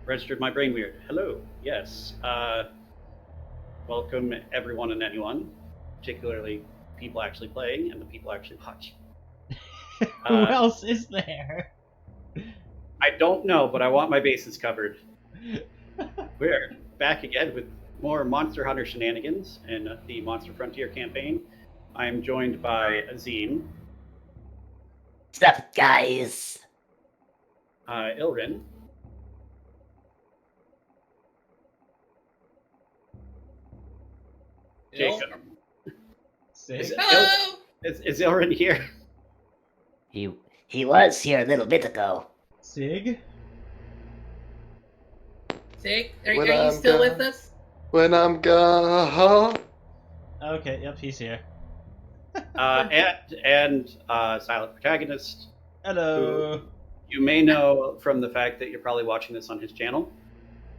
Registered my brain weird. Hello. Yes. Welcome everyone and anyone, particularly people actually playing and the people actually watching. Who else is there? I don't know, but I want my bases covered. We're back again with more Monster Hunter shenanigans in the Monster Frontier campaign. I am joined by Azim. What's up, guys? Illiren. Jacob. Hello! Is Illiren here? He was here a little bit ago. Sig? Sig, are you still with us? When I'm gone. Okay, yep, he's here. and SilentProtagonist. Hello! You may know from the fact that you're probably watching this on his channel.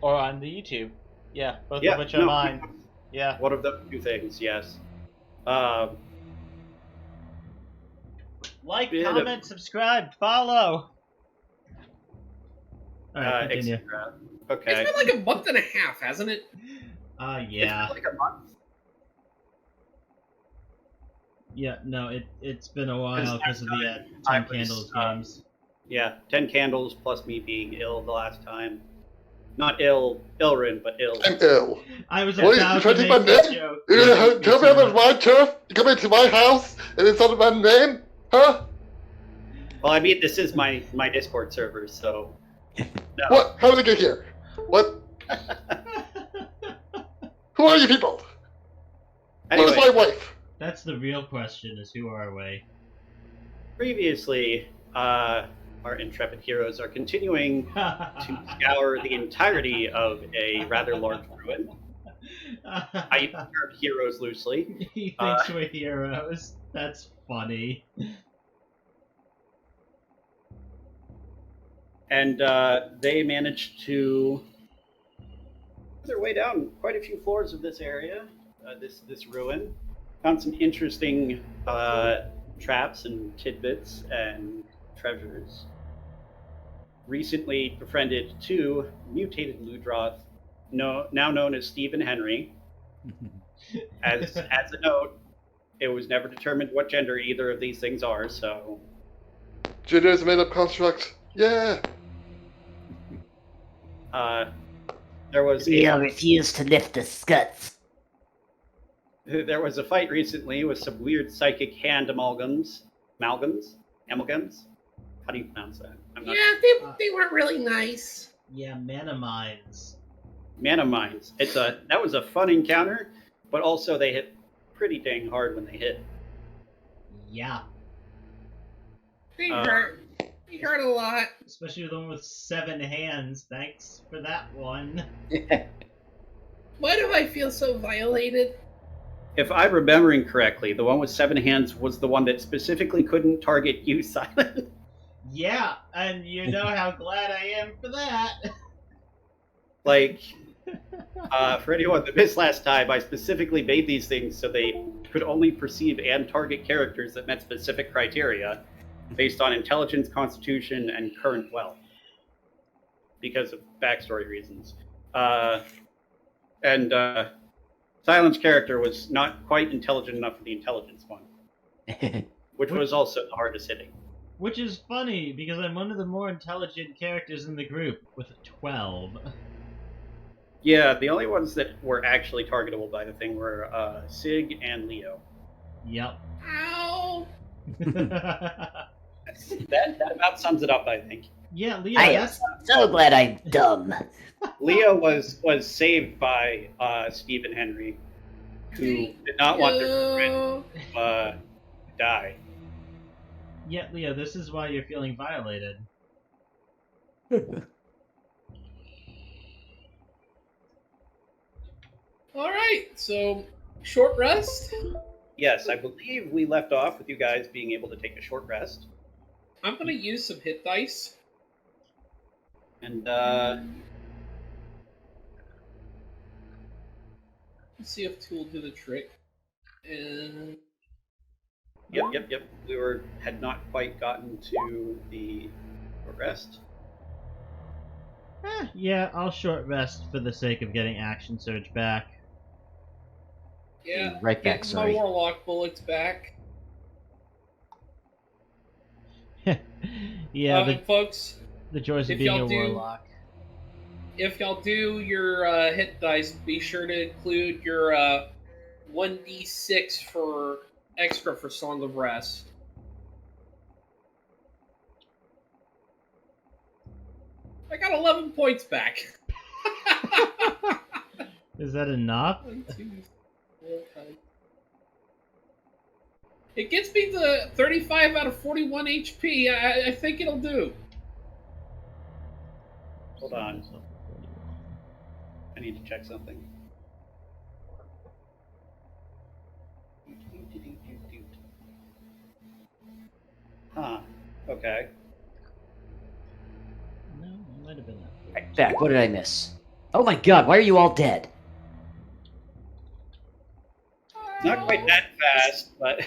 Or on the YouTube. Yeah, both of which are mine. Yeah. One of the two things, yes. Like, comment, subscribe, follow! Alright, continue. Okay. It's been like a month and a half, hasn't it? Yeah. It's been like a month. Yeah, no, it's been a while because of the 10 Candles games. Yeah, 10 Candles plus me being ill the last time. Not ill, Illiren, but ill. I'm ill. I was What, about you to trying to make take that my joke. You're gonna tell me I'm my turf? You come into my house and it's under my name? Huh? Well, I mean, this is my Discord server, so... No. What? How did I get here? What? Who are you people? Anyway, Where's my wife? That's the real question, is who are we? previously, our intrepid heroes are continuing to scour the entirety of a rather large ruin. I use the term heroes loosely. He thinks we're heroes. That's funny. And they managed to make their way down quite a few floors of this area, this ruin. Found some interesting traps and tidbits and treasures. Recently befriended two mutated Ludroth, now known as Steve and Henry. As a note, it was never determined what gender either of these things are, so... Gender is a made-up construct. Yeah. There was Leo refused to lift the skuts. There was a fight recently with some weird psychic hand amalgams. How do you pronounce that? Yeah, they weren't really nice. Yeah, mana mines. Mana mines. That was a fun encounter, but also they hit pretty dang hard when they hit. Yeah. They hurt. They hurt a lot. Especially the one with 7 hands. Thanks for that one. Why do I feel so violated? If I'm remembering correctly, the one with 7 hands was the one that specifically couldn't target you, Silent. Yeah, and you know how glad I am for that. Like, for anyone that missed last time, I specifically made these things so they could only perceive and target characters that met specific criteria based on intelligence, constitution, and current wealth, because of backstory reasons. Silent's character was not quite intelligent enough for the intelligence one, which was also the hardest hitting. Which is funny, because I'm one of the more intelligent characters in the group, with 12. Yeah, the only ones that were actually targetable by the thing were Sig and Leo. Yep. Ow! That about sums it up, I think. Yeah, Leo, I am so glad I'm dumb. Leo was saved by Steve and Henry, who did not want their friend to die. Yeah, Leo, this is why you're feeling violated. Alright, so short rest. Yes, I believe we left off with you guys being able to take a short rest. I'm gonna use some hit dice. And Let's see if 2 will do the trick. And Yep. We had not quite gotten to the rest. Yeah, I'll short rest for the sake of getting action surge back. Yeah, Right back, getting sorry. my warlock bullets back. Yeah, Folks, the joys of if being y'all a do- warlock. if y'all do your hit dice, be sure to include your 1d6 for extra for Song of Rest. I got 11 points back. Is that enough? 1, 2, 4, 5. It gets me to 35 out of 41 HP. I think it'll do. Hold on. I need to check something. Huh. Okay. No, it might have been that. Right back. What did I miss? Oh my god, why are you all dead? Not quite that fast, but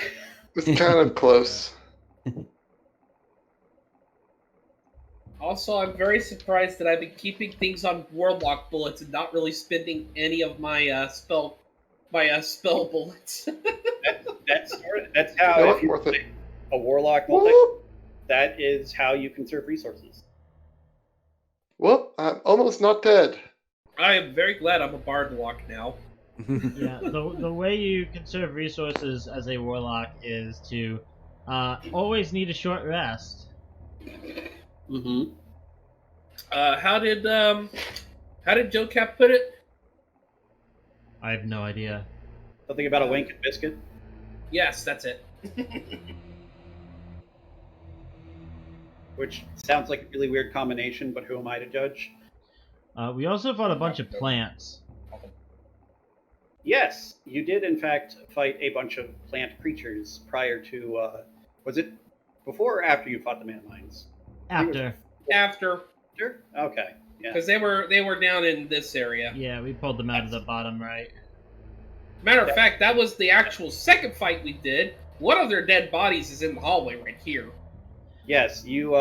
It's kind of close. Also, I'm very surprised that I've been keeping things on warlock bullets and not really spending any of my spell bullets. that's how They if look you worth it. play a warlock multi, Whoop! that is how you conserve resources. Whoop! I'm almost not dead. I am very glad I'm a bard lock now. Yeah, the way you conserve resources as a warlock is to always need a short rest. Mm-hmm. How did Joe Cap put it? I have no idea. Something about a wink and biscuit. Yes, that's it. Which sounds like a really weird combination, but who am I to judge? We also fought a bunch of plants. Yes, you did in fact fight a bunch of plant creatures prior to, was it before or after you fought the man mines? After. After, Sure? Okay, yeah. because they were down in this area. Yeah, we pulled them out of the bottom right. Matter of fact, that was the actual second fight we did. One of their dead bodies is in the hallway right here. Yes, you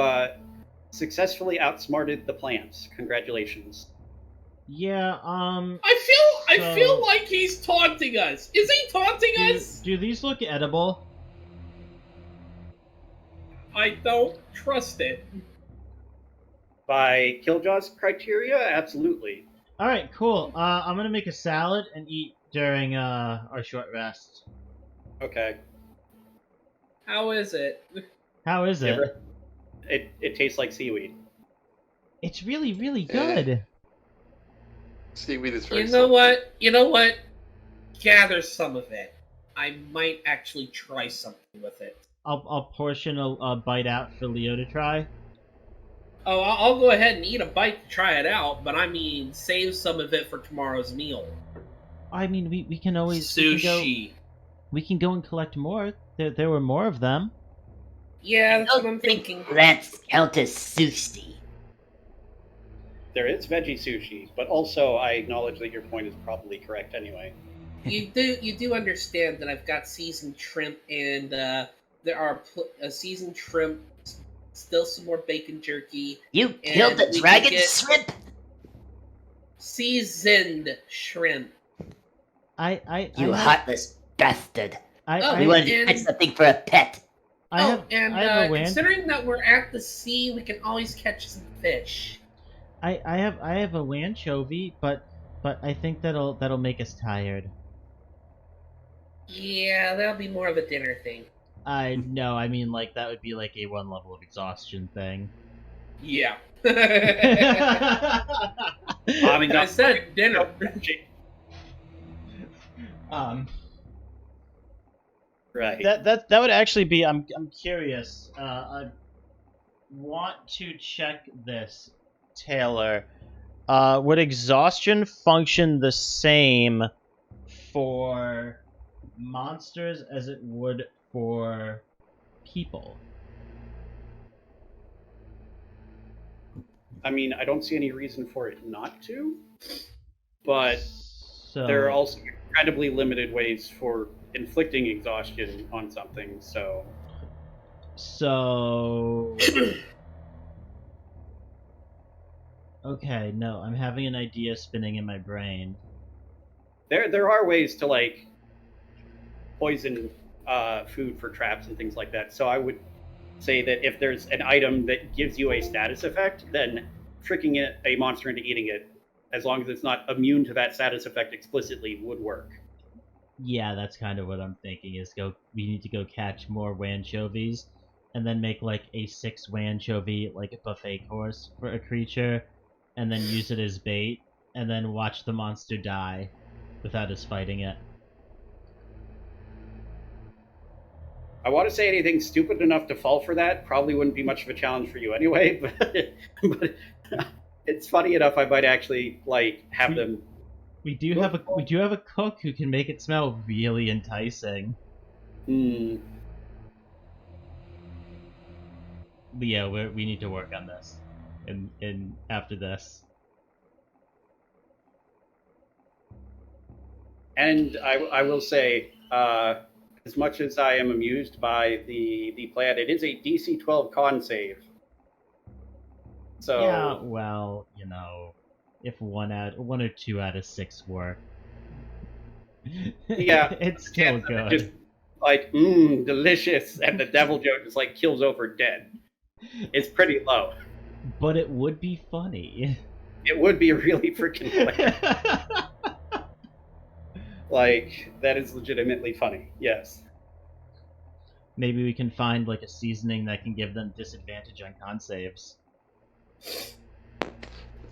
successfully outsmarted the plants. Congratulations. Yeah, I feel like he's taunting us. Is he taunting us? do these look edible? I don't trust it. By Killjaw's criteria, absolutely. Alright, cool. I'm gonna make a salad and eat during our short rest. Okay. How is it? How is it? It tastes like seaweed. It's really, really good. Seaweed is very You know salty. what? You know what? Gather some of it. I might actually try something with it. I'll portion a bite out for Leo to try. Oh, I'll go ahead and eat a bite to try it out, but I mean, save some of it for tomorrow's meal. I mean, we can always Sushi. we can go and collect more. There were more of them. Yeah, that's I what don't I'm think thinking. That's count as sushi. There is veggie sushi, but also I acknowledge that your point is probably correct anyway. You do understand that I've got seasoned shrimp, and there are seasoned shrimp, still some more bacon jerky, You killed And the we can dragon get- shrimp? seasoned shrimp. You heartless bastard. I We wanted to and- catch something for a pet. I have I have a land. considering that we're at the sea, we can always catch some fish. I have a anchovy, but I think that'll make us tired. Yeah, that'll be more of a dinner thing. No, I mean like that would be like a one level of exhaustion thing. Yeah. I mean, I said dinner. Right. That would actually be. I'm curious. I want to check this, Taylor. Would exhaustion function the same for monsters as it would for people? I mean, I don't see any reason for it not to, but So there are also incredibly limited ways for inflicting exhaustion on something, so Okay, no, I'm having an idea spinning in my brain. There are ways to like poison food for traps and things like that. So I would say that if there's an item that gives you a status effect, then tricking a monster into eating it, as long as it's not immune to that status effect explicitly, would work. Yeah, that's kind of what I'm thinking. We need to go catch more wanchovies, and then make like a 6 wanchovy like a buffet course for a creature, and then use it as bait, and then watch the monster die without us fighting it. I want to say anything stupid enough to fall for that probably wouldn't be much of a challenge for you anyway, but it's funny enough I might actually like have them. We do have a cook who can make it smell really enticing. But yeah, we need to work on this, and after this. And I will say, as much as I am amused by the plan, it is a DC 12 con save. So Yeah, well, if 1 or 2 out of 6 work, yeah, it's still good. Just like delicious, and the devil joke just like kills over dead. It's pretty low. But it would be funny. It would be really freaking funny. Like, that is legitimately funny. Yes. Maybe we can find like a seasoning that can give them disadvantage on con saves.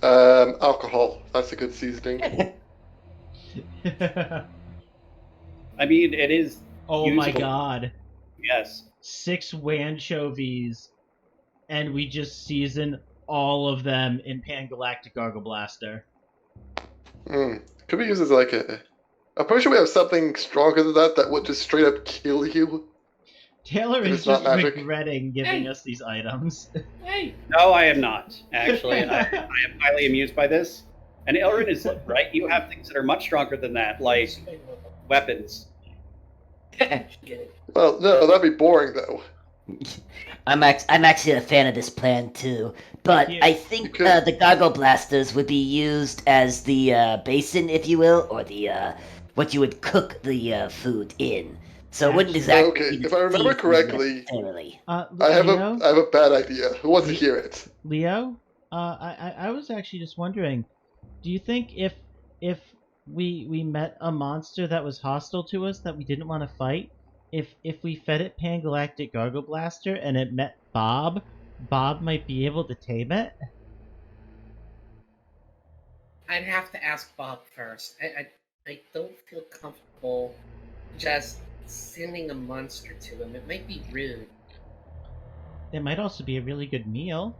Alcohol. That's a good seasoning. I mean, it is. Oh my usable. god. Yes. 6 wanchovies, and we just season all of them in Pangalactic Gargle Blaster. Could we use as like a... I'm pretty sure we have something stronger than that would just straight up kill you. Taylor If is it's not just magic. regretting giving us these items. Hey, No, I am not. Actually, I am highly amused by this. And Illiren is right. You have things that are much stronger than that, like weapons. Well, no, that'd be boring though. I'm actually a fan of this plan too, but Yeah. I think Okay. the gargle blasters would be used as the basin, if you will, or the what you would cook the food in. So it wouldn't exactly. Okay, be if I remember seasoned correctly, necessarily. I have a bad idea. Who wants to hear it? Leo, I was actually just wondering, do you think if we met a monster that was hostile to us that we didn't want to fight, if we fed it Pangalactic Gargle Blaster and it met Bob might be able to tame it? I'd have to ask Bob first. I don't feel comfortable just sending a monster to him. It might be rude. It might also be a really good meal.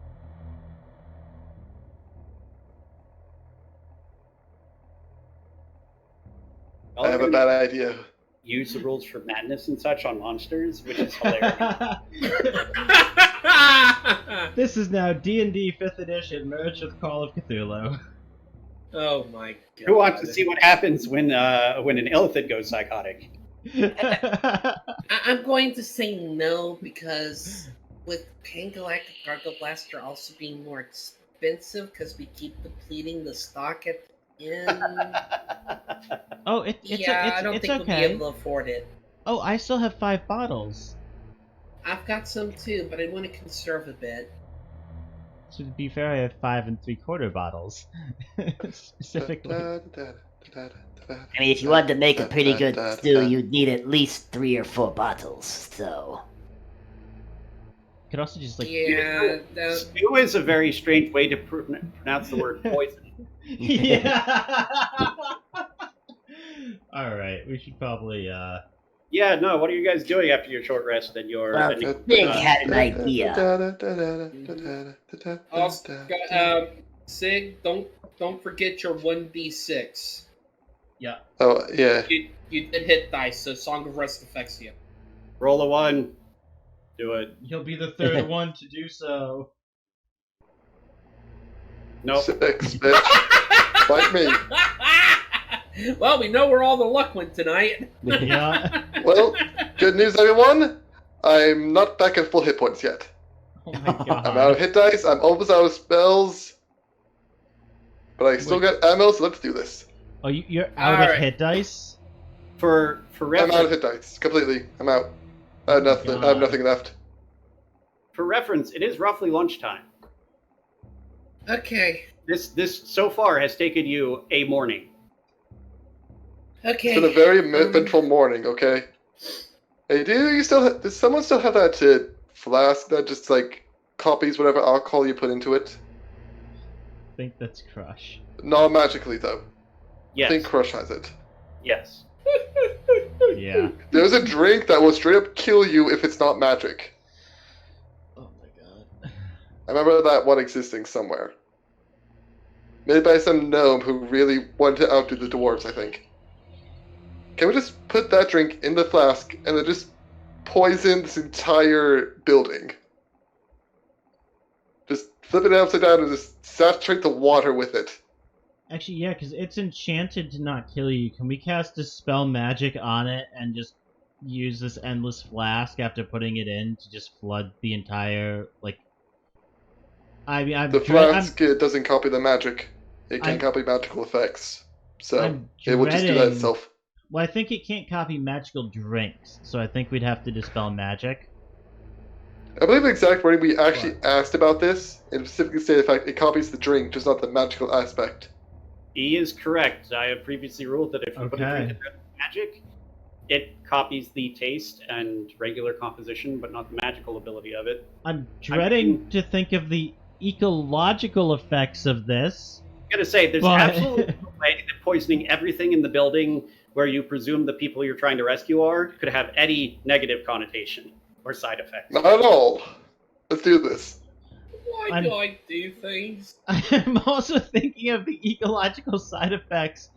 I have a bad idea. Use the rules for madness and such on monsters, which is hilarious. This is now D&D 5th edition, merged with Call of Cthulhu. Oh my god. Who wants to see what happens when an illithid goes psychotic? I'm going to say no because with Pangalactic Gargle Blaster also being more expensive because we keep depleting the stock at the end. Oh, it's I don't it's think okay. we'll be able to afford it. Oh, I still have 5 bottles. I've got some too, but I want to conserve a bit. To be fair, I have 5 3/4 bottles. Specifically. I mean, if you wanted to make a pretty good stew, you'd need at least 3 or 4 bottles. So. Could also just like Yeah, Stew is a very strange way to pronounce the word poison. yeah. All right, we should probably Yeah, no. What are you guys doing after your short rest and your? Well, and your- Big had an idea. Sig, don't forget your 1d6. yeah. Oh, yeah. You did hit dice, so Song of Rest affects you. Roll a 1. Do it. You'll be the 3rd one to do so. Nope. 6, bitch. Bite me. Well, we know where all the luck went tonight. Yeah. Well, good news, everyone. I'm not back at full hit points yet. Oh my god. I'm out of hit dice. I'm almost out of spells. But I still got ammo, so let's do this. Oh, you're out of Alright. hit dice? For I'm reference, out of hit dice completely. I'm out. I have Oh my nothing. I have God. nothing left. for reference, it is roughly lunchtime. Okay. This so far has taken you a morning. Okay. It's been a very eventful morning. Okay. Hey, does someone still have that flask that just like copies whatever alcohol you put into it? I think that's Crusch. Not magically though. Yes. I think Crusch has it. Yes. Yeah. There's a drink that will straight up kill you if it's not magic. Oh my god. I remember that one existing somewhere. Made by some gnome who really wanted to outdo the dwarves, I think. Can we just put that drink in the flask and then just poison this entire building? Just flip it upside down and just saturate the water with it. Actually, yeah, because it's enchanted to not kill you. Can we cast Dispel Magic on it and just use this endless flask after putting it in to just flood the entire, like... The flask doesn't copy the magic. It can I'm- copy magical effects. So I'm it will just do that dreading- itself. Well, I think it can't copy magical drinks, so I think we'd have to Dispel Magic. I believe the exact wording we actually asked about this, and specifically stated the fact it copies the drink, just not the magical aspect. He is correct. I have previously ruled that if you put a drink in magic, it copies the taste and regular composition, but not the magical ability of it. I'm dreading to think of the ecological effects of this. I'm gonna say there's But- absolutely no way that poisoning everything in the building where you presume the people you're trying to rescue are could have any negative connotation or side effects. Not at all. Let's do this. Why do I do things? I'm also thinking of the ecological side effects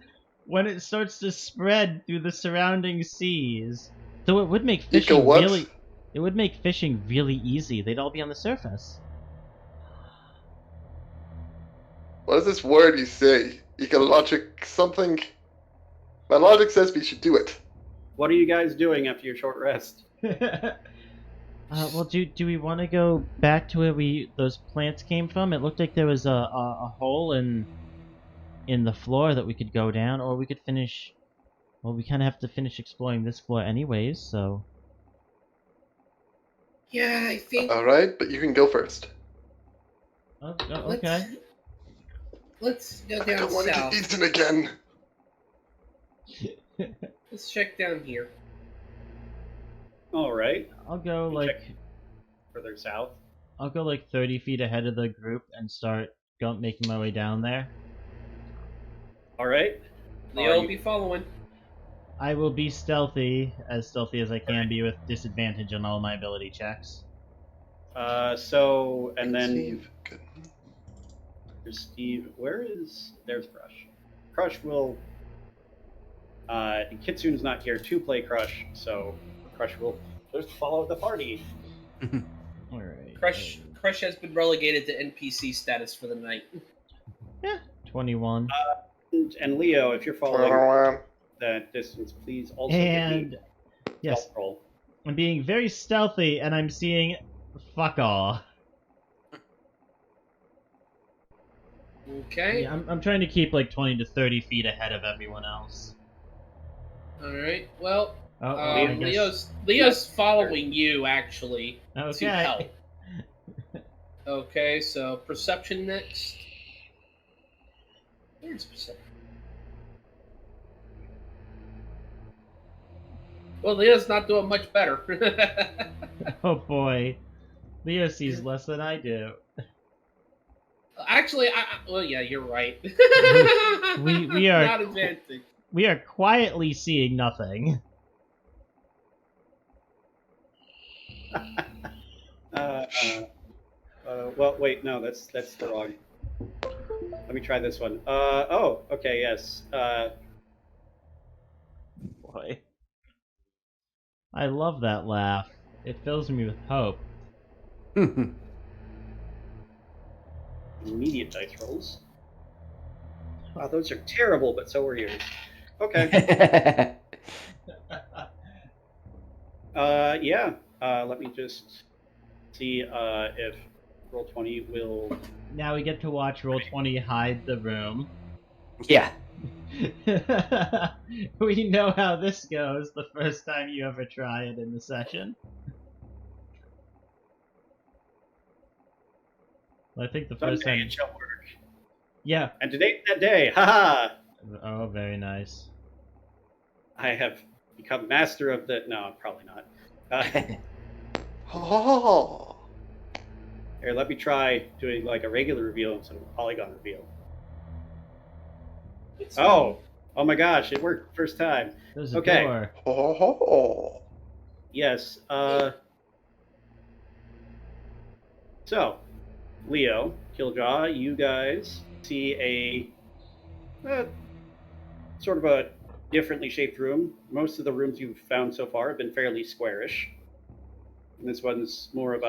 when it starts to spread through the surrounding seas. Though it would make fishing what? really... It would make fishing really easy. They'd all be on the surface. What is this word you say? Ecologic something? My logic says we should do it. What are you guys doing after your short rest? Well, do we want to go back to where those plants came from? It looked like there was a hole in the floor that we could go down, or we could finish... Well, we kind of have to finish exploring this floor anyways, so... Yeah, I think. Alright, but you can go first. Oh, okay. Let's go I down don't want to south. get eaten again. Let's check down here. All right, I'll go You like... further south. I'll go like 30 feet ahead of the group and start making my way down there. All right. Leo Are will you- be following. I will be stealthy as I can be with disadvantage on all my ability checks. So and then Steve, good. there's Steve. There's Crusch. Crusch will. Kitsune's not here to play Crusch, so Crusch will just follow the party. Alright. Crusch has been relegated to NPC status for the night. 21. And Leo, if you're following that distance, please also And give me yes, stealth roll. I'm being very stealthy and I'm seeing fuck all. Okay. Yeah, I'm trying to keep like 20 to 30 feet ahead of everyone else. All right. Well, I guess- Leo's following you actually to Okay. help. Okay, so perception next. Where's perception? Well, Leo's not doing much better. Oh boy. Leo sees less than I do. Actually, well, yeah, you're right. We are- not advantage. We are quietly seeing nothing. Well, wait, no, that's the wrong. Let me try this one. Oh, okay, yes. Boy. I love that laugh. It fills me with hope. Immediate dice rolls. Wow, those are terrible, but so are yours. Okay. Yeah. Let me just see if Roll20 will now we get to watch Roll20 hide the room. Yeah. We know how this goes the first time you ever try it in the session. I think the first Someday time. it shall work. Yeah. And today's that day. Haha! Oh, very nice. I have become master of the. No, probably not. Oh. Here, let me try doing like a regular reveal instead of a polygon reveal. Oh my gosh, it worked first time. There's a Okay. door. Oh. Yes. So, Leo, Kiljow, you guys see a sort of a differently shaped room. Most of the rooms you've found so far have been fairly squarish. And this one's more of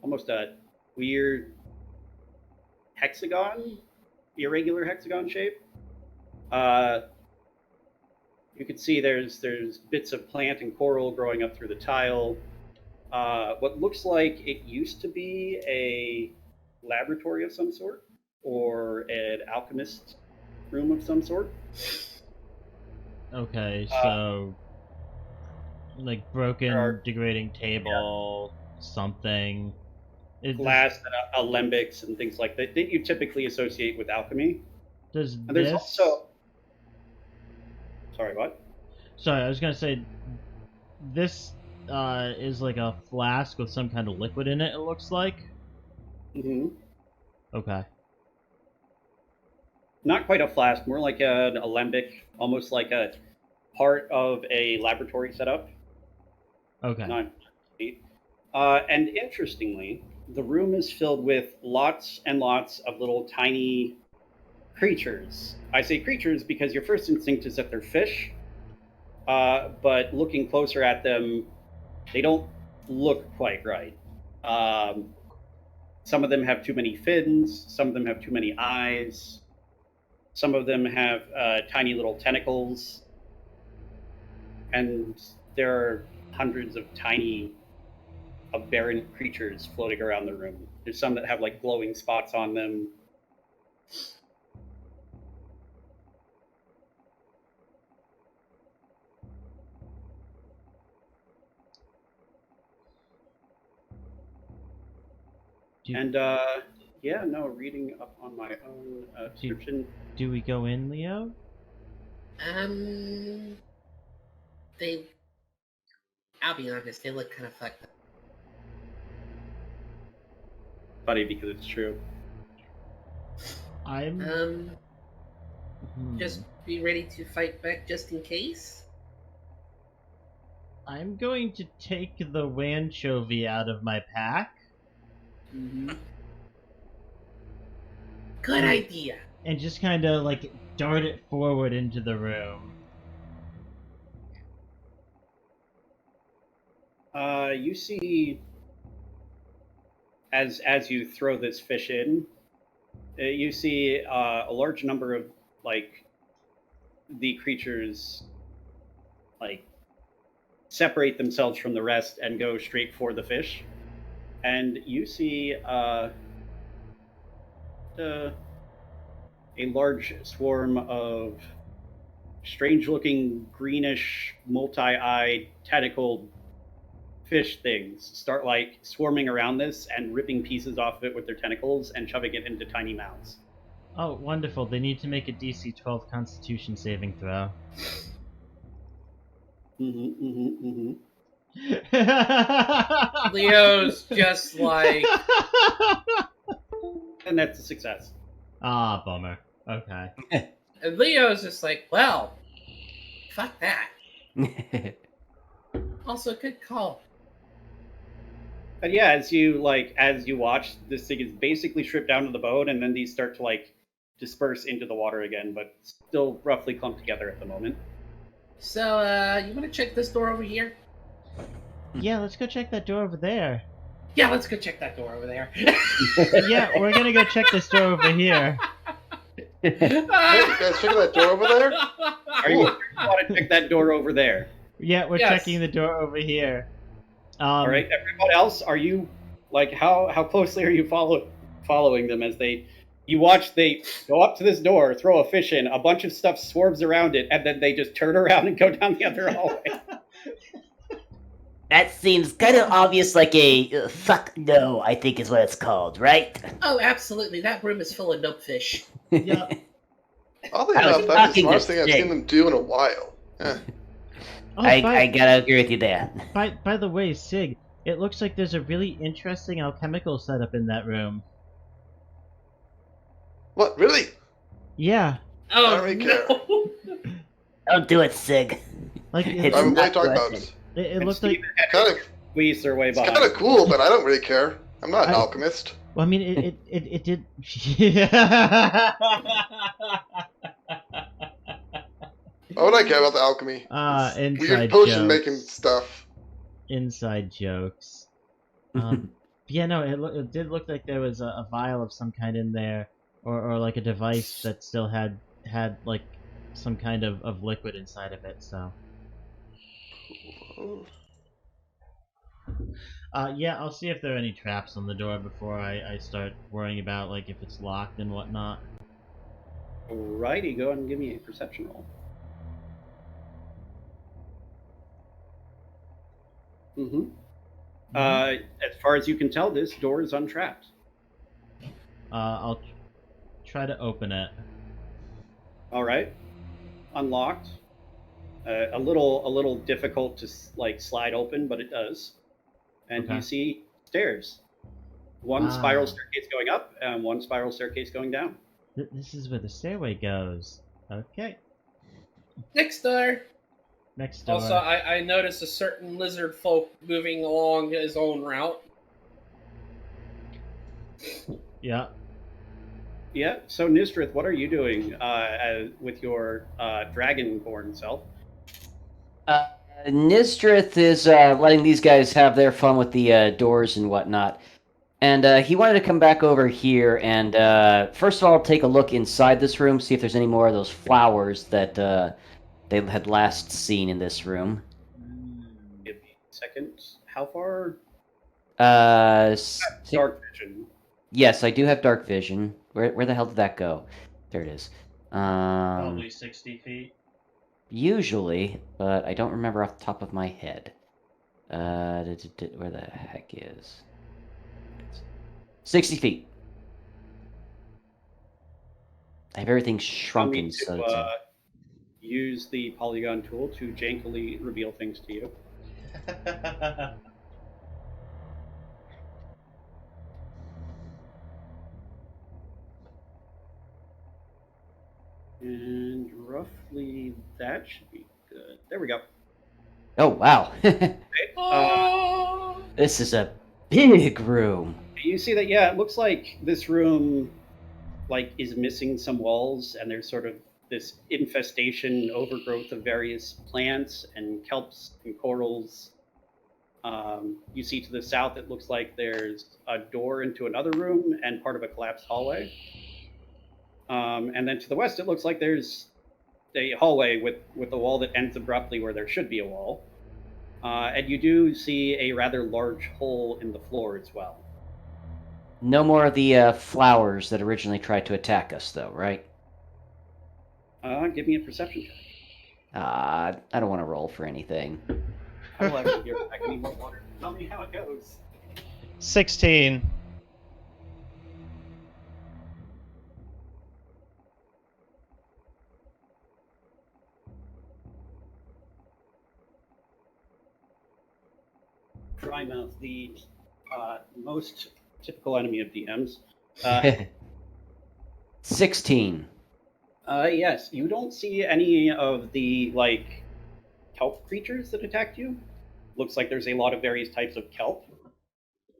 almost a weird hexagon, irregular hexagon shape. You can see there's bits of plant and coral growing up through the tile. What looks like it used to be a laboratory of some sort, or an alchemist room of some sort. Okay, so like broken, there are- degrading table, something. Glass and alembics and things like that you typically associate with alchemy. Does And there's this? also. Sorry, what? Sorry, I was gonna say this is like a flask with some kind of liquid in it. It looks like. Mm-hmm. Okay. Not quite a flask, more like an alembic, almost like a part of a laboratory setup. Okay. And interestingly, the room is filled with lots and lots of little tiny creatures. I say creatures because your first instinct is that they're fish, but looking closer at them, they don't look quite right. Some of them have too many fins, some of them have too many eyes, some of them have tiny little tentacles, and there are hundreds of tiny aberrant creatures floating around the room. There's some that have like glowing spots on them. And yeah, no, reading up on my own description. Do we go in, Leo? I'll be honest, they look kind of fucked up. Funny because it's true. I'm. Just be ready to fight back just in case. I'm going to take the Wanchovy out of my pack. Mm-hmm. Good idea. And just kind of like dart it forward into the room. You see, as you throw this fish in, you see a large number of like the creatures like separate themselves from the rest and go straight for the fish, and you see a large swarm of strange-looking greenish, multi-eyed, tentacled fish things start like swarming around this and ripping pieces off of it with their tentacles and shoving it into tiny mouths. Oh, wonderful. They need to make a DC 12 Constitution saving throw. Leo's just like... And that's a success. Ah, bummer. Okay. And Leo's just like, well, fuck that. Also, good call. But yeah, as you watch, this thing is basically stripped down to the bone, and then these start to like disperse into the water again, but still roughly clumped together at the moment. So, you want to check this door over here? Yeah, let's go check that door over there. Yeah, let's go check that door over there. Yeah, we're gonna go check this door over here. Hey, you guys checking that door over there? Are you want to check that door over there? Yeah, we're Yes. checking the door over here. All right, everyone else, are you like how closely are you following them as you watch they go up to this door, throw a fish in, a bunch of stuff swarms around it, and then they just turn around and go down the other hallway. That seems kind of obvious, like a fuck no, I think is what it's called, right? Oh, absolutely. That room is full of nopefish. Yeah. Oddly I was enough, that's the talking smartest to thing I've Sig. seen them do in a while. Eh. Oh, I gotta agree with you there. by the way, Sig, it looks like there's a really interesting alchemical setup in that room. What, really? Yeah. Oh, I don't really care. no. Don't do it, Sig. Like It's I'm not way talking good. about. it looked like. Kind of, Squeeze their way it's behind. kind of cool, but I don't really care. I'm not an I- alchemist. Well, I mean, it did. Yeah. Why would I care about the alchemy? Inside Weird potion jokes. making stuff. Inside jokes. Yeah, no, it did look like there was a vial of some kind in there, or like a device that still had like some kind of liquid inside of it. So. Yeah, I'll see if there are any traps on the door before I start worrying about like if it's locked and whatnot. Alrighty, go ahead and give me a perception roll. Mm-hmm. As far as you can tell, this door is untrapped. I'll try to open it. All right, unlocked. A little difficult to like slide open, but it does. And Okay. you see stairs. One Ah. spiral staircase going up and one spiral staircase going down. This is where the stairway goes. Okay. Next door. Next door. Also, I noticed a certain lizard folk moving along his own route. Yeah. Yeah. So Nysdrith, what are you doing with your dragonborn self? Nysdrith is letting these guys have their fun with the doors and whatnot. And he wanted to come back over here and, first of all, take a look inside this room, see if there's any more of those flowers that they had last seen in this room. Give me a second. How far? Si- Dark vision. Yes, I do have dark vision. Where the hell did that go? There it is. Probably 60 feet. Usually, but I don't remember off the top of my head. Where the heck is? 60 feet. I have everything Allow me shrunken, so to it's use the polygon tool to jankily reveal things to you. And roughly that should be good. There we go. Oh, wow. Okay. Oh. This is a big room. You see that? Yeah, it looks like this room, like, is missing some walls, and there's sort of this infestation, overgrowth of various plants and kelps and corals. You see to the south, it looks like there's a door into another room and part of a collapsed hallway. And then to the west, it looks like there's a hallway with a wall that ends abruptly where there should be a wall. And you do see a rather large hole in the floor as well. No more of the flowers that originally tried to attack us, though, right? Give me a perception check. I don't want to roll for anything. I will actually give it back. I need more water. Tell me how it goes. 16. Drymouth, the most typical enemy of DMs. 16. Yes, you don't see any of the like kelp creatures that attacked you. Looks like there's a lot of various types of kelp,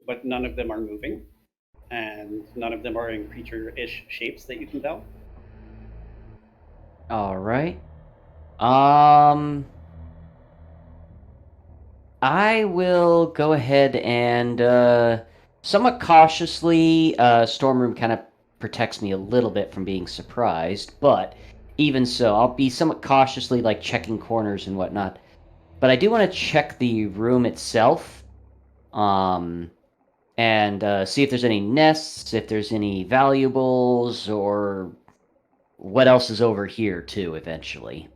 but none of them are moving, and none of them are in creature-ish shapes that you can tell. All right. I will go ahead and somewhat cautiously. Storm Room kind of protects me a little bit from being surprised, but even so, I'll be somewhat cautiously like checking corners and whatnot. But I do want to check the room itself, and and see if there's any nests, if there's any valuables, or what else is over here too. Eventually.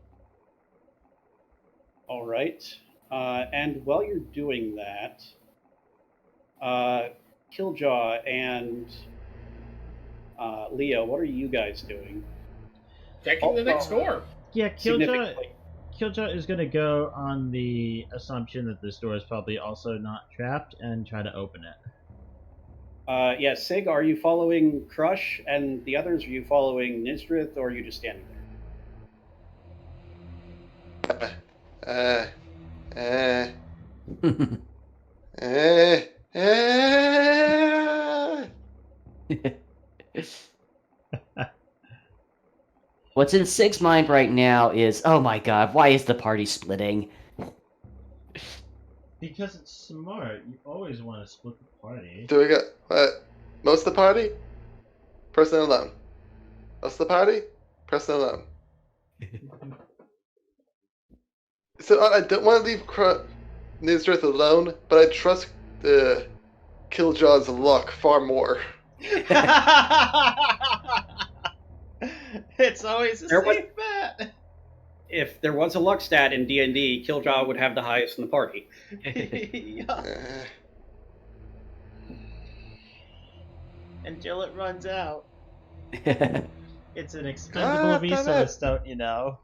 All right. And while you're doing that, Kiljow and Leo, what are you guys doing? Checking the next door. Yeah, Kiljow Significantly. is going to go on the assumption that this door is probably also not trapped and try to open it. Yeah, Sig, are you following Crusch and the others? Are you following Nysdrith, or are you just standing there? Uh, uh, uh, uh. What's in Sig's mind right now is, oh my god, why is the party splitting? Because it's smart. You always want to split the party. Do we got most of the party? Person alone. Most of the party? Person alone. So I don't want to leave Nysdrith alone, but I trust Kiljaw's luck far more. It's always a There was- safe bet. If there was a luck stat in D&D, Kiljow would have the highest in the party. Yeah. Uh, Until it runs out. Yeah. It's an expendable resource, don't you know?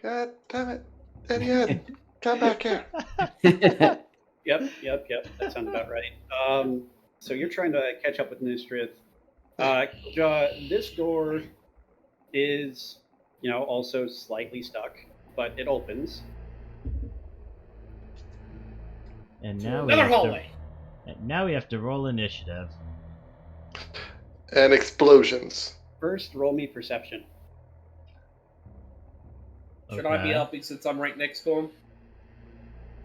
God damn it. Idiot. Come back here. Yep. That sounds about right. So you're trying to catch up with Nysdrith. Kiljow, this door is, also slightly stuck, but it opens. And now Another hallway. Now we have to roll initiative. And explosions. First, roll me perception. Should I be Okay. helping since I'm right next to him?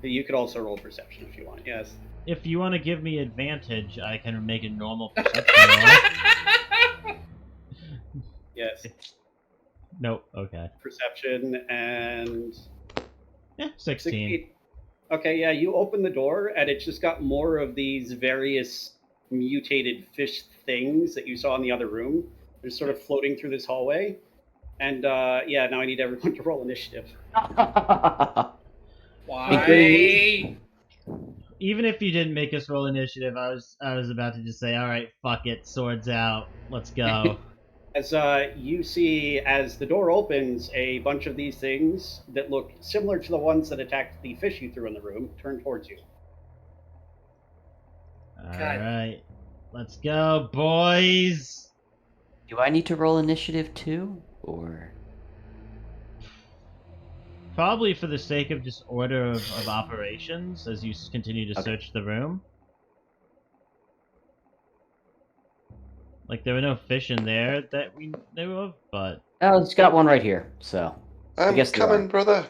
You could also roll perception if you want. Yes. If you want to give me advantage, I can make a normal perception roll. Yes. Nope. Okay. Perception and Yeah, 16. Okay, yeah, you open the door and it's just got more of these various mutated fish things that you saw in the other room. They're sort of floating through this hallway. And yeah, now I need everyone to roll initiative. Why? Even if you didn't make us roll initiative, I was about to just say, all right, fuck it, swords out, let's go. As you see, as the door opens, a bunch of these things that look similar to the ones that attacked the fish you threw in the room turn towards you. All right, let's go, boys. Do I need to roll initiative too, or? Probably for the sake of just order of operations as you continue to Okay. search the room. Like, there were no fish in there that we knew of, but... Oh, it's got one right here, so. I'm guess there coming, are. brother.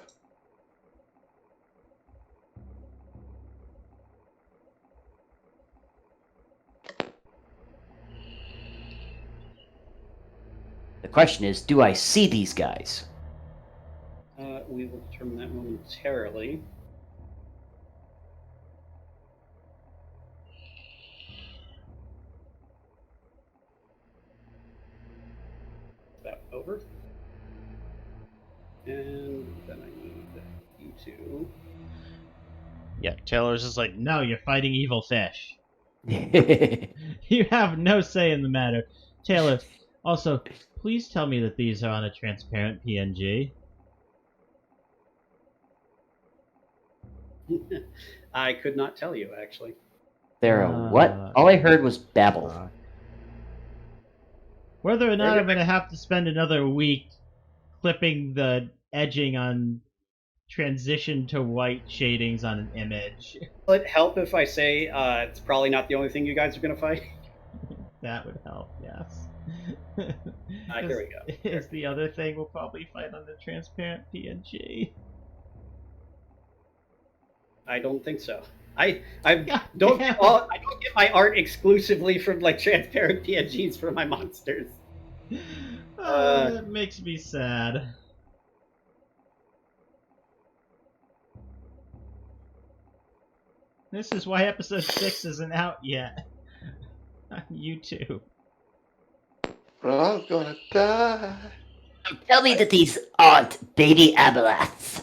The question is, do I see these guys? We will determine that momentarily. That over. And then I need you two. Yeah, Taylor's just like, no, you're fighting evil fish. Yeah. You have no say in the matter. Taylor, also, please tell me that these are on a transparent PNG. I could not tell you, actually. They're a what? All I heard was babble. Whether or not Very I'm going to have to spend another week clipping the edging on transition to white shadings on an image, Will it help if I say it's probably not the only thing you guys are going to fight? that would help, yes. Here we go. Is the other thing we'll probably fight on the transparent PNG. I don't think so. I don't get my art exclusively from like transparent PNGs for my monsters. That makes me sad. This is why episode 6 isn't out yet on YouTube. We're all gonna die. Tell me that these aren't baby abellaths.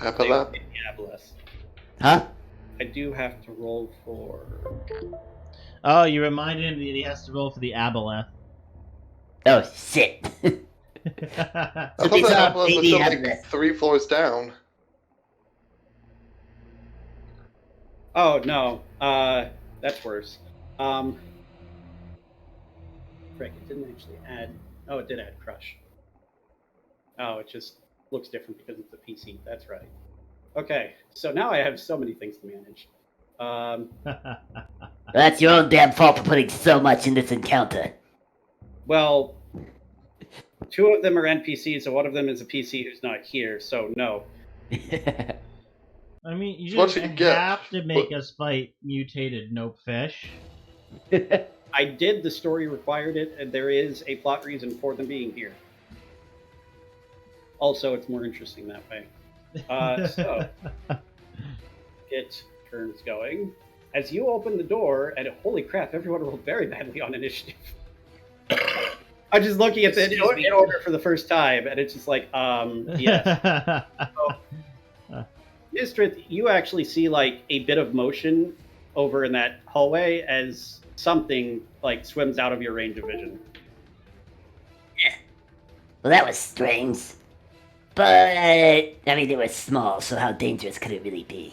Appalap. Diabolus. Huh? I do have to roll for. Oh, you reminded him that he has to roll for the aboleth. Oh, shit. I So thought these the are Appalap was baby still like abellaths. 3 floors down. Oh no, that's worse. Frick, it didn't actually add. Oh, it did add Crusch. Oh, it just looks different because it's a PC. That's right. Okay, so now I have so many things to manage. That's your own damn fault for putting so much in this encounter. Well, 2 of them are NPCs, so one of them is a PC who's not here. So no. I mean, you What just you get? have to make us fight mutated nope fish. I did. The story required it, and there is a plot reason for them being here. Also, it's more interesting that way. So it turns going. As you open the door, and holy crap, everyone rolled very badly on initiative. I'm just looking at it in order for the first time, and it's just like, yes. Nysdrith, you actually see like a bit of motion over in that hallway as something like swims out of your range of vision. Well, that was strange. But, I mean, it was small, so how dangerous could it really be?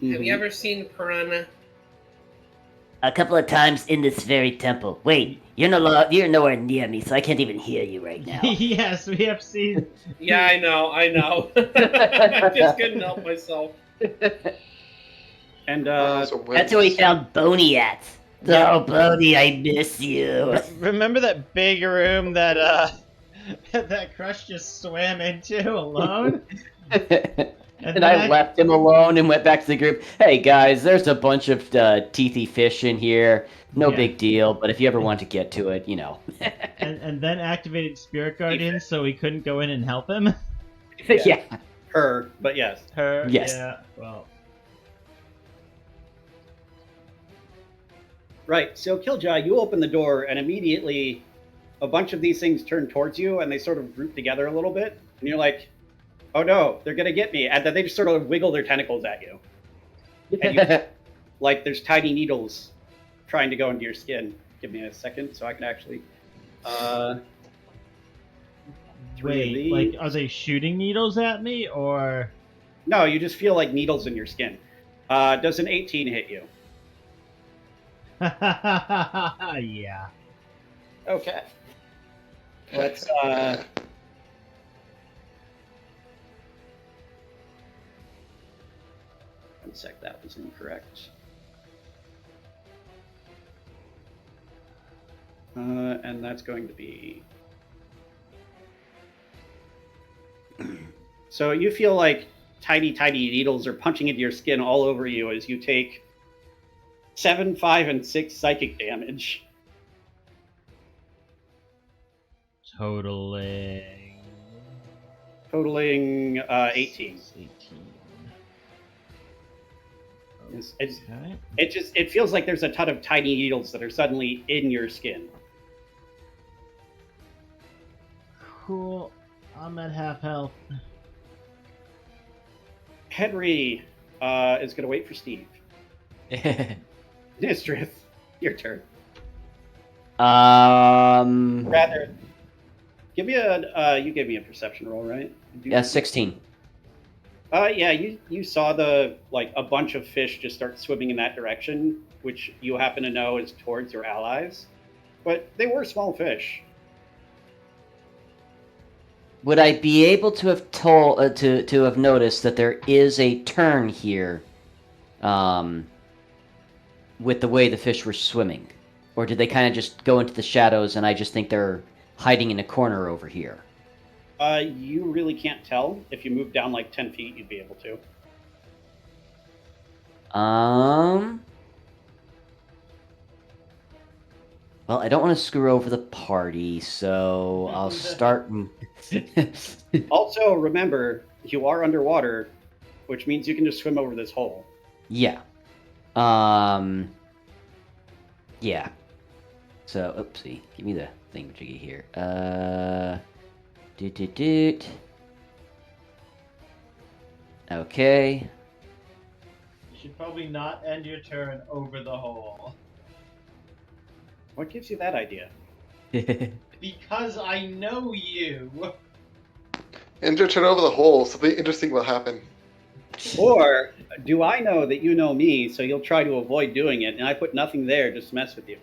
Have you ever seen Piranha? A couple of times in this very temple. Wait, you're nowhere near me, so I can't even hear you right now. Yes, we have seen. Yeah, I know. I just couldn't help myself. And So when- That's where we found Boney at. Oh, Boney, I miss you. Remember that big room that that Crusch just swam into alone? And I left him alone and went back to the group. Hey guys, there's a bunch of teethy fish in here. No Yeah. big deal, but if you ever want to get to it, you know. and then activated Spirit Guardian so we couldn't go in and help him? Yeah. her, but yes. Her? Yes. Yeah, well. Right, so Kiljow, you open the door, and immediately a bunch of these things turn towards you, and they sort of group together a little bit, and you're like, oh no, they're gonna get me. And then they just sort of wiggle their tentacles at you. And you like there's tiny needles trying to go into your skin. Give me a second so I can actually Wait, like, are they shooting needles at me, or? No, you just feel like needles in your skin. Does an 18 hit you? Yeah. Okay. Let's one sec, that was incorrect. And that's going to be. So you feel like tiny needles are punching into your skin all over you as you take 7, 5, and 6 psychic damage. Totaling 18. 18. Okay. It feels like there's a ton of tiny needles that are suddenly in your skin. Cool. I'm at half health. Henry is going to wait for Steve. Nysdrith, your turn. Rather, give me you gave me a perception roll, right? Yeah, 16. Yeah, you saw a bunch of fish just start swimming in that direction, which you happen to know is towards your allies, but they were small fish. Would I be able to have told to have noticed that there is a turn here, with the way the fish were swimming, or did they kind of just go into the shadows and I just think they're hiding in a corner over here? You really can't tell. If you move down like 10 feet, you'd be able to. Well, I don't want to screw over the party, so I'll start. Also, remember, you are underwater, which means you can just swim over this hole. Yeah. Yeah. So, oopsie. Give me the thingamajiggy here. Doot. Okay. You should probably not end your turn over the hole. What gives you that idea? Because I know you. And you turn over the hole, something interesting will happen. Or do I know that you know me, so you'll try to avoid doing it, and I put nothing there just to mess with you?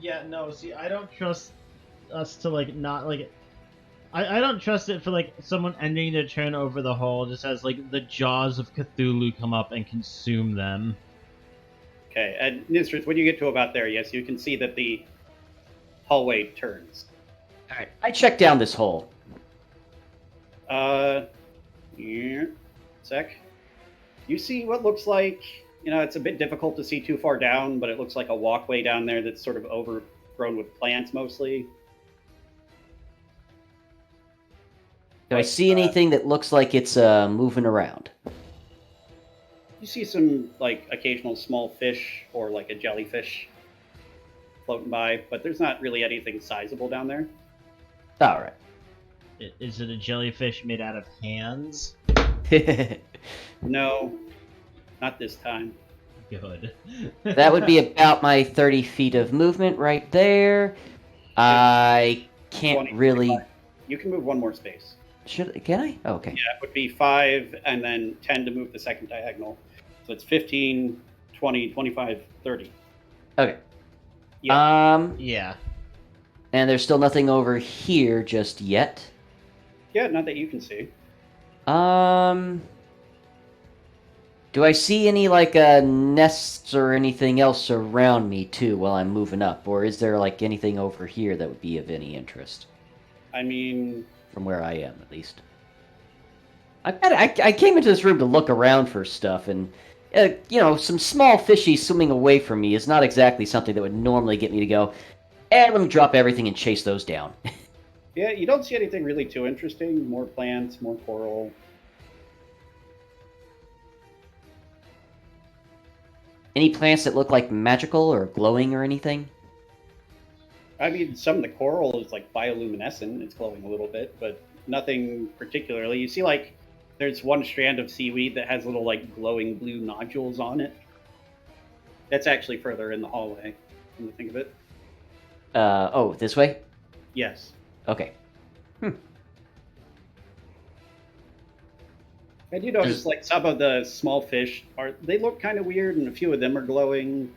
Yeah, no, see, I don't trust us to, like, not, like... I don't trust it for, like, someone ending their turn over the hole just as, like, the jaws of Cthulhu come up and consume them. Okay, and Nysdrith, when you get to about there, yes, you can see that the hallway turns. Alright, I check down this hole. Yeah, sec. You see what looks like, it's a bit difficult to see too far down, but it looks like a walkway down there that's sort of overgrown with plants mostly. Do I see anything that looks like it's moving around? You see some, like, occasional small fish or, like, a jellyfish floating by, but there's not really anything sizable down there. Alright. Is it a jellyfish made out of hands? No, not this time. Good. That would be about my 30 feet of movement right there. I can't 20, really... 25. You can move one more space. Can I? Oh, okay. Yeah, it would be 5 and then 10 to move the second diagonal. So it's 15, 20, 25, 30. Okay. Yeah. Yeah. And there's still nothing over here just yet. Yeah, not that you can see. Do I see any, like, nests or anything else around me, too, while I'm moving up? Or is there, like, anything over here that would be of any interest? I mean... From where I am, at least. I came into this room to look around for stuff, and, some small fishies swimming away from me is not exactly something that would normally get me to go, let me drop everything and chase those down. Yeah, you don't see anything really too interesting. More plants, more coral. Any plants that look like magical or glowing or anything? I mean, some of the coral is like bioluminescent. It's glowing a little bit, but nothing particularly. You see, like, there's one strand of seaweed that has little, like, glowing blue nodules on it. That's actually further in the hallway, when you think of it. Oh, this way? Yes. Okay. And you notice, like, some of the small fish they look kind of weird, and a few of them are glowing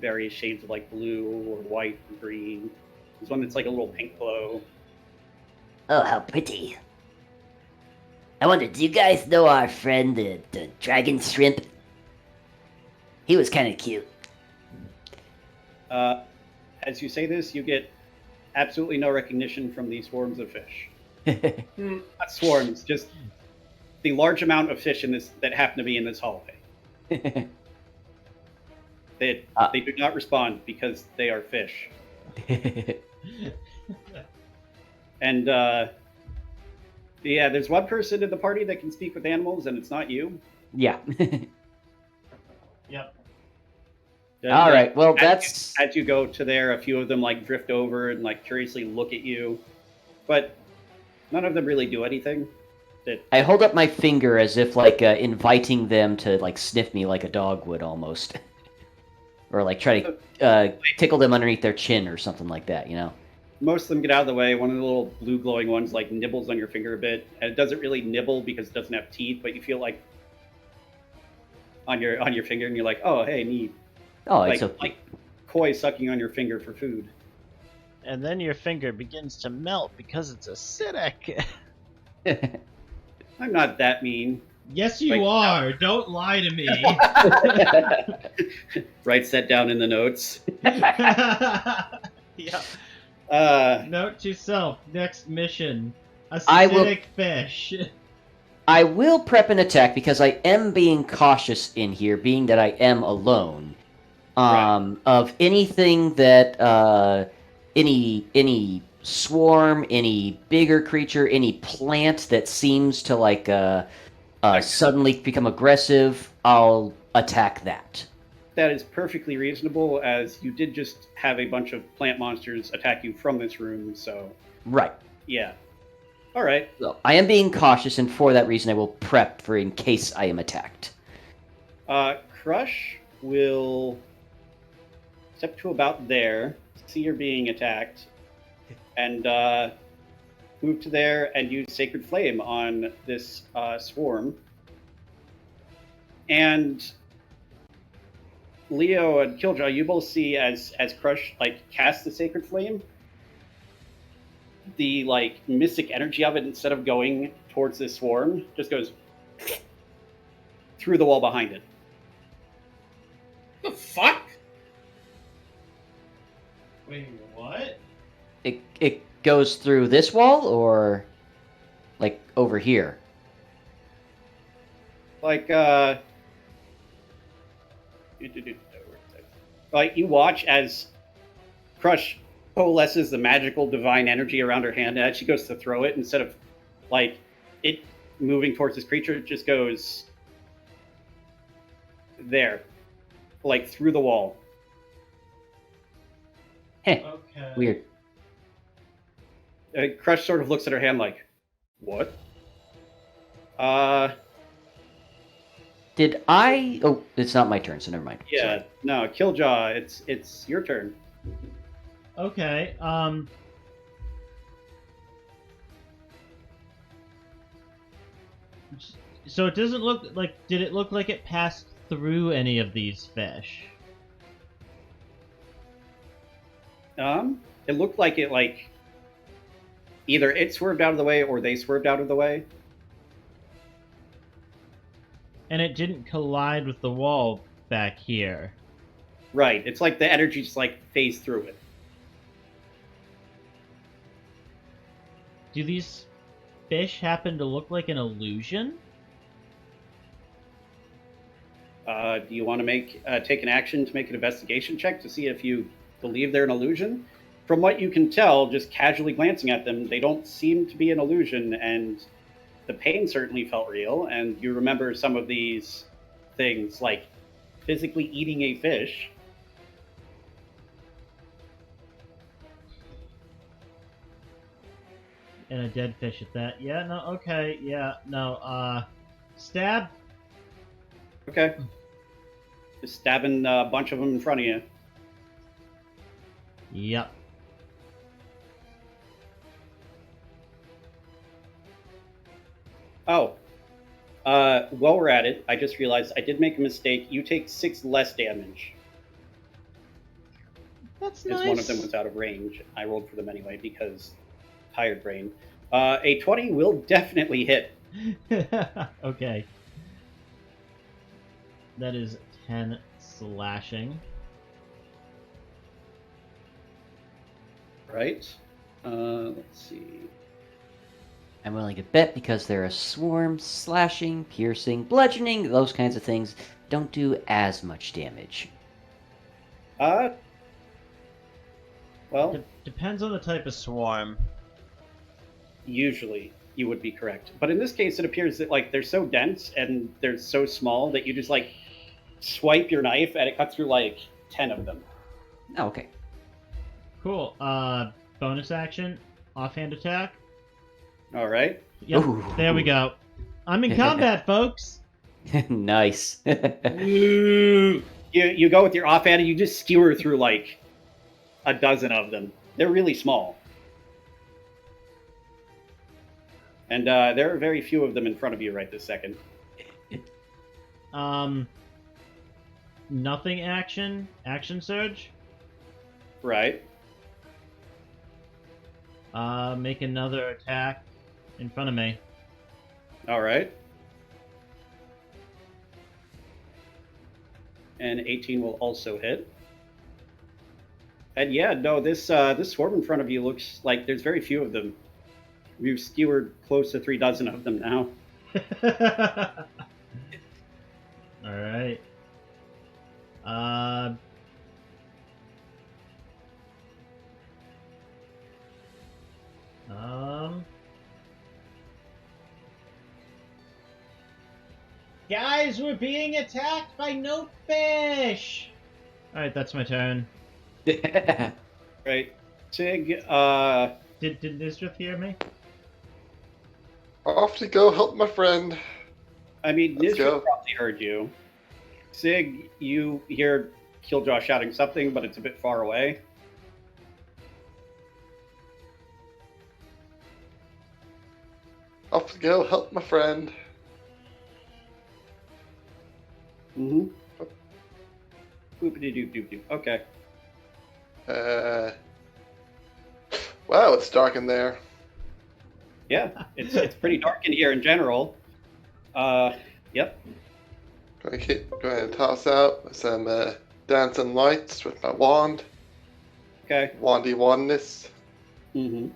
various shades of, like, blue or white or green. There's one that's like a little pink glow. Oh, how pretty. I wonder, do you guys know our friend, the dragon shrimp? He was kind of cute. As you say this, you get absolutely no recognition from these swarms of fish. Not swarms, just the large amount of fish that happen to be in this hallway. They do not respond because they are fish. And yeah, there's one person in the party that can speak with animals, and it's not you. Yeah. Yep. All right. Well, as you go to there, a few of them like drift over and like curiously look at you, but none of them really do anything. I hold up my finger as if like inviting them to like sniff me like a dog would almost, or like try to tickle them underneath their chin or something like that. Most of them get out of the way. One of the little blue glowing ones like nibbles on your finger a bit, and it doesn't really nibble because it doesn't have teeth, but you feel like on your finger, and you're like, oh, hey, neat. Oh, like, it's okay. Like koi sucking on your finger for food. And then your finger begins to melt because it's acidic. I'm not that mean. Yes, you are. Don't lie to me. Writes that down in the notes. Yeah. Note to self: next mission, acidic fish. I will prep an attack because I am being cautious in here, being that I am alone. Right. Of anything that any swarm, any bigger creature, any plant that seems to like suddenly become aggressive, I'll attack that. That is perfectly reasonable, as you did just have a bunch of plant monsters attack you from this room, so Right. yeah. All right. So I am being cautious, and for that reason, I will prep for in case I am attacked. Crusch will step to about there, see you're being attacked, and move to there and use Sacred Flame on this swarm. And Leo and Kiljow, you both see as Crusch like casts the Sacred Flame, the like mystic energy of it, instead of going towards this swarm, just goes through the wall behind it. The fuck? Wait, what? It goes through this wall, or like over here? Like you watch as Crusch coalesces the magical divine energy around her hand, and as she goes to throw it, instead of like it moving towards this creature, it just goes there, like through the wall. Heh, Okay. weird. Crusch sort of looks at her hand like, what? Did I? Oh, it's not my turn, so never mind. Yeah, Sorry. no, Kiljaw, it's your turn. Okay. So it doesn't look like. Did it look like it passed through any of these fish? It looked like it either it swerved out of the way or they swerved out of the way. And it didn't collide with the wall back here. Right. It's like the energy just like phased through it. Do these fish happen to look like an illusion? Do you want to take an action to make an investigation check to see if you believe they're an illusion? From what you can tell, just casually glancing at them, they don't seem to be an illusion, and the pain certainly felt real, and you remember some of these things, like physically eating a fish. And a dead fish at that. Yeah, no, okay, yeah, no, stab? Okay. Just stabbing a bunch of them in front of you. Yep. Oh. While we're at it, I just realized I did make a mistake. You take 6 less damage. That's As nice. one of them was out of range. I rolled for them anyway because tired brain. A 20 will definitely hit. Okay. That is 10 slashing. Right? Let's see. I'm willing to bet because they're a swarm, slashing, piercing, bludgeoning, those kinds of things don't do as much damage. Well, Depends on the type of swarm. usually you would be correct. But in this case, it appears that like they're so dense and they're so small that you just like swipe your knife and it cuts through like 10 of them. Oh, okay. Cool. Bonus action, offhand attack. All right. Yep, Ooh. there we go. I'm in combat, folks. Nice. You go with your offhand and you just skewer through like a dozen of them. They're really small. And there are very few of them in front of you right this second. Nothing action. Action surge. Right. Make another attack in front of me. All right. And 18 will also hit. And yeah, no, this swarm in front of you looks like there's very few of them. We've skewered close to 3 dozen of them now. All right. Guys, we're being attacked by Notefish! Alright, that's my turn. Right. Sig, Did Nysdrith hear me? Off to go help my friend. I mean, Let's go. Nysdrith probably heard you. Sig, you hear Kiljow shouting something, but it's a bit far away. Off to go help my friend. Mm-hmm. Boopity-doop-doop-doop. Okay. Wow, it's dark in there. Yeah, it's pretty dark in here in general. Yep. Go ahead and toss out some dancing lights with my wand. Okay. Wandy wandness. Mm-hmm.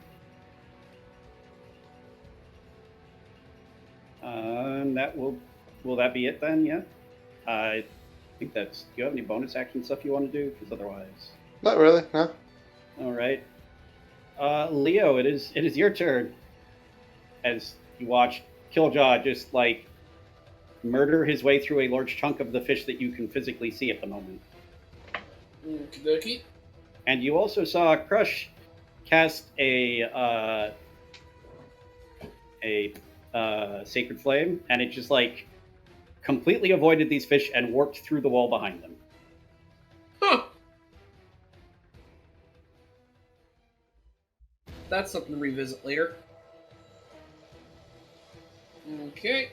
That will that be it then? Yeah. I think that's. Do you have any bonus action stuff you want to do? Because otherwise. Not really, no. All right. Leo, it is your turn. As you watch Kiljow just like murder his way through a large chunk of the fish that you can physically see at the moment. Okie dokie. And you also saw Crusch cast a sacred flame, and it just like completely avoided these fish and warped through the wall behind them. Huh. That's something to revisit later. Okay.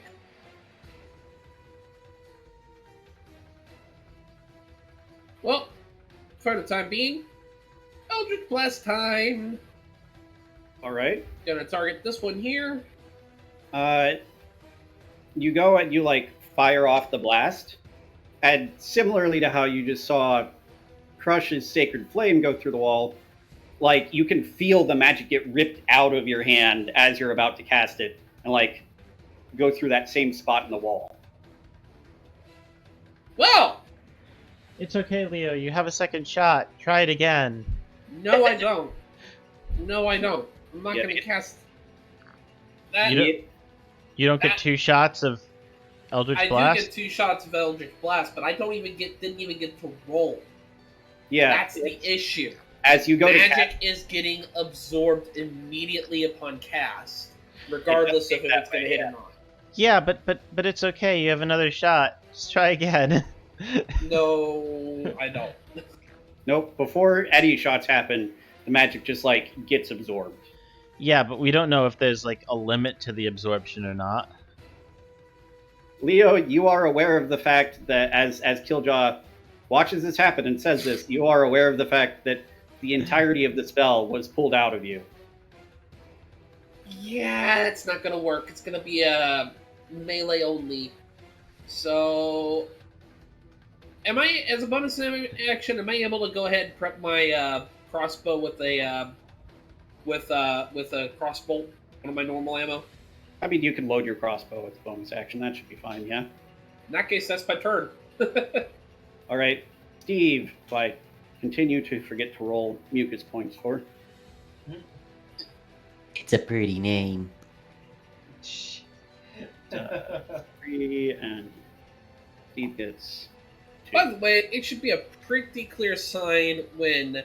Well, for the time being, Eldritch Blast time. All right. Gonna target this one here. You go and you like fire off the blast, and similarly to how you just saw Crush's sacred flame go through the wall, like you can feel the magic get ripped out of your hand as you're about to cast it, and like go through that same spot in the wall. Well, It's okay, Leo. You have a second shot. Try it again. no, I don't. No, I don't. I'm not Yeah, gonna it- cast that. You don't get That- 2 shots of Eldritch I Blast? do get 2 shots of Eldritch Blast, but I didn't even get to roll. Yeah, That's the issue. as you go to Magic cast, is getting absorbed immediately upon cast, regardless It if does it's that going to way, hit yeah. or not. Yeah, but it's okay. You have another shot. Just try again. No, I don't. nope. Before any shots happen, the magic just like gets absorbed. Yeah, but we don't know if there's like a limit to the absorption or not. Leo, you are aware of the fact that as Kiljow watches this happen and says this, you are aware of the fact that the entirety of the spell was pulled out of you. Yeah, it's not going to work. It's going to be a melee only. So, as a bonus action, am I able to go ahead and prep my crossbow with a crossbow, one of my normal ammo? I mean, you can load your crossbow with bonus action. That should be fine, yeah? In that case, that's my turn. All right. Steve, who I continue to forget to roll mucus points for. It's a pretty name. 3, and Steve gets 2. By the way, it should be a pretty clear sign when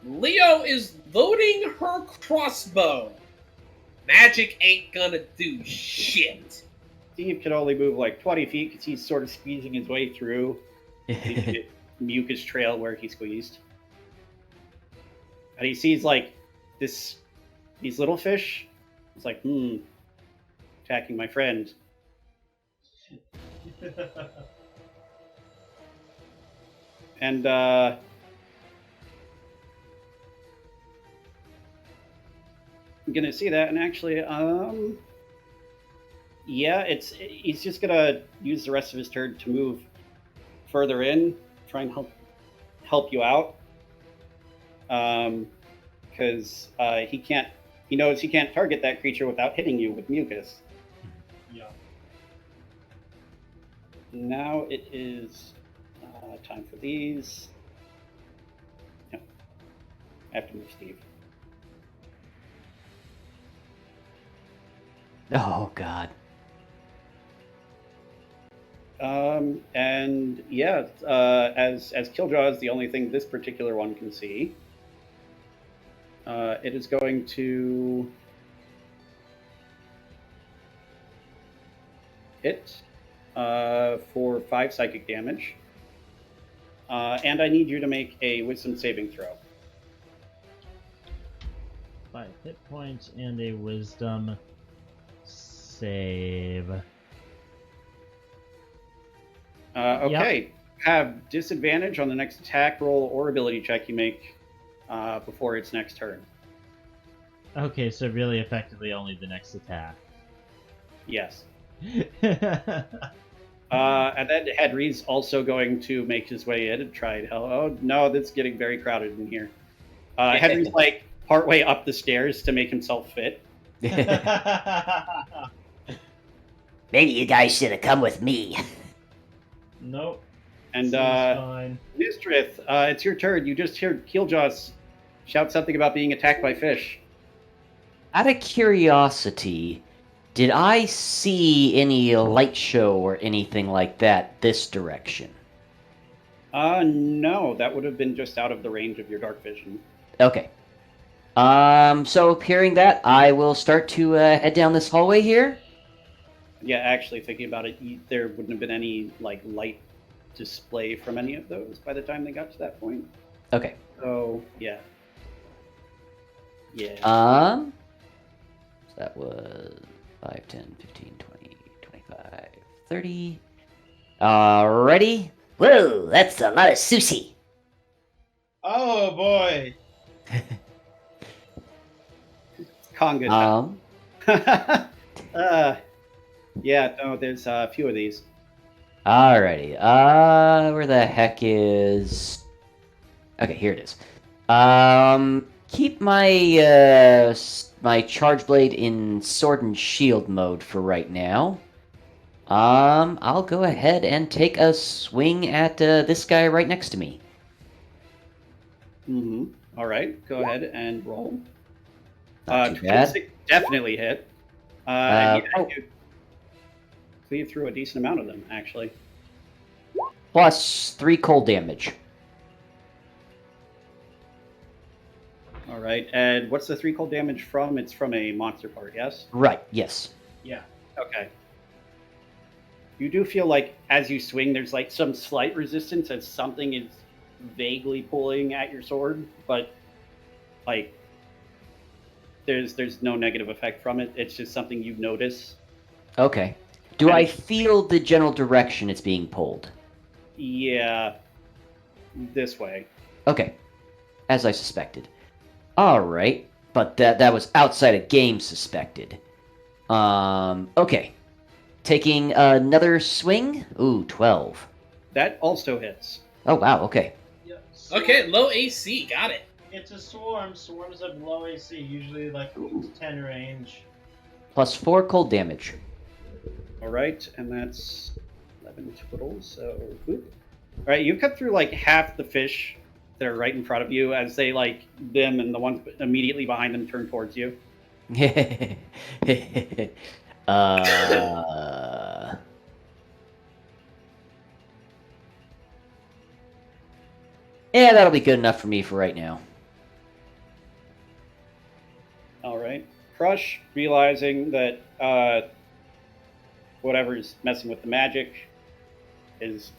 Leo is loading her crossbow. Magic ain't gonna do shit. Steve can only move like 20 feet because he's sort of squeezing his way through the mucus trail where he squeezed. And he sees like these little fish. It's like, attacking my friend. And I'm gonna see that, and actually, yeah, he's just gonna use the rest of his turn to move further in, try and help you out, because he knows he can't target that creature without hitting you with mucus. Yeah. Now it is time for these. No, I have to move Steve. Oh God. And yeah, as Kiljow is the only thing this particular one can see, it is going to hit for 5 psychic damage. And I need you to make a wisdom saving throw. 5 hit points and a wisdom save. Okay. Have disadvantage on the next attack roll or ability check you make before its next turn. Okay, so really effectively only the next attack. Yes. And then Henry's also going to make his way in and try and help. Oh, no, that's getting very crowded in here. Henry's like partway up the stairs to make himself fit. Maybe you guys should have come with me. Nope. And Seems fine. Nysdrith, it's your turn. You just heard Kiljow shout something about being attacked by fish. Out of curiosity, did I see any light show or anything like that this direction? No, that would have been just out of the range of your dark vision. Okay. So hearing that, I will start to head down this hallway here. Yeah, actually, thinking about it, there wouldn't have been any like light display from any of those by the time they got to that point. Okay. So yeah. So that was 5, 10, 15, 20, 25, 30. Ready? Whoa, that's a lot of sushi. Oh boy. Conga. Yeah, no, there's a few of these. Alrighty. Where the heck is... Okay, here it is. Keep my, my charge blade in sword and shield mode for right now. I'll go ahead and take a swing at, this guy right next to me. Mm-hmm. All right, go ahead and roll. Not too bad. 26 definitely hit. You cleave through a decent amount of them, actually. Plus 3 cold damage. All right, and what's the 3 cold damage from? It's from a monster part, yes? Right, yes. Yeah. Okay. You do feel like as you swing, there's like some slight resistance as something is vaguely pulling at your sword, but like there's no negative effect from it. It's just something you notice. Okay. Do I feel the general direction it's being pulled? Yeah, this way. Okay. As I suspected. Alright. But that was outside of game suspected. Okay. Taking another swing. Ooh, 12. That also hits. Oh, wow, okay. Yep. Okay, low AC, got it. It's a swarm. Swarms have low AC, usually like 10 range. Plus 4 cold damage. All right, and that's 11 total, so... Oop. All right, you cut through like half the fish that are right in front of you as they like them and the ones immediately behind them turn towards you. Yeah, that'll be good enough for me for right now. All right. Crusch, realizing that whatever's messing with the magic is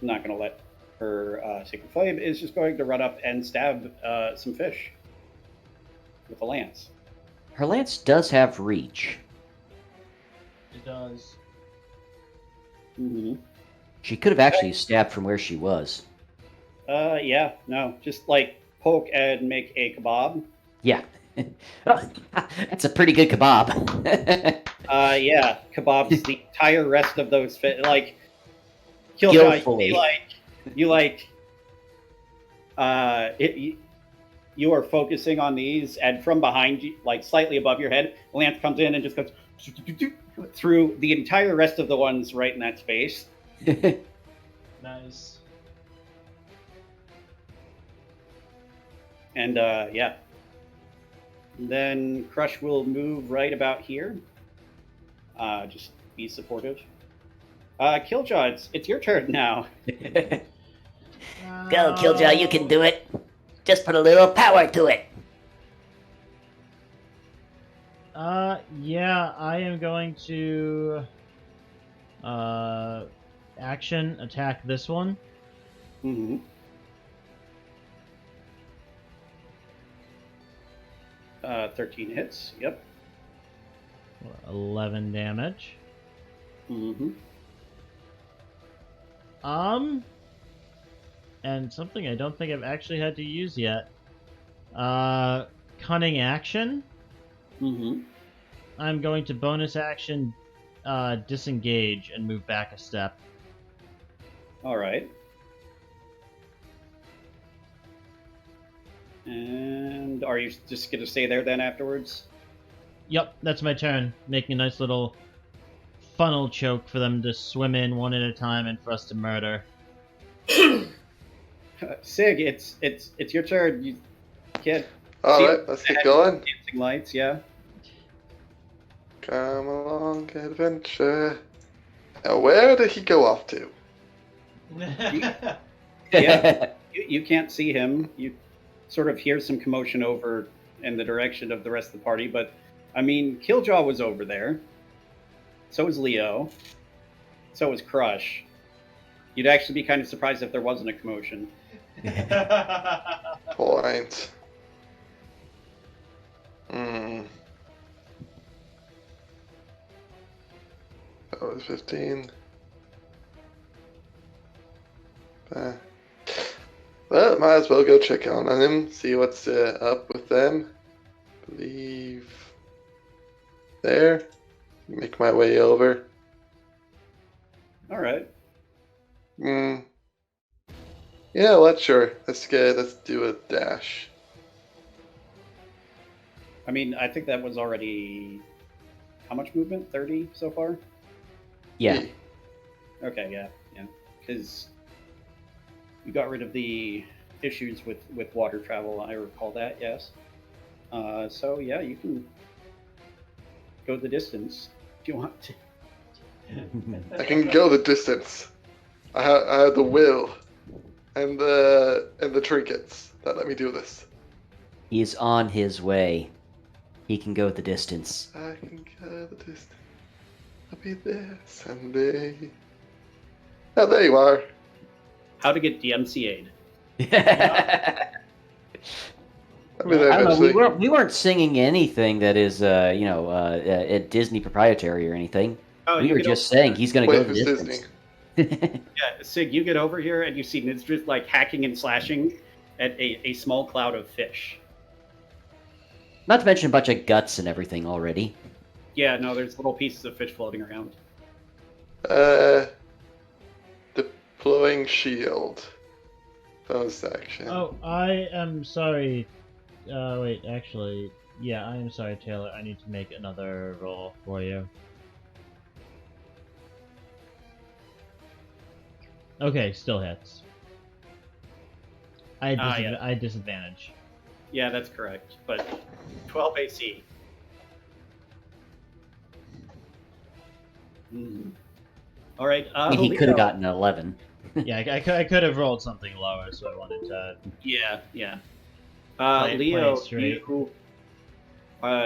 not going to let her Sacred Flame, is just going to run up and stab some fish with a lance. Her lance does have reach. It does. Mm-hmm. She could have actually stabbed from where she was. Yeah, no, just like poke and make a kebab. Yeah. That's a pretty good kebab. Yeah, kebabs the entire rest of those fish. Like, Kiljow, you are focusing on these, and from behind you, like slightly above your head, Lance comes in and just goes through the entire rest of the ones right in that space. Nice. And yeah. Then Crusch will move right about here. Just be supportive. Kiljow, it's your turn now. Go, Kiljow, you can do it. Just put a little power to it. Yeah, I am going to action attack this one. Mm-hmm. Uh, 13 hits. Yep. 11 damage. Mm-hmm. And something I don't think I've actually had to use yet. Cunning action. Mm-hmm. I'm going to bonus action disengage and move back a step. All right. And are you just going to stay there then afterwards? Yep, that's my turn. Making a nice little funnel choke for them to swim in one at a time and for us to murder. Sig, it's your turn. You can't. All right, let's get going. Dancing lights, yeah. Come along, adventure. Now, where did he go off to? Yeah, you can't see him. You sort of hear some commotion over in the direction of the rest of the party, but I mean, Kiljow was over there. So was Leo. So was Crusch. You'd actually be kind of surprised if there wasn't a commotion. Point. Hmm. That was 15. Well, might as well go check on him, see what's up with them. Believe there. Make my way over. All right. Yeah, what? Sure. Let's do a dash. I mean, I think that was already how much movement? 30 so far? Yeah. Okay, yeah. Because you got rid of the issues with water travel. I recall that, yes. So yeah, you can go the distance if you want to. I can go the distance. I have the will and the trinkets that let me do this. He's on his way. He can go the distance. I can go the distance. I'll be there someday. Oh, there you are. How to get DMCA'd. I'll be there I don't know. eventually. We weren't singing anything that is, Disney proprietary or anything. Oh, We you were get just over saying he's going to Wait, go the who's distance. Yeah, Sig, you get over here and you see Nysdrith like hacking and slashing at a small cloud of fish. Not to mention a bunch of guts and everything already. Yeah, no, there's little pieces of fish floating around. Deploying shield. Bonus action. Oh, I am sorry. Wait, actually, yeah, I am sorry, Taylor. I need to make another roll for you. Okay, still hits. I had disadvantage. Yeah, that's correct. But 12 AC. All right. I mean, he Leo. could have gotten an 11. Yeah, I could have rolled something lower, so I wanted to. Yeah. Play it Leo, straight. you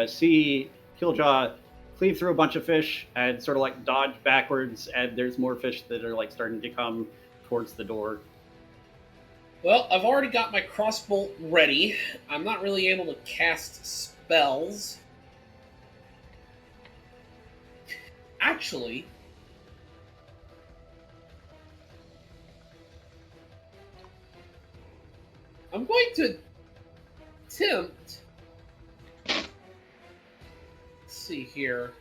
see Kiljow cleave through a bunch of fish and sort of like dodge backwards, and there's more fish that are like starting to come towards the door. Well, I've already got my crossbow ready. I'm not really able to cast spells. Actually, I'm going to attempt. Let's see here.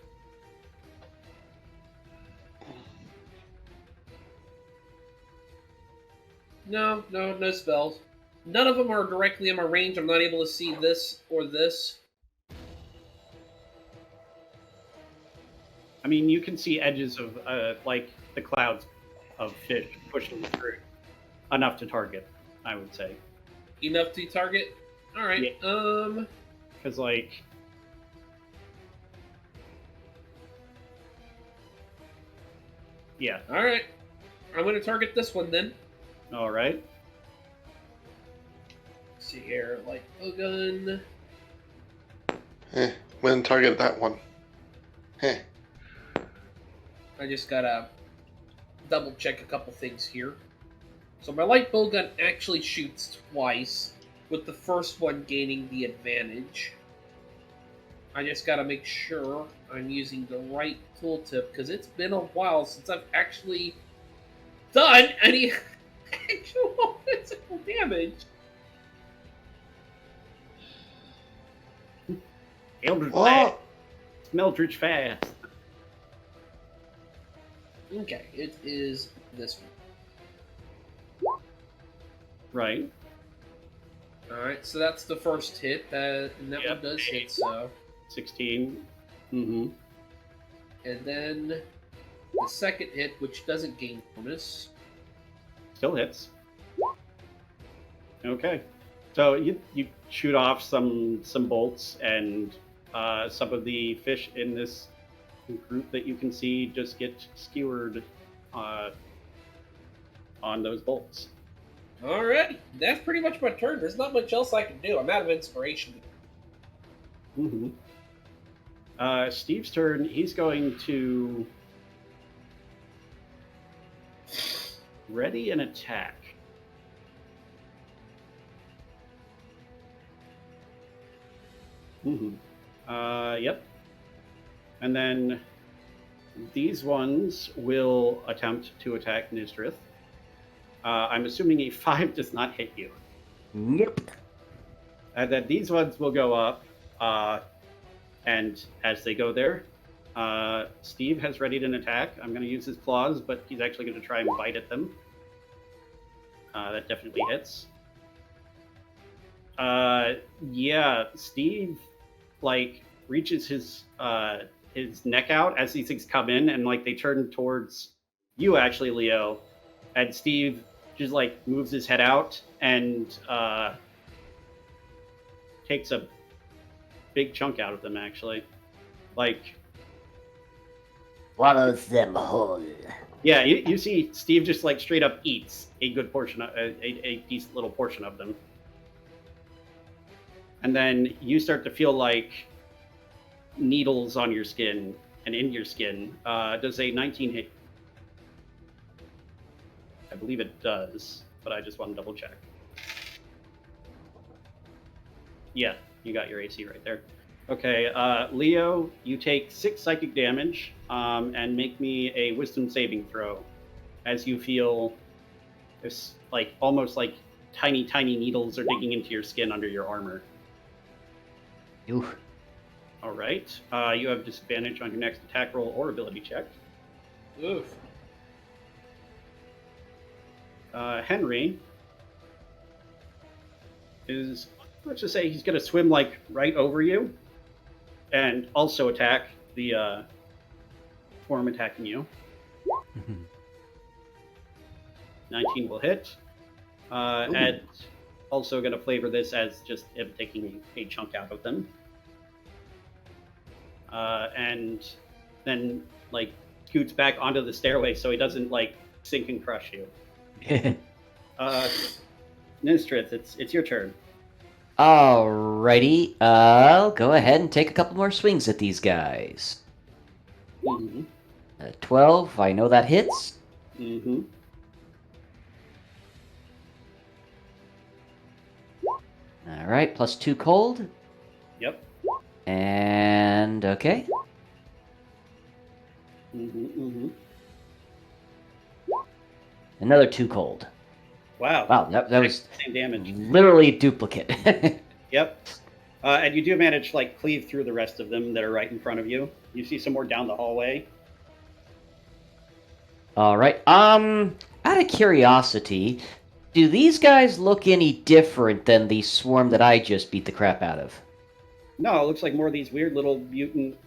No spells. None of them are directly in my range. I'm not able to see this or this. I mean, you can see edges of like the clouds of fish pushing through enough to target, I would say. Enough to target? Alright, Because like Yeah. All right. I'm going to target this one then. All right. Let's see here, light bowgun. When target that one. Heh. I just gotta double check a couple things here. So my light bowgun actually shoots twice, with the first one gaining the advantage. I just gotta make sure I'm using the right tooltip, because it's been a while since I've actually done any actual physical damage. Eldritch Oh! fast. Eldritch fast. Okay, it is this one. Right. Alright, so that's the first hit, and that Yep. one does hit, so. 16. Mm-hmm. And then the second hit, which doesn't gain bonus. Still hits. Okay. So you shoot off some bolts, and some of the fish in this group that you can see just get skewered on those bolts. Alright, that's pretty much my turn. There's not much else I can do. I'm out of inspiration. Mm-hmm. Steve's turn. He's going to ready an attack. Mm-hmm. Yep. And then these ones will attempt to attack Nysdrith. I'm assuming a 5 does not hit you. Nope. And then these ones will go up, and as they go there, Steve has readied an attack. I'm going to use his claws, but he's actually going to try and bite at them. That definitely hits. Yeah, Steve, reaches his neck out as these things come in, and, they turn towards you, actually, Leo. And Steve just, moves his head out and takes a big chunk out of them, actually. Swallows them whole. Yeah, you see Steve just, straight up eats a good portion, a decent little portion of them. And then you start to feel, needles on your skin and in your skin. Does a 19 hit? I believe it does, but I just want to double check. Yeah, you got your AC right there. Okay, Leo, you take 6 psychic damage, and make me a wisdom saving throw as you feel this, almost tiny needles are digging into your skin under your armor. Oof. All right, you have disadvantage on your next attack roll or ability check. Oof. Henry is, let's just say he's going to swim right over you and also attack the form attacking you. 19 will hit. And also going to flavor this as just him taking a chunk out of them. And then scoots back onto the stairway so he doesn't sink and crush you. Nysdrith, it's your turn. Alrighty, I'll go ahead and take a couple more swings at these guys. Mm-hmm. 12, I know that hits. Mm-hmm. Alright, plus 2 cold. Yep. And, okay. Mm-hmm. Mm-hmm. Another 2 cold. Wow. Wow, that was Same damage. literally a duplicate. Yep. And you do manage to cleave through the rest of them that are right in front of you. You see some more down the hallway. Alright, out of curiosity, do these guys look any different than the swarm that I just beat the crap out of? No, it looks like more of these weird little mutant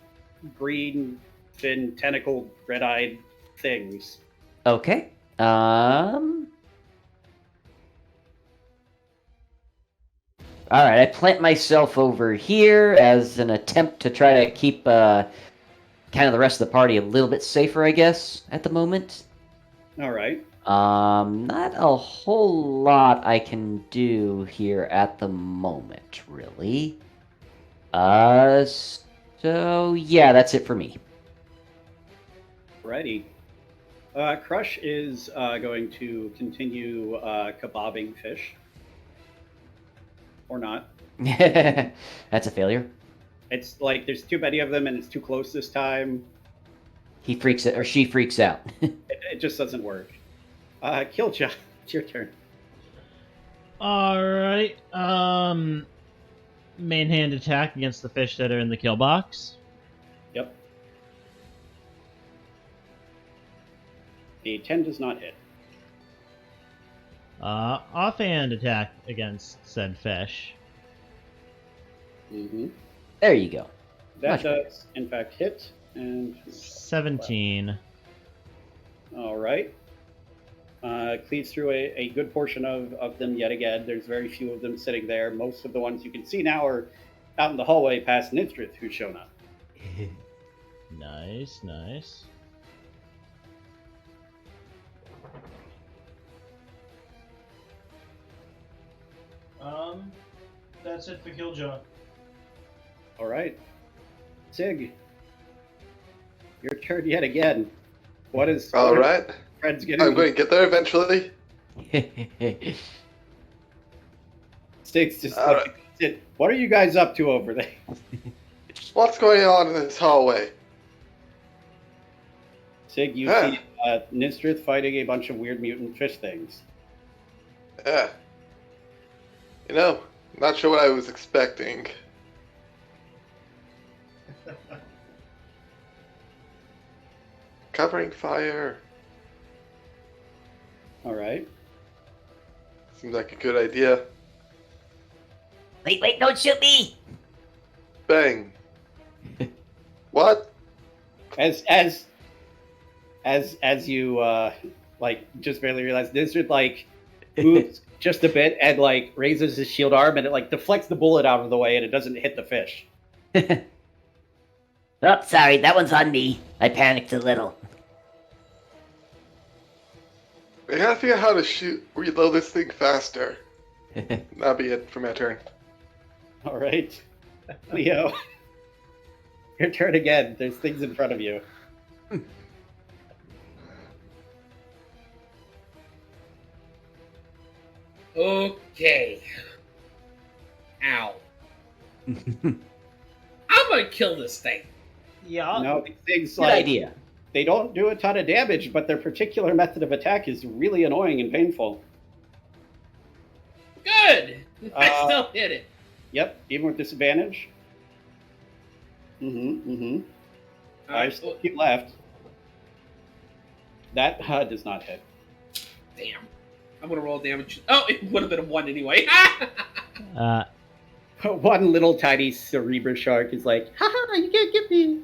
green fin tentacle red-eyed things. Okay. Alright, I plant myself over here as an attempt to try to keep kind of the rest of the party a little bit safer, I guess, at the moment. All right. Not a whole lot I can do here at the moment, really. So yeah, that's it for me. Righty. Crusch is going to continue kebabbing fish. Or not. That's a failure. It's like there's too many of them and it's too close this time. He freaks out, or she freaks out. It just doesn't work. Kiljow, it's your turn. Alright. Main hand attack against the fish that are in the kill box. Yep. The 10 does not hit. Offhand attack against said fish. Mm-hmm. There you go. That Much does, in fact, hit. And 17. all right. Cleaves through a good portion of them yet again. There's very few of them sitting there. Most of the ones you can see now are out in the hallway past Nysdrith, who's shown up. Nice, nice. That's it for Kiljow. All right. Sig, your turn yet again. What is All right. Fred's I'm getting? going to get there eventually. Sig's just All like, what are you guys up to over there? What's going on in this hallway? Sig, you Huh. see Nysdrith fighting a bunch of weird mutant fish things. Yeah. You know, not sure what I was expecting. Covering fire. All right. Seems like a good idea. Wait, don't shoot me! Bang. What? As you like just barely realize Nysdrith like moves just a bit and like raises his shield arm and it like deflects the bullet out of the way and it doesn't hit the fish. Oh, sorry, that one's on me. I panicked a little. I gotta figure out how to reload this thing faster. That'll be it for my turn. All right, Leo, your turn again. There's things in front of you. Okay. Ow. I'm gonna kill this thing. Yeah. No, these things Good like idea. they don't do a ton of damage, but their particular method of attack is really annoying and painful. Good. I Uh, still hit it. Yep, even with disadvantage. I Alright, still keep left. That does not hit. damn. I'm gonna roll damage. Oh, it would have been a 1 anyway. One little tiny Cerebra shark is like, haha, you can't get me.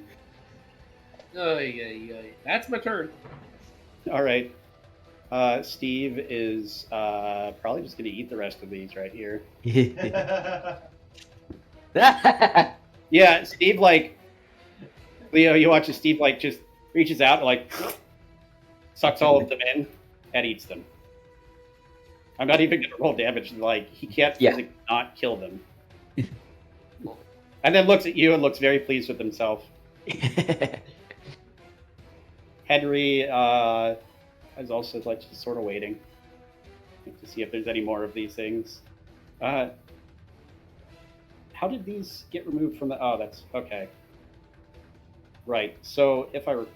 That's my turn. All right. Steve is probably just going to eat the rest of these right here. Yeah, Steve, like, Leo, you watch as Steve, like, just reaches out and, like, sucks all of them in and eats them. I'm not even going to roll damage. Like, he can't physically not kill them. And then looks at you and looks very pleased with himself. Henry is also, like, just sort of waiting to see if there's any more of these things. How did these get removed from the... Oh, that's... Okay. Right. So, if I were...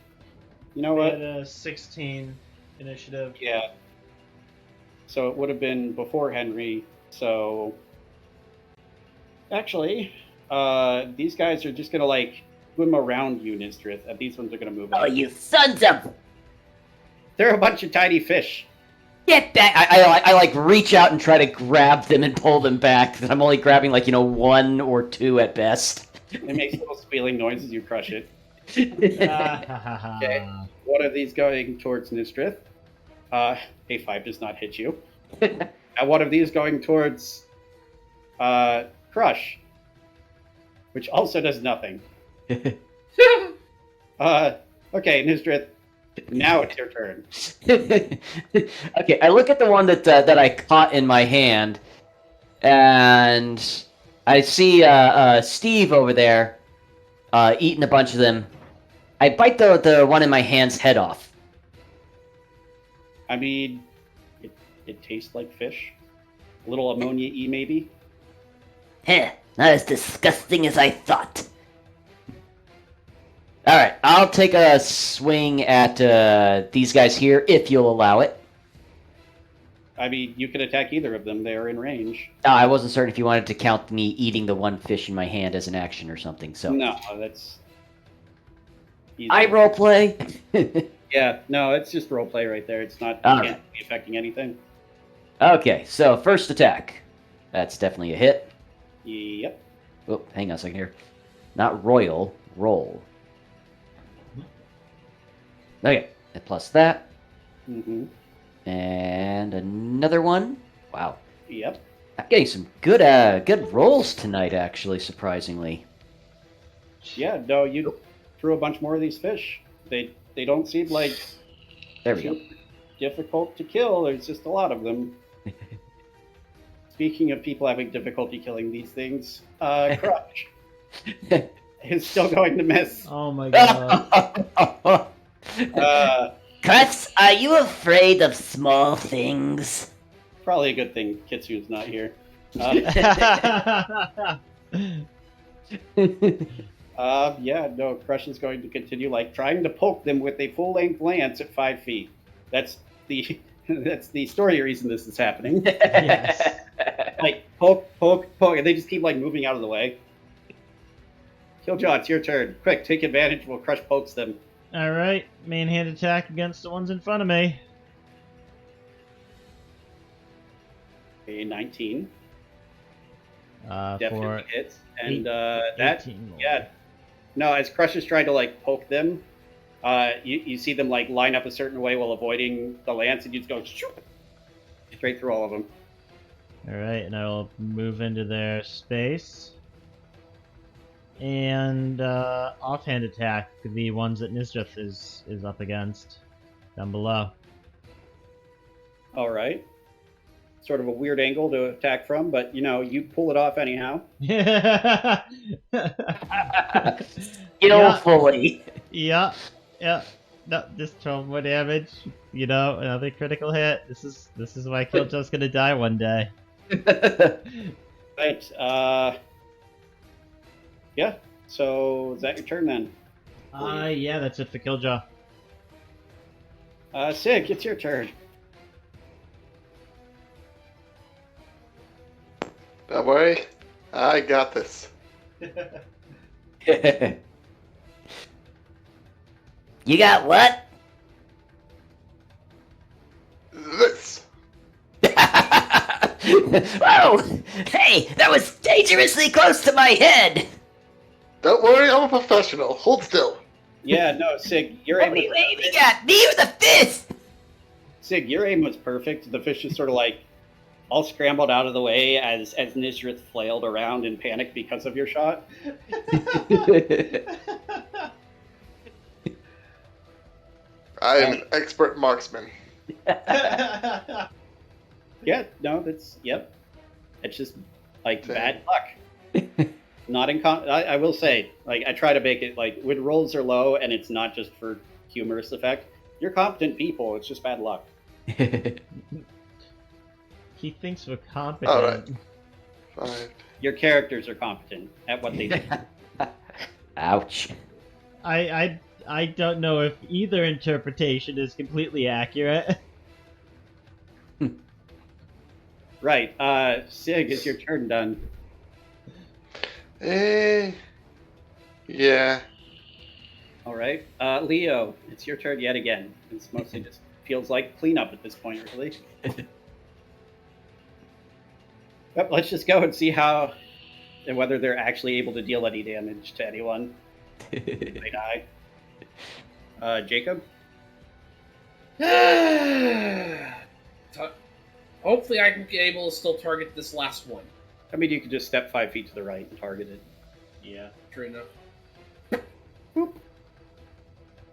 You know what? We had a 16 initiative. Yeah. So, it would have been before Henry. So... Actually, these guys are just going to, like, swim around you, Nysdrith, and these ones are going to move Oh, up. you sons of... They're a bunch of tiny fish. Get back! I like reach out and try to grab them and pull them back. 'Cause I'm only grabbing like 1 or 2 at best. It makes little squealing noises as you crush it. Okay. Okay. One of these going towards Nysdrith. A 5 does not hit you. And one of these going towards Crusch, which also does nothing. Okay, Nysdrith, Now it's your turn. Okay, I look at the one that I caught in my hand, and I see Steve over there eating a bunch of them. I bite the one in my hand's head off. I mean, it tastes like fish. A little ammonia-y, maybe. Heh, not as disgusting as I thought. All right, I'll take a swing at these guys here if you'll allow it. I mean, you can attack either of them. They are in range. I wasn't certain if you wanted to count me eating the one fish in my hand as an action or something. So No, that's. Easy. I roleplay. Yeah, no, it's just roleplay right there. It's not. All Can't be affecting anything. Okay, so first attack. That's definitely a hit. Yep. Oh, hang on a second here. Not royal, roll. Okay, and plus that. Mm-hmm. And another one. Wow. Yep. I'm getting some good rolls tonight, actually, surprisingly. Yeah. No, you threw a bunch more of these fish. They don't seem like There we go. super difficult to kill. There's just a lot of them. Speaking of people having difficulty killing these things, Crusch is still going to miss. Oh my god. Crusch, are you afraid of small things? Probably a good thing Kitsu's not here. Yeah, no, Crusch is going to continue trying to poke them with a full-length lance at 5 feet. That's the that's the story reason this is happening. Yes. Poke, and they just keep moving out of the way. Kiljow, it's your turn. Quick, take advantage while Crusch pokes them. Alright, main hand attack against the ones in front of me. A 19. For Definitely hits. And 18 more. yeah. No, as Crusch is trying to poke them, you see them line up a certain way while avoiding the lance, and you just go shoot, straight through all of them. Alright, and I'll move into their space. And offhand attack the ones that Nysdrith is up against down below. All right. Sort of a weird angle to attack from, but you pull it off anyhow. Skillfully. Yeah. No, just 12 more damage. Another critical hit. This is why Kiljow's gonna die one day. Right. Yeah. So is that your turn then? Yeah, that's it for Kiljow. Sig, it's your turn. Don't worry, I got this. You got what? This. Oh, hey, that was dangerously close to my head. Don't worry, I'm a professional. Hold still. Yeah, no, Sig, your aim was You got me with a fist. Sig, your aim was perfect. The fish just sort of all scrambled out of the way as Nysdrith flailed around in panic because of your shot. I am an expert marksman. Yeah, no, yep. It's just bad luck. Not in I will say, I try to make it when rolls are low and it's not just for humorous effect. You're competent people. It's just bad luck. He thinks we're competent. All right. Fine. Your characters are competent at what they do. Ouch. I don't know if either interpretation is completely accurate. Right. Sig, is your turn done? Yeah. All right. Leo, it's your turn yet again. It's mostly just feels like cleanup at this point, really. Yep, let's just go and see how and whether they're actually able to deal any damage to anyone. They die. Jacob? Hopefully I can be able to still target this last one. I mean, you could just step 5 feet to the right and target it. Yeah, true enough. Boop.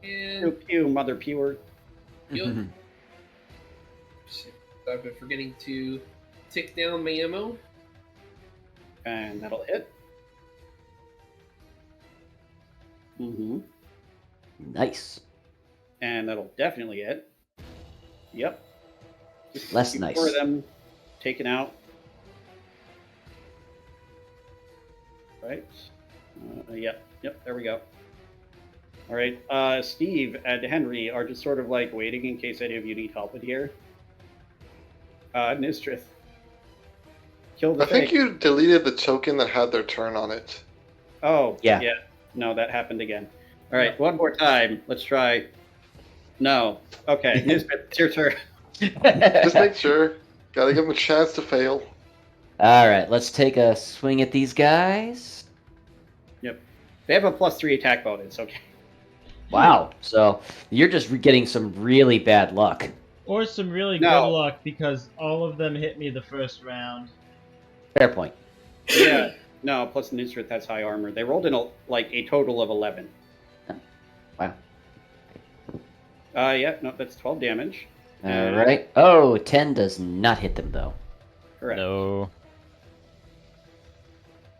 Pew And pew, mother pewer. I've been forgetting to tick down my ammo. And that'll hit. Mm-hmm. Nice. And that'll definitely hit. Yep. Just Less keep nice. 4 of them taken out. Right. Yep. There we go. All right. Steve and Henry are just sort of like waiting in case any of you need help in here. Nysdrith. Kill the I think thing. you deleted the token that had their turn on it. Oh, Yeah. No, that happened again. All right, one more time. Let's try. No. Okay, Nysdrith, it's your turn. Just make sure. Gotta give them a chance to fail. All right, let's take a swing at these guys. Yep. They have a +3 attack bonus. Okay. Wow. So you're just getting some really bad luck. Or some really No. good luck because all of them hit me the first round. Fair point. Yeah. No, plus Nysdrith has high armor. They rolled in a total of 11. Wow. Yeah. No, that's 12 damage. All right. Oh, 10 does not hit them though. Correct. No.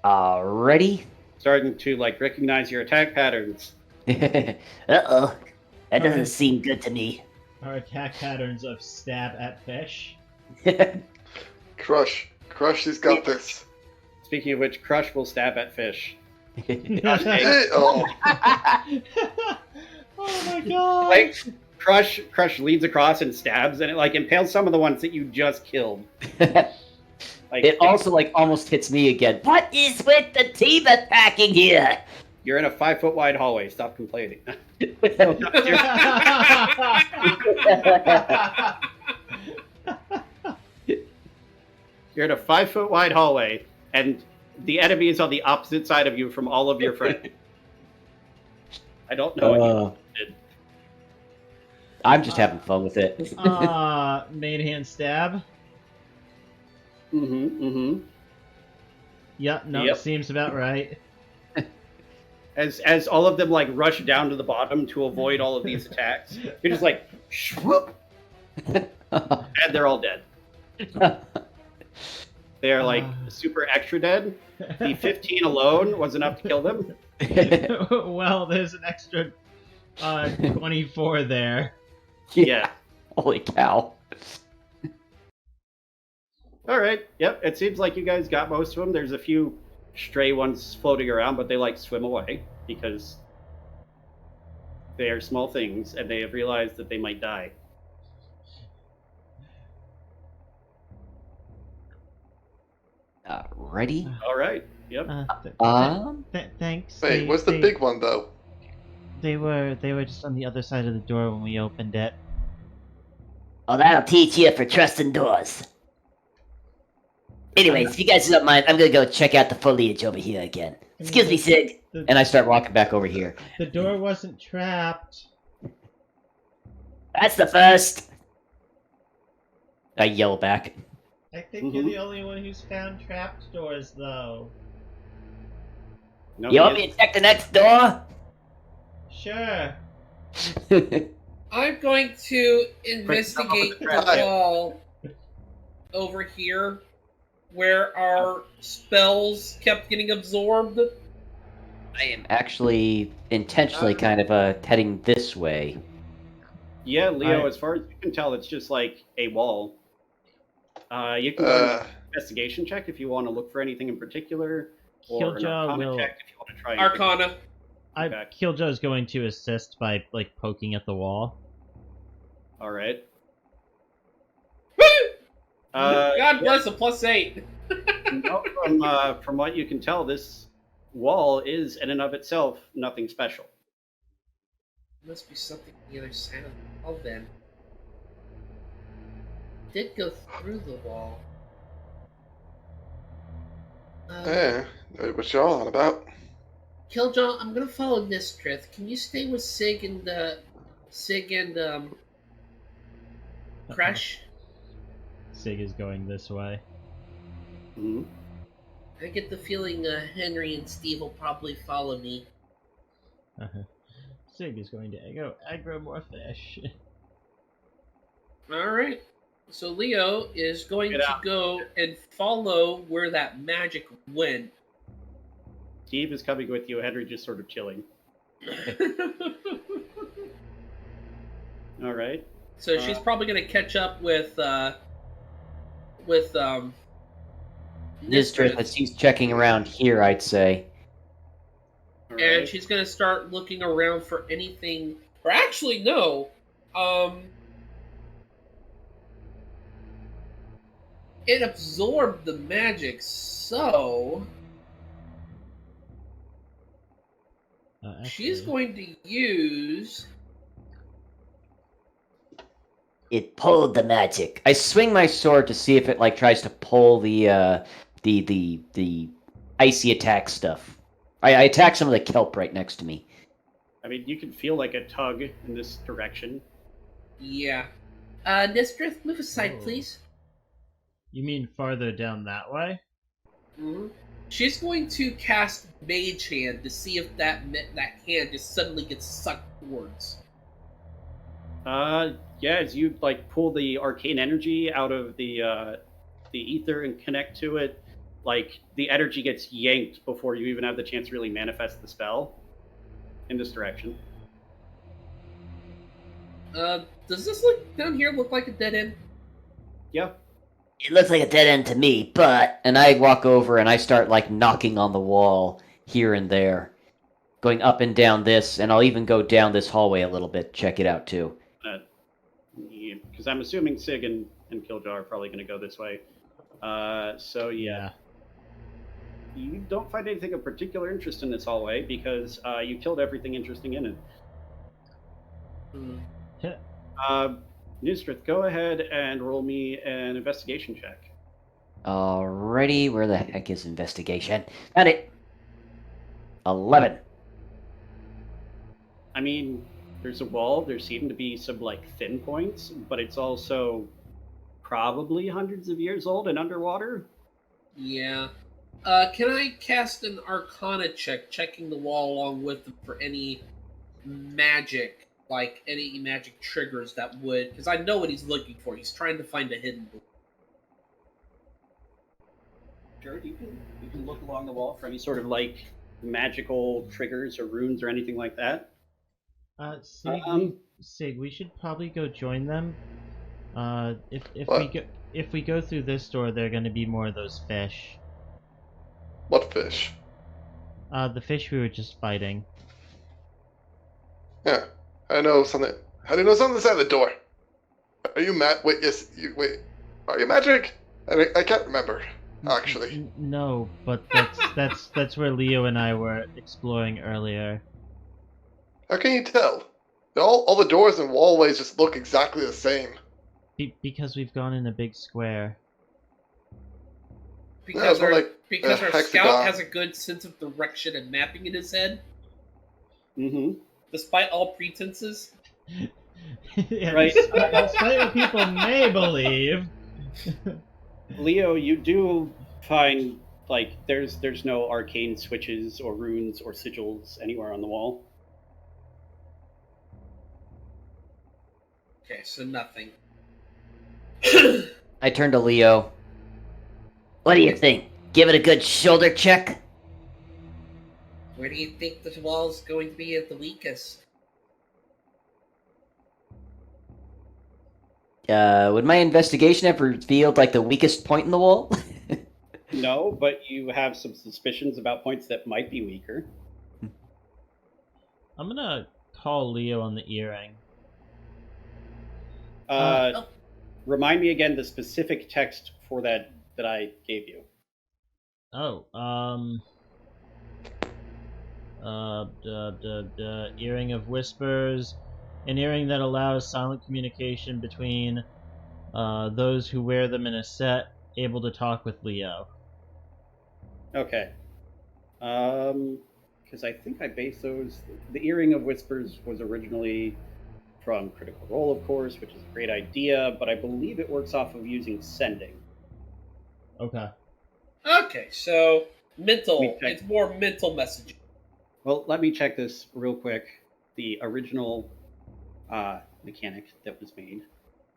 Alrighty. Starting to recognize your attack patterns. Uh-oh. That doesn't seem good to me. Our attack patterns of stab at fish. Crusch. He's got this. Speaking of which, Crusch will stab at fish. Hey, oh, Oh my god! Like, Crusch leads across and stabs, and it impales some of the ones that you just killed. It also almost hits me again. What is with the team attacking here? You're in a 5-foot wide hallway. Stop complaining. You're in a 5-foot wide hallway, and the enemy is on the opposite side of you from all of your friends. I don't know what you did. I'm just having fun with it. Main hand stab. Mm-hmm. Yep, no, Yep. seems about right. As all of them rush down to the bottom to avoid all of these attacks, you're just shwoop, and they're all dead. They are super extra dead. The 15 alone was enough to kill them. Well, there's an extra 24 there. Yeah. Holy cow. All right. Yep. It seems like you guys got most of them. There's a few stray ones floating around, but they swim away because they are small things and they have realized that they might die. Ready? All right. Yep. Thanks. wait, what's the big one though? They were just on the other side of the door when we opened it. Oh, that'll teach you for trusting doors. Anyways, if you guys don't mind, I'm gonna go check out the foliage over here again. Excuse me, Sig. And I start walking back over here. The door wasn't trapped. That's the first. I yell back. I think you're the only one who's found trapped doors, though. No, You want me to check the next door? Sure. I'm going to investigate the wall over here where our spells kept getting absorbed. I am actually intentionally kind of heading this way. Yeah, Leo, as far as you can tell, it's just a wall. You can go an investigation check if you want to look for anything in particular, or an Kiljow Arcana will. check if you want to try. Arcana. Okay. Kiljow going to assist by poking at the wall. All right. Woo! God God bless a +8. No, from what you can tell, this wall is in and of itself nothing special. Must be something on the other side of the wall then. Did go through the wall. What y'all on about? Kiljow, I'm gonna follow Nysdrith. Can you stay with Sig and Crusch? Sig is going this way. Mm-hmm. I get the feeling Henry and Steve will probably follow me. Sig is going to go aggro more fish. All right. So Leo is going Get to out. go and follow where that magic went. Steve is coming with you. Henry just sort of chilling. All right. So she's probably going to catch up with Nysdrith, Nysdrith, as he's checking around here, I'd say. All and right. she's going to start looking around for anything. Or actually, no. It absorbed the magic, so she's Actually, going to use. It pulled the magic. I swing my sword to see if it like tries to pull the icy attack stuff. I attack some of the kelp right next to me. I mean, you can feel like a tug in this direction. Yeah. Nysdrith, move aside, Oh. please. you mean farther down that way? Mhm. She's going to cast Mage Hand to see if that hand just suddenly gets sucked towards. Yeah, as you like pull the arcane energy out of the ether and connect to it, like the energy gets yanked before you even have the chance to really manifest the spell in this direction. Does this down here look like a dead end? Yeah. It looks like a dead end to me, but And I walk over and I start like knocking on the wall here and there, going up and down this, and I'll even go down this hallway a little bit. Check it out too. Because I'm assuming Sig and Kiljow are probably going to go this way. So yeah. You don't find anything of particular interest in this hallway because you killed everything interesting in it. Nysdrith, go ahead and roll me an investigation check. Alrighty, where the heck is investigation? Got it. 11. I mean, there's a wall. There seem to be some like thin points, but it's also probably hundreds of years old and underwater. Yeah. Can I cast an Arcana check, checking the wall along with them for any magic, like any magic triggers that would? Because I know what he's looking for. He's trying to find a hidden door. Sure, you can look along the wall for any sort of like magical triggers or runes or anything like that. Sig, we should probably go join them. If What? we go through this door, there are going to be more of those fish. What fish? The fish we were just fighting. Yeah, I know something. How do you know something inside the door? Are you Wait, yes, wait. Are you magic? I can't remember, actually. No, but that's where Leo and I were exploring earlier. How can you tell? All the doors and wallways just look exactly the same. Because we've gone in a big square. Because more our, like because a our hexagon. scout has a good sense of direction and mapping in his head, Mm-hmm. despite all pretenses. Yeah, Right. Despite what people may believe. Leo, you do find like there's no arcane switches or runes or sigils anywhere on the wall. Okay, so nothing. I turn to Leo. what do you think? Give it a good shoulder check? Where do you think the wall's going to be at the weakest? Would my investigation have revealed like the weakest point in the wall? No, but you have some suspicions about points that might be weaker. I'm gonna call Leo on the earring. Remind me again the specific text for that I gave you. Earring of Whispers, an earring that allows silent communication between those who wear them in a set, able to talk with Leo. Okay. Because I think I based those. The Earring of Whispers was originally from Critical Role, of course, which is a great idea, but I believe it works off of using sending. Okay. Okay, so mental. We check- It's more mental messaging. Well, let me check this real quick. the original mechanic that was made.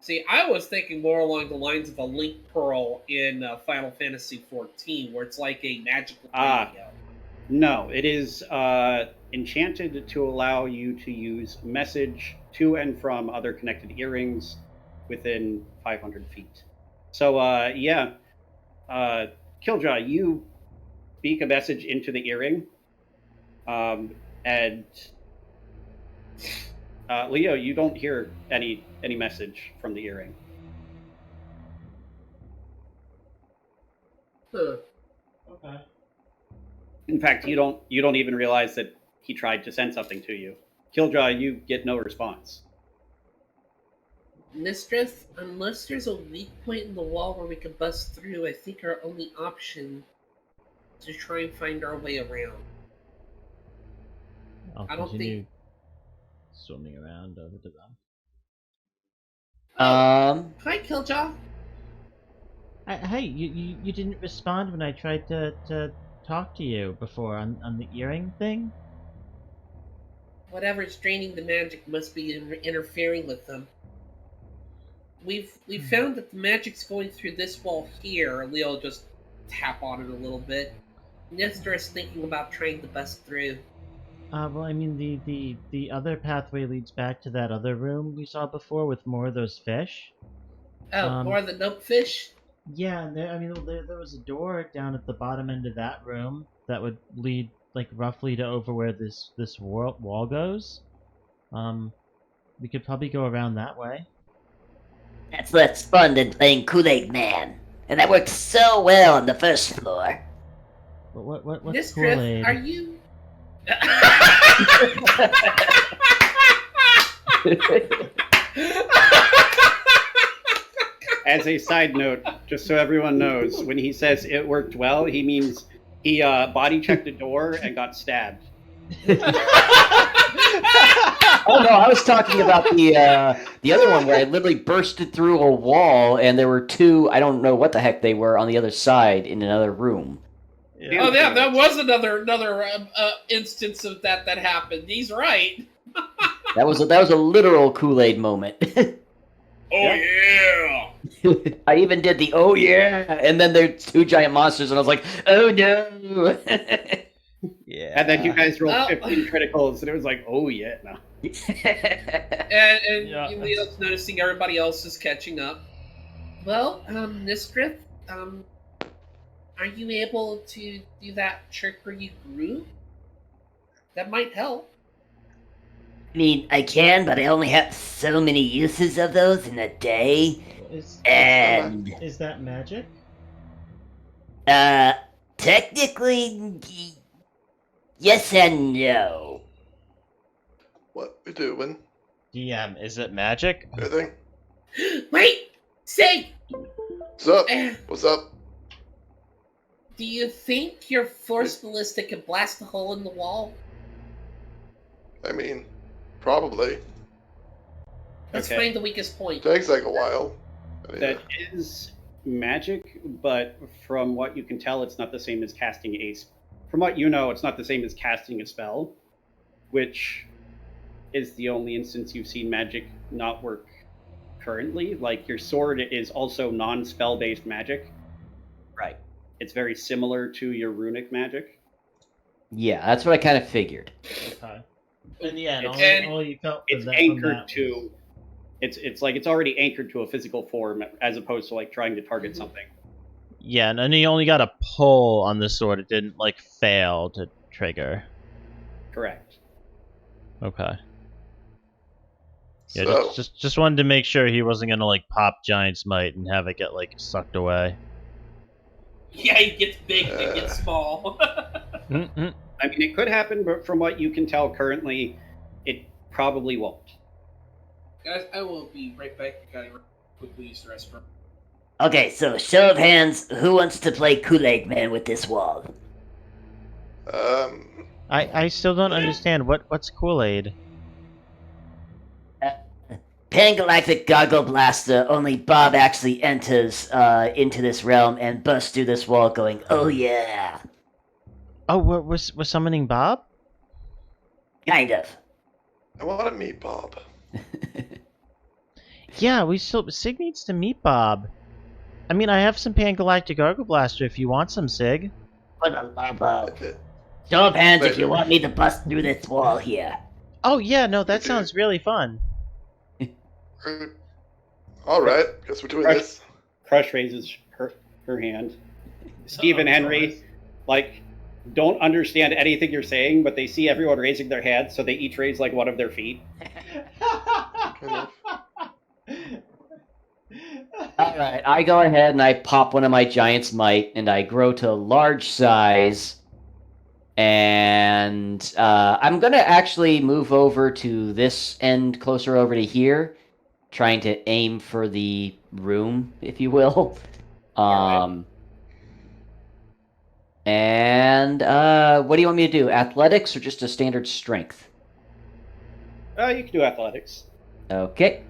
See, I was thinking more along the lines of a link pearl in Final Fantasy XIV, where it's like a magical radio. No, it is enchanted to allow you to use message to and from other connected earrings within 500 feet. So, Kiljow, you speak a message into the earring, and Leo, you don't hear any message from the earring. Okay. In fact, you don't even realize that he tried to send something to you. Kiljow, you get no response. Nysdrith, unless there's a weak point in the wall where we can bust through, I think our only option is to try and find our way around. I'll I don't continue think- swimming around over to them. Hi, Kiljow. Hey, you didn't respond when I tried to talk to you before on the earring thing? Whatever's draining the magic must be interfering with them. We've found that the magic's going through this wall here. Leo will just tap on it a little bit. Nysdrith's thinking about trying to bust through. Well, I mean, the other pathway leads back to that other room we saw before with more of those fish. Oh, more of the nope fish? Yeah, and there was a door down at the bottom end of that room that would lead, like, roughly to over where this wall goes. We could probably go around that way. That's less fun than playing Kool-Aid Man. And that worked so well on the first floor. But what's Nysdrith, Kool-Aid? are you... As a side note, just so everyone knows, when he says it worked well, he means he body checked a door and got stabbed. Oh no, I was talking about the other one where I literally bursted through a wall and there were two, I don't know what the heck they were, on the other side in another room. Yeah. Oh yeah, that was another instance of that happened. He's right. That was a literal Kool-Aid moment. Oh yeah. I even did the oh yeah, and then there's two giant monsters, and I was like, oh no. Yeah. And then you guys rolled Oh. 15 criticals, and it was like, oh yeah, no. And Yeah. Leo's noticing everybody else is catching up. Well, Nysdrith, are you able to do that trick where you grew? That might help. I mean, I can, but I only have so many uses of those in a day. And, Is that magic? technically, yes and no. What we doing? DM, is it magic? Anything? Wait! Sig! What's up? Eh, What's up? do you think your force ballista can blast a hole in the wall? I mean, probably. Let's Okay. find the weakest point. Takes like a while. I mean, That is magic, but from what you can tell, it's not the same as casting a. From what you know, it's not the same as casting a spell, which is the only instance you've seen magic not work currently. Like your sword is also non-spell based magic. Right. It's very similar to your runic magic. Yeah, that's what I kind of figured. Okay. And yeah, It's- all you felt It's from anchored that to. was- It's like it's already anchored to a physical form as opposed to like trying to target something. Yeah, and then he only got a pull on the sword. It didn't, like, fail to trigger. Correct. Okay. Yeah, so, just wanted to make sure he wasn't gonna, like, pop Giant's Might and have it get, like, sucked away. Yeah, he gets big and it gets small. Mm-mm. I mean, it could happen, but from what you can tell currently, it probably won't. Guys, I will be right back. Gotta quickly use the restroom. Okay, so show of hands, who wants to play Kool-Aid Man with this wall? I still don't understand. What's Kool-Aid? Pangalactic Goggle Blaster, only Bob actually enters into this realm and busts through this wall going, oh yeah. Oh, we're summoning Bob? Kind of. I want to meet Bob. Yeah, Sig needs to meet Bob. I mean, I have some Pan-Galactic Argo Blaster if you want some, Sig. For the love of. Show of hands if you want me to bust through this wall here. Oh yeah, no, that sounds really fun. All right, guess we're doing this. Crusch raises her hand. Steve and Henry, like, don't understand anything you're saying, but they see everyone raising their hands, so they each raise like one of their feet. Alright, I go ahead and I pop one of my Giant's Might, and I grow to large size. And I'm going to actually move over to this end, closer over to here, trying to aim for the room, if you will. And what do you want me to do? Athletics or just a standard strength? You can do athletics. Okay.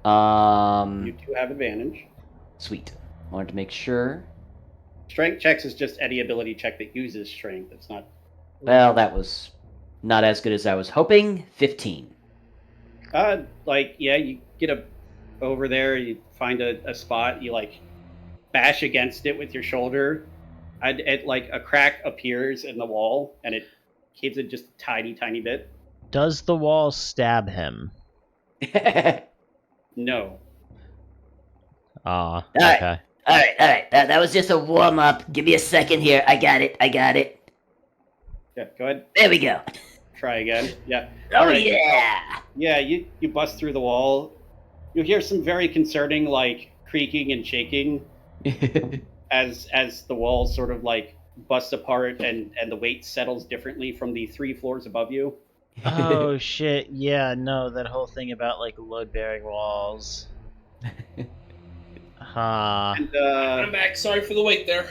You do have advantage. Sweet. Wanted to make sure. Strength checks is just any ability check that uses strength. It's not. Well, that was not as good as I was hoping. 15. You get over there, you find a spot, you like bash against it with your shoulder, and like a crack appears in the wall, and it caves in just a tiny bit. Does the wall stab him? No. Ah, Alright. okay. Alright. That was just a warm up. Give me a second here. I got it. Yeah, go ahead. There we go. Try again. Yeah. Oh, All right. yeah. Yeah, you bust through the wall. You hear some very concerning, like, creaking and shaking as the walls sort of, like, bust apart and the weight settles differently from the 3 floors above you. Oh shit, yeah, no, that whole thing about like load-bearing walls. Huh. And, I'm back. Sorry for the wait there.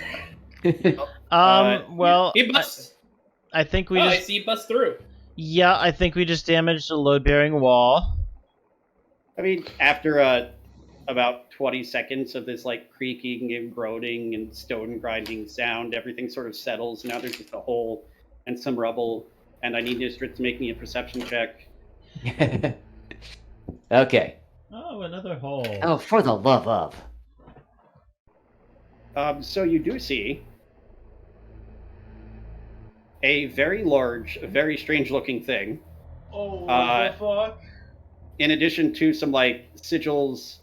Well, He busts. I think we I just... see you bust through. Yeah, I think we just damaged a load-bearing wall. I mean, after about 20 seconds of this, like, creaking and groaning and stone grinding sound, everything sort of settles. Now there's just a hole and some rubble, and I need Nysdrith to make me a perception check. Okay. Oh, another hole. Oh, for the love of. So you do see a very large, very strange-looking thing. Oh, what the fuck? In addition to some, like, sigils,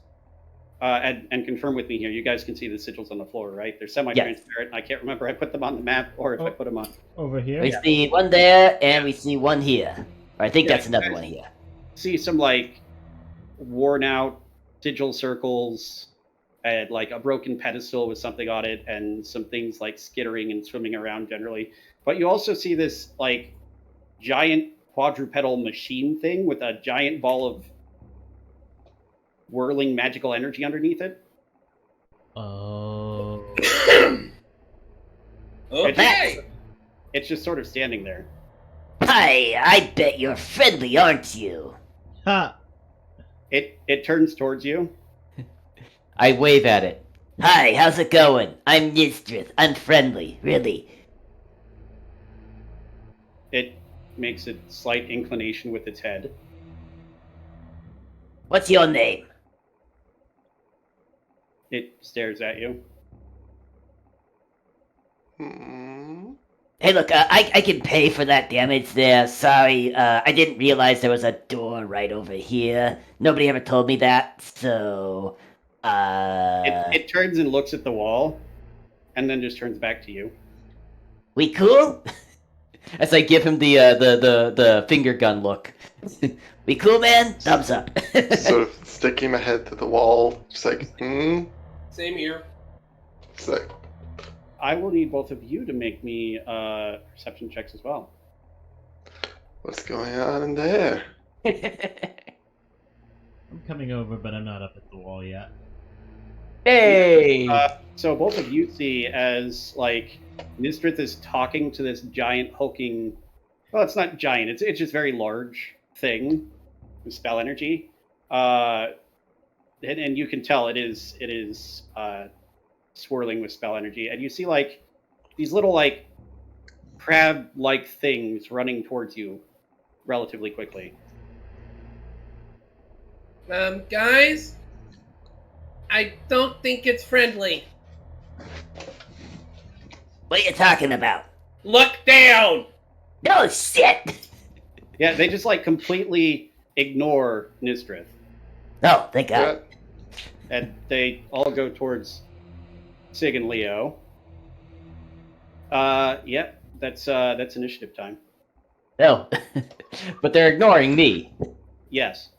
and confirm with me here, you guys can see the sigils on the floor, right? They're semi-transparent. I can't remember if I put them on the map or if I put them on. Over here? We see one there, and we see one here. Or I think that's another one here. See some, like, worn-out sigil circles, and, like, a broken pedestal with something on it, and some things, like, skittering and swimming around generally. But you also see this, like, giant quadrupedal machine thing with a giant ball of whirling magical energy underneath it. Oh. Okay. It's just sort of standing there. Hi, I bet you're friendly, aren't you? Ha! It turns towards you. I wave at it. Hi, how's it going? I'm Nysdrith. I'm friendly, really. It makes a slight inclination with its head. What's your name? It stares at you. Hey, look, I can pay for that damage there. Sorry, I didn't realize there was a door right over here. Nobody ever told me that, so... It turns and looks at the wall, and then just turns back to you. We cool? As I give him the finger gun look. We cool, man? Thumbs up. Sort of sticking my head to the wall, just like, Same here. It's like, I will need both of you to make me perception checks as well. what's going on in there? I'm coming over, but I'm not up at the wall yet. Hey! So both of you see as, like, Nysdrith is talking to this giant hulking... Well, it's not giant. It's just very large thing with spell energy. And you can tell it is swirling with spell energy. And you see, like, these little, like, crab-like things running towards you. relatively quickly. Guys, I don't think it's friendly. What are you talking about? Look down! No shit! Yeah, they just like completely ignore Nysdrith, Oh, thank God. Yeah. and they all go towards Sig and Leo. Yeah, that's initiative time. No. But they're ignoring me. Yes.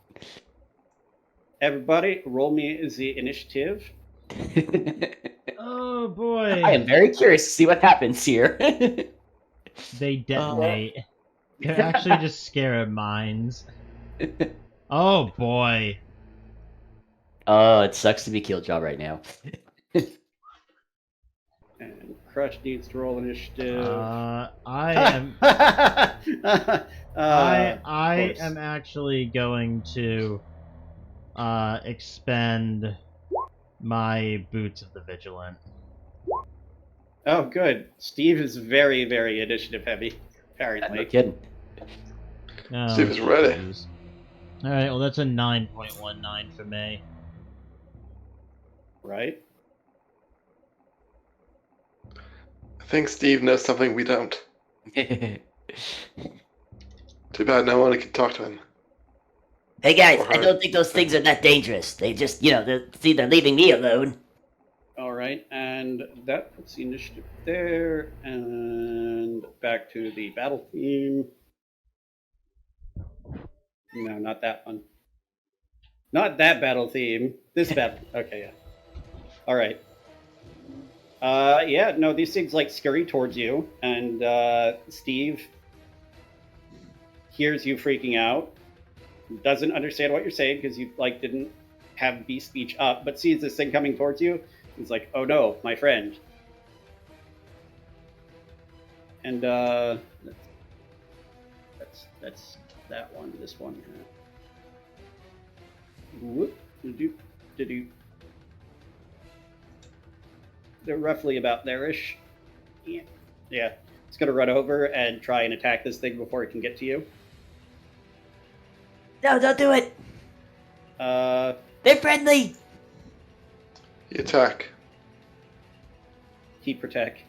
Everybody, roll me the initiative. Oh boy. I am very curious to see what happens here. They detonate. They're actually just scared minds. Oh boy. Oh, it sucks to be Kiljow right now. And Crusch needs to roll initiative. I am. I am actually going to expend my boots of the vigilant. Oh, good. Steve is very, very initiative heavy, No apparently. kidding. Oh, Steve is ready. jeez. All right. Well, that's a 9.19 for me. Right? I think Steve knows something we don't. Too bad no one can talk to him. Hey guys, Or I her. don't think those things are that dangerous. They just, they're leaving me alone. All right, and that puts the initiative there, and back to the battle theme. No, not that one. Not that battle theme. This battle. Okay, yeah. All right. Yeah, no, these things like scurry towards you, and Steve hears you freaking out, doesn't understand what you're saying because you like didn't have beast speech up, but sees this thing coming towards you. He's like, "Oh no, my friend!" And that's that one. This one. Whoop, do-do, do-do. They're roughly about there-ish. Yeah. Yeah. It's gonna run over and try and attack this thing before it can get to you. No, don't do it. They're friendly. You attack. Keep protect.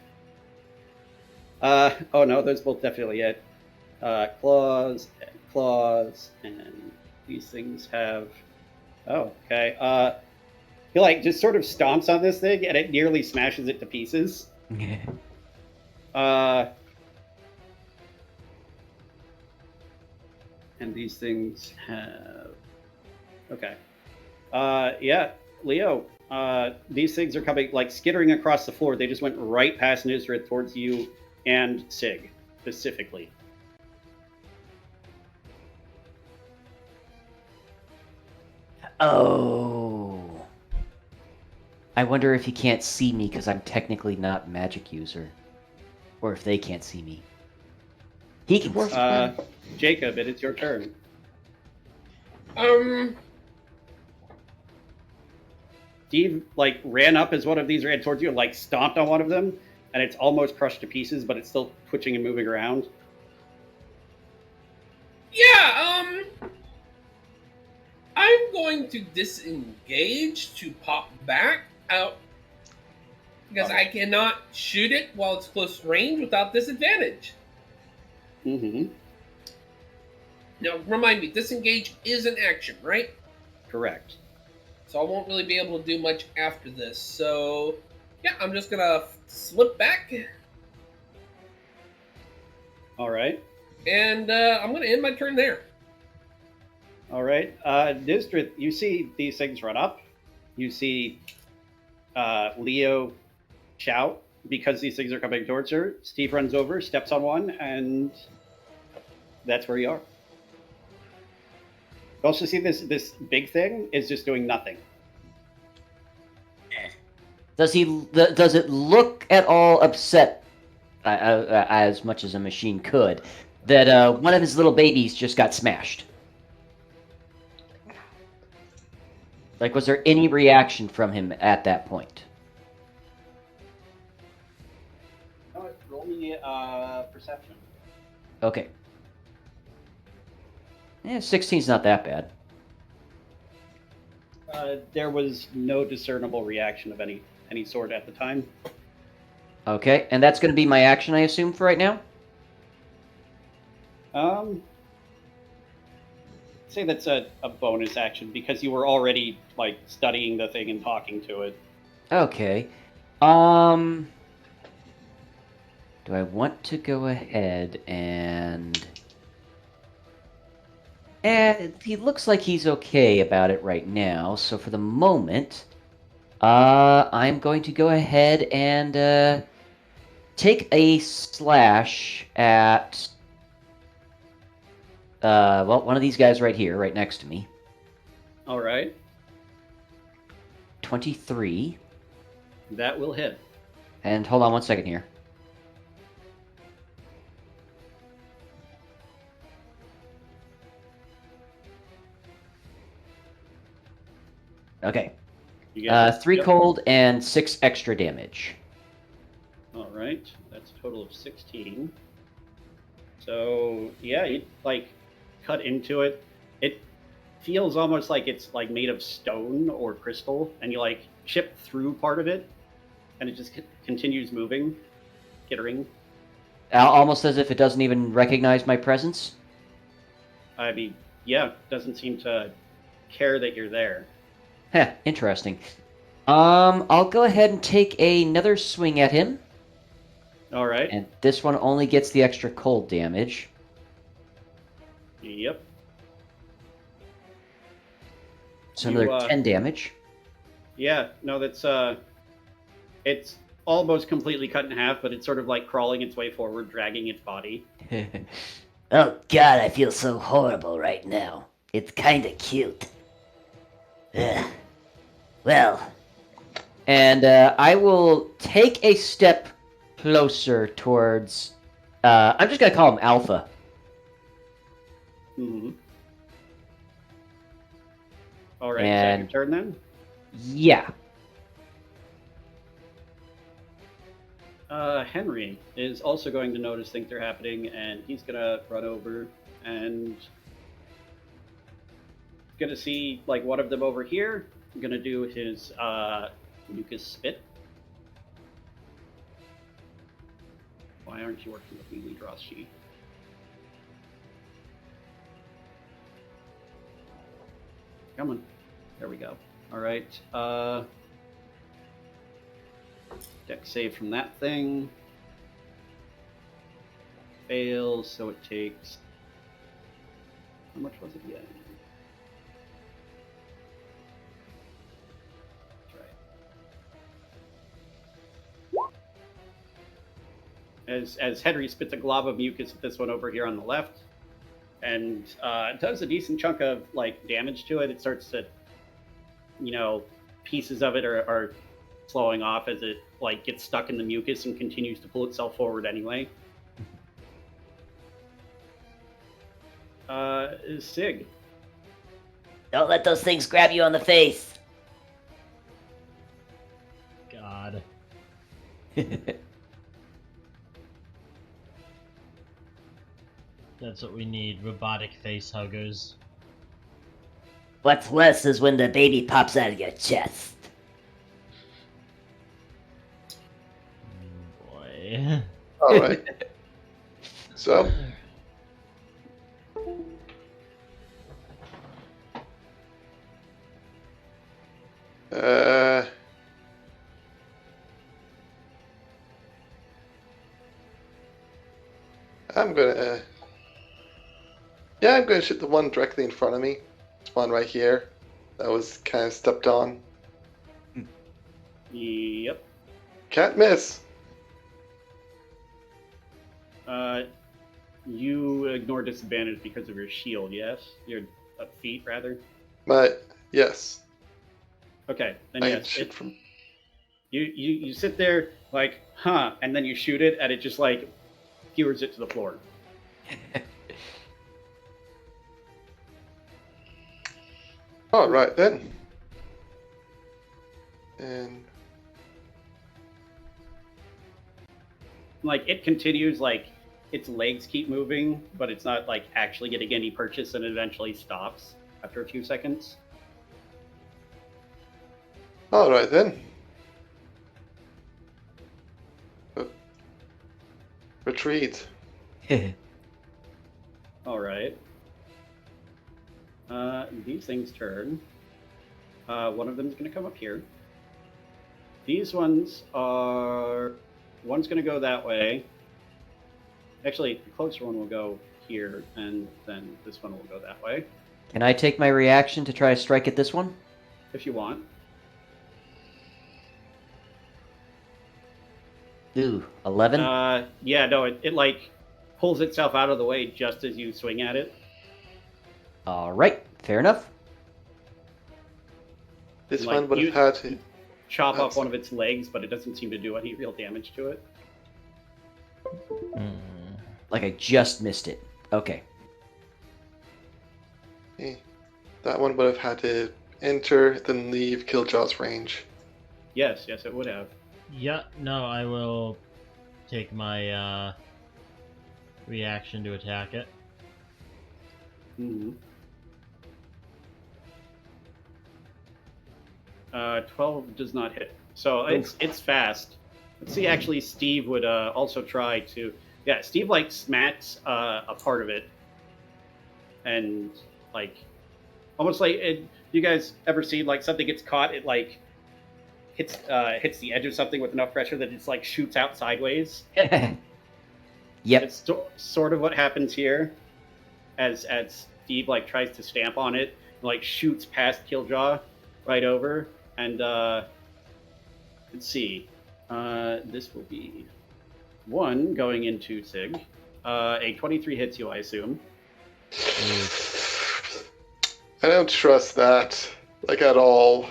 Oh no, those both definitely hit. Claws, and these things have. Oh, okay. He like just sort of stomps on this thing, and it nearly smashes it to pieces. And these things have. Okay. Yeah, Leo. These things are coming like skittering across the floor. They just went right past Nysdrith towards you and Sig specifically. Oh. I wonder if he can't see me because I'm technically not magic user. Or if they can't see me. He can Jacob, it is your turn. Steve like ran up as one of these ran towards you and like stomped on one of them, and it's almost crushed to pieces, but it's still twitching and moving around. Yeah, I'm going to disengage to pop back out because I cannot shoot it while it's close range without disadvantage. Mm-hmm. Now, remind me, disengage is an action, right? Correct. So I won't really be able to do much after this. So, yeah, I'm just gonna slip back, All right. and I'm gonna end my turn there. All right. Nysdrith, you see these things run up. You see Leo shout because these things are coming towards her. Steve runs over, steps on one, and that's where you are. You also see this big thing is just doing nothing. Does it look at all upset, as much as a machine could, that one of his little babies just got smashed? Like, was there any reaction from him at that point? Roll me perception. Okay. Yeah, 16's not that bad. There was no discernible reaction of any sort at the time. Okay, and that's going to be my action, I assume, for right now? Say that's a bonus action because you were already like studying the thing and talking to it. Okay. Do I want to go ahead and... he looks like he's okay about it right now, so for the moment, I'm going to go ahead and take a slash at, well, one of these guys right here, right next to me. All right, 23. that will hit. And hold on one second here. Okay. You get 3 yep. cold and 6 extra damage. All right, that's a total of 16. So yeah, you like cut into it. It feels almost like it's like made of stone or crystal, and you like chip through part of it, and it just continues moving, skittering. Almost as if it doesn't even recognize my presence. I mean, yeah, doesn't seem to care that you're there. Heh, interesting. I'll go ahead and take another swing at him. All right. And this one only gets the extra cold damage. Yep. So You, another 10 damage. Yeah, no, that's it's almost completely cut in half, but it's sort of like crawling its way forward, dragging its body. Oh god, I feel so horrible right now. It's kinda cute. Ugh. Well, And I will take a step closer towards... I'm just going to call him Alpha. Mm-hmm. All right, And- is that your turn then? Yeah. Henry is also going to notice things are happening, and he's gonna run over and gonna see like one of them over here. Gonna do his mucus spit. Why aren't you working with me, Draw Sheet? Come on. There we go. All right. Deck save from that thing. Fails, so it takes... How much was it again? That's right. As Henry spits a glob of mucus at this one over here on the left, and it does a decent chunk of like damage to it. It starts to, pieces of it are slowing off as it like gets stuck in the mucus and continues to pull itself forward anyway. Sig. don't let those things grab you on the face. God. That's what we need, robotic face huggers. What's worse is when the baby pops out of your chest. Boy. All right. So, I'm gonna shoot the one directly in front of me. This one right here. That was kind of stepped on. Yep. Can't miss. You ignore disadvantage because of your shield, yes? Your feet, rather? But yes, Okay, then I can yes. shoot from. You sit there like, huh, and then you shoot it, and it just like skewers it to the floor. All right then. And Like it continues, like its legs keep moving, but it's not like actually getting any purchase, and it eventually stops after a few seconds. All right then. Retreat. All right. These things turn. One of them is going to come up here. These ones are... One's going to go that way. Actually, the closer one will go here, and then this one will go that way. Can I take my reaction to try to strike at this one? If you want. Ooh, 11? Yeah, no, it like pulls itself out of the way just as you swing at it. Alright, fair enough. This Like, one would you- have had to. Chop off one of its legs, but it doesn't seem to do any real damage to it. Like I just missed it. Okay. That one would have had to enter, then leave Kiljaw's range. Yes, it would have. Yeah, no, I will take my reaction to attack it. Mm-hmm. 12 does not hit. So it's fast. Let's see, actually, Steve would also try to... Yeah, Steve, like, smacks a part of it. And, like, almost like... you guys ever seen, like, something gets caught, it, like, hits the edge of something with enough pressure that it's, like, shoots out sideways? Yep. It's sort of what happens here. As Steve, like, tries to stamp on it, like, shoots past Kiljow right over. And, let's see. This will be 1 going into Sig. A 23 hits you, I assume. I don't trust that, like, at all.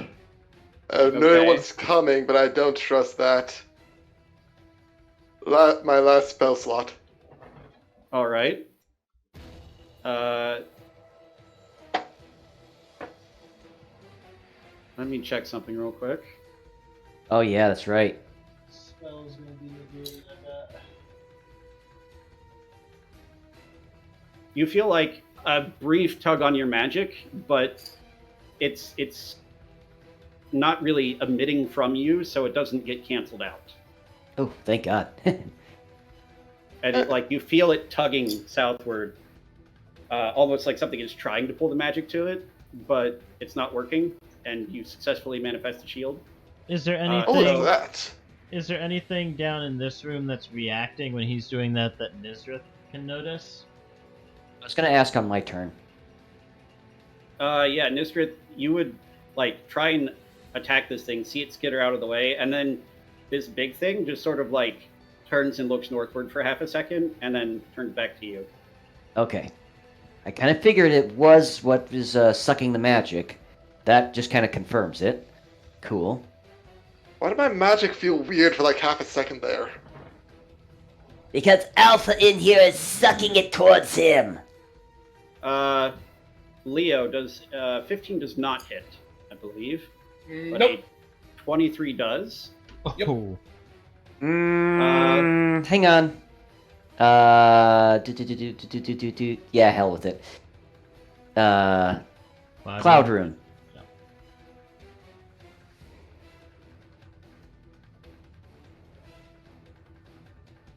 I know Okay. what's coming, but I don't trust that. My last spell slot. All right. Let me check something real quick. Oh yeah, that's right. Spell's gonna be negated, I bet. You feel like a brief tug on your magic, but it's not really emitting from you, so it doesn't get canceled out. Oh, thank God. And like you feel it tugging southward, almost like something is trying to pull the magic to it, but it's not working, and you successfully manifest a shield. Is there Oh, Oh, look anything? at that. Is there anything down in this room that's reacting when he's doing that Nysdrith can notice? I was gonna ask on my turn. Yeah, Nysdrith, you would like try and attack this thing, see it skitter out of the way, and then this big thing just sort of like turns and looks northward for half a second, and then turns back to you. Okay. I kind of figured it was what was sucking the magic. That just kind of confirms it. Cool. Why did my magic feel weird for like half a second there? Because Alpha in here is sucking it towards him. Leo, does 15 does not hit, I believe. But Nope. a 23 does. Yep. Oh. Hang on. Yeah, hell with it. Cloud Rune.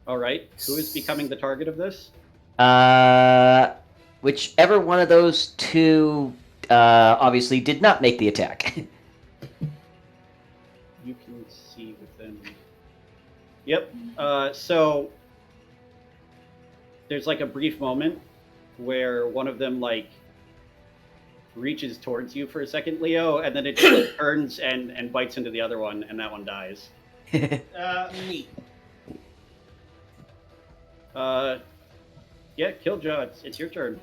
All right, who is becoming the target of this? Whichever one of those two obviously did not make the attack. You can see within. Yep. So there's like a brief moment where one of them like reaches towards you for a second, Leo, and then it just turns and bites into the other one, and that one dies. Neat. Yeah, Kiljow, it's your turn.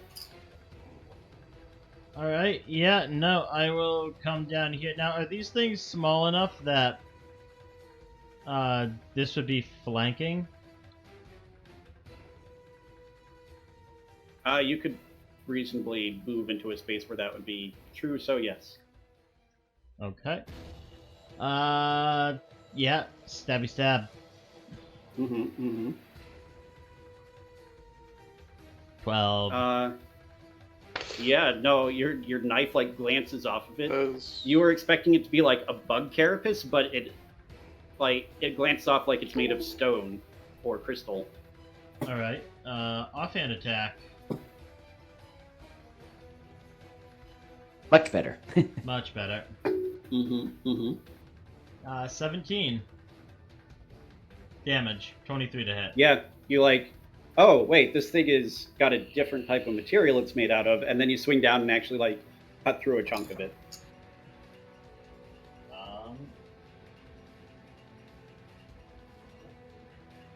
Alright, yeah, no, I will come down here. Now, are these things small enough that this would be flanking? You could reasonably move into a space where that would be true, so yes. Okay. Yeah, stabby stab. 12. Yeah, no, your knife like glances off of it. As... You were expecting it to be like a bug carapace, but it glances off like it's made of stone or crystal. All right. Offhand attack. Much better. Much better. 17 damage. 23 to hit. Yeah, you like, oh wait, this thing is got a different type of material it's made out of, and then you swing down and actually like cut through a chunk of it.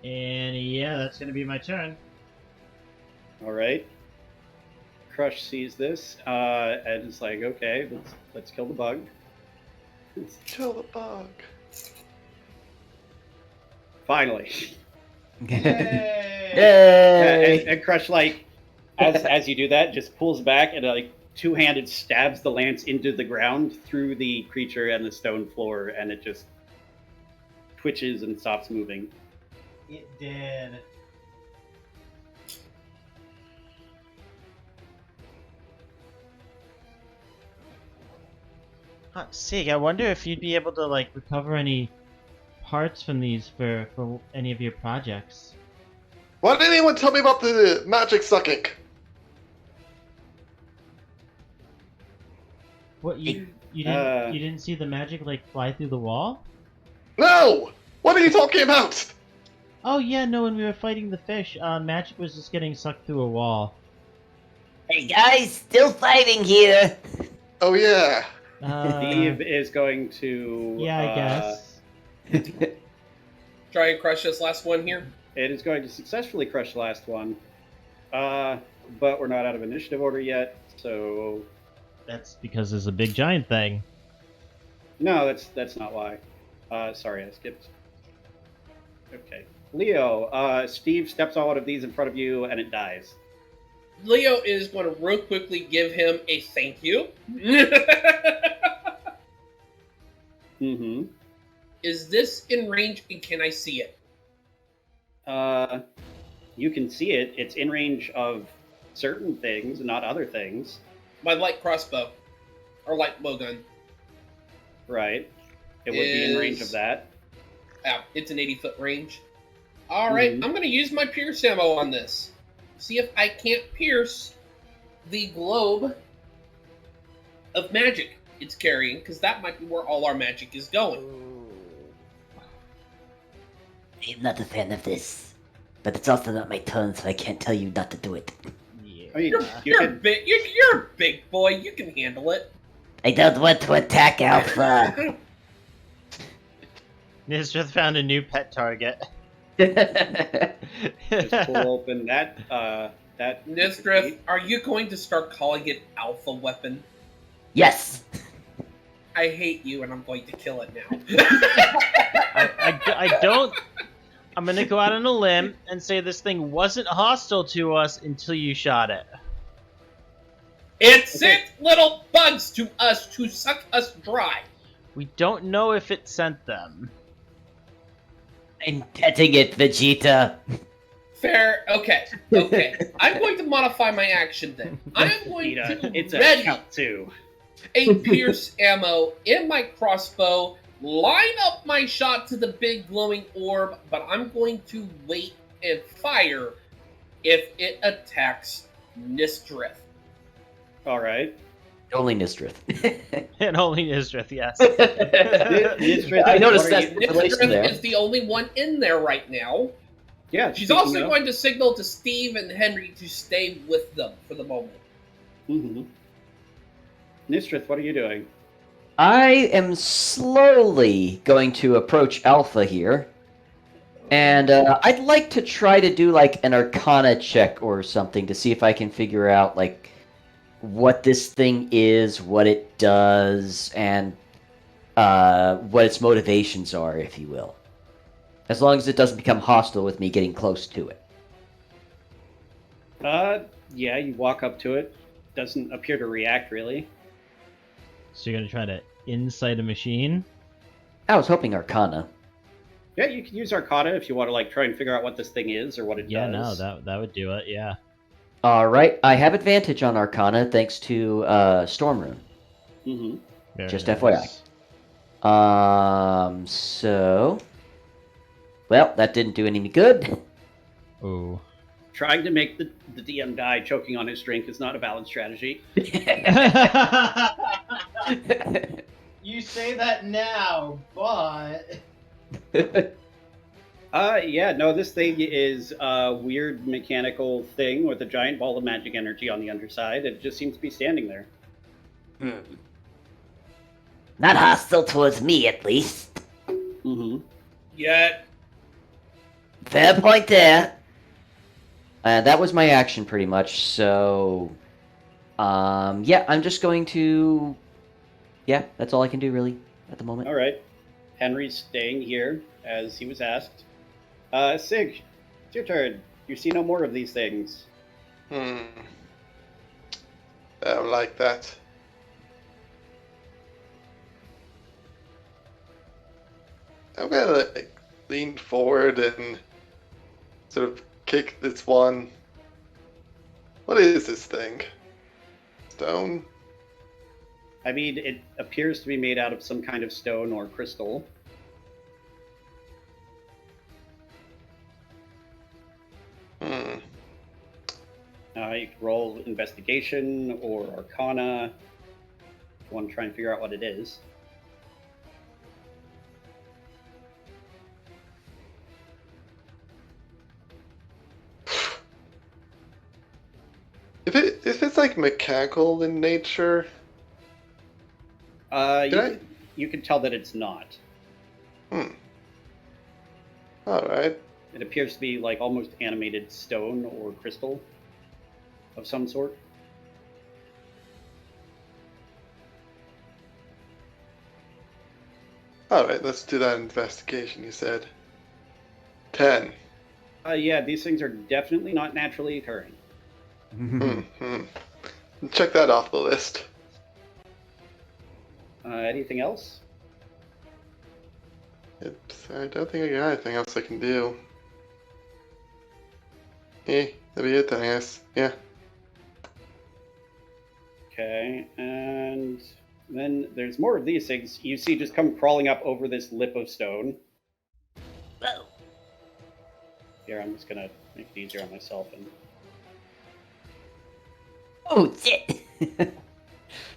And yeah, that's gonna be my turn. All right. Crusch sees this and is like, okay, let's kill the bug. Kill the bug. Finally. Yay! Yay! And Crusch, like, as you do that, just pulls back and like two-handed stabs the lance into the ground through the creature and the stone floor, and it just twitches and stops moving. It did. Sig, I wonder if you'd be able to like recover any parts from these for any of your projects. Why didn't anyone tell me about the magic sucking? What you didn't see the magic like fly through the wall? No! What are you talking about? Oh yeah, no, when we were fighting the fish, magic was just getting sucked through a wall. Hey guys, still fighting here. Oh yeah. Steve is going to. Yeah, I guess. Try and crush this last one here. It is going to successfully crush the last one. But we're not out of initiative order yet, so. That's because there's a big giant thing. No, that's not why. Sorry, I skipped. Okay. Leo, Steve steps on one of these in front of you, and it dies. Leo is going to real quickly give him a thank you. Mm-hmm. Is this in range and can I see it? You can see it. It's in range of certain things, not other things. My light crossbow. Or light bowgun. Right. It would be in range of that. Oh, it's an 80-foot range. Alright, I'm going to use my pierce ammo on this. See if I can't pierce the globe of magic it's carrying, because that might be where all our magic is going. I'm not a fan of this, but it's also not my turn, so I can't tell you not to do it. Yeah. I mean, You're a big boy. You can handle it. I don't want to attack Alpha. Nysdrith found a new pet target. just pull open that. Nysdrith, are you going to start calling it Alpha Weapon? Yes. I hate you, and I'm going to kill it now. I don't. I'm gonna go out on a limb and say this thing wasn't hostile to us until you shot it. It sent little bugs to us to suck us dry. We don't know if it sent them. I'm petting it, Vegeta. Fair. Okay. I'm going to modify my action then. I'm going to It's a ready count too. a pierce ammo in my crossbow, line up my shot to the big glowing orb, but I'm going to wait and fire if it attacks Nysdrith. All right. Only Nysdrith. And only Nysdrith, yes. Nysdrith, I noticed what are that. you- Relation there. Nysdrith is the only one in there right now. Yeah. She's speaking also of- going to signal to Steve and Henry to stay with them for the moment. Mhm. Nysdrith, what are you doing? I am slowly going to approach Alpha here. And I'd like to try to do like an Arcana check or something to see if I can figure out like what this thing is, what it does, and what its motivations are, if you will. As long as it doesn't become hostile with me getting close to it. Yeah, you walk up to it. Doesn't appear to react really. So you're gonna try to insight a machine? I was hoping Arcana. Yeah, you can use Arcana if you want to like try and figure out what this thing is or what it Yeah, does. no, that would do it. Yeah. All right, I have advantage on Arcana thanks to Storm Rune. Mm-hmm. Very Just nice. FYI. So, well, that didn't do any good. Ooh. Trying to make the DM die choking on his drink is not a valid strategy. You say that now, but Yeah, no, this thing is a weird mechanical thing with a giant ball of magic energy on the underside. It just seems to be standing there. Not hostile towards me, at least. Mm-hmm. Yet. Fair point there. That was my action pretty much. So, yeah, I'm just going to. Yeah, that's all I can do really at the moment. All right. Henry's staying here, as he was asked. Sig, it's your turn. You see no more of these things. I don't like that. I'm gonna lean forward and sort of kick this one. What is this thing? Stone? I mean, it appears to be made out of some kind of stone or crystal. You can roll investigation or arcana. If you want to try and figure out what it is. If it's like mechanical in nature, You can tell that it's not. all right. It appears to be like almost animated stone or crystal of some sort. All right, let's do that investigation. You said 10. Yeah, these things are definitely not naturally occurring. Check that off the list. Anything else? I don't think I got anything else I can do. That'd be it then, I guess. Yeah. Okay, and then there's more of these things you see just come crawling up over this lip of stone. Whoa. Here, I'm just gonna make it easier on myself. Oh, shit.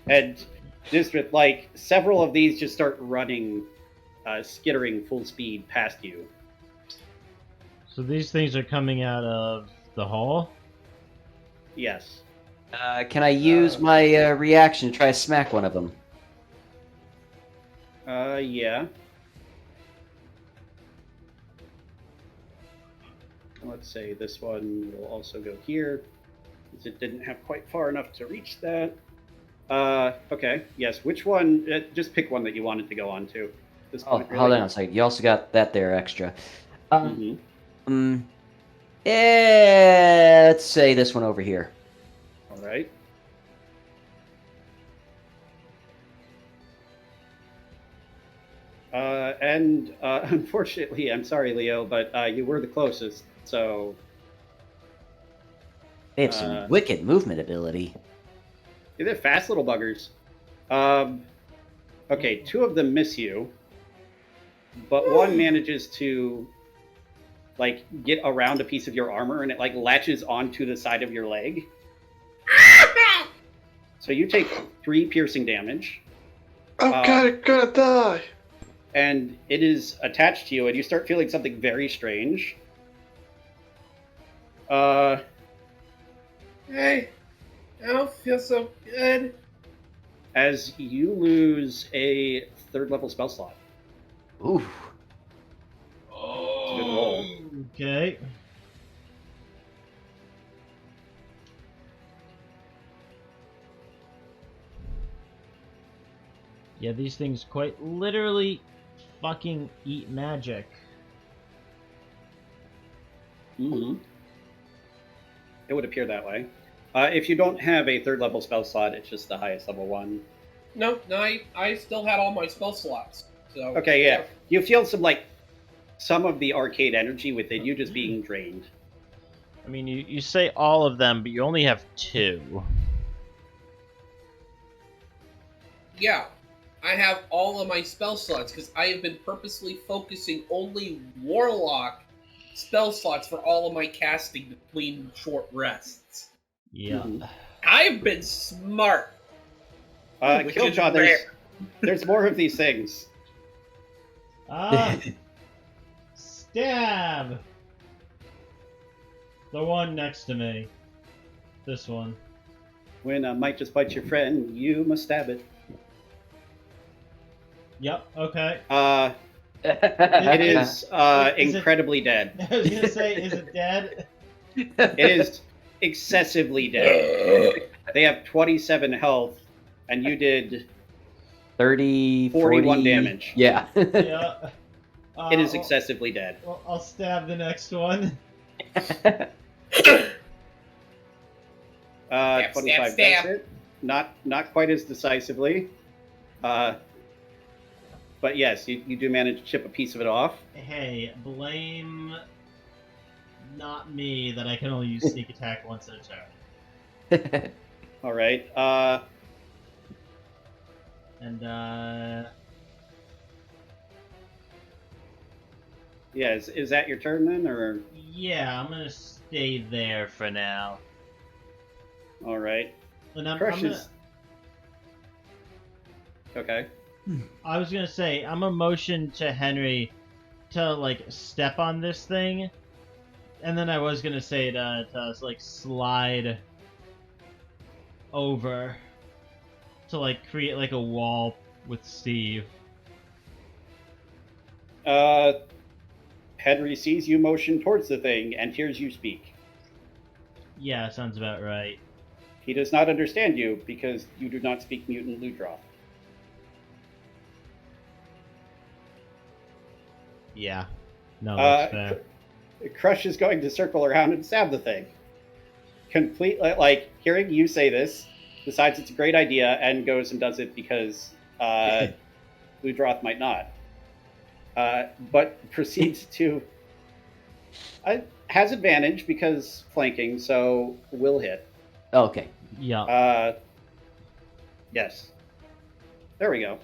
And Nysdrith, like, several of these just start running, skittering full speed past you. so these things are coming out of the hall. Yes. Can I use my reaction to try to smack one of them? Yeah. Let's say this one will also go here, since it didn't have quite far enough to reach that. Okay, yes, which one? Just pick one that you wanted to go on to. This Oh, point, really. hold on a second. You also got that there extra. Mhm. Yeah, let's say this one over here. All right. And unfortunately, I'm sorry, Leo, but you were the closest, so... They have some wicked movement ability. They're fast little buggers. Okay, two of them miss you, but one manages to, like, get around a piece of your armor, and it, like, latches onto the side of your leg. So you take 3 piercing damage. Oh god, I'm gonna die! And it is attached to you, and you start feeling something very strange. Hey, I don't feel so good. As you lose a 3rd level spell slot. Ooh. It's a good roll. Okay. Yeah, these things quite literally fucking eat magic. Mm-hmm. It would appear that way. If you don't have a 3rd level spell slot, it's just the highest level one. No, I still had all my spell slots. So Okay, yeah. You feel some of the arcade energy within you just being drained. I mean, you say all of them, but you only have 2. Yeah, I have all of my spell slots because I have been purposely focusing only Warlock spell slots for all of my casting between short rests. Yeah. I've been smart. Which is Kiljow, rare. there's more of these things. Stab! The one next to me. This one. When a might just bite your friend, you must stab it. Yep, okay. It is Is it- incredibly dead. I was gonna say, is it dead? It is excessively dead. They have 27 health, and you did 30, 41 40... damage. Yeah. Yeah. It is well- excessively dead. Well, I'll stab the next one. 25 stab. does it. Not quite as decisively. But yes, you do manage to chip a piece of it off. Hey, blame not me that I can only use sneak attack once at a turn. All right. And Yeah, is that your turn then, or? yeah, I'm gonna stay there for now. All right. And I'm Crusch gonna, is... Okay. I was gonna say, I'm a motion to Henry to like step on this thing, and then I was gonna say to like slide over to like create like a wall with Steve. Henry sees you motion towards the thing and hears you speak. Yeah, sounds about right. He does not understand you because you do not speak mutant Ludroth. Yeah. No, that's fair. Crusch is going to circle around and stab the thing. Completely, like, hearing you say this, decides it's a great idea and goes and does it because Ludroth might not. But proceeds to... has advantage because flanking, so will hit. Okay. Yeah. Yes. There we go.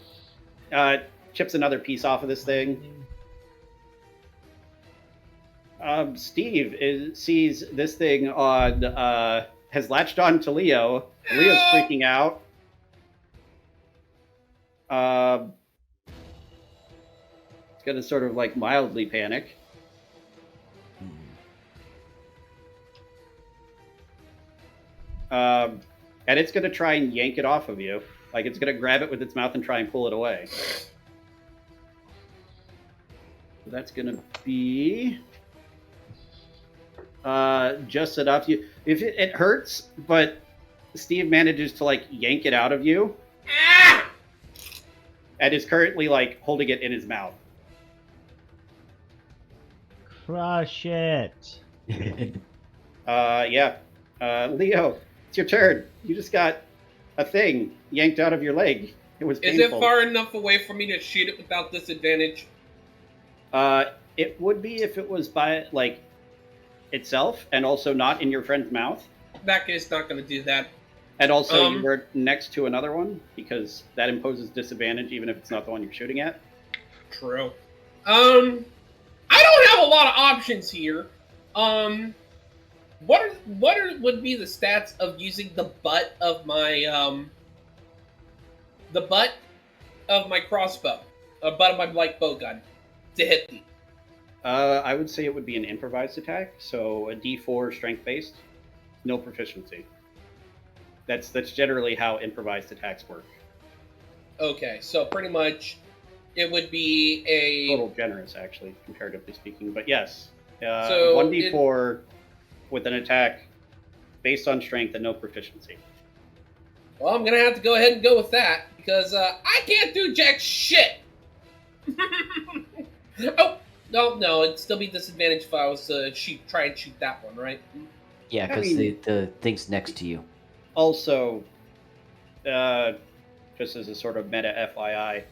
Chips another piece off of this thing. Steve sees this thing on, has latched on to Leo. Leo's freaking out. It's gonna sort of like mildly panic. And it's gonna try and yank it off of you. Like it's gonna grab it with its mouth and try and pull it away. So that's gonna be just enough. If it hurts, but Steve manages to like yank it out of you, and is currently like holding it in his mouth. Crush it. Yeah. Leo, it's your turn. You just got a thing yanked out of your leg. It was Is painful. it far enough away for me to shoot it without disadvantage? It would be if it was by like itself, and also not in your friend's mouth. That guy's not going to do that. And also, you were next to another one because that imposes disadvantage, even if it's not the one you're shooting at. True. I don't have a lot of options here. What would be the stats of using the butt of my crossbow, butt of my light bow gun, to hit me? I would say it would be an improvised attack, so a D4 strength based, no proficiency. That's generally how improvised attacks work. Okay, so pretty much it would be A a little generous, actually, comparatively speaking. But yes, So 1d4 with an attack based on strength and no proficiency. Well, I'm gonna have to go ahead and go with that because I can't do jack shit. Oh no, it'd still be disadvantage if I was to try and shoot that one, right? Yeah, I because mean- the thing's next to you. Also, just as a sort of meta FYI,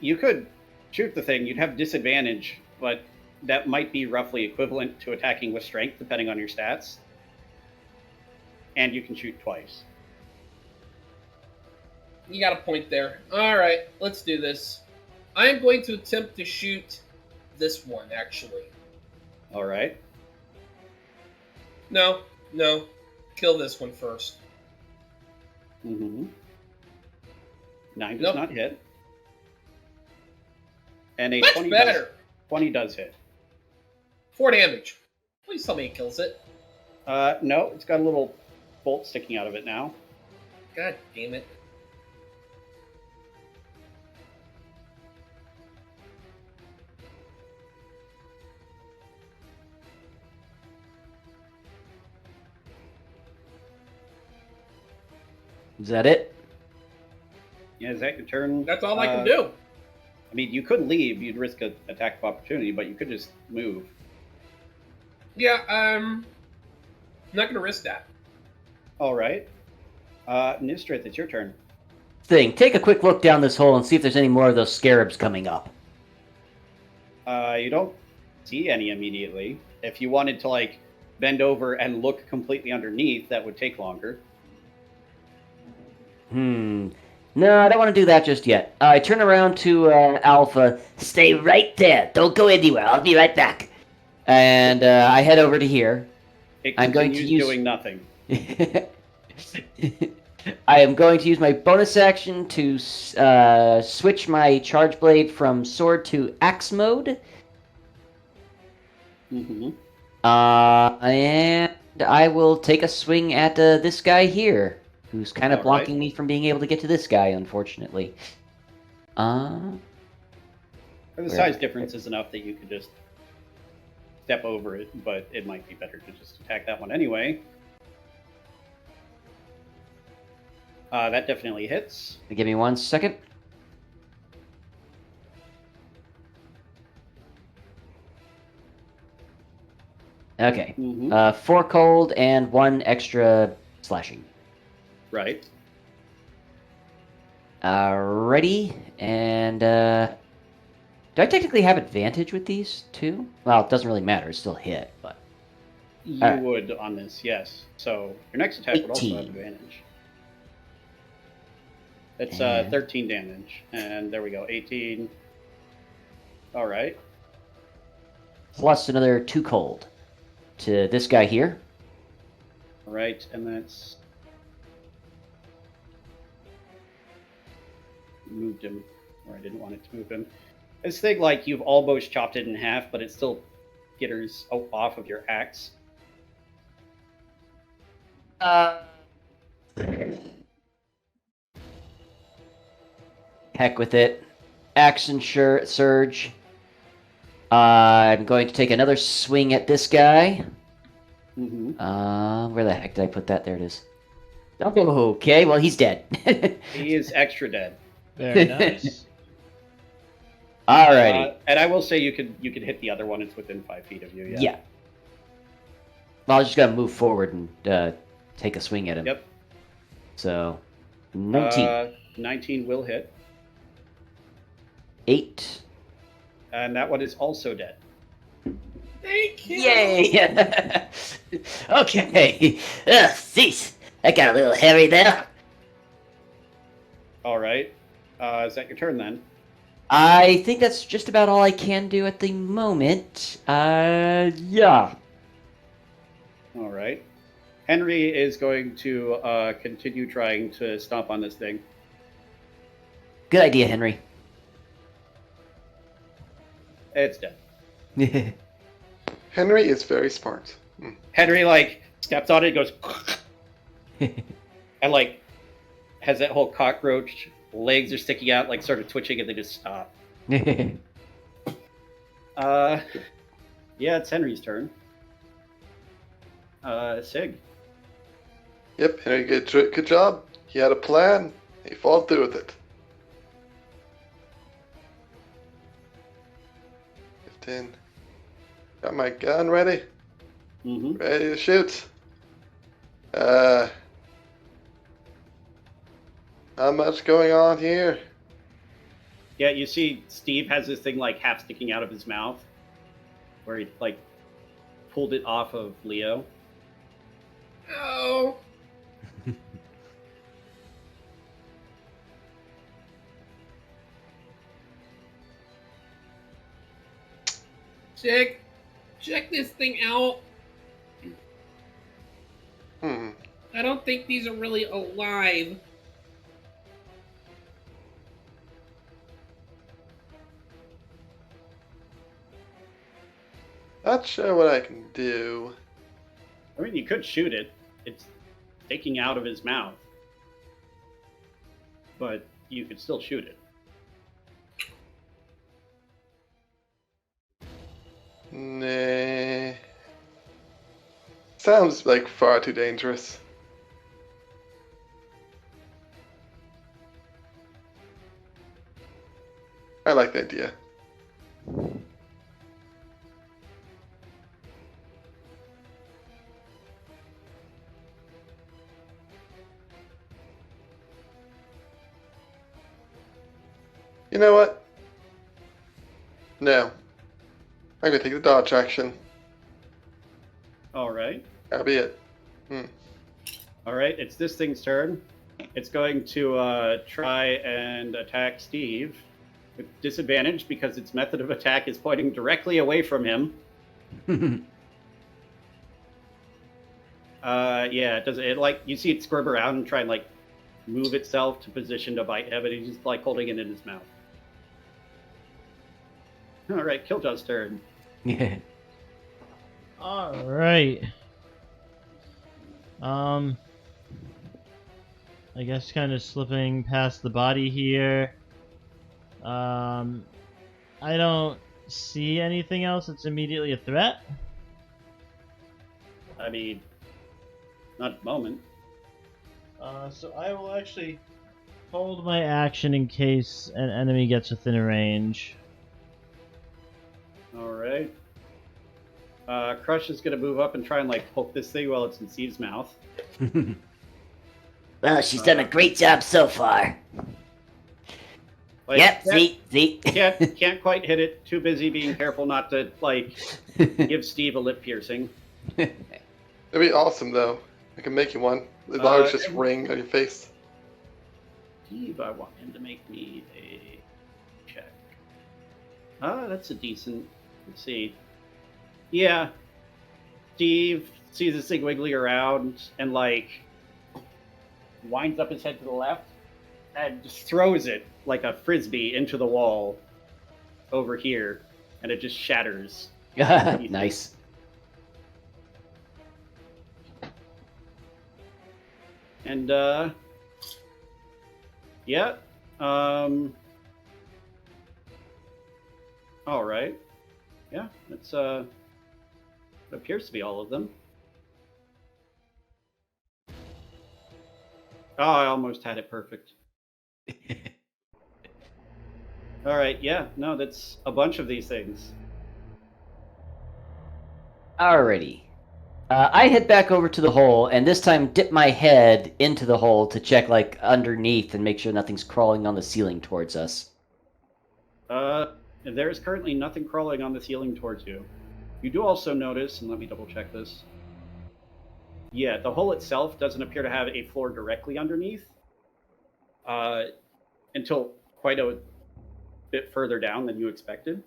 you could shoot the thing, you'd have disadvantage, but that might be roughly equivalent to attacking with strength, depending on your stats. And you can shoot twice. You got a point there. All right, let's do this. I am going to attempt to shoot this one, actually. All right. No. Kill this one first. Mm-hmm. 9 does Nope. not hit. And a Much 20 better. 20 does hit. 4 damage. Please tell me it kills it. No, it's got a little bolt sticking out of it now. God damn it. Is that it? Yeah, is that your turn? That's all I can do. I mean, you could leave. You'd risk an attack of opportunity, but you could just move. Yeah, I'm not going to risk that. All right. Nysdrith, it's your turn. Thing. Take a quick look down this hole and see if there's any more of those scarabs coming up. You don't see any immediately. If you wanted to, like, bend over and look completely underneath, that would take longer. No, I don't want to do that just yet. I turn around to Alpha, Stay right there. Don't go anywhere. I'll be right back. and I head over to here. It I'm going to continues use- doing nothing. I am going to use my bonus action to switch my charge blade from sword to axe mode. Mm-hmm. And I will take a swing at this guy here, who's kind of All blocking right. me from being able to get to this guy, unfortunately. The Where- size difference is enough that you could just step over it, but it might be better to just attack that one anyway. That definitely hits. Give me 1 second. Okay. Mm-hmm. 4 cold and 1 extra slashing. Right. Alrighty, and do I technically have advantage with these too? Well, it doesn't really matter. It's still hit, but You Alright. would on this, yes. So your next attack would also have 18. advantage. It's And- 13 damage. And there we go, 18. All right. plus another 2 cold to this guy here. All right, and that's... Moved him, or I didn't want it to move him. This thing, like, you've almost chopped it in half, but it still skitters off of your axe. Heck with it. Action surge. I'm going to take another swing at this guy. Mm-hmm. Where the heck did I put that? There it is. Okay, well he's dead. He is extra dead. Very nice. Alrighty. And I will say you could hit the other one. It's within 5 feet of you. Yeah. Yeah. Well, I just gotta move forward and take a swing at him. Yep. So, 19. 19 will hit, 8. and that one is also dead. Thank you. Yay! Okay. Cease. That got a little hairy there. All right. Is that your turn then? I think that's just about all I can do at the moment. Yeah. All right. Henry is going to continue trying to stomp on this thing. Good idea, Henry. It's dead. Henry is very smart. Henry, like, steps on it, goes, and, like, has that whole cockroach, legs are sticking out, like, sort of twitching, and they just stop. Yeah, it's Henry's turn. Sig. Yep, Henry, good job. He had a plan. He followed through with it. 15. Got my gun ready. Mm-hmm. Ready to shoot. Not much going on here. Yeah, you see Steve has this thing, like, half sticking out of his mouth. where he like pulled it off of Leo. Oh. Check this thing out. I don't think these are really alive. Not sure what I can do. I mean, you could shoot it. It's taking out of his mouth. But you could still shoot it. Nah. Sounds like far too dangerous. I like the idea. You know what? No. I'm gonna take the dodge action. Alright. That'll be it. Alright, it's this thing's turn. It's going to try and attack Steve with disadvantage because its method of attack is pointing directly away from him. Yeah, it like you see it squirm around and try and like move itself to position to bite him, but he's just like holding it in his mouth. Alright, Kiljow's turn. Yeah. Alright. I guess kind of slipping past the body here. I don't see anything else that's immediately a threat. I mean, not at the moment. So I will actually hold my action in case an enemy gets within a range. Alright. Crusch is going to move up and try and like poke this thing while it's in Steve's mouth. Well, she's done a great job so far. Like, Yep, see? can't quite hit it. Too busy being careful not to like give Steve a lip piercing. It'd be awesome though. I can make you one. The large just ring on your face. Steve, I want him to make me a check. That's a decent. Let's see. Yeah. Steve sees this thing wiggling around and like winds up his head to the left and just throws it like a frisbee into the wall over here, and it just shatters. Nice. And yeah. All right. Yeah, that's it appears to be all of them. Oh, I almost had it perfect. All right, yeah, no, that's a bunch of these things. Alrighty. I head back over to the hole, and this time dip my head into the hole to check, like, underneath and make sure nothing's crawling on the ceiling towards us. There's currently nothing crawling on the ceiling towards you. You do also notice, and let me double check this. Yeah, the hole itself doesn't appear to have a floor directly underneath. Until quite a bit further down than you expected.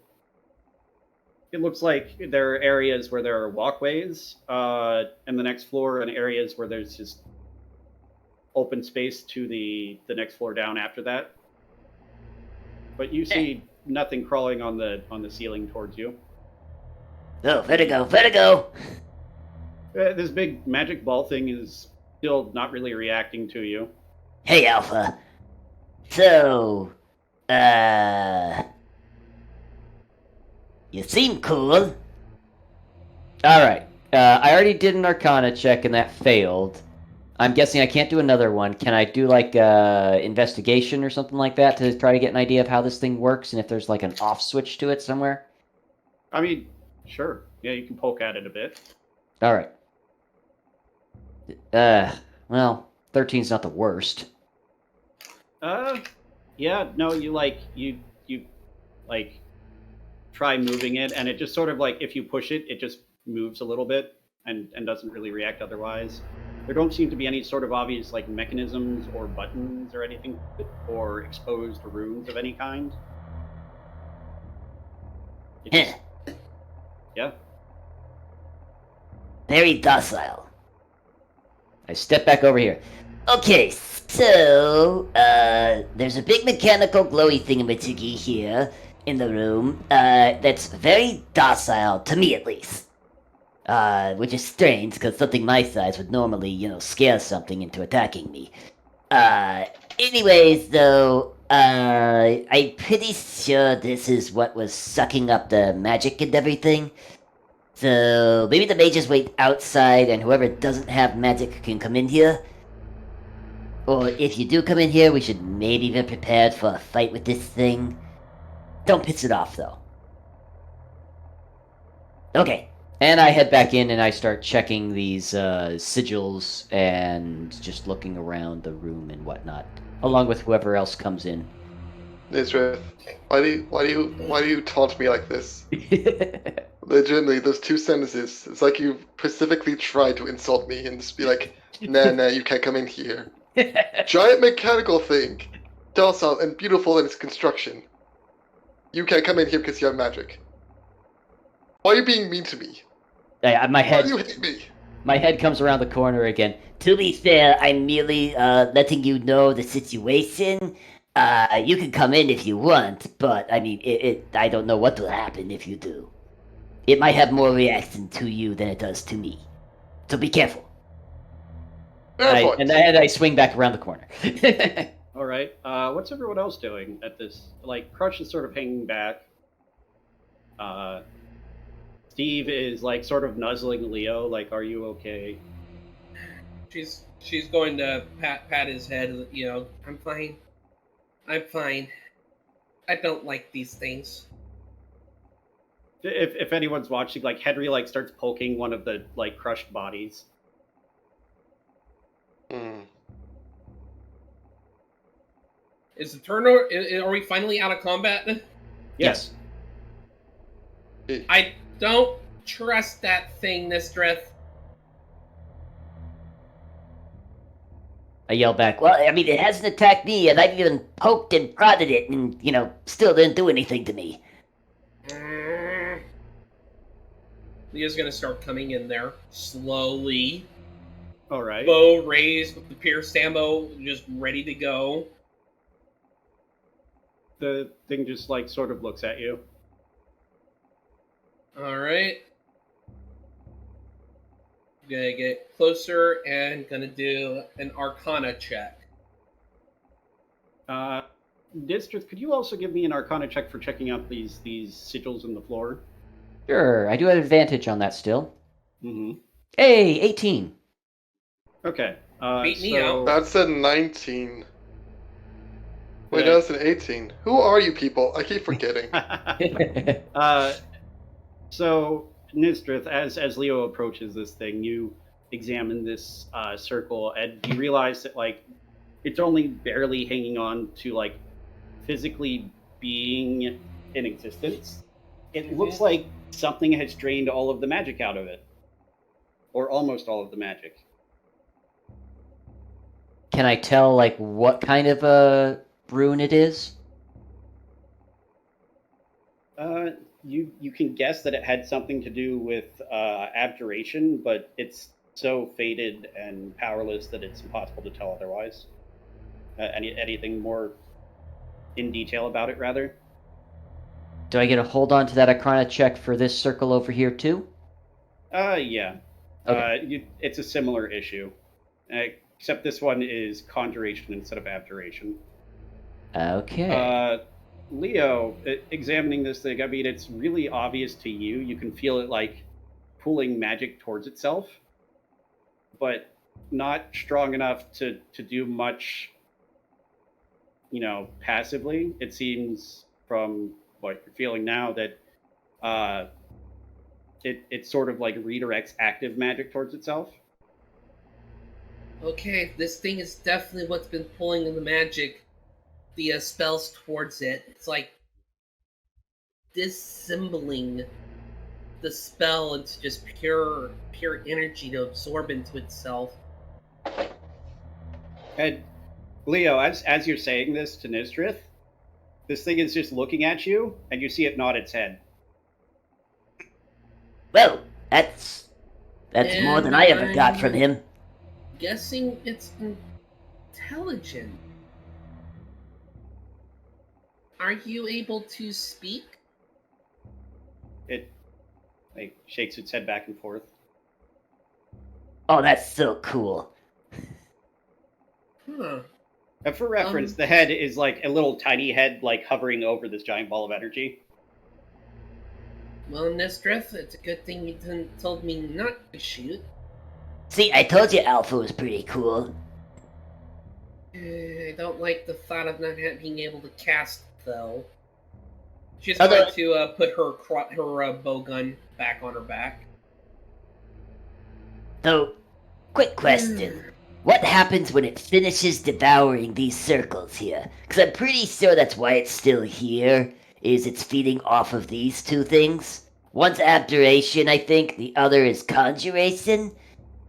It looks like there are areas where there are walkways in the next floor, and areas where there's just open space to the next floor down after that. But you see nothing crawling on the ceiling towards you. Oh, vertigo! This big magic ball thing is still not really reacting to you. Hey, Alpha. So, you seem cool. Alright. I already did an Arcana check, and that failed. I'm guessing I can't do another one. Can I do, like, investigation or something like that to try to get an idea of how this thing works and if there's, like, an off switch to it somewhere? I mean, sure. Yeah, you can poke at it a bit. Alright. Well, 13's not the worst. Yeah, no, you try moving it, and it just sort of like, if you push it, it just moves a little bit and doesn't really react otherwise. There don't seem to be any sort of obvious like mechanisms or buttons or anything, or exposed runes of any kind. It just, yeah. Very docile. I step back over here. Okay, so, there's a big mechanical glowy thingamajiggy here in the room, that's very docile, to me at least. Which is strange, because something my size would normally, scare something into attacking me. Anyways, though, I'm pretty sure this is what was sucking up the magic and everything. So, maybe the mages wait outside, and whoever doesn't have magic can come in here. Or if you do come in here, we should maybe be prepared for a fight with this thing. Don't piss it off, though. Okay. And I head back in and I start checking these sigils and just looking around the room and whatnot, along with whoever else comes in. Nysdrith, why do you taunt me like this? Legitimately, those two sentences, it's like you specifically tried to insult me and just be like, nah, you can't come in here. Giant mechanical thing, docile and beautiful in its construction. You can't come in here because you have magic. Why are you being mean to me? My Why head, do you hate me? my head comes around the corner again. To be fair, I'm merely letting you know the situation. You can come in if you want, but I mean, I don't know what will happen if you do. It might have more reaction to you than it does to me. So be careful. Fair point. And I swing back around the corner. All right. What's everyone else doing at this? Like, Crusch is sort of hanging back. Steve is like sort of nuzzling Leo. Like, are you okay? She's going to pat his head. I'm fine. I'm fine. I don't like these things. If anyone's watching, like Henry like starts poking one of the like crushed bodies. Is the turn? Are we finally out of combat? Yes. I don't trust that thing, Nysdrith. I yell back. Well, I mean, it hasn't attacked me, and I've even poked and prodded it, and, still didn't do anything to me. Leah's gonna start coming in there slowly. All right. Bow raised with the pierced ammo, just ready to go. The thing just like sort of looks at you. All right. Gonna get closer and gonna do an Arcana check. Nysdrith, could you also give me an Arcana check for checking out these sigils in the floor? Sure, I do have advantage on that still. Mm-hmm. Hey, 18. Okay. Beat me out. That's a 19. Wait, Yeah. that's an 18. Who are you people? I keep forgetting. So, Nysdrith, as Leo approaches this thing, you examine this circle, and you realize that like it's only barely hanging on to like physically being in existence. It looks like something has drained all of the magic out of it, or almost all of the magic. Can I tell like what kind of a rune it is? You can guess that it had something to do with abjuration, but it's so faded and powerless that it's impossible to tell otherwise. Anything more in detail about it, rather? Do I get a hold on to that Arcana check for this circle over here too? Yeah. Okay. It's a similar issue, except this one is conjuration instead of abjuration. Okay. Leo, examining this thing, I mean, it's really obvious to you. You can feel it like pulling magic towards itself, but not strong enough to do much, passively. It seems from what you're feeling now that it sort of like redirects active magic towards itself. Okay, this thing is definitely what's been pulling the magic, the spells towards it. It's like disassembling the spell into just pure energy to absorb into itself. And Leo, as you're saying this to Nysdrith, this thing is just looking at you, and you see it nod its head. Well, that's more than I ever got from I'm him. guessing it's intelligent. Are you able to speak? It shakes its head back and forth. Oh, that's so cool. Huh. And for reference, the head is like a little tiny head, like hovering over this giant ball of energy. Well, Nysdrith, it's a good thing you told me not to shoot. See, I told you Alpha was pretty cool. I don't like the thought of not being able to cast, though. She's Although- going to put her bow gun back on her back. So, quick question. What happens when it finishes devouring these circles here? Because I'm pretty sure that's why it's still here, is it's feeding off of these two things. One's abjuration, I think, the other is conjuration.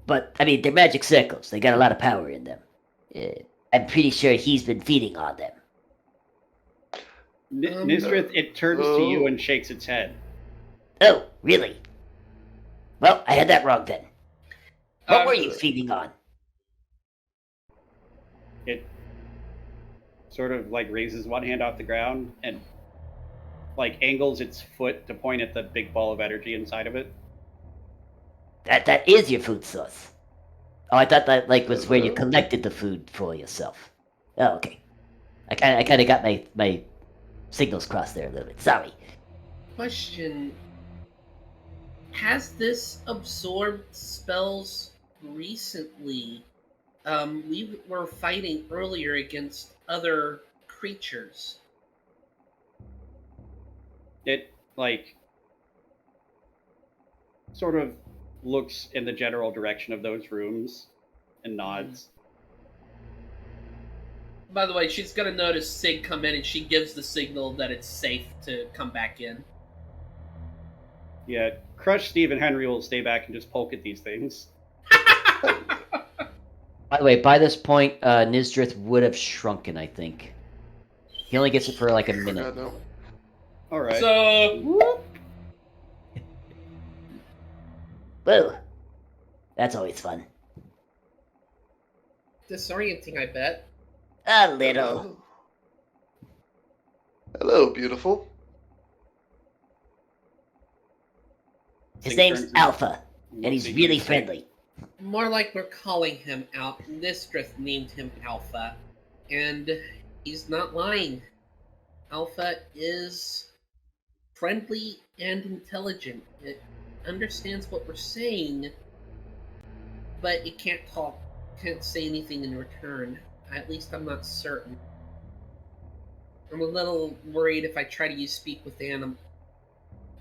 But, I mean, they're magic circles. They got a lot of power in them. I'm pretty sure he's been feeding on them. Nysdrith, it turns to you and shakes its head. Oh, really? Well, I had that wrong then. What were you feeding on? It sort of like raises one hand off the ground and like angles its foot to point at the big ball of energy inside of it. That is your food source. Oh, I thought that was where you collected the food for yourself. Oh, okay. I kind of got my signals crossed there a little bit. Sorry. Question. Has this absorbed spells recently? We were fighting earlier against other creatures. It like sort of looks in the general direction of those rooms and nods. By the way, she's gonna notice Sig come in and she gives the signal that it's safe to come back in. Yeah, Crusch, Steve, and Henry will stay back and just poke at these things. By the way, by this point, Nysdrith would have shrunken, I think. He only gets it for like a minute. God, no. All right. So, Whoa. That's always fun. disorienting, I bet. A little. Hello, beautiful. His Sig name's turns Alpha, and looks he's at really you. friendly. More like we're calling him out. Nysdrith named him Alpha, and he's not lying. Alpha is friendly and intelligent. It understands what we're saying, but it can't talk, can't say anything in return. At least I'm not certain. I'm a little worried if I try to use speak with animal.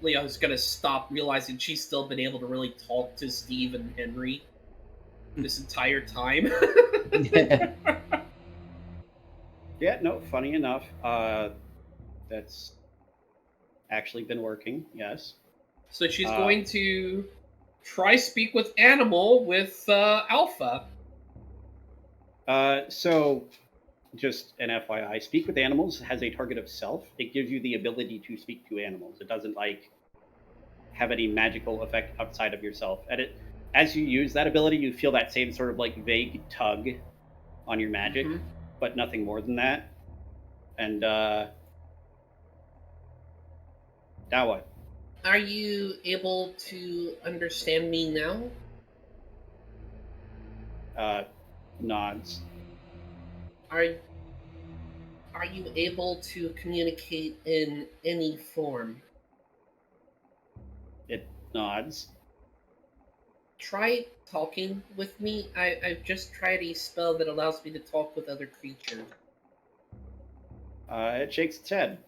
Leo's gonna stop, realizing she's still been able to really talk to Steve and Henry this entire time. Yeah, no, funny enough, that's actually been working, yes. So she's going to try speak with animal with Alpha. So, just an FYI, speak with animals has a target of self. It gives you the ability to speak to animals. It doesn't like have any magical effect outside of yourself. And it, as you use that ability, you feel that same sort of like vague tug on your magic, but nothing more than that. And now what? Are you able to understand me now? Nods. Are you able to communicate in any form? It nods. Try talking with me. I've just tried a spell that allows me to talk with other creatures. It shakes its head.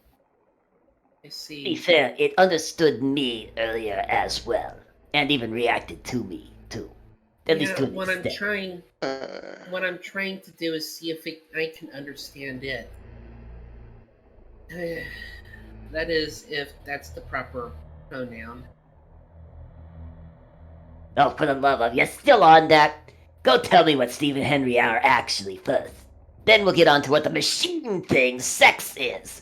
I To be see. fair, it understood me earlier as well, and even reacted to me too. At least to an what I'm extent. trying to do is see if I can understand it. That is, if that's the proper pronoun. Oh, for the love of, you're still on that? Go tell me what Stephen Henry are actually first. Then we'll get on to what the machine thing sex is.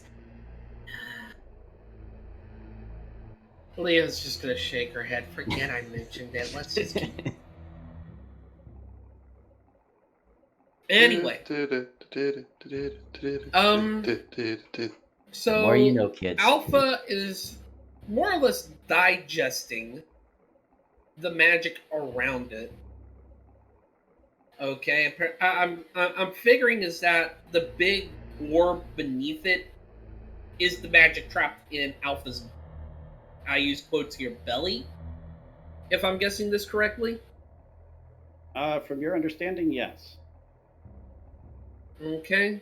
Leah's just gonna shake her head. Forget I mentioned it. Let's just keep... Anyway. So More you know, kids. Alpha is more or less digesting the magic around it. Okay, I'm figuring is that the big orb beneath it is the magic trapped in Alpha's, I use quotes here, belly, if I'm guessing this correctly. From your understanding, yes. Okay.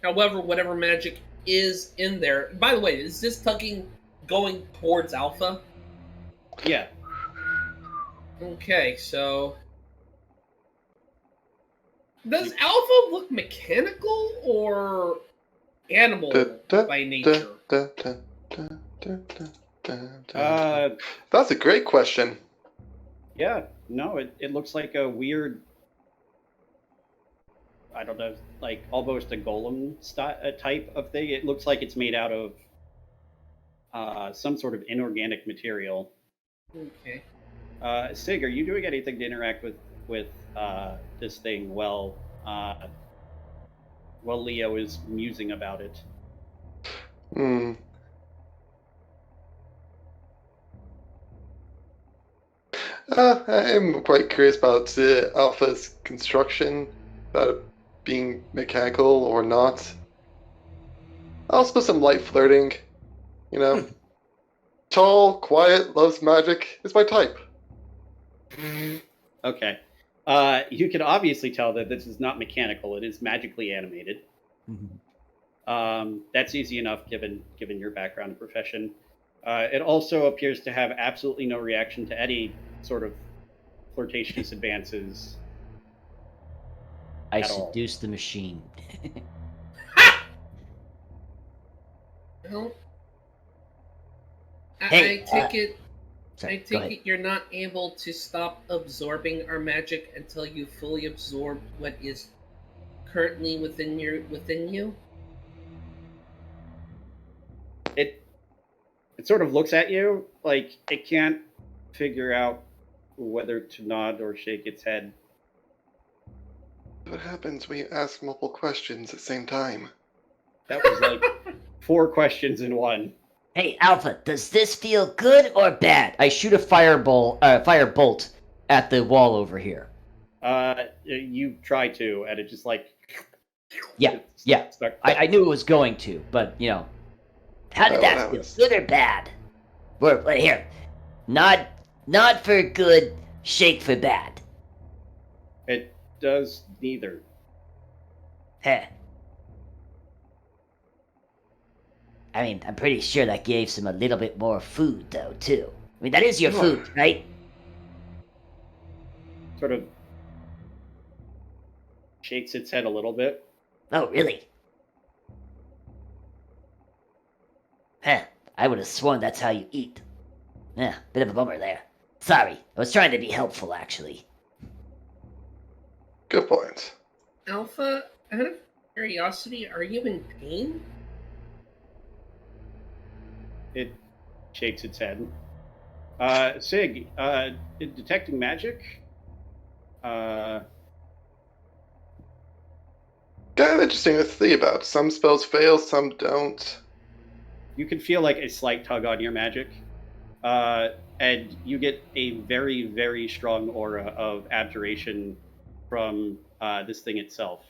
However, whatever magic is in there. By the way, is this tugging going towards Alpha? Yeah. Okay, so does Alpha look mechanical or animal by nature? That's a great question. Yeah. No, it looks like a weird, I don't know, like almost a golem type of thing. It looks like it's made out of some sort of inorganic material. Okay. Sig, are you doing anything to interact with this thing while Leo is musing about it? I'm quite curious about Alpha's construction, about it being mechanical or not. I'll split some light flirting. You know, tall, quiet, loves magic is my type. Okay. You can obviously tell that this is not mechanical. It is magically animated. That's easy enough given your background and profession. It also appears to have absolutely no reaction to any sort of flirtatious advances. I at all. seduced the machine. Well, Hey, I take it. Sorry, I go take ahead. it you're not able to stop absorbing our magic until you fully absorb what is currently within you. It sort of looks at you like it can't figure out whether to nod or shake its head. What happens when you ask multiple questions at the same time? That was like 4 questions in one. Hey, Alpha, does this feel good or bad? I shoot a firebolt at the wall over here. You try to, and it just like Yeah. I knew it was going to, but you know. How did that feel? Good or bad? Wait, here. Nod for good, shake for bad. It does neither. Heh. I mean, I'm pretty sure that gives him a little bit more food, though, too. I mean, that is your food, right? Sort of shakes its head a little bit. Oh, really? Huh. I would have sworn that's how you eat. Yeah, bit of a bummer there. Sorry, I was trying to be helpful, actually. Good point. Alpha, out of curiosity, are you in pain? It shakes its head. Sig, detecting magic? Kind of interesting to see about. Some spells fail, some don't. You can feel like a slight tug on your magic. And you get a very, very strong aura of abjuration from this thing itself.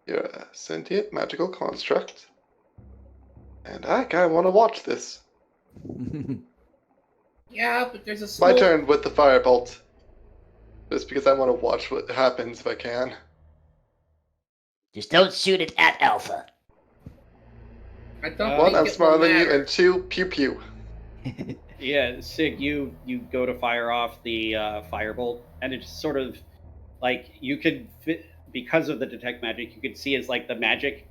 You're a sentient magical construct. And I kind of want to watch this. Yeah, but there's a small... My turn with the firebolt. Just because I want to watch what happens if I can. Just don't shoot it at Alpha. I don't One, think I'm it smarter will than you, matter. and 2, pew pew. Yeah, Sig, you go to fire off the firebolt, and it's sort of like you could because of the detect magic, you could see as like the magic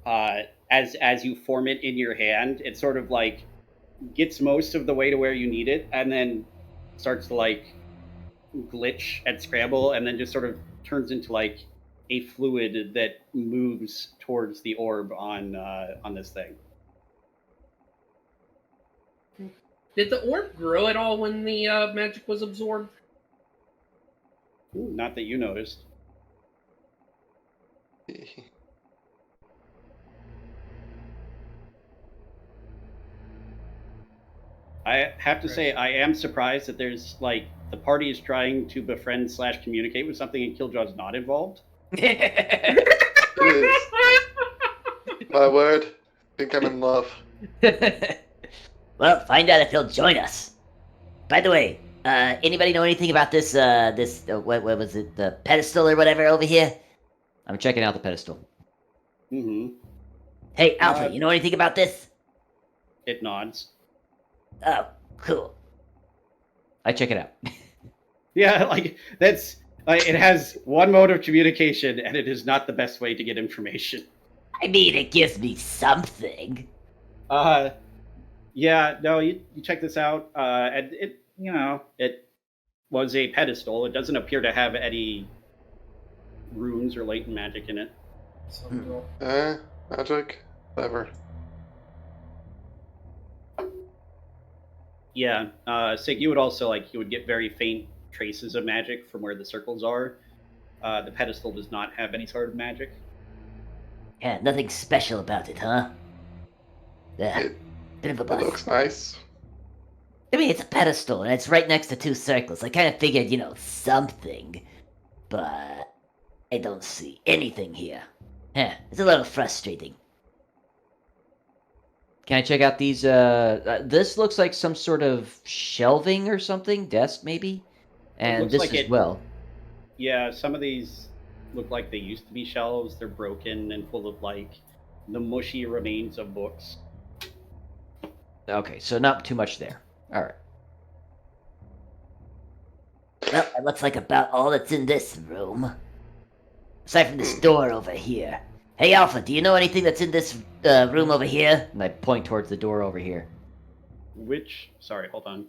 as you form it in your hand, it sort of like gets most of the way to where you need it, and then starts to like glitch and scramble, and then just sort of turns into like a fluid that moves towards the orb on this thing. Did the orb grow at all when the magic was absorbed? Ooh, not that you noticed. I have to say, I am surprised that there's like the party is trying to befriend / communicate with something and Killjaw's not involved. It is. My word. I think I'm in love. Well, find out if he'll join us. By the way, anybody know anything about this, what was it, the pedestal or whatever over here? I'm checking out the pedestal. Mm-hmm. Hey, Alpha, you know anything about this? It nods. Oh, cool. I check it out. Yeah, like that's it has one mode of communication, and it is not the best way to get information. I mean, it gives me something. Yeah, no, you check this out, and it it was a pedestal. It doesn't appear to have any runes or latent magic in it. Magic? Clever. Yeah, Sig, you would also you would get very faint traces of magic from where the circles are. The pedestal does not have any sort of magic. Yeah, nothing special about it, huh? Yeah, It, bit of a it bust. looks nice. I mean, it's a pedestal, and it's right next to two circles. I kind of figured, something. But I don't see anything here. It's a little frustrating. Can I check out these? This looks like some sort of shelving or something, desk maybe, and looks this like as well. Yeah, some of these look like they used to be shelves. They're broken and full of the mushy remains of books. Okay, so not too much there. All right. Well, that looks like about all that's in this room. Aside from this door over here. Hey, Alpha, do you know anything that's in this room over here? And I point towards the door over here. Which, sorry, hold on.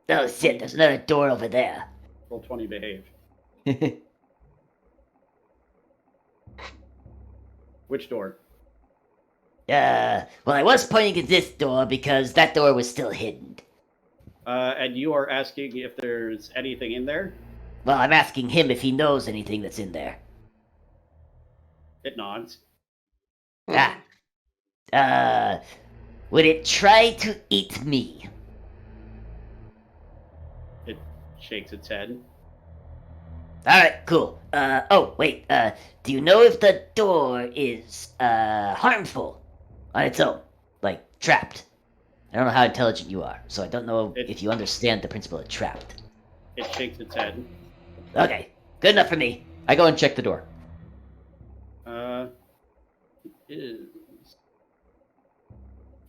Oh, shit, there's another door over there. Roll 20, behave. Which door? Well, I was pointing at this door because that door was still hidden. And you are asking if there's anything in there? Well, I'm asking him if he knows anything that's in there. It nods. Would it try to eat me? It shakes its head. Alright, cool. Do you know if the door is, harmful on its own? Like, trapped? I don't know how intelligent you are, so I don't know if you understand the principle of trapped. It shakes its head. Okay, good enough for me. I go and check the door. It is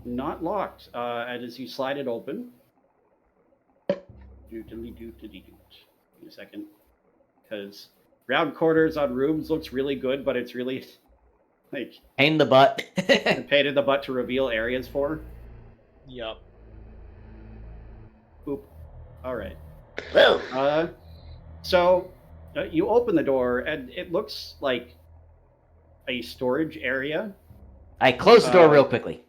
not locked. And as you slide it open, give me a second, because round corners on rooms looks really good, but it's really like Pain in the butt. a pain in the butt to reveal areas for. Yup. Boop. All right. Whoa. So you open the door, and it looks like a storage area. I close the door real quickly.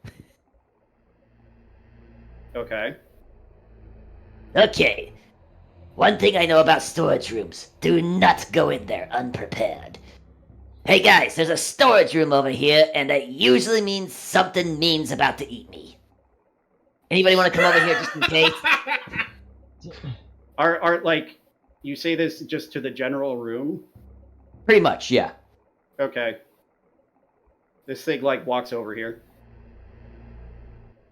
Okay. Okay. One thing I know about storage rooms. Do not go in there unprepared. Hey guys, there's a storage room over here, and that usually means something mean's about to eat me. Anybody want to come over here just in case? Are you say this just to the general room? Pretty much, yeah. Okay. This thing walks over here.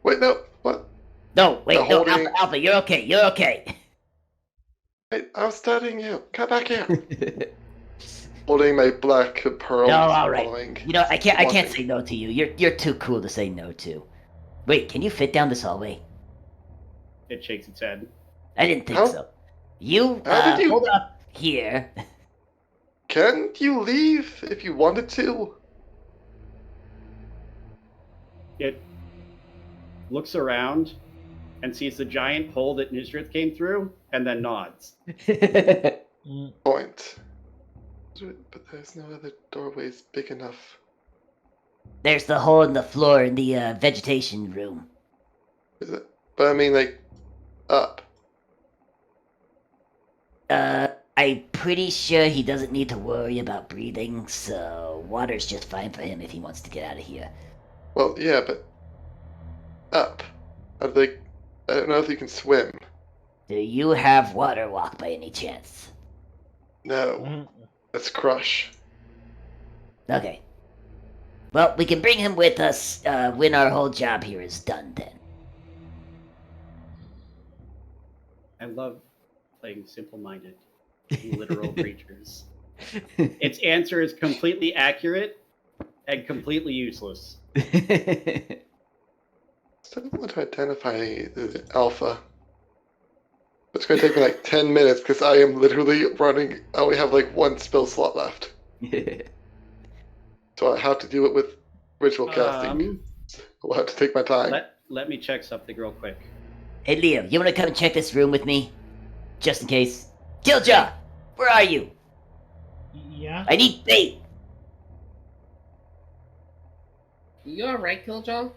Wait, no. What? No, wait, The no, holding- Alpha, you're okay, you're okay. Wait, I'm studying you. Come back here. Holding my black pearl. No, all right. following. I can't Wanting. say no to you. You're too cool to say no to. Wait, can you fit down this hallway? It shakes its head. I didn't think How- so. You, how did you- hold up here. Can't you leave if you wanted to? It looks around and sees the giant hole that Nysdrith came through, and then nods. Mm, Point. But there's no other doorways big enough. There's the hole in the floor in the vegetation room. Is it? But I mean, like, up. I'm pretty sure he doesn't need to worry about breathing, so water's just fine for him if he wants to get out of here. Well, yeah, but up. I don't know if you can swim. Do you have water walk by any chance? No, mm. that's Crusch. Okay. Well, we can bring him with us when our whole job here is done then. I love playing simple-minded, literal creatures. Its answer is completely accurate and completely useless. Still want to identify the alpha. It's going to take me like 10 minutes because I am literally running. I only have like one spell slot left. So I have to do it with ritual casting. I'll have to take my time. Let me check something real quick. Hey, Leo, you want to come and check this room with me? Just in case. Kiljow! Where are you? Yeah. I need bait! You alright, Kiljow?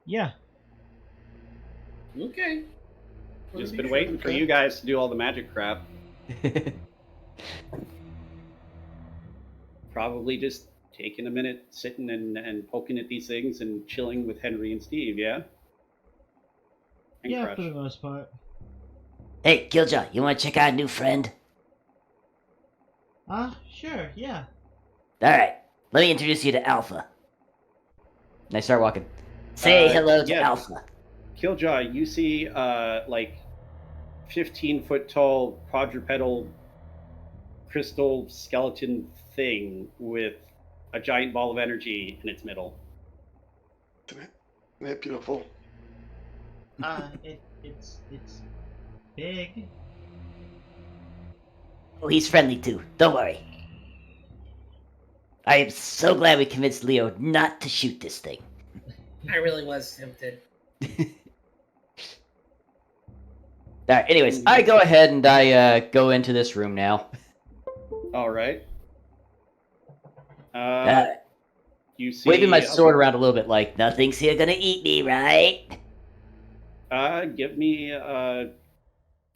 Yeah. Okay. Just been waiting for you guys to do all the magic crap. Probably just taking a minute, sitting and poking at these things and chilling with Henry and Steve, yeah? And Yeah, Crusch. for the most part. Hey, Kiljow, you want to check out a new friend? Sure, yeah. Alright, let me introduce you to Alpha. And I start walking. Say hello to yeah. Alpha. Kiljow, you see like 15-foot tall quadrupedal crystal skeleton thing with a giant ball of energy in its middle. Isn't it beautiful? It's big. Oh, he's friendly too. Don't worry. I am so glad we convinced Leo not to shoot this thing. I really was tempted. Alright, anyways, I go ahead and I go into this room now. All right. Uh, You see, Waving my sword around a little bit like, Nothing's here gonna eat me, right? Give me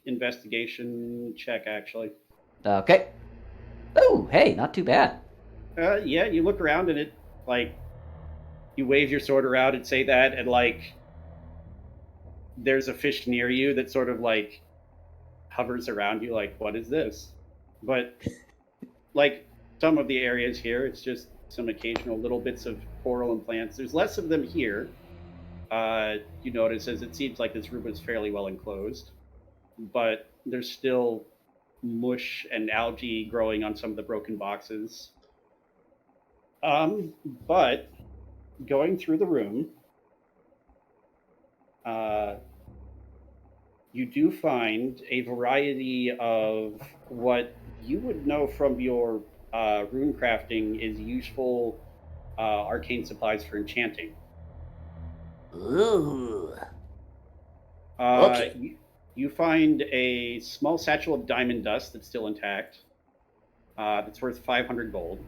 investigation check, actually. okay. Oh, hey, not too bad. Yeah, you look around and it, like, you wave your sword around and say that, and, like, there's a fish near you that sort of, like, hovers around you, like, what is this? But, like, some of the areas here, it's just some occasional little bits of coral and plants. There's less of them here. You notice as it seems like this room is fairly well enclosed, but there's still mush and algae growing on some of the broken boxes. But going through the room, you do find a variety of what you would know from your rune crafting is useful arcane supplies for enchanting. Ooh. Okay. You find a small satchel of diamond dust that's still intact. That's worth 500 gold.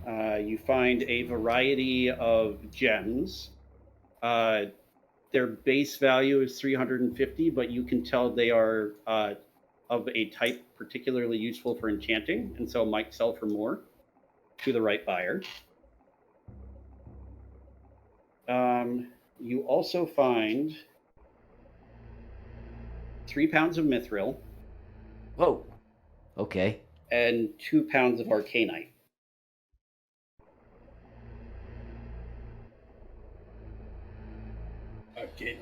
You find a variety of gems. Their base value is 350, but you can tell they are of a type particularly useful for enchanting, and so might sell for more to the right buyer. You also find 3 pounds of mithril Whoa. Okay. and 2 pounds of arcanite. Okay.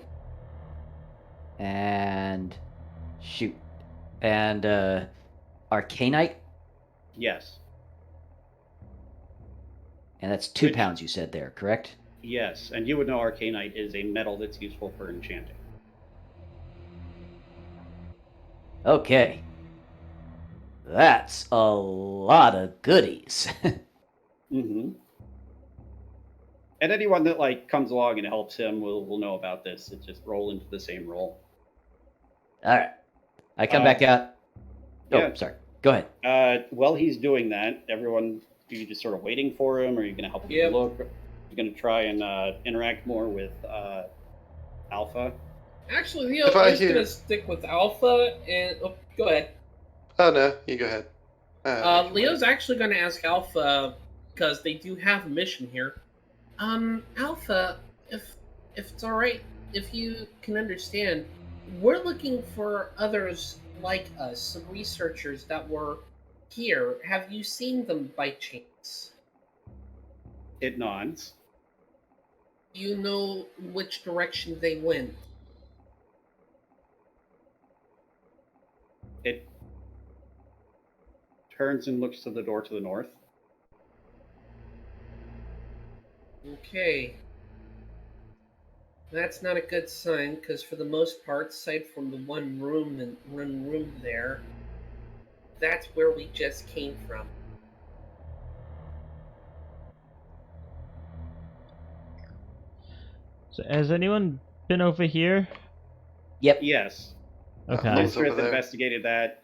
And shoot. And arcanite Yes. And that's 2 Which- pounds you said there, correct? Yes, and you would know arcanite is a metal that's useful for enchanting. Okay. That's a lot of goodies. Mm-hmm. And anyone that like comes along and helps him will know about this. It's just roll into the same roll. All right. I come back out. Oh, yeah. sorry. Go ahead. While he's doing that, everyone, are you just sort of waiting for him? Or are you going to help him Yep. look? You're going to try and interact more with Alpha? Actually, Leo If I is hear- gonna stick with Alpha, and go ahead. Oh no, you go ahead. Leo's actually gonna ask Alpha because they do have a mission here. Alpha, if it's all right, if you can understand, we're looking for others like us, some researchers that were here. Have you seen them by chance? It nods. Do you know which direction they went? It turns and looks to the door to the north. Okay. That's not a good sign, because for the most part, aside from the one room there, that's where we just came from. So has anyone been over here? Yep. Yes. Okay. Almost over Nysdrith there. investigated that.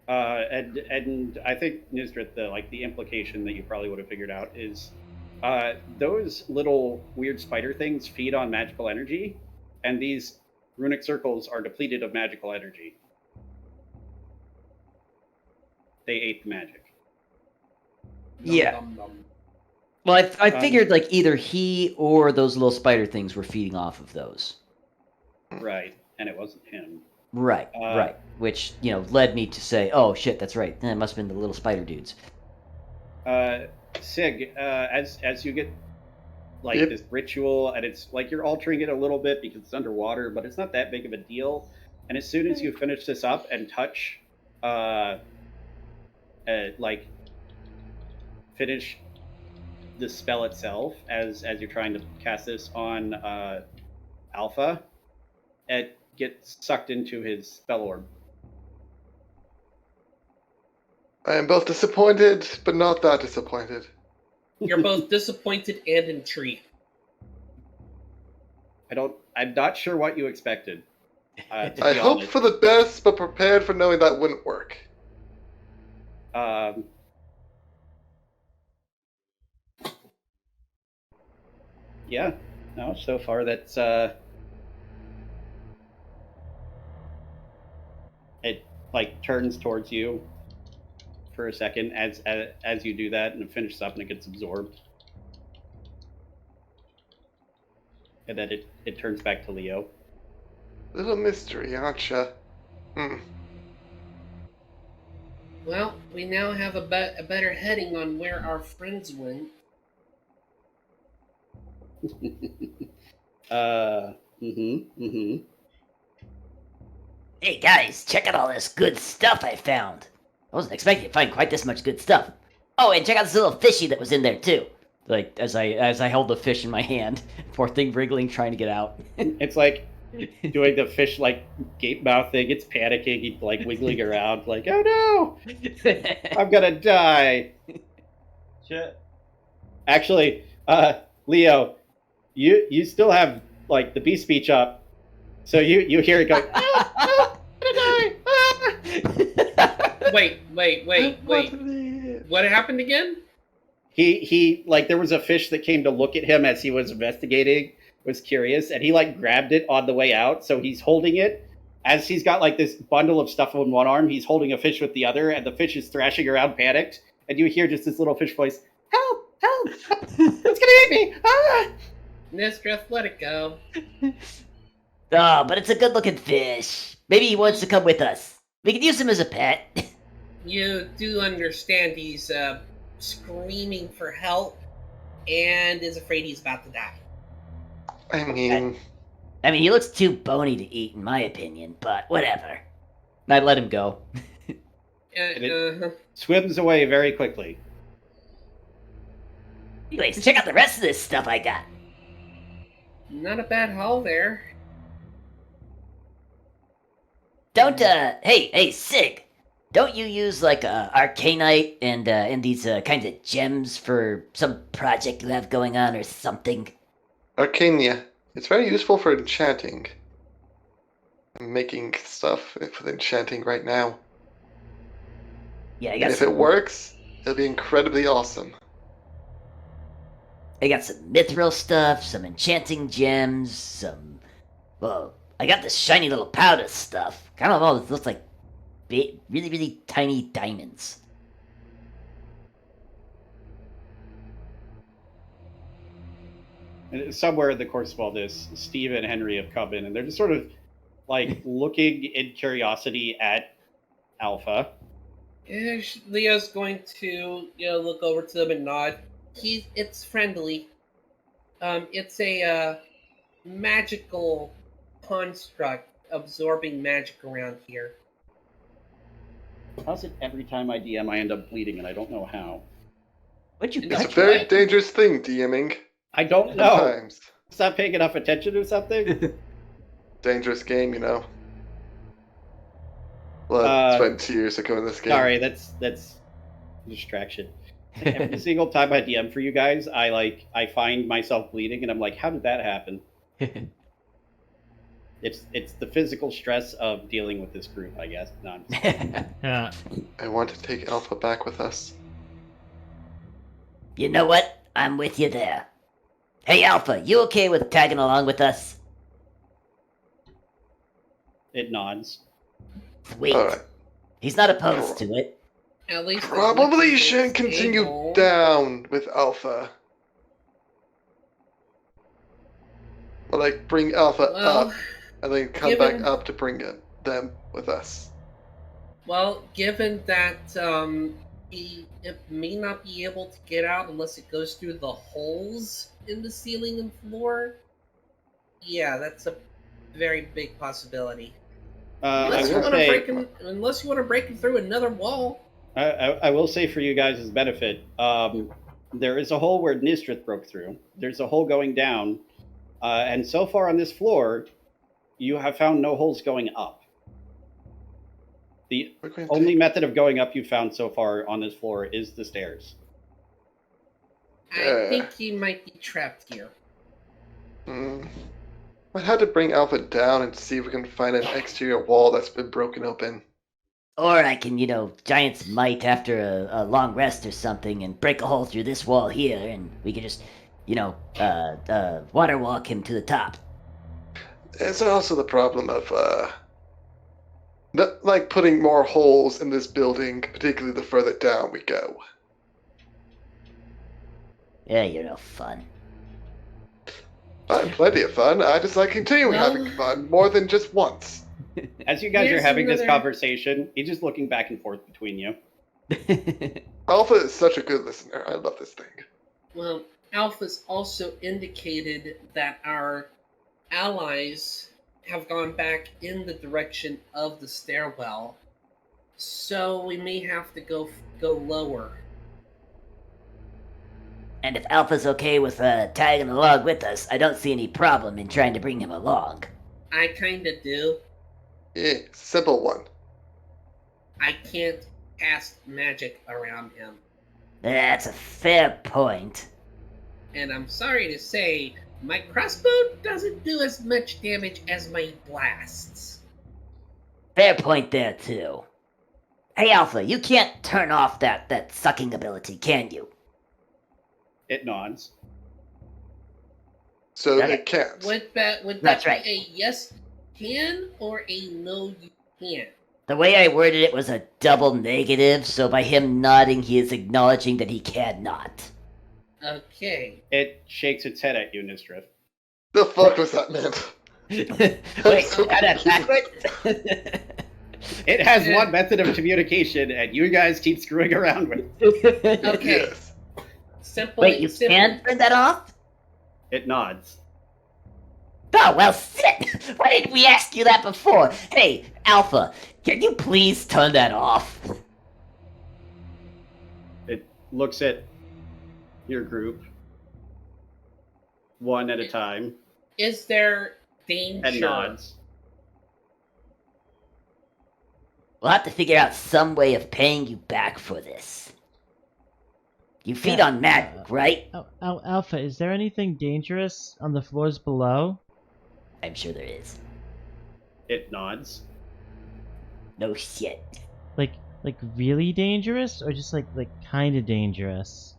And I think Nysdrith, the implication that you probably would have figured out is those little weird spider things feed on magical energy, and these runic circles are depleted of magical energy. They ate the magic. Yeah. Dum, dum, dum. Well, I figured like either he or those little spider things were feeding off of those. Right, and it wasn't him. Right, right. Which, led me to say, oh shit, that's right. It must have been the little spider dudes. Sig, as you get like Yep. this ritual, and it's like you're altering it a little bit because it's underwater, but it's not that big of a deal. And as soon as you finish this up and touch, finish the spell itself, as you're trying to cast this on Alpha, it gets sucked into his spell orb. I am both disappointed, but not that disappointed. You're both disappointed and intrigued. I'm not sure what you expected. To I be hope honest. for the best, but prepared for knowing that wouldn't work. Yeah. No, so far that's it like turns towards you for a second as you do that, and it finishes up and it gets absorbed. And then it turns back to Leo. Little mystery, aren't ya? Well, we now have a better heading on where our friends went. Hey guys, check out all this good stuff I found. I wasn't expecting to find quite this much good stuff. Oh, and check out this little fishy that was in there too. Like as I held the fish in my hand, poor thing wriggling, trying to get out. It's like doing the fish like gape mouth thing. It's panicking. He's like wiggling around, like, oh no, I'm gonna die. Shit. Actually, Leo, you still have like the beast speech up, so you hear it go. "Ah, ah, I'm gonna die. Ah." Wait. What happened again? He like there was a fish that came to look at him as he was investigating, was curious, and he like grabbed it on the way out, so he's holding it as he's got like this bundle of stuff on one arm. He's holding a fish with the other, and the fish is thrashing around panicked, and you hear just this little fish voice, help, it's gonna eat me. Ah! Nysdrith, let it go. Oh, but it's a good looking fish. Maybe he wants to come with us. We could use him as a pet. You do understand he's screaming for help and is afraid he's about to die. I mean, He looks too bony to eat, in my opinion, but whatever. And I let him go. And it swims away very quickly. Anyways, check out the rest of this stuff I got. Not a bad haul there. Don't, hey, Sig. Don't you use, like, Arcanite and these, kinds of gems for some project you have going on or something? Arcania. It's very useful for enchanting. I'm making stuff with enchanting right now. Yeah, I And got if it works, it'll be incredibly awesome. I got some mithril stuff, some enchanting gems, well, I got this shiny little powder stuff. Kind of all this looks like really, really tiny diamonds. And somewhere in the course of all this, Steve and Henry have come in, and they're just sort of like looking in curiosity at Alpha. Leo's going to, look over to them and nod. It's friendly. It's a magical construct absorbing magic around here. How's it every time I DM I end up bleeding and I don't know how? What'd you It's It's a got? very dangerous thing, DMing. I don't know. Sometimes. Stop paying enough attention or something? Dangerous game, you know. Blood, sweat, and tears that go in this game. Sorry, that's distraction. Every single time I DM for you guys, I find myself bleeding and I'm like, how did that happen? It's the physical stress of dealing with this group, I guess. No, I'm just Yeah. I want to take Alpha back with us. You know what? I'm with you there. Hey, Alpha, you okay with tagging along with us? It nods. Sweet. Alright. He's not opposed to it. At least Probably shouldn't continue stable. down with Alpha. Or like bring Alpha Well, up and then come given- back up to bring them with us. Well, given that it may not be able to get out unless it goes through the holes in the ceiling and floor. Yeah, that's a very big possibility. I Unless you will want to say, unless you want to break it through another wall. I will say for you guys' benefit, there is a hole where Nysdrith broke through. There's a hole going down, and so far on this floor, you have found no holes going up. The We're going only method of going up you found so far on this floor is the stairs. I think he might be trapped here. Might have to bring Alpha down and see if we can find an exterior wall that's been broken open. Or I can, Giant's Might after a long rest or something and break a hole through this wall here and we can just, water walk him to the top. It's also the problem of, like putting more holes in this building, particularly the further down we go. Yeah, you're no fun. I have plenty of fun. I just like continuing Well- having fun more than just once. As you guys Here's are having this another- conversation, he's just looking back and forth between you. Alpha is such a good listener. I love this thing. Well, Alpha's also indicated that our allies have gone back in the direction of the stairwell, so we may have to go lower. And if Alpha's okay with tagging along with us, I don't see any problem in trying to bring him along. I kinda do. Yeah, simple one. I can't cast magic around him. That's a fair point. And I'm sorry to say, my crossbow doesn't do as much damage as my blasts. Fair point there, too. Hey, Alpha, you can't turn off that sucking ability, can you? It nods. So Okay. it can't. Would that That's be right. a yes can or a no you can't? The way I worded it was a double negative, so by him nodding, he is acknowledging that he cannot. Okay. It shakes its head at you, Nysdrith. The fuck was that meant? Wait, so got that confused. backwards? It has one method of communication, and you guys keep screwing around with it. Okay. Yes. Simply. Wait, you can turn that off? It nods. Oh, well, shit! Why didn't we ask you that before? Hey, Alpha, can you please turn that off? It looks at your group, one at a time, Is there danger? and nods. We'll have to figure out some way of paying you back for this. You feed Yeah, on magic, right? Alpha, is there anything dangerous on the floors below? I'm sure there is. It nods. No shit. Like really dangerous, or just like kind of dangerous?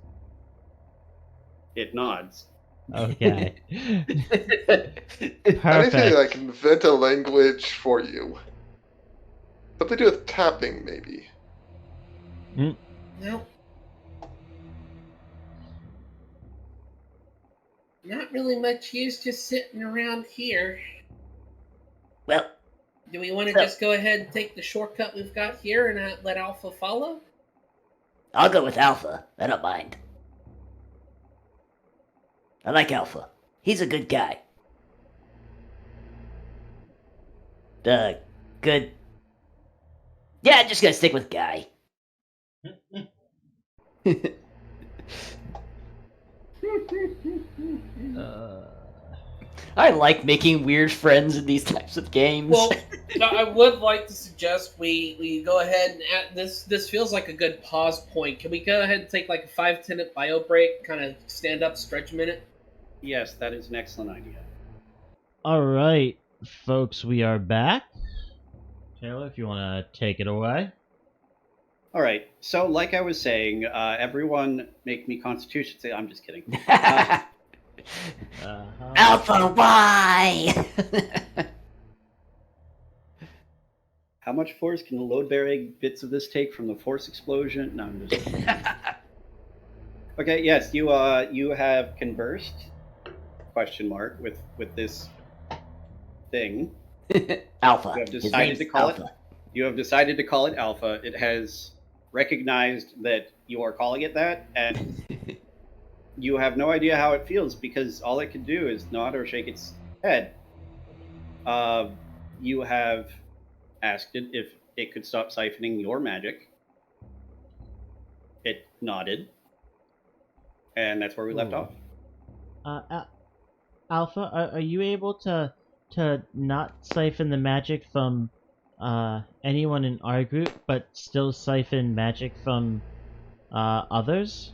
It nods. Okay. Anything Perfect. I can invent a language for you. Something to do with tapping, maybe. No. Not really much use just sitting around here. Well, Do we want to So- just go ahead and take the shortcut we've got here and let Alpha follow? I'll go with Alpha. I don't mind. I like Alpha. He's a good guy. Good. Yeah, I'm just gonna stick with Guy. I like making weird friends in these types of games. Well, I would like to suggest we go ahead and add this. This feels like a good pause point. Can we go ahead and take like a 5-10 bio break, kind of stand up, stretch a minute? Yes, that is an excellent idea. All right, folks, we are back. Taylor, if you want to take it away. All right. So, like I was saying, everyone make me Constitution. I'm just kidding. Alpha, why? How much force can the load-bearing bits of this take from the force explosion? No, I'm just. Okay. Yes, you have conversed? Question mark with this thing. Alpha. You have His decided name's to call Alpha. it. You have decided to call it Alpha. It has recognized that you are calling it that, and you have no idea how it feels because all it can do is nod or shake its head. You have asked it if it could stop siphoning your magic. It nodded, and that's where we left off. Alpha, are you able to not siphon the magic from anyone in our group, but still siphon magic from others?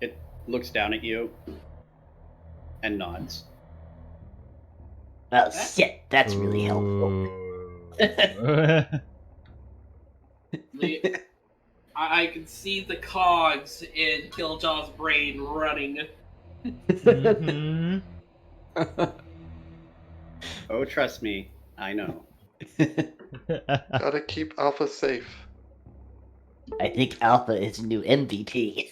It looks down at you and nods. Oh shit, that's really helpful. I can see the cogs in Kiljaw's brain running. Mhm. Oh, trust me, I know. Gotta keep Alpha safe. I think Alpha is new MVP.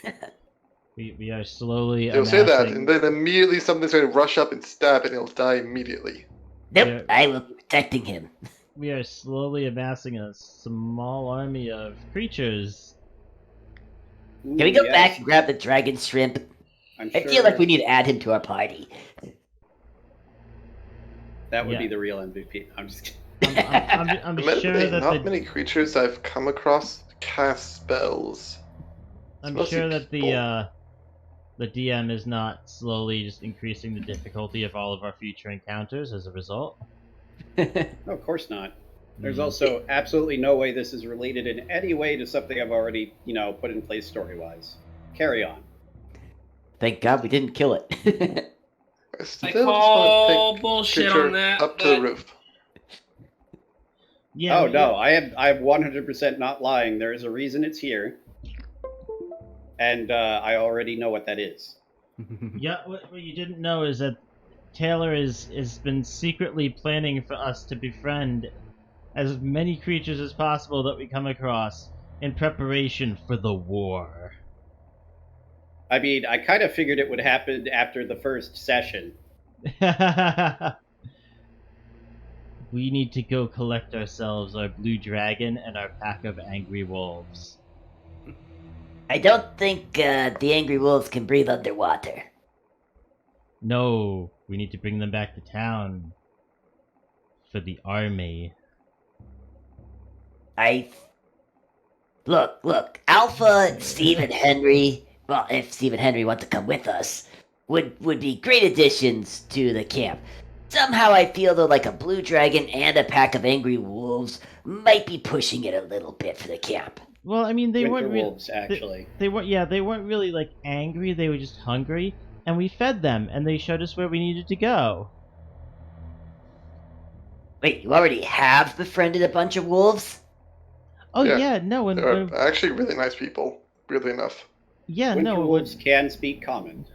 we are slowly You'll say that, amassing- and then immediately something's going to rush up and stab, and he'll die immediately. Nope, Yeah. I will be protecting him. We are slowly amassing a small army of creatures. Can we go Yes, back and grab the dragon shrimp? I'm I sure feel like we need to add him to our party. that would Yeah. be the real MVP. I'm just kidding. I'm Admittedly, sure that not many creatures I've come across cast spells. I'm mostly sure that people. the DM is not slowly just increasing the difficulty of all of our future encounters as a result. No, of course not. There's Mhm. also absolutely no way this is related in any way to something I've already, put in place story-wise. Carry on. Thank God we didn't kill it. I I still just call want to take bullshit creature on that. up to the roof. Yeah. Oh no, I am 100% not lying. There is a reason it's here, and I already know what that is. Yeah. What you didn't know is that Taylor is been secretly planning for us to befriend as many creatures as possible that we come across in preparation for the war. I mean, I kind of figured it would happen after the first session. We need to go collect ourselves our blue dragon and our pack of angry wolves. I don't think the angry wolves can breathe underwater. No, we need to bring them back to town for the army. Look, Alpha, Steve, and Henry. Well, if Steve and Henry want to come with us, would be great additions to the camp. Somehow I feel though like a blue dragon and a pack of angry wolves might be pushing it a little bit for the camp. Well, I mean, they Winter weren't wolves, actually. They weren't. Yeah, they weren't really like angry. They were just hungry, and we fed them, and they showed us where we needed to go. Wait, you already have befriended a bunch of wolves? Oh Yeah, yeah, no, when, They're actually really nice people, weirdly enough. yeah, Winter no, wolves can speak common.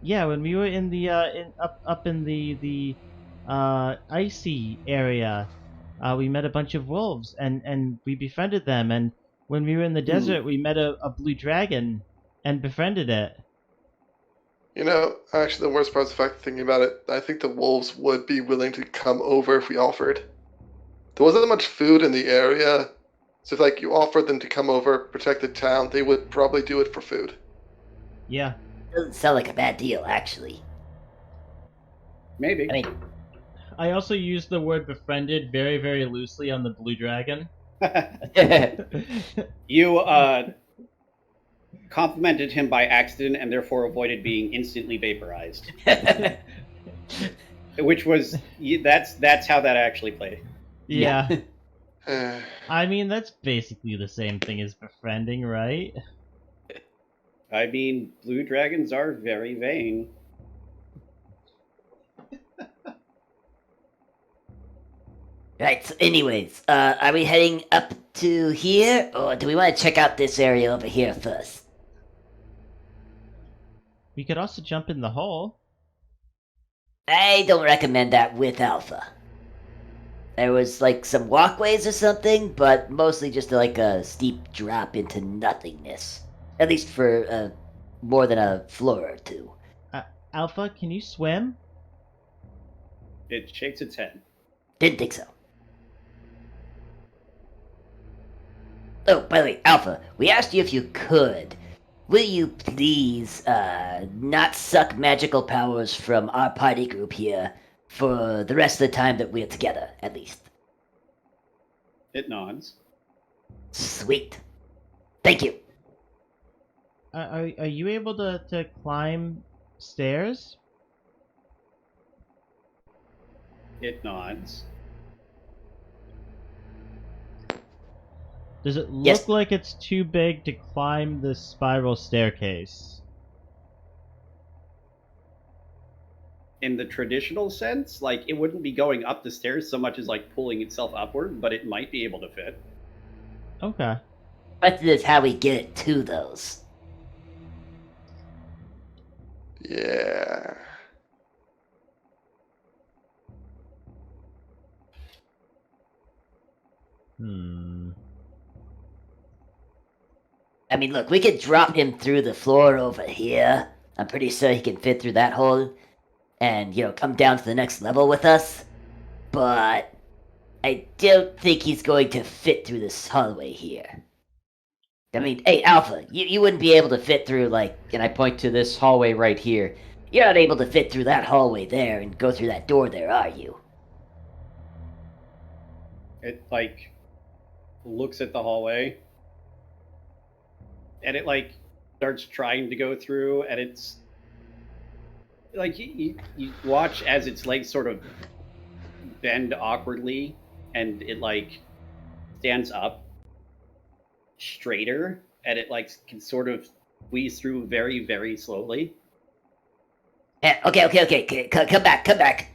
yeah, when we were in the up in the icy area, we met a bunch of wolves, and we befriended them. And when we were in the desert, we met a blue dragon and befriended it. You know, actually, the worst part is the fact, thinking about it, I think the wolves would be willing to come over if we offered. There wasn't much food in the area, so if like you offered them to come over, protect the town, they would probably do it for food. Yeah. Doesn't sound like a bad deal, actually. Maybe. I mean, I also used the word befriended very, very loosely on the blue dragon. You complimented him by accident and therefore avoided being instantly vaporized. Which was that's how that actually played. Yeah. Eh, I mean, that's basically the same thing as befriending, right? I mean, blue dragons are very vain. right, so anyways, are we heading up to here, or do we want to check out this area over here first? We could also jump in the hole. I don't recommend that with Alpha. There was like some walkways or something, but mostly just like a steep drop into nothingness. At least for more than a floor or two. Alpha, can you swim? It shakes its head. Didn't think so. Oh, by the way, Alpha, we asked you if you could. Will you please not suck magical powers from our party group here for the rest of the time that we're together, at least? It nods. Sweet. Thank you. Are you able to climb stairs? It nods. Does it look Yes. like it's too big to climb the spiral staircase? In the traditional sense, like, it wouldn't be going up the stairs so much as like pulling itself upward, but it might be able to fit. Okay. Question is how we get it to those. yeah. I mean, look, we could drop him through the floor over here. I'm pretty sure he can fit through that hole and, come down to the next level with us. But I don't think he's going to fit through this hallway here. I mean, hey, Alpha, you wouldn't be able to fit through, like, And I point to this hallway right here. you're not able to fit through that hallway there and go through that door there, are you? It like looks at the hallway and it like starts trying to go through, and it's like you watch as its legs sort of bend awkwardly, and it like stands up straighter, and it like can sort of squeeze through very, very slowly. Okay. Come back.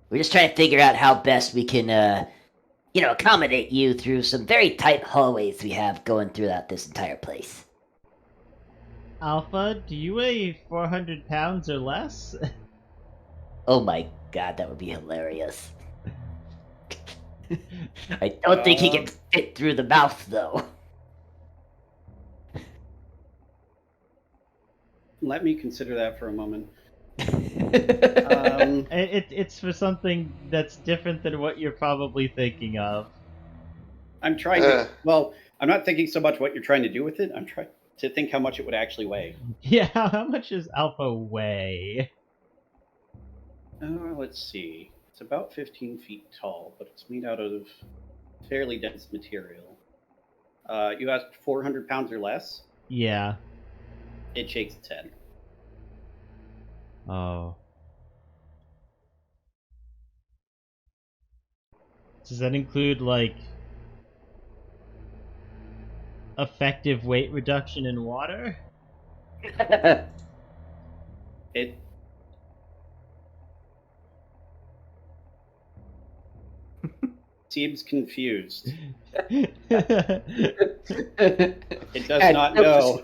We're just trying to figure out how best we can, accommodate you through some very tight hallways we have going throughout this entire place. Alpha, do you weigh 400 pounds or less? Oh my god, that would be hilarious. I don't think he can fit through the mouth, though. Let me consider that for a moment. It's for something that's different than what you're probably thinking of. I'm trying to. Well, I'm not thinking so much what you're trying to do with it. I'm trying to think how much it would actually weigh. Yeah, how much does Alpha weigh? Let's see. It's about 15 feet tall, but it's made out of fairly dense material. You asked 400 pounds or less? Yeah. It shakes its head. Oh. Does that include, like, effective weight reduction in water? It seems confused. It does not know.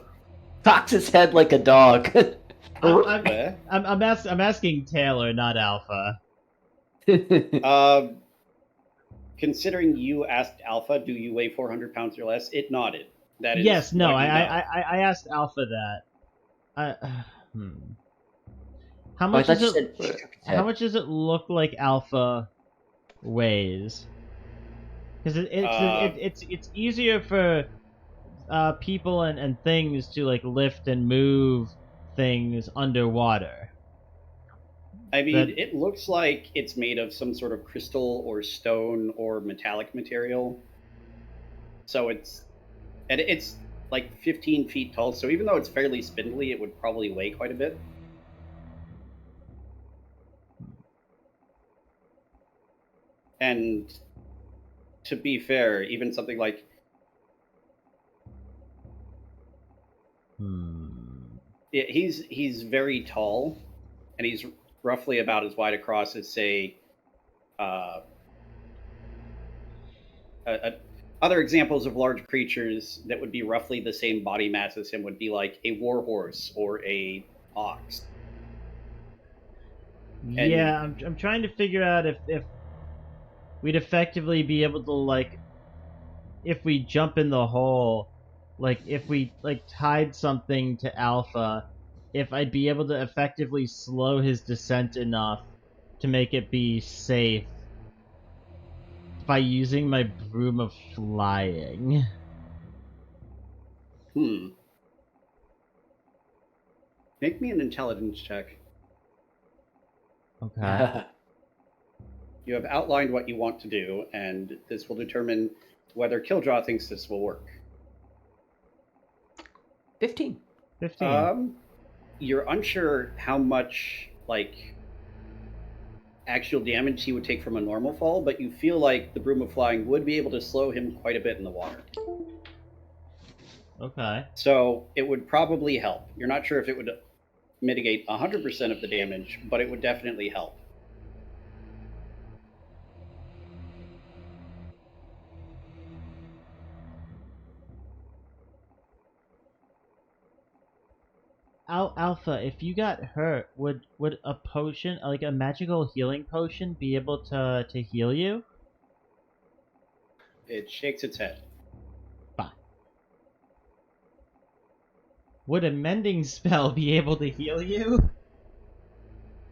Cocks his head like a dog. Eh? I'm asking Taylor, not Alpha. Considering you asked Alpha, do you weigh 400 pounds or less? It nodded. That is Yes, no, what you know. I asked Alpha that. How Oh, I much thought does you it? said. How much does it look like Alpha weighs? Because it's easier for people and things to like lift and move things underwater. I mean, That- it looks like it's made of some sort of crystal or stone or metallic material. So it's like 15 feet tall. So even though it's fairly spindly, it would probably weigh quite a bit. And to be fair, even something like he's very tall, and he's roughly about as wide across as, say, other examples of large creatures that would be roughly the same body mass as him would be like a warhorse or a ox. Yeah, I'm trying to figure out if we'd effectively be able to, like, if we jump in the hole, like if we like tied something to Alpha, if I'd be able to effectively slow his descent enough to make it be safe by using my broom of flying. Make me an intelligence check. Okay. You have outlined what you want to do, and this will determine whether Kiljow thinks this will work. 15. 15. You're unsure how much, like, actual damage he would take from a normal fall, but you feel like the Broom of Flying would be able to slow him quite a bit in the water. Okay. So it would probably help. You're not sure if it would mitigate 100% of the damage, but it would definitely help. Alpha, if you got hurt, would a potion, like a magical healing potion, be able to heal you? It shakes its head. Fine. Would a mending spell be able to heal you?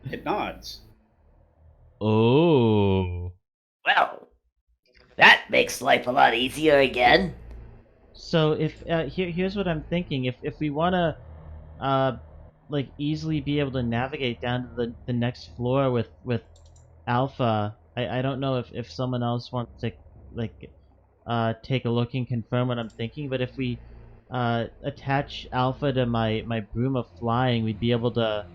It nods. Oh. Well, that makes life a lot easier again. So if here's what I'm thinking: if we want to like easily be able to navigate down to the next floor with Alpha, I don't know if someone else wants to like take a look and confirm what I'm thinking, but if we attach Alpha to my broom of flying, we'd be able to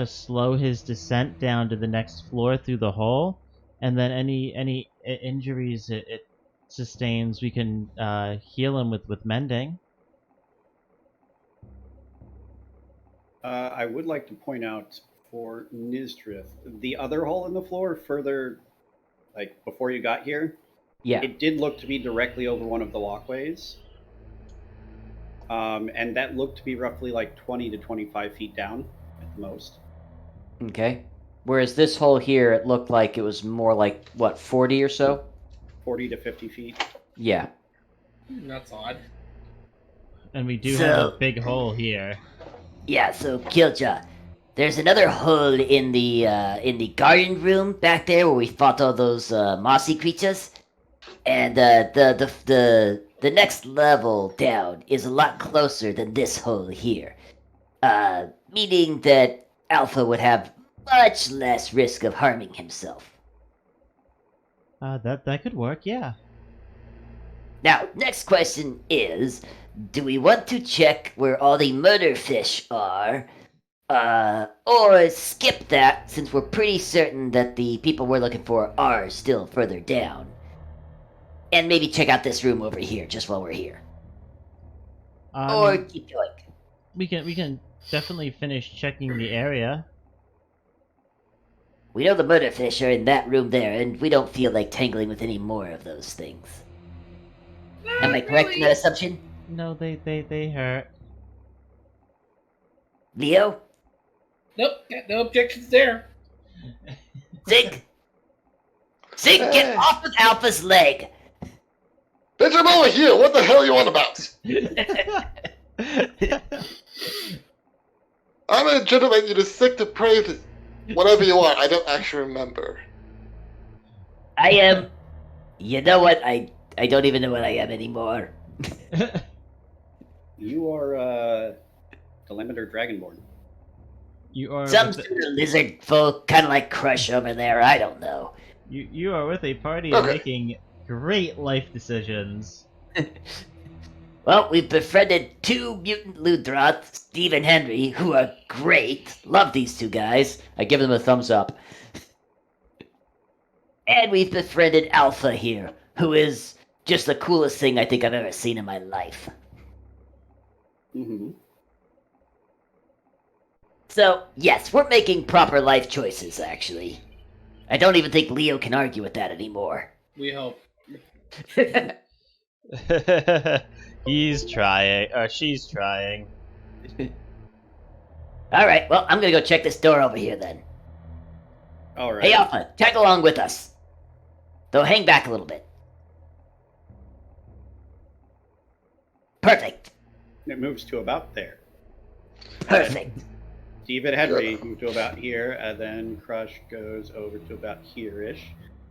slow his descent down to the next floor through the hole, and then any injuries it sustains, we can heal him with mending. I would like to point out for Nysdrith, the other hole in the floor further, like before you got here, Yeah. it did look to be directly over one of the walkways. And that looked to be roughly like 20 to 25 feet down at the most. Okay. Whereas this hole here, it looked like it was more like, what, 40 or so? 40 to 50 feet. Yeah. That's odd. And we do So- have a big hole here. Yeah, so Kiljow, there's another hole in the garden room back there where we fought all those mossy creatures, and the next level down is a lot closer than this hole here, meaning that Alpha would have much less risk of harming himself. That could work, yeah. Now, next question is, do we want to check where all the murder fish are, Or skip that, since we're pretty certain that the people we're looking for are still further down. And maybe check out this room over here, just while we're here. Or keep going. we can definitely finish checking the area. We know the murderfish are in that room there, and we don't feel like tangling with any more of those things. Am I correct in that assumption? No, they hurt. Leo? Nope, got no objections there. Sig? Sig, get off of Alpha's leg! Bitch, I'm over here! What the hell are you on about? I'm a gentleman, you just sick to praise whatever you are. I don't actually remember. I am... You know what? I don't even know what I am anymore. You are, Telemeter Dragonborn. You are Some with sort of lizard folk, kind of like Crusch over there. I don't know. you are with a party Okay. making great life decisions. Well, we've befriended 2 mutant Ludroth, Steve and Henry, who are great. Love these 2 guys. I give them a thumbs up. And we've befriended Alpha here, who is just the coolest thing I think I've ever seen in my life. Mm-hmm. So, yes, we're making proper life choices, actually. I don't even think Leo can argue with that anymore. We hope. He's trying, or she's trying. Alright, well, I'm gonna go check this door over here then. All right. Hey, Alpha, tag along with us. Though hang back a little bit. Perfect. It moves to about there. Perfect. Steve and Henry move to about here, and then Crusch goes over to about here-ish.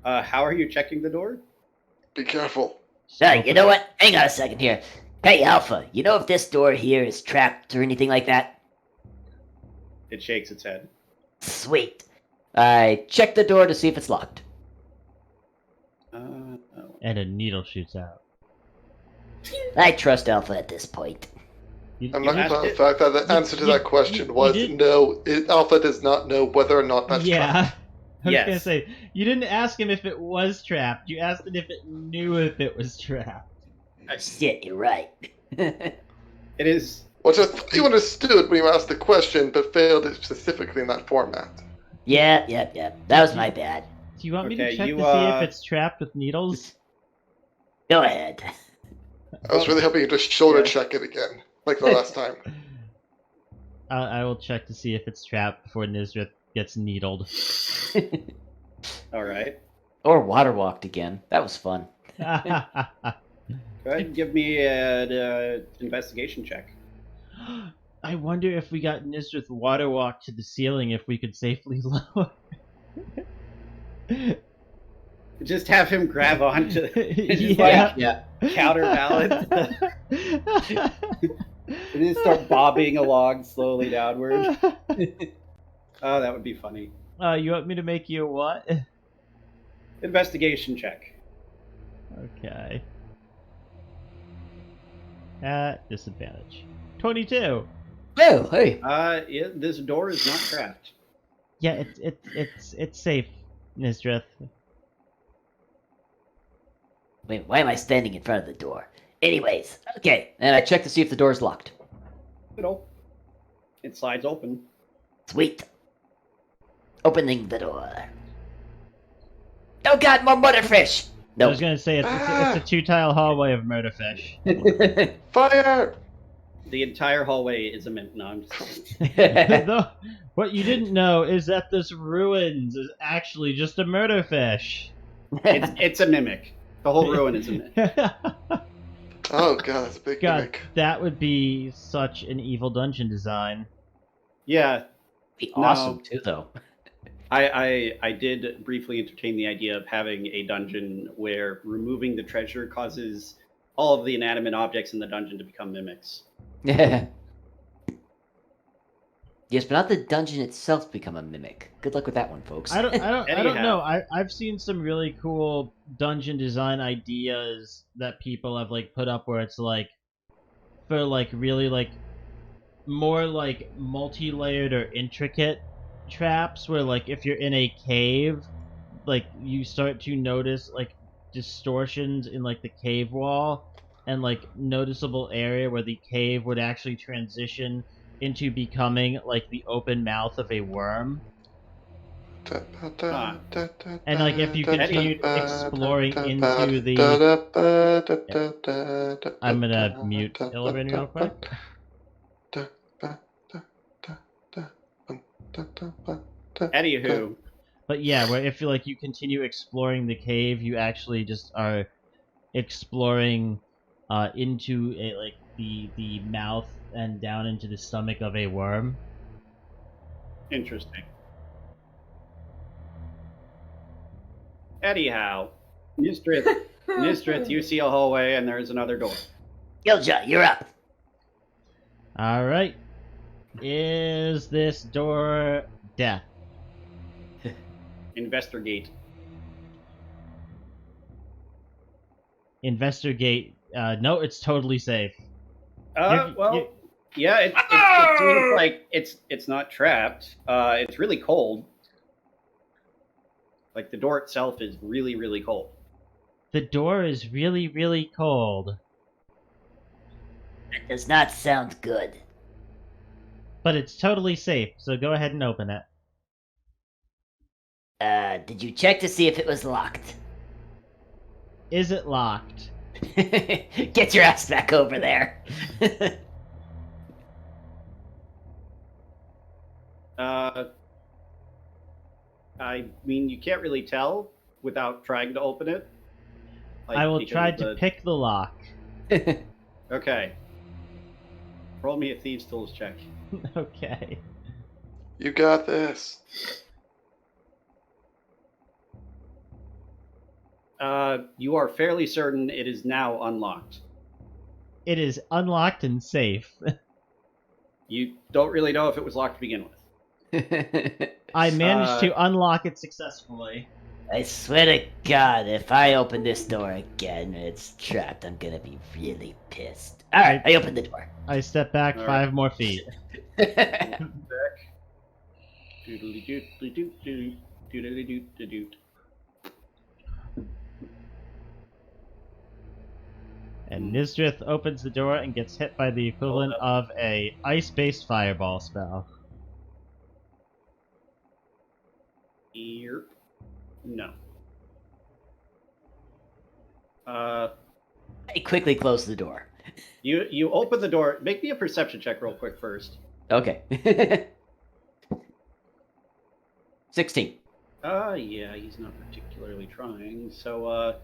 How are you checking the door? Be careful. You know what? Hang on a second here. Hey, Alpha, you know if this door here is trapped or anything like that? It shakes its head. Sweet. I check the door to see if it's locked. Oh. And a needle shoots out. I trust Alpha at this point. I'm You- not asked about the it- fact that the answer to that question was didn't- no. Alpha does not know whether or not that's yeah. trapped. I was Yes. gonna say, you didn't ask him if it was trapped. You asked him if it knew if it was trapped. Shit, you're right. It is. Which I thought you understood when you asked the question, but failed it specifically in that format. Yeah. That was my bad. Do you want me to Okay, check you, to see if it's trapped with needles? Go ahead. I was really hoping you just shoulder Yeah. check it again, like the last time. I will check to see if it's trapped before Nysdrith gets needled. All right. Or water walked again. That was fun. Go ahead and give me an investigation check. I wonder if we got Nysdrith water walk to the ceiling if we could safely lower. Just have him grab onto and just Yeah. like counterbalance. And just start bobbing along slowly downward. Oh, that would be funny. You want me to make you a what? Investigation check. Okay. At disadvantage. 22. Oh, hey. This door is not trapped. Yeah, it's safe, Nysdrith. Wait, why am I standing in front of the door? Anyways, okay. And I check to see if the door's locked. It slides open. Sweet. Opening the door. Oh god, more mutterfish! I was No. gonna say it's a two-tile hallway of murderfish. Fire! The entire hallway is a mint. No, I'm just kidding. What you didn't know is that this ruins is actually just a murderfish. It's a mimic. The whole ruin is a mimic. Oh god, that's a big God, gimmick. that would be such an evil dungeon design. Yeah, Be awesome, too, though. I did briefly entertain the idea of having a dungeon where removing the treasure causes all of the inanimate objects in the dungeon to become mimics. Yes, but not the dungeon itself become a mimic. Good luck with that one, folks. I don't Anyhow. know. I've seen some really cool dungeon design ideas that people have like put up where it's like for like really like more like multi-layered or intricate traps where like if you're in a cave, like you start to notice like distortions in like the cave wall and like noticeable area where the cave would actually transition into becoming like the open mouth of a worm. And like if you continued exploring into the I'm gonna mute Illiren real quick. Anywho, But yeah, where if you continue exploring the cave, you actually just are exploring into like the mouth and down into the stomach of a worm. interesting. Anyhow, Nysdrith, you see a hallway and there's another door. Kiljow, you're up. All right. Is this door death? Investigate. Investigate. No, it's totally safe. Well, yeah, it seems like it's not trapped. It's really cold. Like the door itself is really, really cold. The door is really, really cold. That does not sound good. But it's totally safe, so go ahead and open it. Did you check to see if it was locked? Is it locked? Get your ass back over there. I mean, you can't really tell without trying to open it. Like, I will because try of to pick the lock. Okay. Roll me a thieves' tools check. Okay. You got this. You are fairly certain it is now unlocked. It is unlocked and safe. You don't really know if it was locked to begin with. I managed to unlock it successfully. I swear to God, if I open this door again and it's trapped, I'm gonna be really pissed. Alright, I opened the door. I step back All 5 more feet. Back. Doodly-doot-doot-doot, doodly-doot-doot. And Nysdrith opens the door and gets hit by the equivalent of a ice-based fireball spell. Here. No. I quickly closed the door. You open the door. Make me a perception check real quick first. Okay. 16. Yeah, he's not particularly trying. So,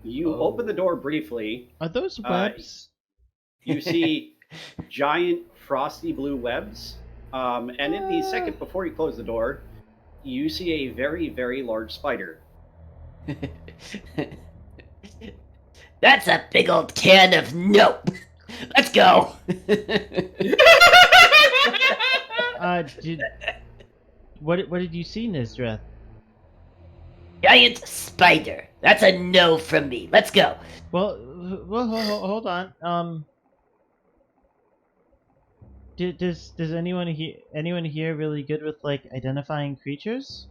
you open the door briefly. Are those webs? You see giant frosty blue webs. And in the second before you close the door, you see a very, very large spider. That's a big old can of nope. Let's go. What did you see, Nysdrith? Giant spider. That's a no from me. Let's go. Well, hold on. Does anyone here really good with like identifying creatures?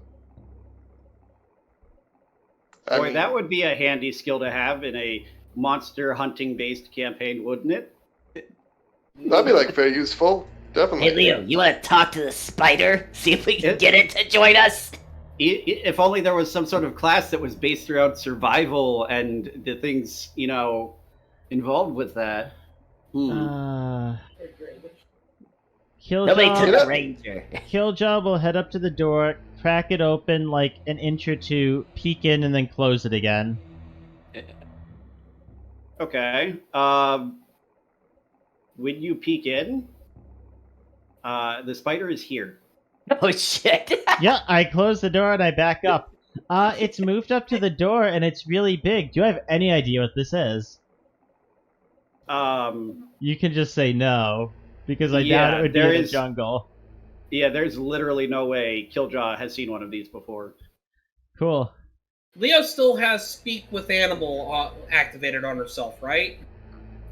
I Boy, mean, that would be a handy skill to have in a monster hunting based campaign, wouldn't it? that'd be like very useful. Definitely. Hey, Leo, you want to talk to the spider? See if we can get it to join us? If only there was some sort of class that was based around survival and the things, involved with that. Kiljow, Nobody took a ranger. Kiljow will head up to the door, crack it open like an inch or two, peek in, and then close it again. Okay. When you peek in, the spider is here. Oh shit. Yeah, I close the door and I back up. It's moved up to the door and it's really big. Do you have any idea what this is? You can just say no, because I doubt it would be in the jungle. Yeah, there's literally no way Kiljow has seen one of these before. Cool. Leo still has Speak with Animal activated on herself, right?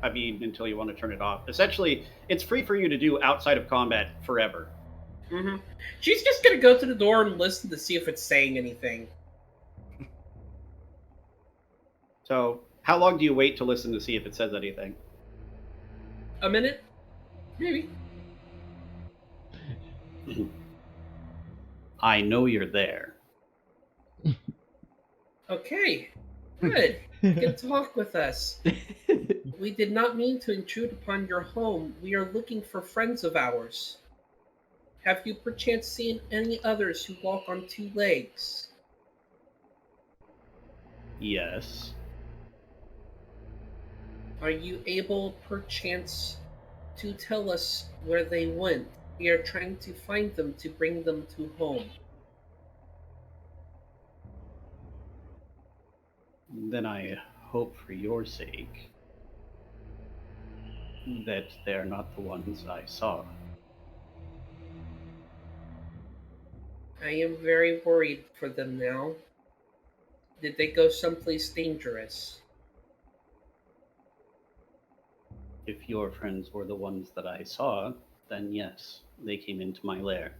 I mean, until you want to turn it off. Essentially, it's free for you to do outside of combat forever. Mm-hmm. She's just gonna go to the door and listen to see if it's saying anything. So, how long do you wait to listen to see if it says anything? A minute? Maybe. I know you're there. Okay. Good. You can talk with us. We did not mean to intrude upon your home. We are looking for friends of ours. Have you perchance seen any others who walk on two legs? Yes. Are you able perchance to tell us where they went? We are trying to find them to bring them to home. Then I hope for your sake that they're not the ones I saw. I am very worried for them now. Did they go someplace dangerous? If your friends were the ones that I saw, then yes, they came into my lair.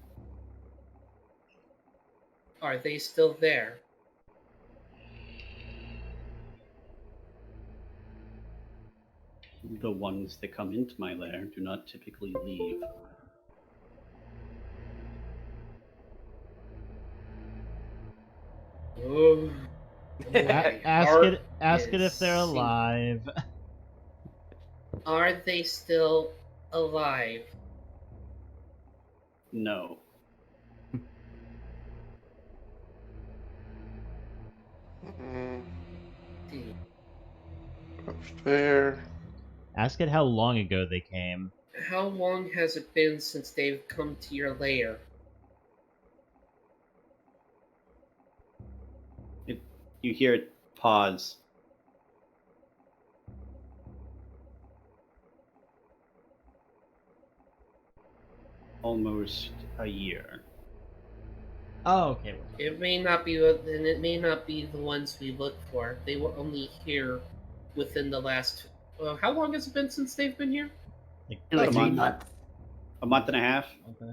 Are they still there? The ones that come into my lair do not typically leave. Oh, Ask it if they're alive. Are they still alive? No. There. Ask it how long ago they came. How long has it been since they've come to your lair? You hear it pause. Almost a year. Oh, okay. It may not be, and it may not be the ones we look for. They were only here within the last. How long has it been since they've been here? Like a 3 month. months. A month and a half? Okay.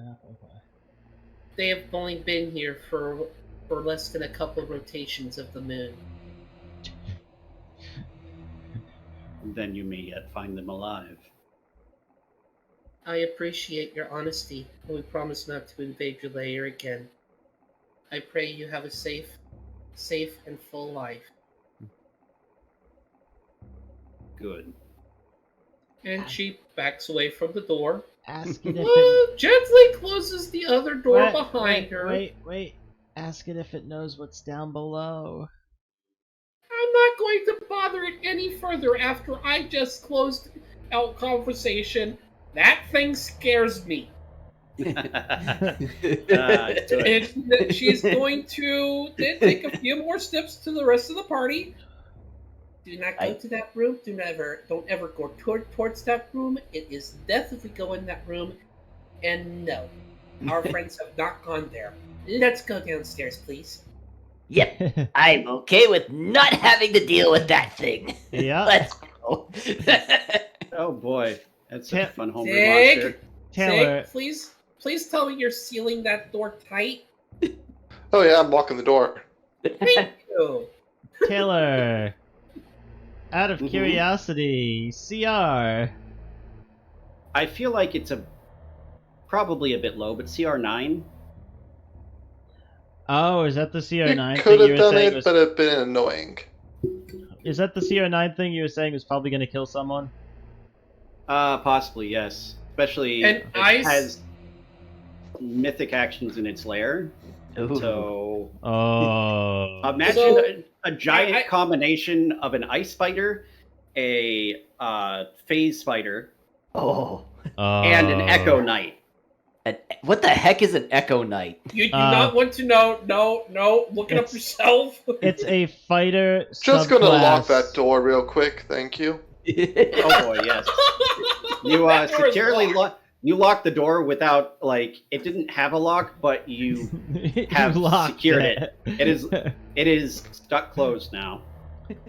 They have only been here for less than a couple rotations of the moon. Then you may yet find them alive. I appreciate your honesty, and we promise not to invade your lair again. I pray you have a safe and full life. Good. And she backs away from the door. Ask it if it... Gently closes the other door behind her. Wait. Ask it if it knows what's down below. I'm not going to bother it any further after I just closed out conversation. That thing scares me. She's going to then take a few more steps to the rest of the party. Do not go to that room. Don't ever go towards that room. It is death if we go in that room. And no, our friends have not gone there. Let's go downstairs, please. Yep, I'm okay with not having to deal with that thing. Yeah. Let's go. Oh boy, that's such a fun homebrew Sig, monster. Taylor, Sig, please tell me you're sealing that door tight. Oh yeah, I'm locking the door. Thank you. Taylor. Out of curiosity, CR. I feel like it's probably a bit low, but CR9. Oh, is that the CR9 You thing could you have were done saying it, was... but it'd been annoying. Is that the CR9 thing you were saying was probably going to kill someone? Possibly, yes. Especially And it ice? has mythic actions in its lair. Ooh. So Oh. imagine a giant combination of an ice spider, a phase spider, Oh. and an echo knight. What the heck is an Echo Knight? You do not want to know. No. Look it up yourself. It's a fighter Just gonna lock subclass. that door real quick, thank you. Oh boy, yes. You That door is securely locked. you locked the door without it didn't have a lock, but you have locked secured it. It is stuck closed now.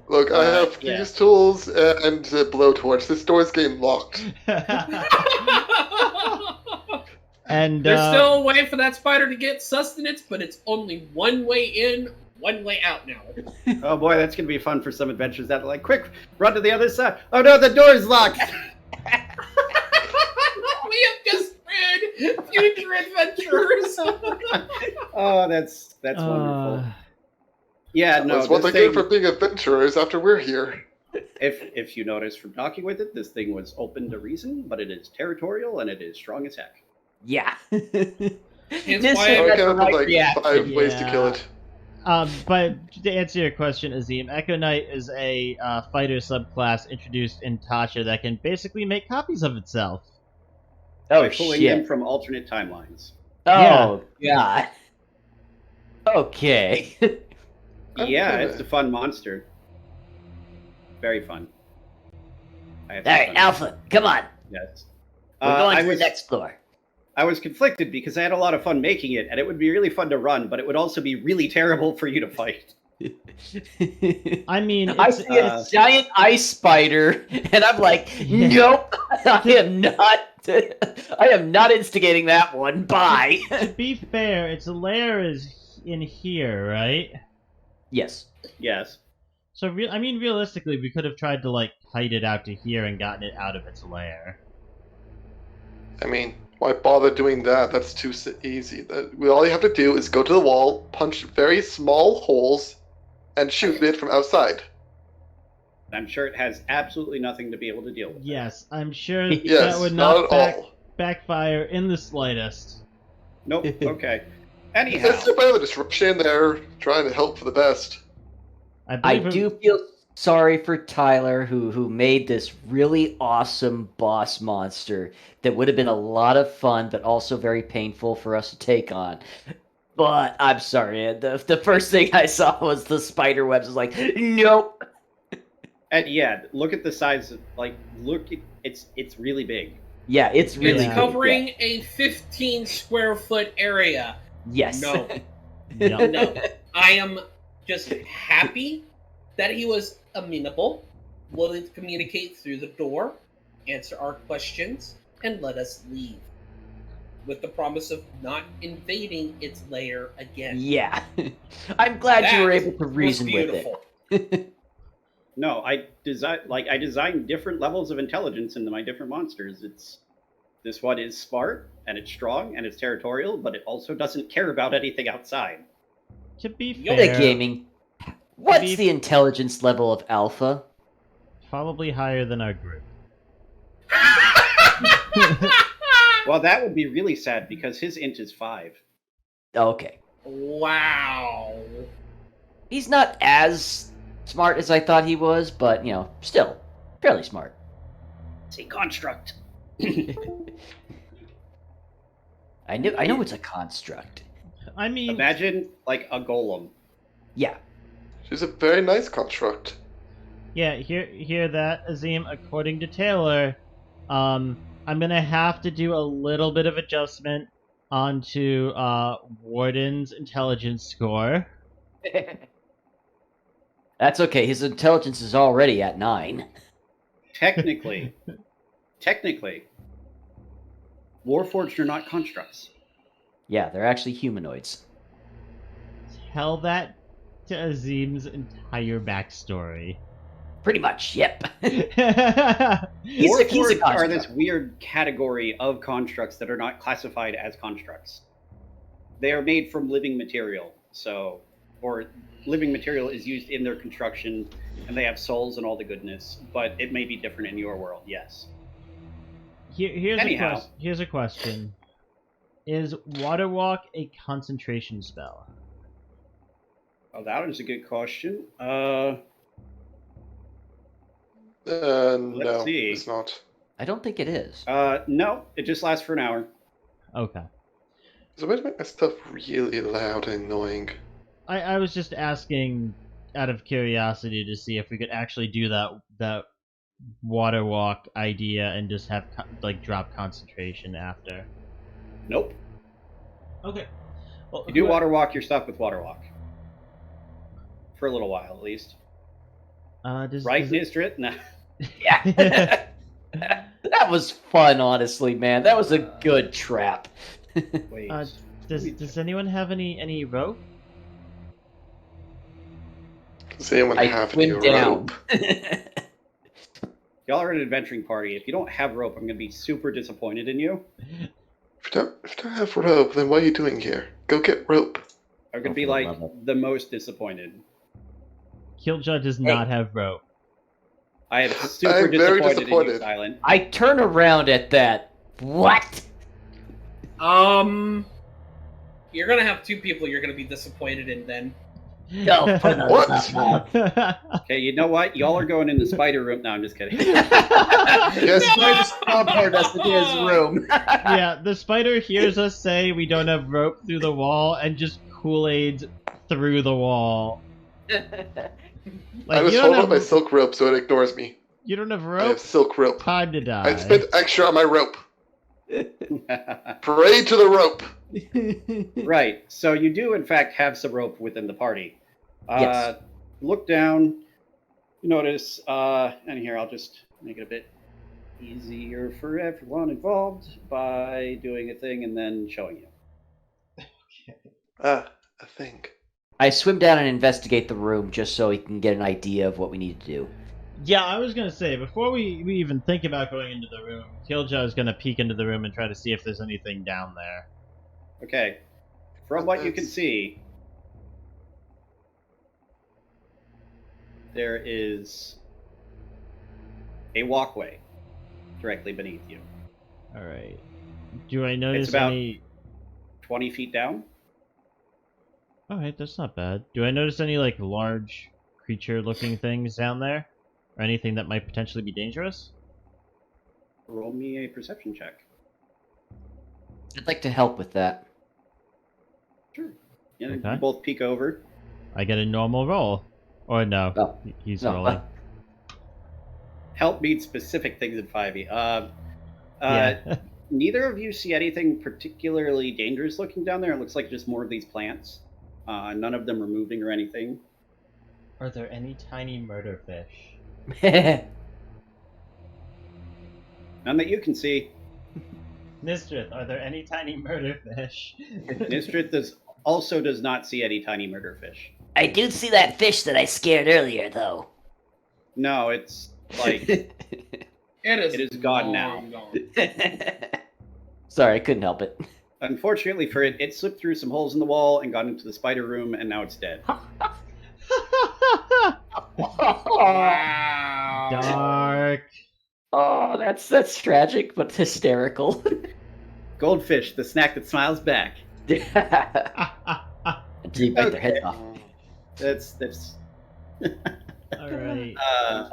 Look, I have yeah. these tools and a blowtorch. This door's getting locked. And There's still a way for that spider to get sustenance, but it's only one way in, one way out now. Oh boy, that's gonna be fun for some adventures. That like, quick, run to the other side. Oh no, the door's locked. We have just read future adventurers. Oh, that's wonderful. Yeah, no. That's what this they get thing, for being adventurers after we're here. if you notice from talking with it, this thing was open to reason, but it is territorial and it is strong as heck. Yeah. Hence This why is I the can have right like reaction. 5 ways to kill Yeah. it. But to answer your question, Azim, Echo Knight is a fighter subclass introduced in Tasha that can basically make copies of itself. Oh By pulling them shit. from alternate timelines. Oh god. Okay. Yeah, Okay. it's a fun monster. Very fun. I have All some right, fun. Alpha, come on. Yes. We're going I to was the next floor. I was conflicted because I had a lot of fun making it, and it would be really fun to run, but it would also be really terrible for you to fight. I mean, I it's, see a giant ice spider, and I'm like, Yeah. nope, I am not instigating that one. Bye. to be fair, its lair is in here, right? Yes. Yes. So, realistically, we could have tried to, like, kite it out to here and gotten it out of its lair. I mean, why bother doing that? That's too easy. All you have to do is go to the wall, punch very small holes, and shoot it from outside. I'm sure it has absolutely nothing to be able to deal with. Yes, I'm sure Yes, that would not not at all. backfire in the slightest. Nope. Okay. Anyhow, It's better to just rush in there, trying to help for the best. I I believe do feel sorry for Tyler, who made this really awesome boss monster that would have been a lot of fun, but also very painful for us to take on. But I'm sorry, the first thing I saw was the spider webs. I was like, nope. and yeah, look at the size of it's really big. Yeah, it's really It's Yeah. covering a 15 square foot area. Yes. No. Yup. No. I am just happy that he was amenable, willing to communicate through the door, answer our questions, and let us leave. With the promise of not invading its lair again. Yeah. I'm glad you were That able to was reason with beautiful. it. No, I designed different levels of intelligence into my different monsters. This one is smart and it's strong and it's territorial, but it also doesn't care about anything outside. To be Yo, fair, The gaming. What's Maybe- the intelligence level of Alpha? probably higher than our group. Well, that would be really sad because his int is 5. Okay. Wow. He's not as smart as I thought he was, but, still, fairly smart. It's a construct. I know it's a construct. I mean, Imagine like a golem. Yeah. She's a very nice construct. yeah, hear that, Azim? According to Taylor, I'm gonna have to do a little bit of adjustment onto Warden's intelligence score. That's okay. His intelligence is already at 9. Technically, Warforged are not constructs. Yeah, they're actually humanoids. Tell that to Azim's entire backstory. Pretty much, yep. He's Warforged a are this construct. weird category of constructs that are not classified as constructs. They are made from living material, or living material is used in their construction, and they have souls and all the goodness, but it may be different in your world, yes. Anyhow. Here's a question. Is Water Walk a concentration spell? Oh, that was a good question. No, see. it's not. I don't think it is. No, it just lasts for an hour. Okay. So why to make my stuff really loud and annoying? I was just asking out of curiosity to see if we could actually do that Water Walk idea and just have drop concentration after. Nope. Okay. Well, You do water walk your stuff with water walk. For a little while, at least. Right, Nysdrith? No. Yeah. That was fun, honestly, man. That was a good trap. Wait. Does anyone have any rope? Does anyone I have any swim down. rope? Y'all are an adventuring party. If you don't have rope, I'm going to be super disappointed in you. If you don't have rope, then what are you doing here? Go get rope. I'm going to be like the most disappointed. Kiljow does not have rope. I am super I'm very disappointed in you, disappointed. Silent. I turn around at that. What? You're gonna have two people you're gonna be disappointed in then. No, for the What? love of- Okay, you know what? Y'all are going in the spider room. No, I'm just kidding. Yes, Spider teleported us into his room. Yeah, the spider hears us say we don't have rope through the wall and just Kool-Aids through the wall. I Like, just hold up my silk rope so it ignores me. you don't have I rope? have silk rope. Time to die. I spent extra on my rope. Parade to the rope. Right. So you do, in fact, have some rope within the party. Yes. Look down. You notice, and here I'll just make it a bit easier for everyone involved by doing a thing and then showing you. A thing. I swim down and investigate the room just so we can get an idea of what we need to do. Yeah, I was gonna say, before we even think about going into the room, Kiljow is gonna peek into the room and try to see if there's anything down there. Okay. From what you can see, there is a walkway directly beneath you. Alright. Do I notice about- any... 20 feet down. Alright, that's not bad. Do I notice any, like, large creature-looking things down there? Or anything that might potentially be dangerous? Roll me a perception check. I'd like to help with that. Sure. Yeah, Okay. You both peek over. I get a normal roll. Or no, Oh. he's No, rolling. Help means specific things in 5e. Yeah. Neither of you see anything particularly dangerous looking down there. It looks like just more of these plants. None of them are moving or anything. Are there any tiny murder fish? None that you can see. Nysdrith, are there any tiny murder fish? Nysdrith does not see any tiny murder fish. I do see that fish that I scared earlier, though. No, it's like It is gone long now. gone. Sorry, I couldn't help it. Unfortunately for it, it slipped through some holes in the wall and got into the spider room, and now it's dead. Wow. Dark. Oh, that's tragic, but hysterical. Goldfish, the snack that smiles back. Did you bite their heads off? That's Alright.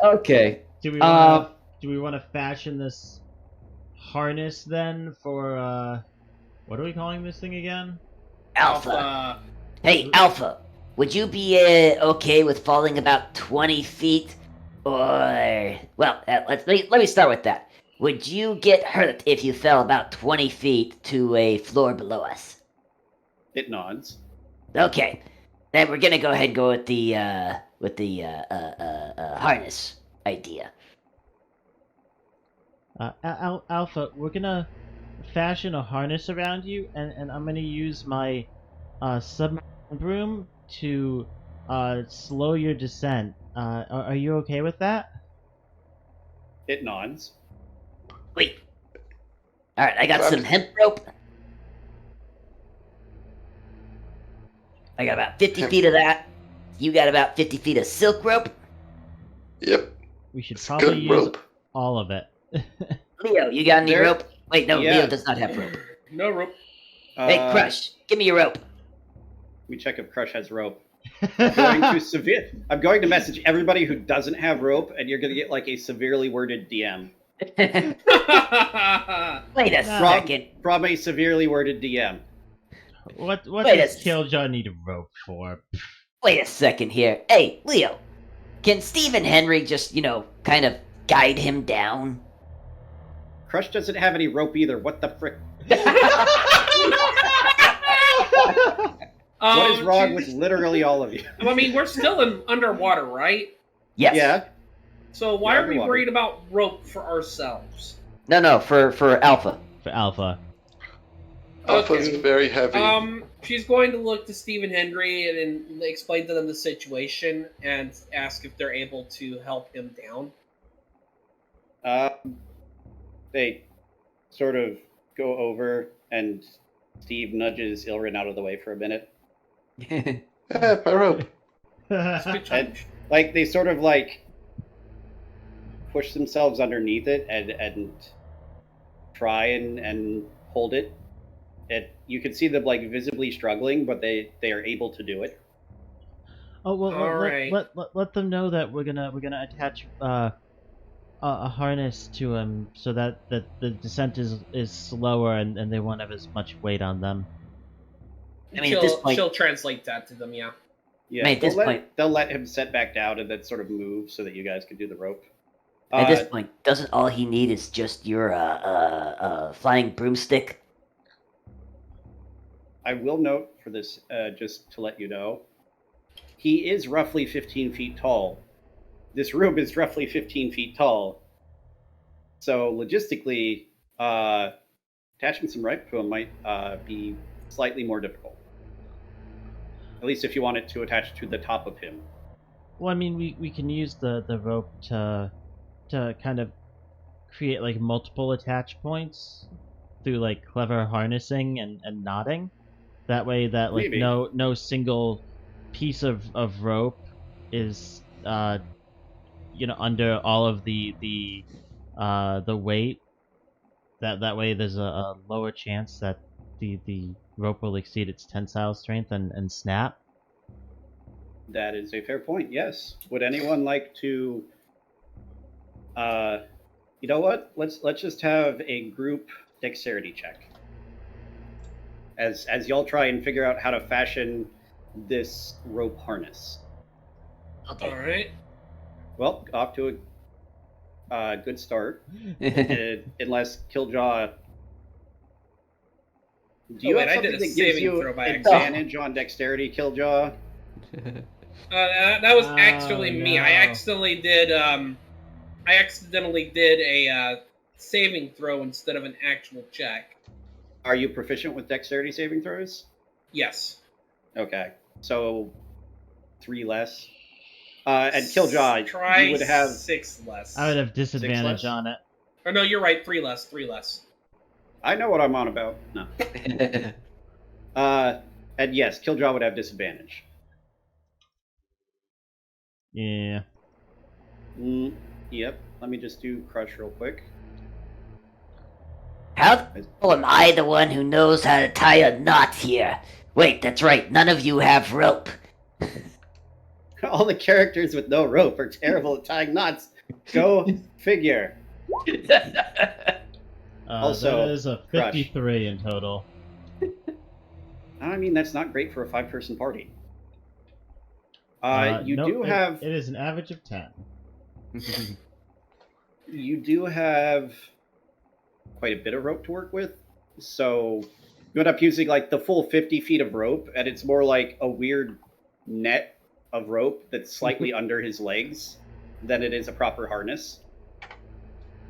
Okay. Do we want to fashion this harness then for what are we calling this thing again? Alpha. Hey, Alpha. Would you be okay with falling about 20 feet? Or well, let me start with that. Would you get hurt if you fell about 20 feet to a floor below us? It nods. Okay, then we're gonna go ahead and go with the harness idea. Alpha, we're gonna fashion a harness around you, and I'm gonna use my submarine broom to slow your descent. Are you okay with that? It nods. Wait. All right, I got some hemp rope. I got about 50 feet of that. You got about 50 feet of silk rope. Yep. We should It's probably good use rope. all of it. Leo, you got any There- rope? Wait, no, Yeah. Leo does not have rope. No rope. Hey, Crusch, give me your rope. Let me check if Crush has rope. I'm going to message everybody who doesn't have rope, and you're going to get like a severely worded DM. Wait a second. From a severely worded DM. What Wait does a- Kiljow need rope for? Wait a second here. Hey, Leo, can Steve and Henry just, kind of guide him down? Crush doesn't have any rope either. What the frick? What is wrong with literally all of you? I mean, we're still in underwater, right? Yes. Yeah. So why Yeah, are we underwater. worried about rope for ourselves? No, for Alpha. For Alpha. Alpha's Okay. very heavy. She's going to look to Steve and Henry and explain to them the situation and ask if they're able to help him down. They sort of go over, and Steve nudges Illiren out of the way for a minute. My rope. And like they sort of like push themselves underneath it and try and hold it. You can see them like visibly struggling, but they are able to do it. Oh well, All right. let them know that we're gonna attach a harness to him so that the descent is slower and they won't have as much weight on them. I mean, at this point, she'll translate that to them, yeah. Yeah, I mean, at this point, they'll let him set back down and then sort of move so that you guys can do the rope. at this point, doesn't all he need is just your flying broomstick? I will note for this, just to let you know, he is roughly 15 feet tall. This room is roughly 15 feet tall. So logistically, attaching some rope to him might be slightly more difficult. At least if you want it to attach to the top of him. Well, I mean, we can use the rope to kind of create like multiple attach points through like clever harnessing and knotting. That way, that like Maybe. no single piece of rope is under all of the weight. That way, there's a lower chance that the rope will exceed its tensile strength and snap. That is a fair point, yes. Would anyone like to you know what? Let's just have a group dexterity check. As y'all try and figure out how to fashion this rope harness. Okay. All right. Well, off to a good start. Unless Kiljow. Do you wait, have I did something a that gives saving you throw by advantage on dexterity, Kiljow? That was actually me. no. I accidentally did a saving throw instead of an actual check. Are you proficient with dexterity saving throws? Yes. Okay, so 3 less. And Kiljow, Try you would have 6 less. I would have disadvantage less? on it. Or no, you're right. 3 less. 3 less. I know what I'm on about. No. And yes, Kiljow would have disadvantage. Yeah. Yep. Let me just do Crusch real quick. How the hell am I the one who knows how to tie a knot here? Wait, that's right, none of you have rope. All the characters with no rope are terrible at tying knots. Go figure. Also, that is a 53 in total. I mean, that's not great for a 5-person party. Nope, do have. It is an average of 10. You do have quite a bit of rope to work with, so you end up using like the full 50 feet of rope, and it's more like a weird net of rope that's slightly under his legs than it is a proper harness.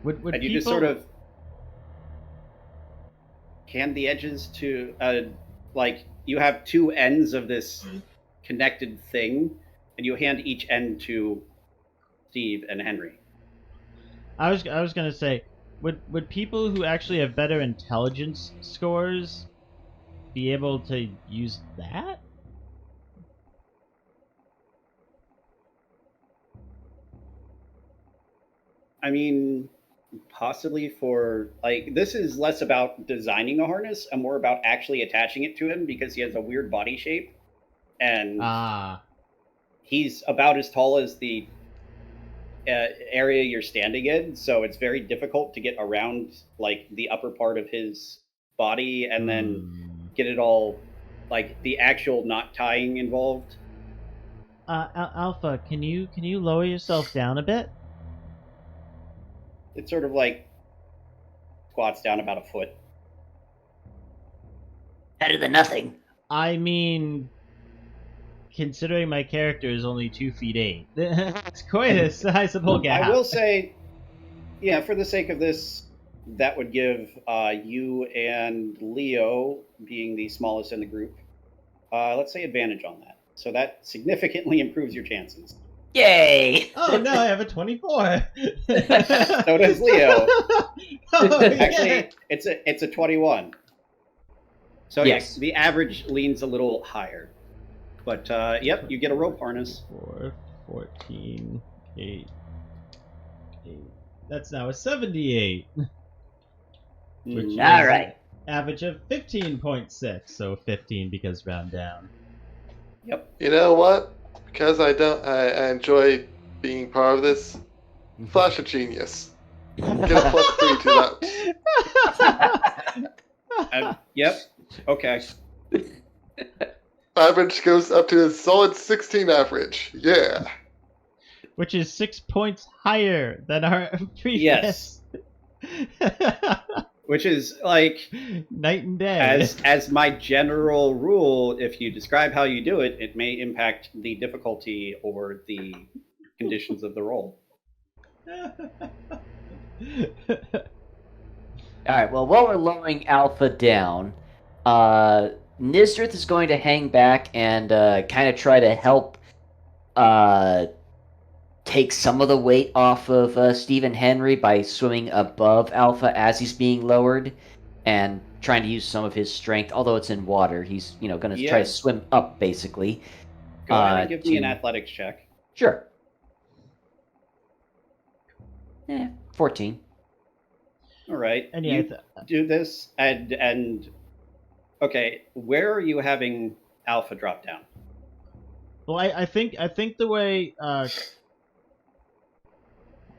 Would And you people... just sort of hand the edges to like you have 2 ends of this connected thing, and you hand each end to Steve and Henry. I was gonna say, would people who actually have better intelligence scores be able to use that? I mean, possibly for like this is less about designing a harness and more about actually attaching it to him because he has a weird body shape, and he's about as tall as the area you're standing in, so it's very difficult to get around like the upper part of his body and then get it all like the actual knot tying involved. Alpha, can you lower yourself down a bit? It sort of like squats down about a foot. Better than nothing. I mean, considering my character is only 2 feet 8, it's quite a sizable gap. I will say, yeah, for the sake of this, that would give you and Leo, being the smallest in the group, let's say advantage on that. So that significantly improves your chances. Yay! Oh no, I have a 24. So does Leo. Oh, Actually, yeah. it's a 21. So Yes. the average leans a little higher. But yep, you get a rope harness. 4, 14, 8. That's now a 78. Which is All right. average of 15.6, so 15 because round down. Yep. You know what? Because I enjoy being part of this. Flash of genius. Get a +3 to that. Yep. Okay. Average goes up to a solid 16 average. Yeah. Which is 6 points higher than our previous. Which is like night and day. as my general rule, if you describe how you do it, it may impact the difficulty or the conditions of the roll. Alright, well, while we're lowering Alpha down, Nysdrith is going to hang back and kind of try to help take some of the weight off of Stephen Henry by swimming above Alpha as he's being lowered and trying to use some of his strength, although it's in water. He's, going to try to swim up, basically. Go ahead and give me an athletics check. Sure. 14. All right. And yeah, you do this, and okay, where are you having Alpha drop down? Well, I think the way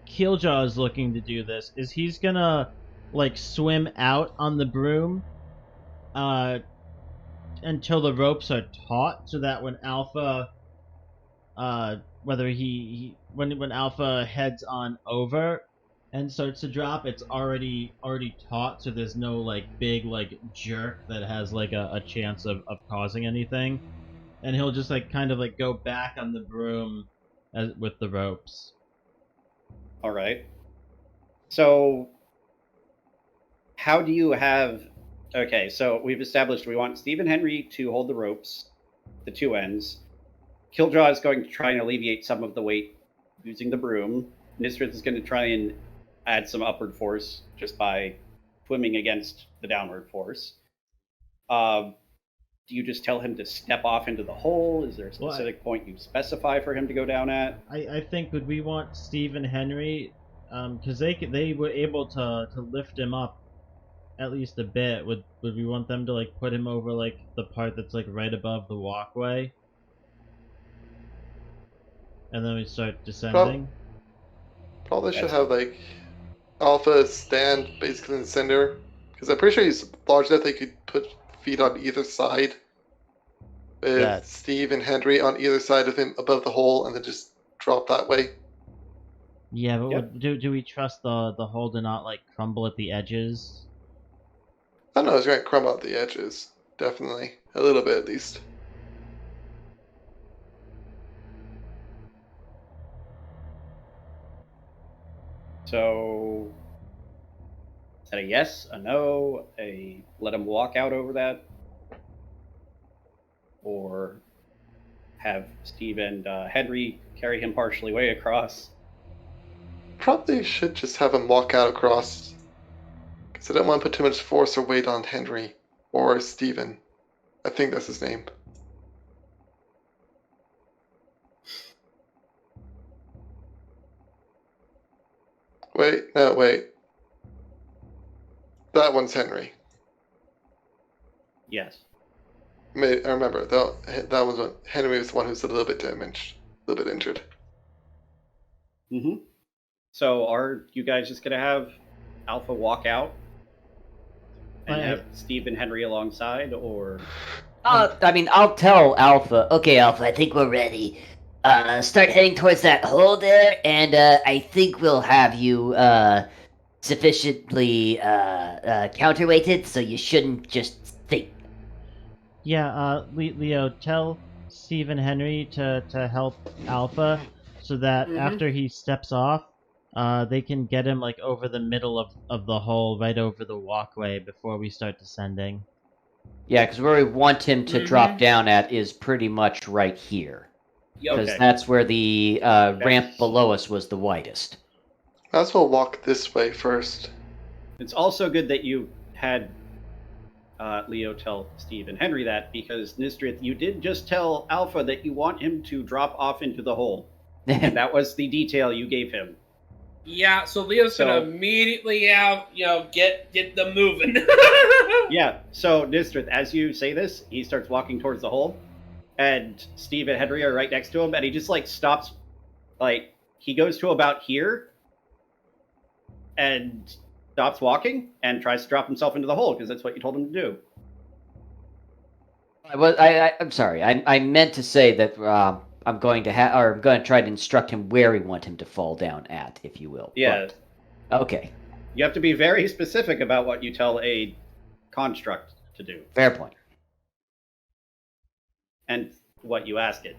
Kiljow is looking to do this is he's gonna like swim out on the broom until the ropes are taut, so that when Alpha when Alpha heads on over and starts to drop, it's already taut, so there's no like big like jerk that has like a chance of causing anything. And he'll just like kind of like go back on the broom with the ropes. All right. So how do you have... Okay, so we've established we want Stephen Henry to hold the ropes, the two ends. Kiljow is going to try and alleviate some of the weight using the broom. Nysdrith is going to try and add some upward force just by swimming against the downward force. Do you just tell him to step off into the hole? Is there a specific point you specify for him to go down at? I think would we want Stephen Henry, because they were able to lift him up at least a bit. Would we want them to like put him over like the part that's like right above the walkway, and then we start descending? Probably should have like Alpha stand basically in the center, because I'm pretty sure he's large enough they could put feet on either side. With Steve and Henry on either side of him above the hole, and then just drop that way. Yeah, but do we trust the hole to not like crumble at the edges? I don't know, it's going to crumble at the edges. Definitely. A little bit at least. So, is that a yes, a no, a let him walk out over that? Or have Steve and Henry carry him partially way across? Probably should just have him walk out across. Because I don't want to put too much force or weight on Henry. Or Stephen. I think that's his name. Wait. That one's Henry. Yes. I remember, that was when Henry was the one who's a little bit damaged. A little bit injured. Mm-hmm. So are you guys just going to have Alpha walk out? And have Steve and Henry alongside, or... I'll tell Alpha. Okay, Alpha, I think we're ready. Start heading towards that hole there, and I think we'll have you sufficiently counterweighted, so you shouldn't just think. Yeah, Leo, tell Steve and Henry to help Alpha, so that Mhm. after he steps off, they can get him like over the middle of the hole, right over the walkway before we start descending. Yeah, because where we want him to drop Mhm. down at is pretty much right here. Yup. Because Okay. that's where the ramp below us was the widest. Might as well walk this way first. It's also good that you had Leo tell Steve and Henry that, because Nysdrith, you did just tell Alpha that you want him to drop off into the hole. And that was the detail you gave him. Yeah, so Leo's So- gonna immediately get them moving. Yeah, so Nysdrith, as you say this, he starts walking towards the hole, and Steve and Henry are right next to him, and he just like stops, like he goes to about here, and stops walking and tries to drop himself into the hole because that's what you told him to do. I'm sorry. I meant to say that I'm going to try to instruct him where we want him to fall down at, if you will. Yeah, But, okay. you have to be very specific about what you tell a construct to do Fair point. and what you ask it.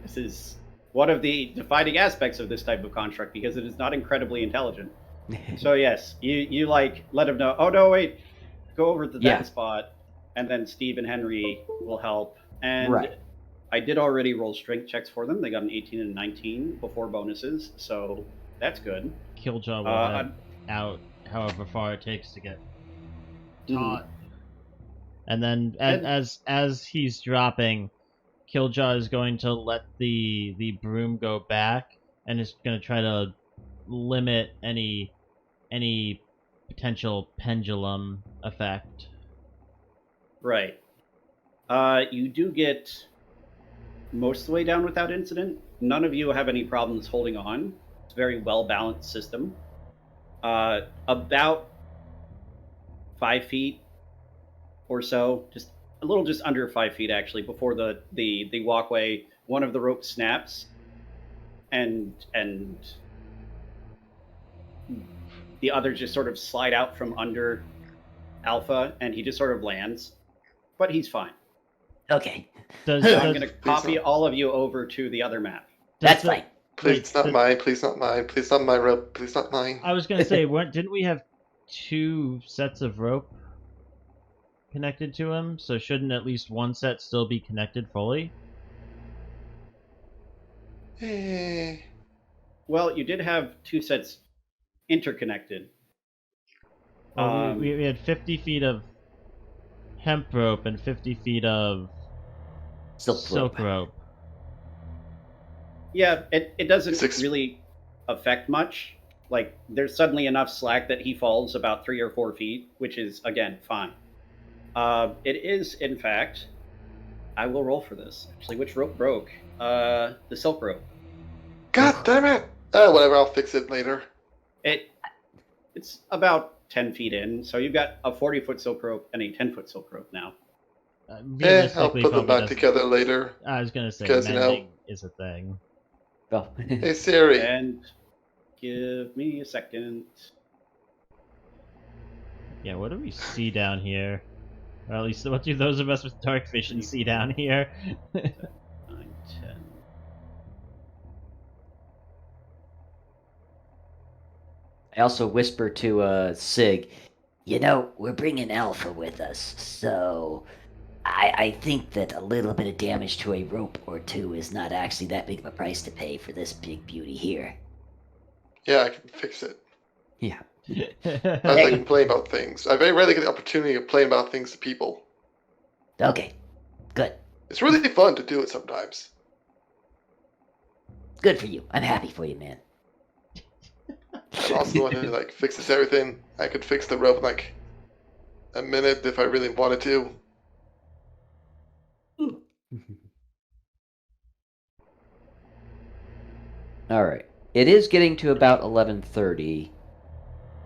This is one of the defining aspects of this type of construct because it is not incredibly intelligent. So yes, you like let him know. Oh no, wait, go over to that Yeah. spot, and then Steve and Henry will help. And Right. I did already roll strength checks for them. They got an 18 and 19 before bonuses, so that's good. Kiljow will head out however far it takes to get taught. And then as he's dropping, Kiljow is going to let the broom go back and is going to try to limit any potential pendulum effect. Right. You do get most of the way down without incident. None of you have any problems holding on. It's a very well balanced system. About 5 feet or so, just a little just under 5 feet actually, before the walkway, one of the ropes snaps, and the others just sort of slide out from under Alpha, and he just sort of lands, but he's fine. Okay, Does, So I'm does, going to copy all of you over to the other map. that's the- fine. Please, Wait, not mine. Please, not mine. Please, not my rope. Please, not mine. I was gonna say, didn't we have 2 sets of rope connected to him? So shouldn't at least one set still be connected fully? Eh. Well, you did have 2 sets interconnected. Well, we had 50 feet of hemp rope and 50 feet of silk rope. Yeah, it doesn't Six. really affect much. Like, there's suddenly enough slack that he falls about 3 or 4 feet, which is, again, fine. It is, in fact, I will roll for this. Actually, which rope broke? The silk rope. God damn it! Whatever. I'll fix it later. It's about 10 feet in, so you've got a 40-foot silk rope and a 10-foot silk rope now. I'll Realistically, put them probably back doesn't- together later. I was gonna say because, you know- mending is a thing. Oh. Hey Siri. And give me a second. Yeah, what do we see down here? Or at least, what do those of us with dark vision see down here? 9, 10. I also whisper to Sig, You know, we're bringing Alpha with us, so I think that a little bit of damage to a rope or two is not actually that big of a price to pay for this big beauty here. Yeah, I can fix it. yeah. As I complain about things. I very rarely get the opportunity of playing about things to people. Okay, good. It's really fun to do it sometimes. Good for you. I'm happy for you, man. I'm also the one who like fixes everything. I could fix the rope in like a minute if I really wanted to. All right. It is getting to about 11:30.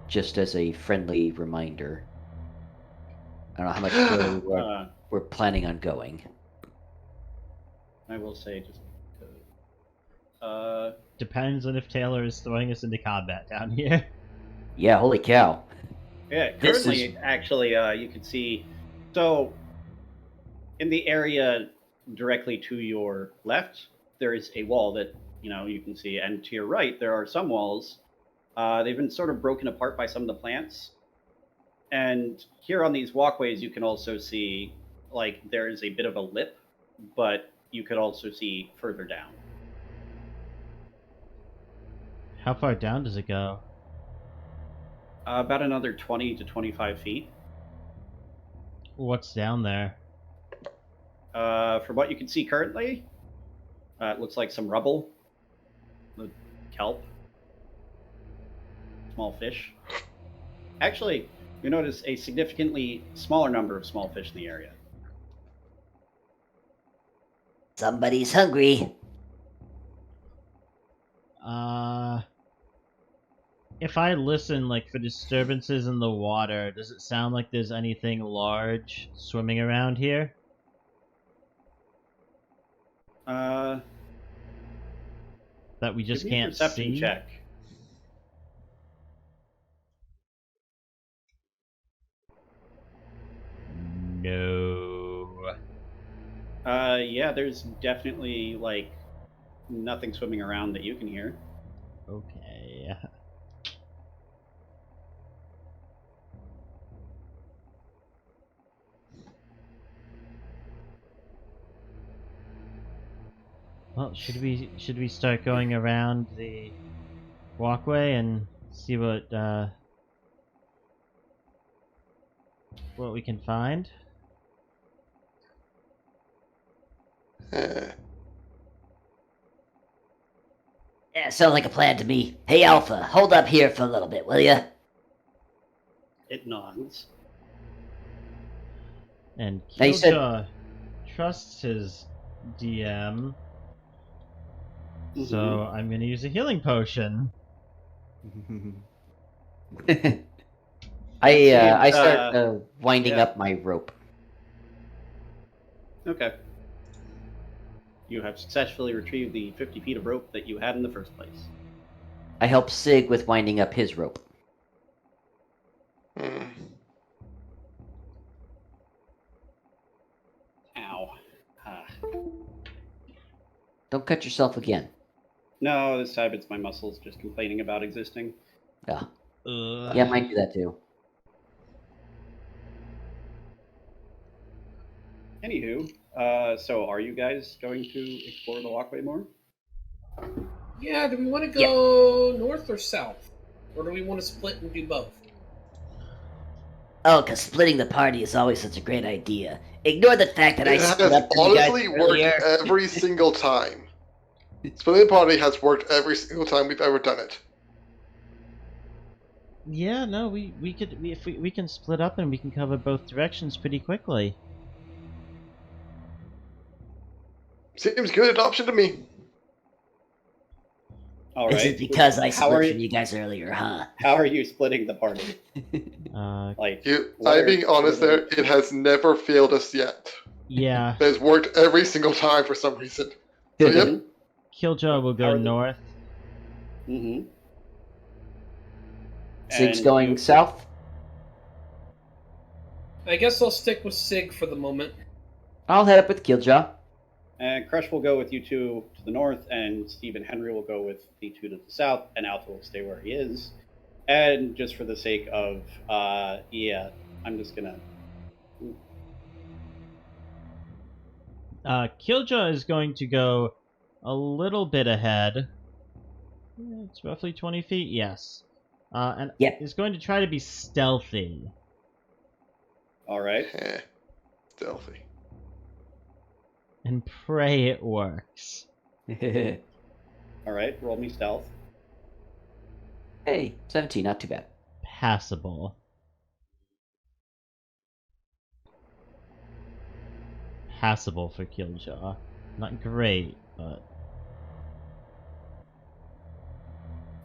Just as a friendly reminder. I don't know how much further we're planning on going. I will say just Depends on if Taylor is throwing us into combat down here. Yeah, holy cow. yeah, This currently, actually, you can see, so in the area directly to your left, there is a wall that you can see, and to your right, there are some walls. They've been sort of broken apart by some of the plants, and here on these walkways, you can also see like there is a bit of a lip, but you could also see further down. How far down does it go? About another 20 to 25 feet. What's down there? From what you can see currently, it looks like some rubble, kelp, small fish. Actually, you notice a significantly smaller number of small fish in the area. Somebody's hungry. If I listen, like, for disturbances in the water, does it sound like there's anything large swimming around here? That That we just give me a can't perception see? check. No. Yeah, there's definitely like nothing swimming around that you can hear. Okay. Well, should we start going around the walkway and see what we can find? Eh. Yeah, sounds like a plan to me. Hey, Alpha, hold up here for a little bit, will ya? It nods. And Now you said- Kiljow trusts his DM, so I'm gonna use a healing potion. I seems, start winding yeah. up my rope. Okay. You have successfully retrieved the 50 feet of rope that you had in the first place. I help Sig with winding up his rope. Hmm. Ow. Don't cut yourself again. No, this time it's my muscles just complaining about existing. Yeah, Ugh. yeah, mine do that too. Anywho, so are you guys going to explore the walkway more? Yeah, do we want to go north or south? Or do we want to split and do both? Oh, because splitting the party is always such a great idea. Ignore the fact that I It split has up with you guys honestly worked earlier. every single time. Splitting party has worked every single time we've ever done it. Yeah, no, we can split up and we can cover both directions pretty quickly. Seems good option to me. All Is right. it because I How are split you- from you guys earlier, huh? How are you splitting the party? Like, I'm being honest there, it has never failed us yet. Yeah, It has worked every single time for some reason. So yep, Kiljow will How go are the- north. Mm-hmm. Sig's going south. I guess I'll stick with Sig for the moment. I'll head up with Kiljow. And Crusch will go with you two to the north, and Steve and Henry will go with the two to the south, and Alpha will stay where he is. And just for the sake of, I'm just gonna. Kiljow is going to go a little bit ahead. It's roughly 20 feet, yes. And Yep. is going to try to be stealthy. All right. stealthy. And pray it works. All right. Roll me stealth. Hey, 17, not too bad. Passable. Passable for Kiljow. Not great, but...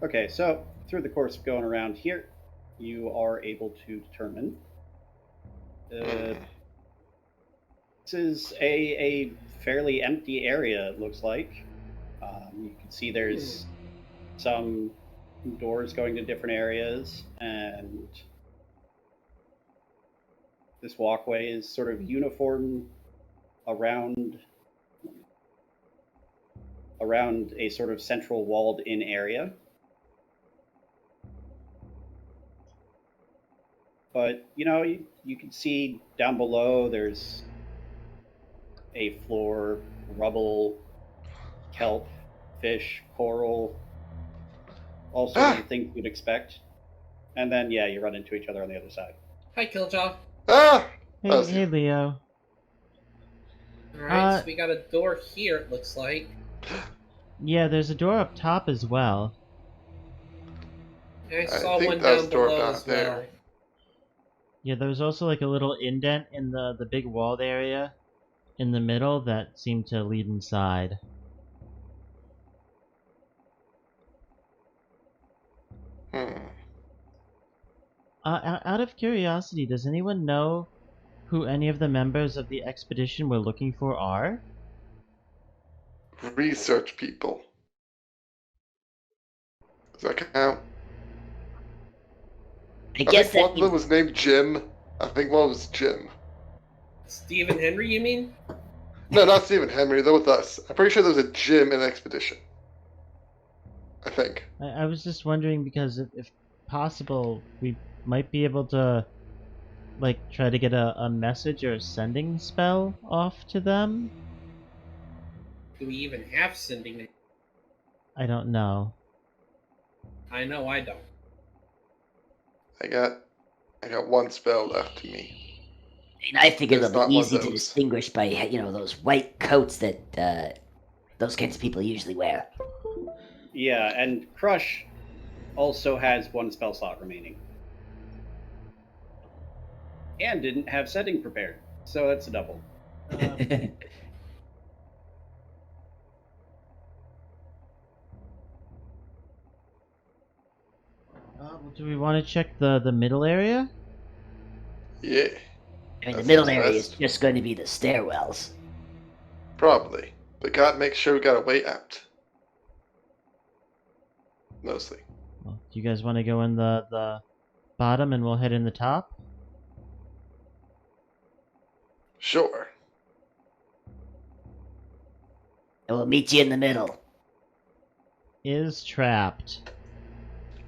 Okay, so through the course of going around here, you are able to determine. This is a fairly empty area, it looks like. You can see there's some doors going to different areas, and this walkway is sort of uniform around around a sort of central walled-in area. But, you can see down below there's a floor, rubble, kelp, fish, coral, all sorts of things you'd expect. And then, yeah, you run into each other on the other side. Hi, Kiljow. Ah! Hey, hey, Leo. Alright, so we got a door here, it looks like. Yeah, there's a door up top as well. I saw think one that was down the door below down as there. well. Yeah, there's also like a little indent in the big walled area in the middle that seemed to lead inside. Out of curiosity, does anyone know who any of the members of the expedition we're looking for are? Research people. Does that count? I I guess think that one of them was named Jim. I think one was Jim. Stephen Henry, you mean? No, not Stephen Henry. They're with us. I'm pretty sure there was a Jim in Expedition. I think. I was just wondering because if possible, we might be able to like try to get a message or a sending spell off to them. Do we even have sending? I don't know. I know I don't. I got one spell left to me. And I figure It's they'll not be one of easy to those. distinguish by, those white coats that those kinds of people usually wear. Yeah, and Crusch also has one spell slot remaining. And didn't have setting prepared, so that's a double. Do we want to check the middle area? Yeah, I mean, the That middle seems area is best. just going to be the stairwells. probably. But gotta make sure we got a way out. Mostly. Well, do you guys want to go in the bottom and we'll head in the top? Sure. And we'll meet you in the middle. Is trapped.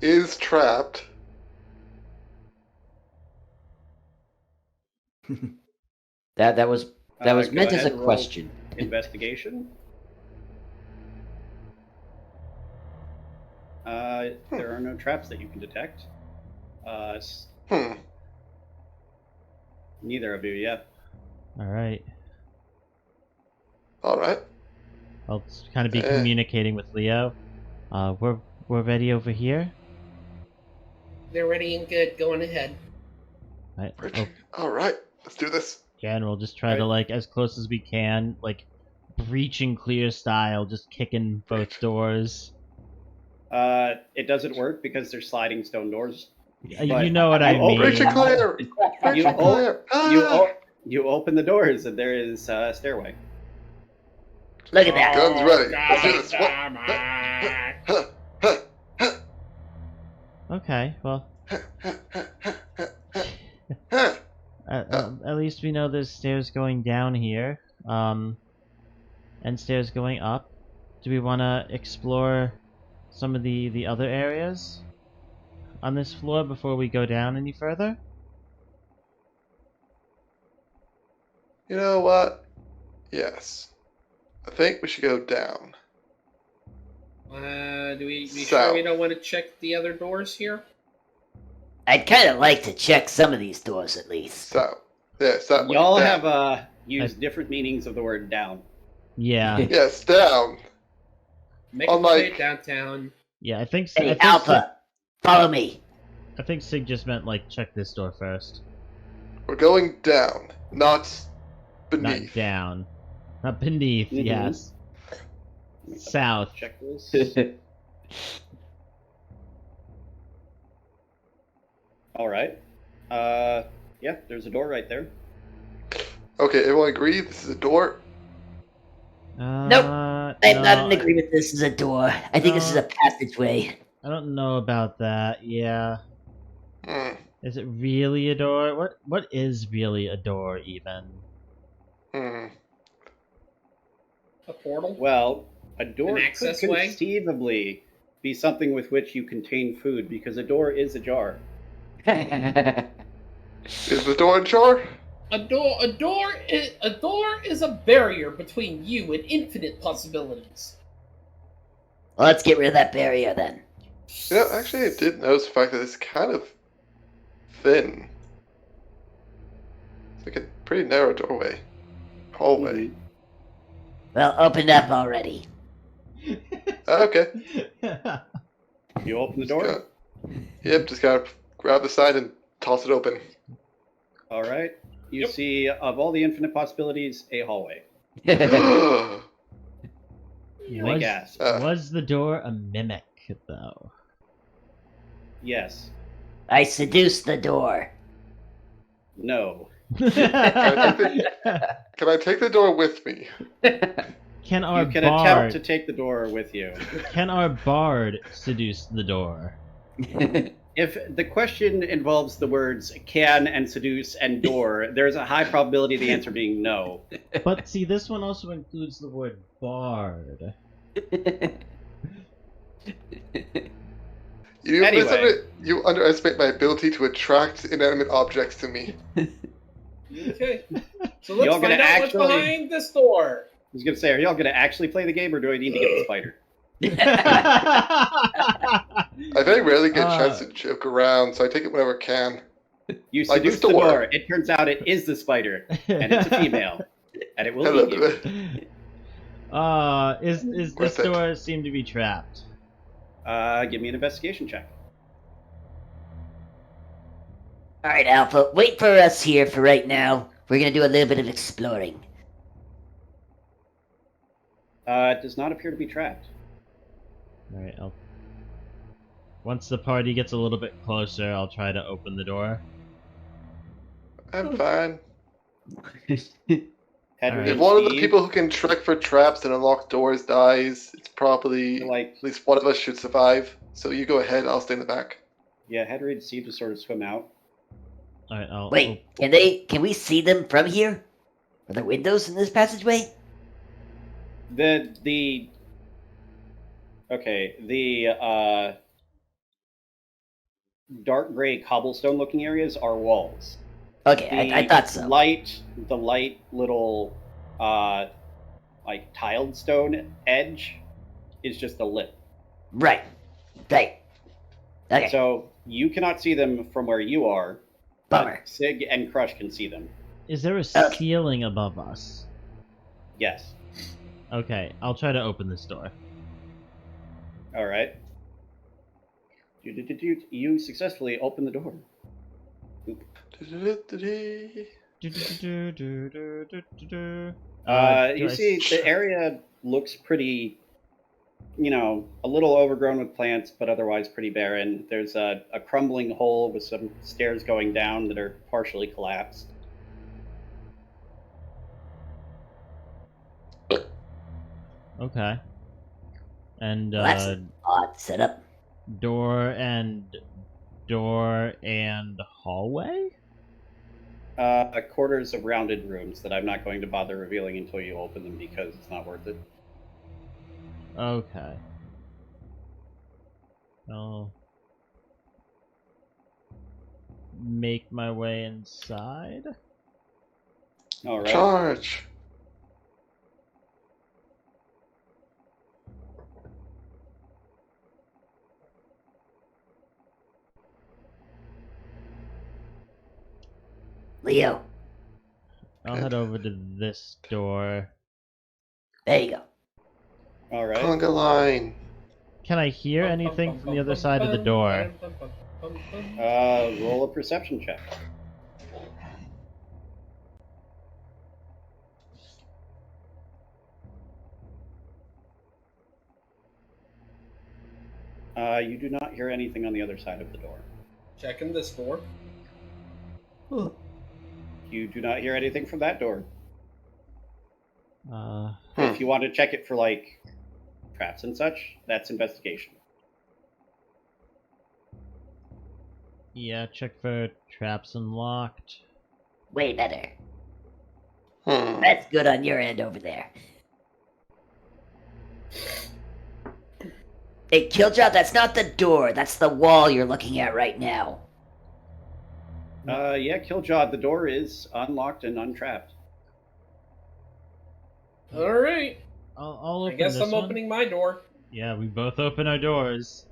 Is trapped. That was Go meant as a ahead, roll question. Investigation. There are no traps that you can detect. Neither of you, yeah. Alright. Alright. I'll kind of be communicating with Leo. We're ready over here. They're ready and good. Going ahead. Right. Alright. Let's do this. Yeah, and we'll just try to, like, as close as we can, like, breach and clear style, just kicking both Breach. doors. It doesn't work because they're sliding stone doors. You know what I mean. Breach and clear! Breach You, and clear! you open the doors and there is a stairway. Look at that. Guns ready. Let's do this. What? Okay, well, at least we know there's stairs going down here, and stairs going up. Do we want to explore some of the other areas on this floor before we go down any further? You know what? Yes. I think we should go down. Do we South. sure we don't want to check the other doors here? I'd kind of like to check some of these doors at least. So, yes, that way. Y'all down. have used different meanings of the word down. Yeah, Yes, down. Make Oh it my- way downtown. yeah. I think. Hey, Alpha, follow me. I think Sig just meant like check this door first, We're going down, not not beneath. down, not beneath. Mhm. Yes, south. Check this. All right. Yeah, there's a door right there. Okay, everyone agree? This is a door? Nope. I'm not in no, agreement. This is a door. I think this is a passageway. I don't know about that. Yeah. Hmm. Is it really a door? What is really a door even? Hmm. A portal? Well, A door An could access way? conceivably be something with which you contain food, because a door is ajar. Is the door ajar? A door is a barrier between you and infinite possibilities. Well, let's get rid of that barrier then. You know, actually, I did notice the fact that it's kind of thin. It's like a pretty narrow doorway. Hallway. Mhm. Well, open up already. Okay. You open the door. Yep, just gotta grab the side and toss it open. All right. You Yep. see, of all the infinite possibilities, a hallway. They gasp. Was the door a mimic, though? Yes. I seduced the door. No. Can I take the door with me? Can our You can bard attempt to take the door with you. can our bard seduce the door? If the question involves the words can and seduce and door, there's a high probability of the answer being no. But see, this one also includes the word bard. Anyway. You underestimate my ability to attract inanimate objects to me. Okay. So Y'all let's gonna find out what's actually- behind this door. I was going to say, are y'all going to actually play the game, or do I need to get the spider? I very rarely get a chance Uh. to joke around, so I take it whenever I can. You Like the seduce the door. door. It turns out it is the spider, and it's a female, and it will Hello. eat you. Is this Worth it. door seem to be trapped? Give me an investigation check. Alright, Alpha, wait for us here for right now. We're gonna do a little bit of exploring. It does not appear to be trapped. Alright, once the party gets a little bit closer, I'll try to open the door. I'm fine. Henry, If one of the Steve, people who can trek for traps and unlock doors dies, it's probably like, at least one of us should survive. So you go ahead, I'll stay in the back. yeah, Henry and Steve just sort of swim out. Alright, I'll Wait, can we see them from here? Are there windows in this passageway? The dark gray cobblestone looking areas are walls. Okay, I thought so. The light little like tiled stone edge is just a lip. Right. Okay. So you cannot see them from where you are, Bummer. but Sig and Crusch can see them. Is there a Okay. ceiling above us? Yes. Okay, I'll try to open this door. All right. You successfully open the door. Do You I see, the area looks pretty, a little overgrown with plants, but otherwise pretty barren. There's a crumbling hole with some stairs going down that are partially collapsed. Okay. And Well, that's an odd setup. door and hallway? Quarters of rounded rooms that I'm not going to bother revealing until you open them because it's not worth it. Okay. I'll make my way inside. All right. Charge! Leo, I'll head over to this door. there you go. All right. Conga line. Can I hear anything from the other side of the door? Roll a perception check. You do not hear anything on the other side of the door. Checking this door. You do not hear anything from that door. Uh, If you want to check it for, like, traps and such, that's investigation. yeah, check for traps unlocked. Way better. That's good on your end over there. Hey, Kiljow, that's not the door. That's the wall you're looking at right now. Yeah, Kiljow, the door is unlocked and untrapped. All right. I'll I open guess this I'm one. opening my door. Yeah, we both open our doors.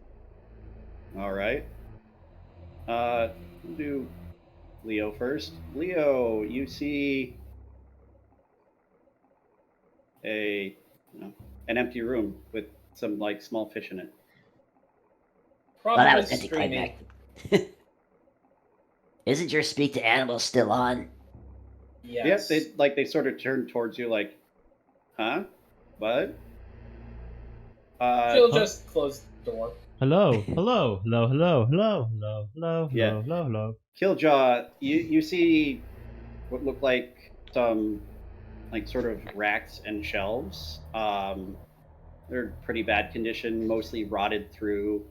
All right. We'll do Leo first. Leo, you see an empty room with some like small fish in it. Well, Probably that was streaming. anticlimactic. Isn't your speak to animals still on? Yes. Yeah, they sort of turn towards you like, huh? What? She'll just close the door. Hello, hello, hello, hello, hello, hello, hello, Yeah. hello, hello, hello. Kiljow, you see what look like some like sort of racks and shelves. They're in pretty bad condition, mostly rotted through.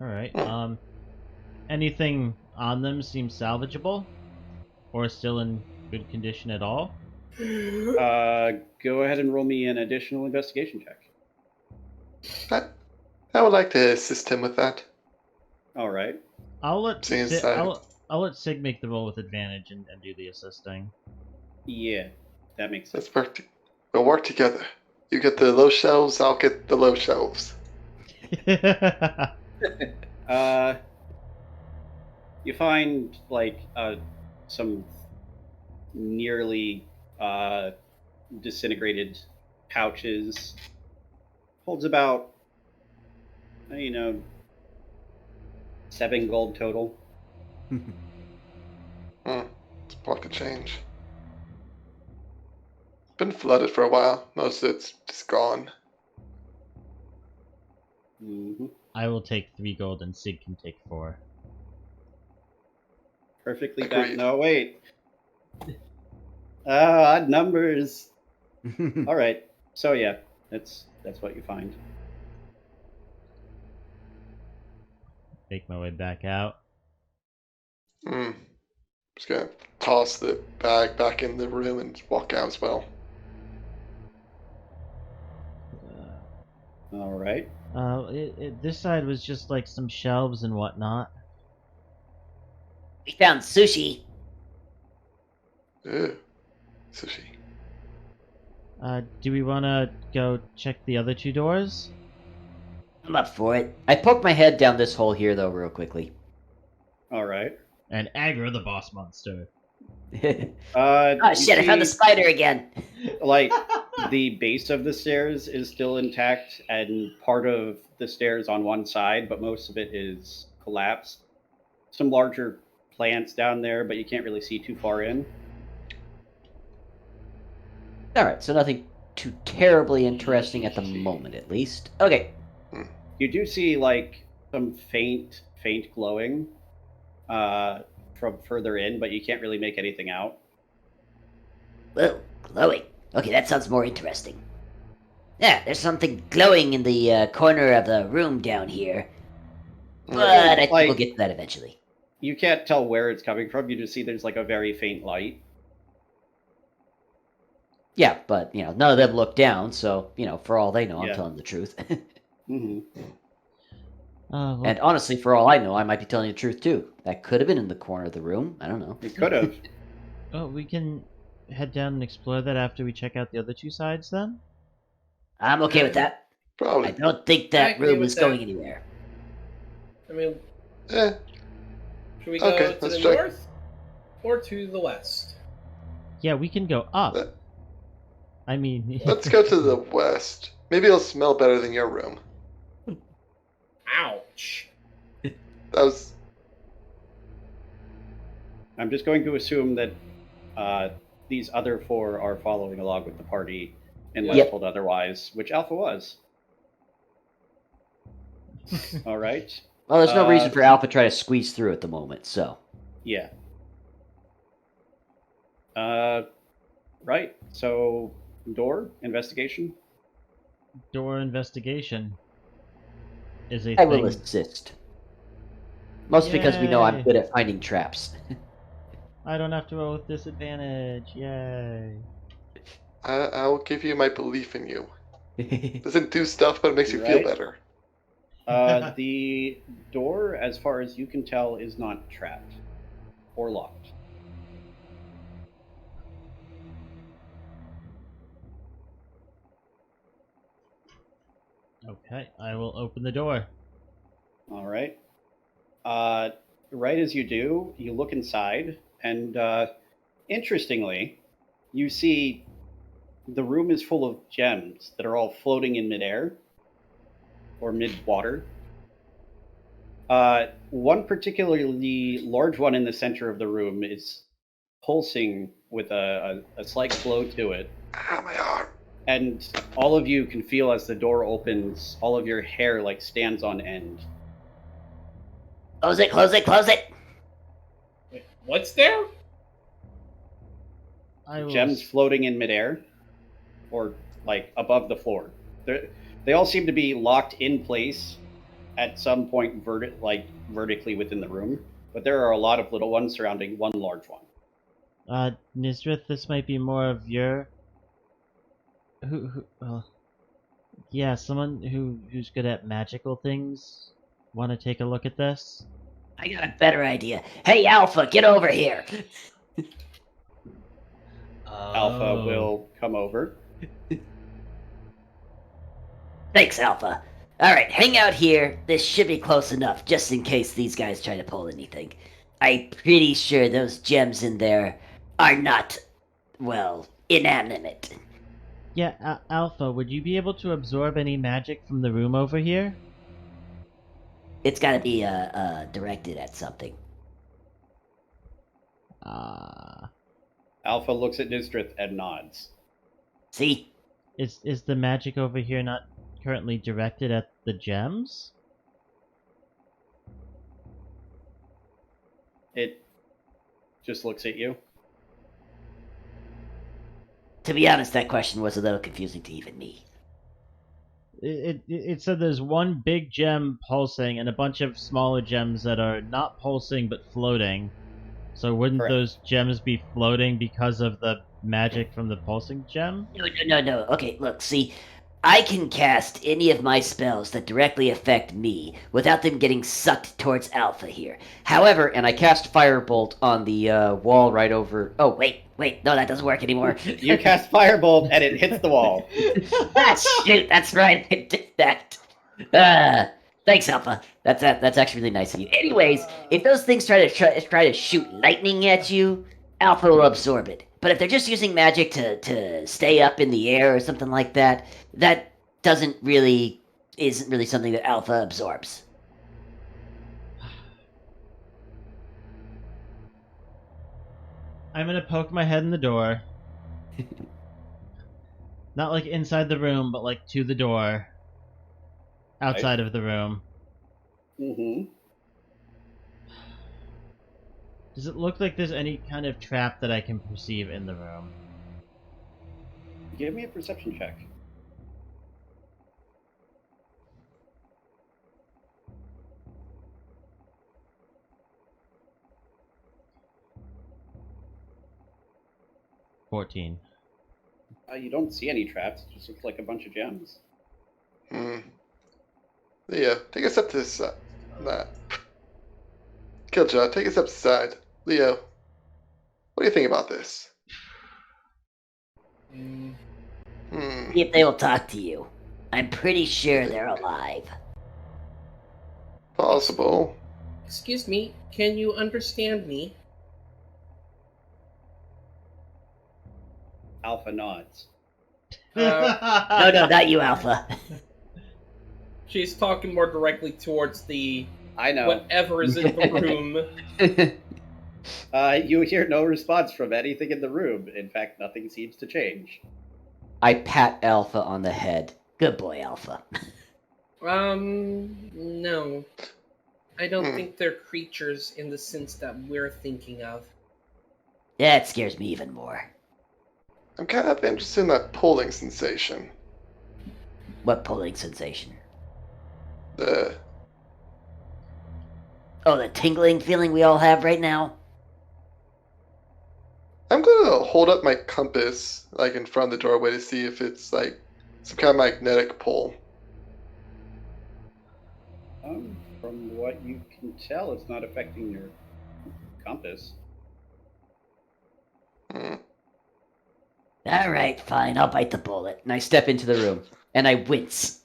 All right. Anything on them seems salvageable, or still in good condition at all? Go ahead and roll me an additional investigation check. I would like to assist him with that. All right. I'll let See Sig, inside. I'll let Sig make the roll with advantage and do the assisting. Yeah, that makes sense. We'll work together. You get the low shelves, I'll get the low shelves. You find like some nearly disintegrated pouches. Holds about 7 gold total. It's a block of change. Been flooded for a while. Most of it's just gone. Mm-hmm. I will take 3 gold and Sig can take 4. Perfectly Agreed. bad. No, wait. Odd numbers. All right. So yeah, that's what you find. Make my way back out. Just gonna toss the bag back in the room and walk out as well. All right. This side was just like some shelves and whatnot. We found sushi. Ew. Sushi. Do we want to go check the other 2 doors? I'm up for it. I poked my head down this hole here, though, real quickly. All right. And aggro the boss monster. Oh You shit, I found the see, spider again. like the base of the stairs is still intact, and part of the stairs on one side, but most of it is collapsed. Some larger plants down there, but you can't really see too far in. Alright, so nothing too terribly interesting at the moment, at least. Okay. You do see like some faint glowing from further in, but you can't really make anything out. Whoa, glowing. Okay, that sounds more interesting. Yeah, there's something glowing in the corner of the room down here. But I think we'll get to that eventually. You can't tell where it's coming from. You just see there's like a very faint light. Yeah, but, none of them look down, so, for all they know, I'm Yeah. telling the truth. Mm-hmm. Well, And honestly, for all I know, I might be telling the truth, too. That could have been in the corner of the room. I don't know. It could have. oh, we can head down and explore that after we check out the other 2 sides, then? I'm okay with that. I Probably. don't think I that agree room with is that. going anywhere. I mean, Eh. should we go Okay, to let's the check. north or to the west? Yeah, we can go up. Let- I mean... Let's go to the west. Maybe it'll smell better than your room. Ouch. That was. I'm just going to assume that these other 4 are following along with the party, unless Yep. told otherwise, which Alpha was. All right. Well, there's no reason for Alpha to try to squeeze through at the moment, so. Yeah. Right. So, door investigation. Door investigation is a I thing. will assist. Mostly because we know I'm Yay. good at finding traps. I don't have to roll with disadvantage. Yay. I'll give you my belief in you. Doesn't do stuff, but it makes you feel Right. better. The door, as far as you can tell, is not trapped or locked. Okay, I will open the door. All right. Right as you do, you look inside, and interestingly, you see the room is full of gems that are all floating in midair or mid-water. One particularly large one in the center of the room is pulsing with a slight glow to it. Ah, my arm. And all of you can feel as the door opens, all of your hair like stands on end. Close it, close it, close it! Wait, what's there? I will. Gems floating in midair, or like above the floor. They all seem to be locked in place at some point vertically within the room, but there are a lot of little ones surrounding one large one. Nysdrith, this might be more of your. Yeah, someone who's good at magical things. Want to take a look at this? I got a better idea. Hey, Alpha, get over here! Alpha will come over. Thanks, Alpha. Alright, hang out here. This should be close enough, just in case these guys try to pull anything. I'm pretty sure those gems in there are not, well, inanimate. Yeah, Alpha, would you be able to absorb any magic from the room over here? It's gotta be, directed at something. Alpha looks at Nysdrith and nods. See? Is the magic over here not currently directed at the gems? It just looks at you. To be honest, that question was a little confusing to even me. It said there's one big gem pulsing and a bunch of smaller gems that are not pulsing but floating. So wouldn't Correct. those gems be floating because of the magic from the pulsing gem? No. Okay, look, see, I can cast any of my spells that directly affect me without them getting sucked towards Alpha here. However, And I cast Firebolt on the wall right over. oh, wait, no, that doesn't work anymore. You cast Firebolt and it hits the wall. Shoot, that's right, I did that. Thanks, Alpha. That's actually really nice of you. Anyways, if those things try to shoot lightning at you, Alpha will absorb it. But if they're just using magic to stay up in the air or something like that, that isn't really something that Alpha absorbs. I'm gonna poke my head in the door. Not like inside the room, but like to the door. Outside of the room. Mm-hmm. Does it look like there's any kind of trap that I can perceive in the room? Give me a perception check. $14. You don't see any traps. It just looks like a bunch of gems. Leo, take a step to the side. Nah. Kiljow, take a step to the side. Leo, what do you think about this? Mm, See if they will talk to you. I'm pretty sure they're alive. Possible. excuse me, can you understand me? Alpha nods. No, not you, Alpha. She's talking more directly towards the I know. whatever is in the room. You hear no response from anything in the room. In fact, nothing seems to change. I pat Alpha on the head. Good boy, Alpha. No. I don't think they're creatures in the sense that we're thinking of. That scares me even more. I'm kind of interested in that pulling sensation. What pulling sensation? The Oh, the tingling feeling we all have right now? I'm gonna hold up my compass, like in front of the doorway, to see if it's like some kind of magnetic pull. From what you can tell, it's not affecting your compass. Hmm. All right, fine. I'll bite the bullet. And I step into the room, and I wince.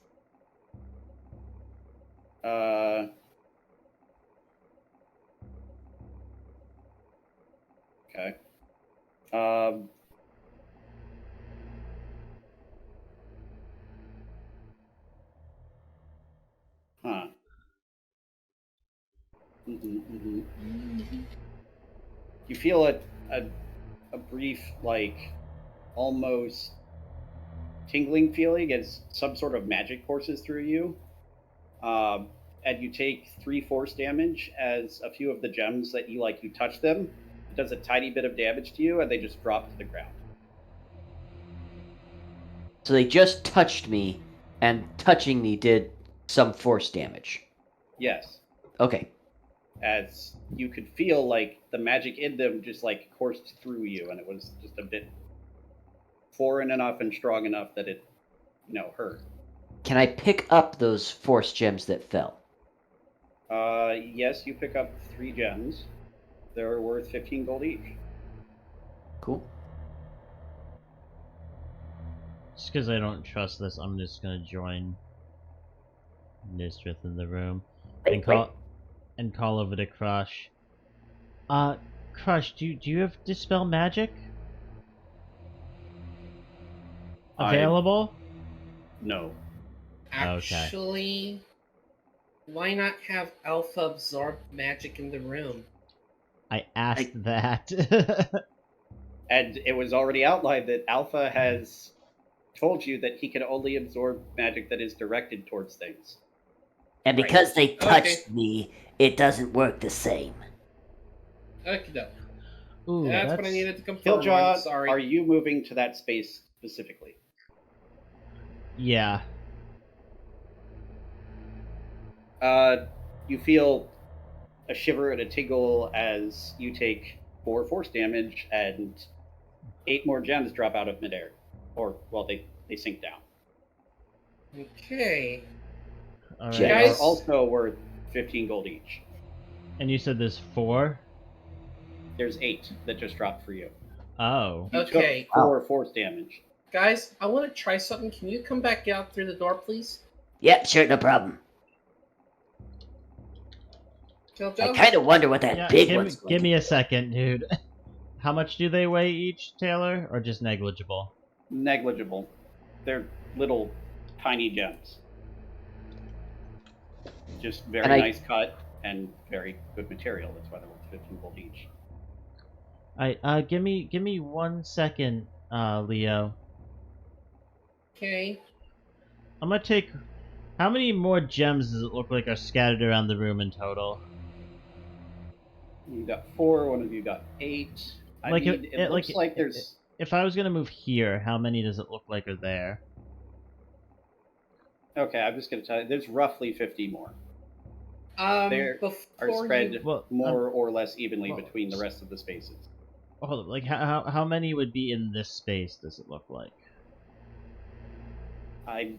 Okay. Huh. You feel a brief, like, almost tingling feeling as some sort of magic courses through you. And you take 3 force damage as a few of the gems that you touch them. It does a tiny bit of damage to you, and they just drop to the ground. So they just touched me, and touching me did some force damage. Yes. Okay. As you could feel like the magic in them just like coursed through you, and it was just a bit foreign enough and strong enough that it, hurt. Can I pick up those force gems that fell? Yes, you pick up 3 gems. They're worth 15 gold each. Cool. Just because I don't trust this, I'm just gonna join Nysdrith in the room and call over to Crusch. Crusch, do you have Dispel Magic available? No. Actually, why not have Alpha absorb magic in the room? I asked that. And it was already outlined that Alpha has told you that he can only absorb magic that is directed towards things. And because they touched me, it doesn't work the same. Okay, no. Ooh, That's what I needed to confirm. Kiljow, I'm sorry. are you moving to that space specifically? Yeah. You feel a shiver and a tingle as you take 4 force damage, and 8 more gems drop out of midair. Or, well, they sink down. Okay. All right. They Guys- are also worth 15 gold each. And you said there's 4? There's 8 that just dropped for you. Oh. You Okay. took 4 force damage. Guys, I want to try something. Can you come back out through the door, please? Yep, sure, no problem. Kiljow? I kind of wonder what that Yeah, big one's going give to me a second, dude. How much do they weigh each, Taylor? Or just negligible? Negligible. They're little, tiny gems. Just very nice cut and very good material. That's why they're worth 15 gold each. Alright, give me 1 second, Leo. Okay. I'm gonna take... How many more gems does it look like are scattered around the room in total? You got 4, one of you got 8. It looks like there's... If I was gonna move here, how many does it look like are there? Okay, I'm just going to tell you, there's roughly 50 more. They are Before spread you... more or less evenly between the rest of the spaces. Hold on, like how many would be in this space? Does it look like? I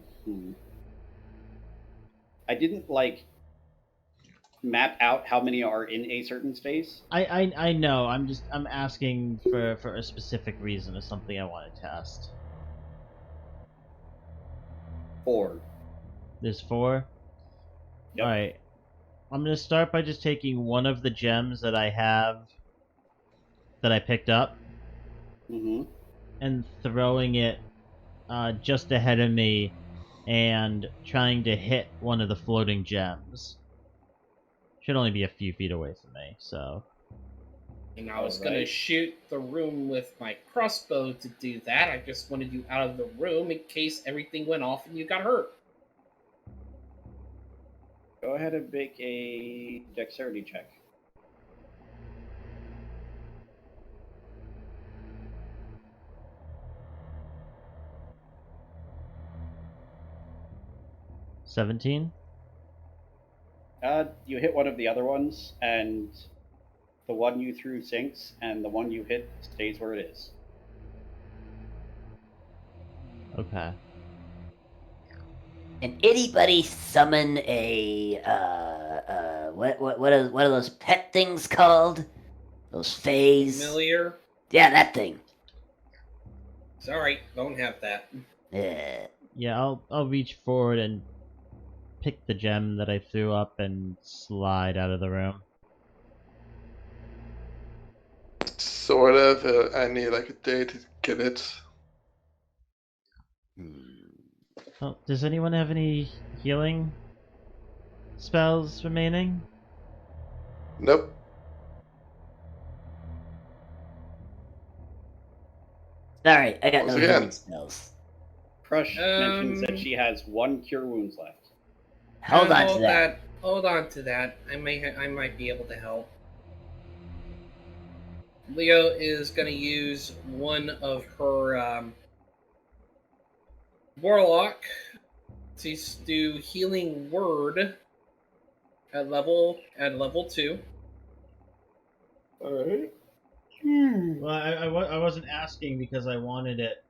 didn't map out how many are in a certain space. I know. I'm asking for a specific reason or something I want to test. 4. There's 4. Yep. All right. I'm gonna start by just taking one of the gems that I have that I picked up and throwing it just ahead of me and trying to hit one of the floating gems. Should only be a few feet away from me, so... And I was gonna shoot the room with my crossbow to do that. I just wanted you out of the room in case everything went off and you got hurt. Go ahead and make a dexterity check. $17? You hit one of the other ones, and The one you threw sinks, and the one you hit stays where it is. Okay. Can anybody summon a what are those pet things called? Those fays? Familiar? Yeah, that thing. Sorry, don't have that. Yeah, I'll reach forward and pick the gem that I threw up and slide out of the room. Sort of. I need like a day to get it. Oh, does anyone have any healing spells remaining? Nope. Sorry, I got Once no again. healing spells. Crusch mentions that she has 1 cure wounds left. Hold on to that. Hold on to that. I might be able to help. Leo is going to use one of her warlock to do healing word at level 2. Alright. Well, I wasn't asking because I wanted it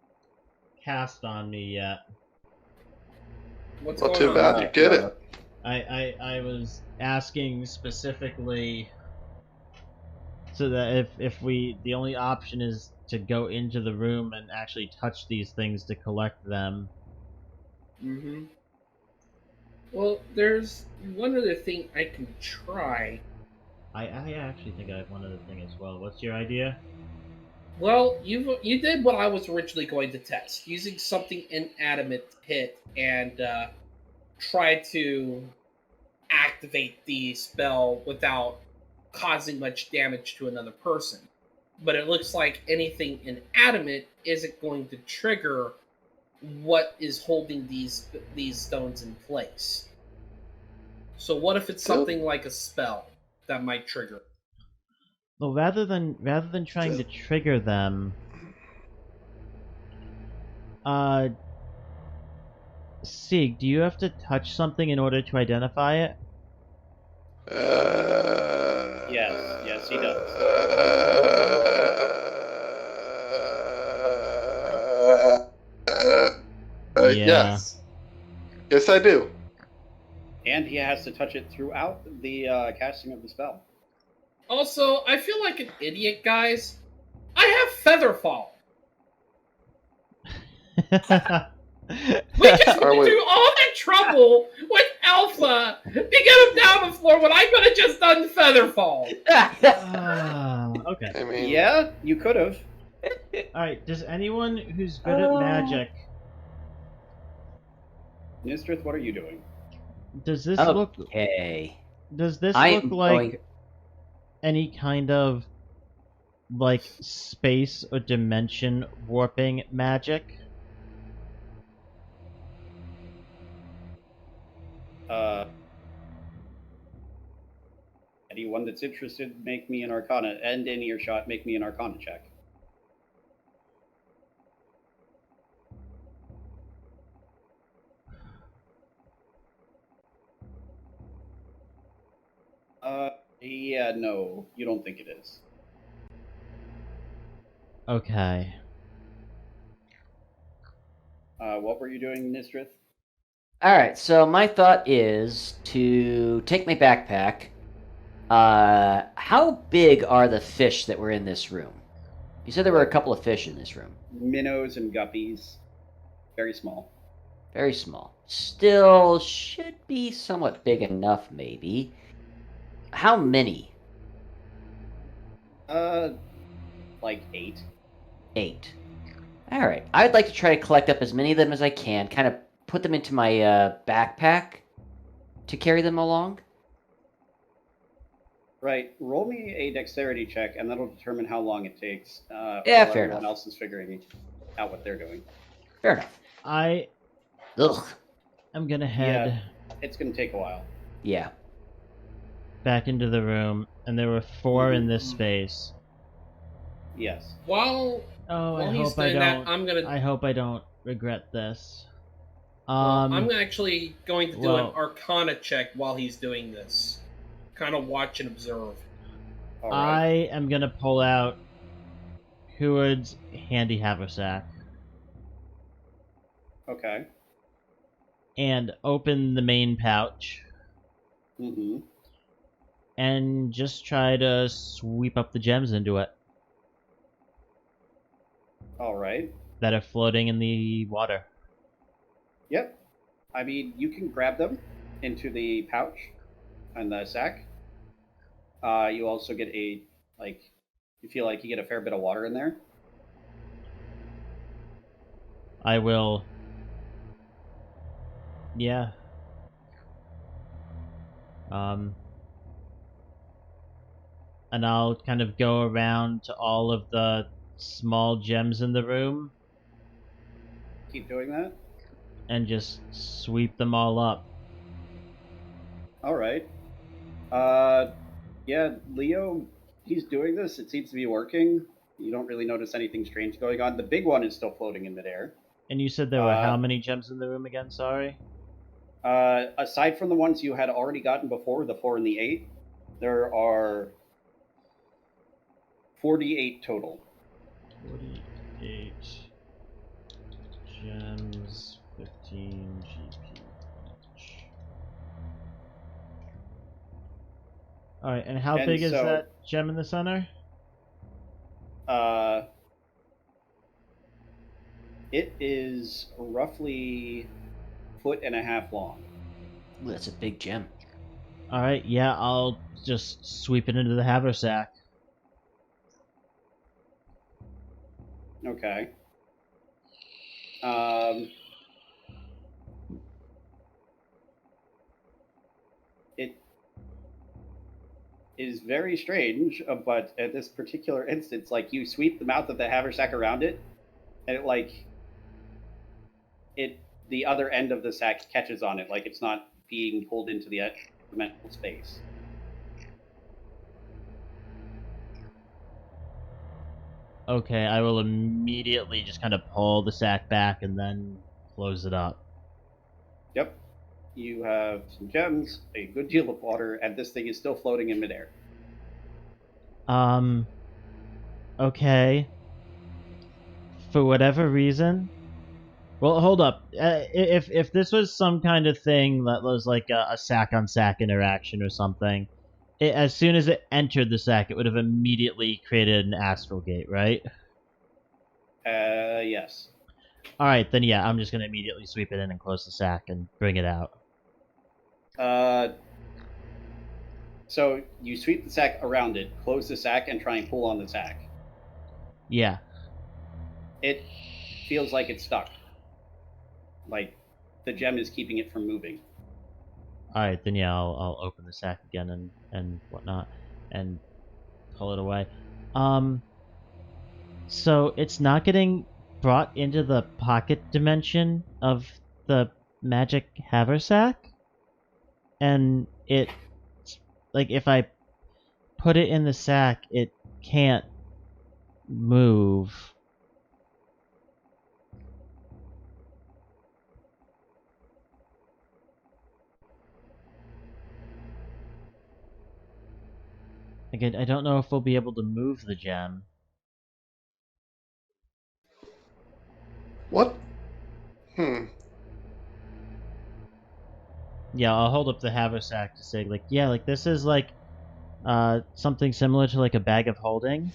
cast on me yet. What's Not going too on? bad. You get it. I was asking specifically so that if the only option is to go into the room and actually touch these things to collect them. Mm-hmm. Well, there's one other thing I can try. I actually think I have one other thing as well. What's your idea? Well, you did what I was originally going to test, using something inanimate to hit and try to activate the spell without causing much damage to another person. But it looks like anything inanimate isn't going to trigger what is holding these stones in place. So what if it's something like a spell that might trigger? Well, rather than trying to trigger them, Sig, do you have to touch something in order to identify it? Yes, he does. Yeah. Yes. Yes, I do. And he has to touch it throughout the casting of the spell. Also, I feel like an idiot, guys. I have Featherfall. We just Are went we- through all that trouble with Alpha to get him down the floor when I could have just done Featherfall. Okay. I mean, Yeah, you could have. Alright, does anyone who's good at magic, Nysdrith, what are you doing? does this look Okay. does this I look am like going- any kind of like space or dimension warping magic? Anyone that's interested, make me an Arcana, and in earshot, make me an Arcana check. Yeah, no, you don't think it is. Okay. What were you doing, Nysdrith? Alright, so my thought is to take my backpack. How big are the fish that were in this room? You said there were a couple of fish in this room. Minnows and guppies. Very small. Very small. Still should be somewhat big enough, maybe. How many? Like 8. 8. Alright, I'd like to try to collect up as many of them as I can, kind of put them into my backpack to carry them along. Right. Roll me a dexterity check, and that'll determine how long it takes. Yeah, while fair everyone enough. else is figuring out what they're doing. Fair enough. I Ugh. am gonna head It's going to take a while. Yeah. back into the room, and there were 4 in this space. Yes. While Oh, he's doing that, I hope I don't regret this. I'm actually going to do well- an Arcana check while he's doing this. Kind of watch and observe. All I right. am gonna pull out Heward's handy haversack Okay. and open the main pouch Mm-hmm. and just try to sweep up the gems into it All right. that are floating in the water. Yep. I mean, you can grab them into the pouch and the sack. You also get you feel like you get a fair bit of water in there. I will. Yeah. And I'll kind of go around to all of the small gems in the room Keep doing that. and just sweep them all up. All right. Yeah, Leo, he's doing this. It seems to be working. You don't really notice anything strange going on. The big one is still floating in midair. And you said there were how many gems in the room again? Sorry. Aside from the ones you had already gotten before, the 4 and the 8, there are 48 total. 48 gems, 15 GP each. Alright, and how And big is so- that gem in the center? It is roughly 1.5 feet long. Ooh, that's a big gem. Alright, yeah, I'll just sweep it into the haversack. Okay. It is very strange, but at this particular instance, like you sweep the mouth of the haversack around it, and the other end of the sack catches on it, like it's not being pulled into the dimensional space. Okay, I will immediately just kind of pull the sack back and then close it up. Yep. You have some gems, a good deal of water, and this thing is still floating in midair. Okay. For whatever reason. Well, hold up. If this was some kind of thing that was like a sack on sack interaction or something, as soon as it entered the sack, it would have immediately created an astral gate, right? Yes. All right, then yeah, I'm just gonna immediately sweep it in and close the sack and bring it out. So you sweep the sack around it, close the sack, and try and pull on the sack. Yeah. It feels like it's stuck. Like the gem is keeping it from moving. All right, then yeah, I'll open the sack again and whatnot, and pull it away. So it's not getting brought into the pocket dimension of the magic haversack, and it, like, if I put it in the sack, it can't move. Like, I don't know if we'll be able to move the gem. What? Yeah, I'll hold up the haversack to say, like, yeah, like, this is, like, something similar to, like, a bag of holding.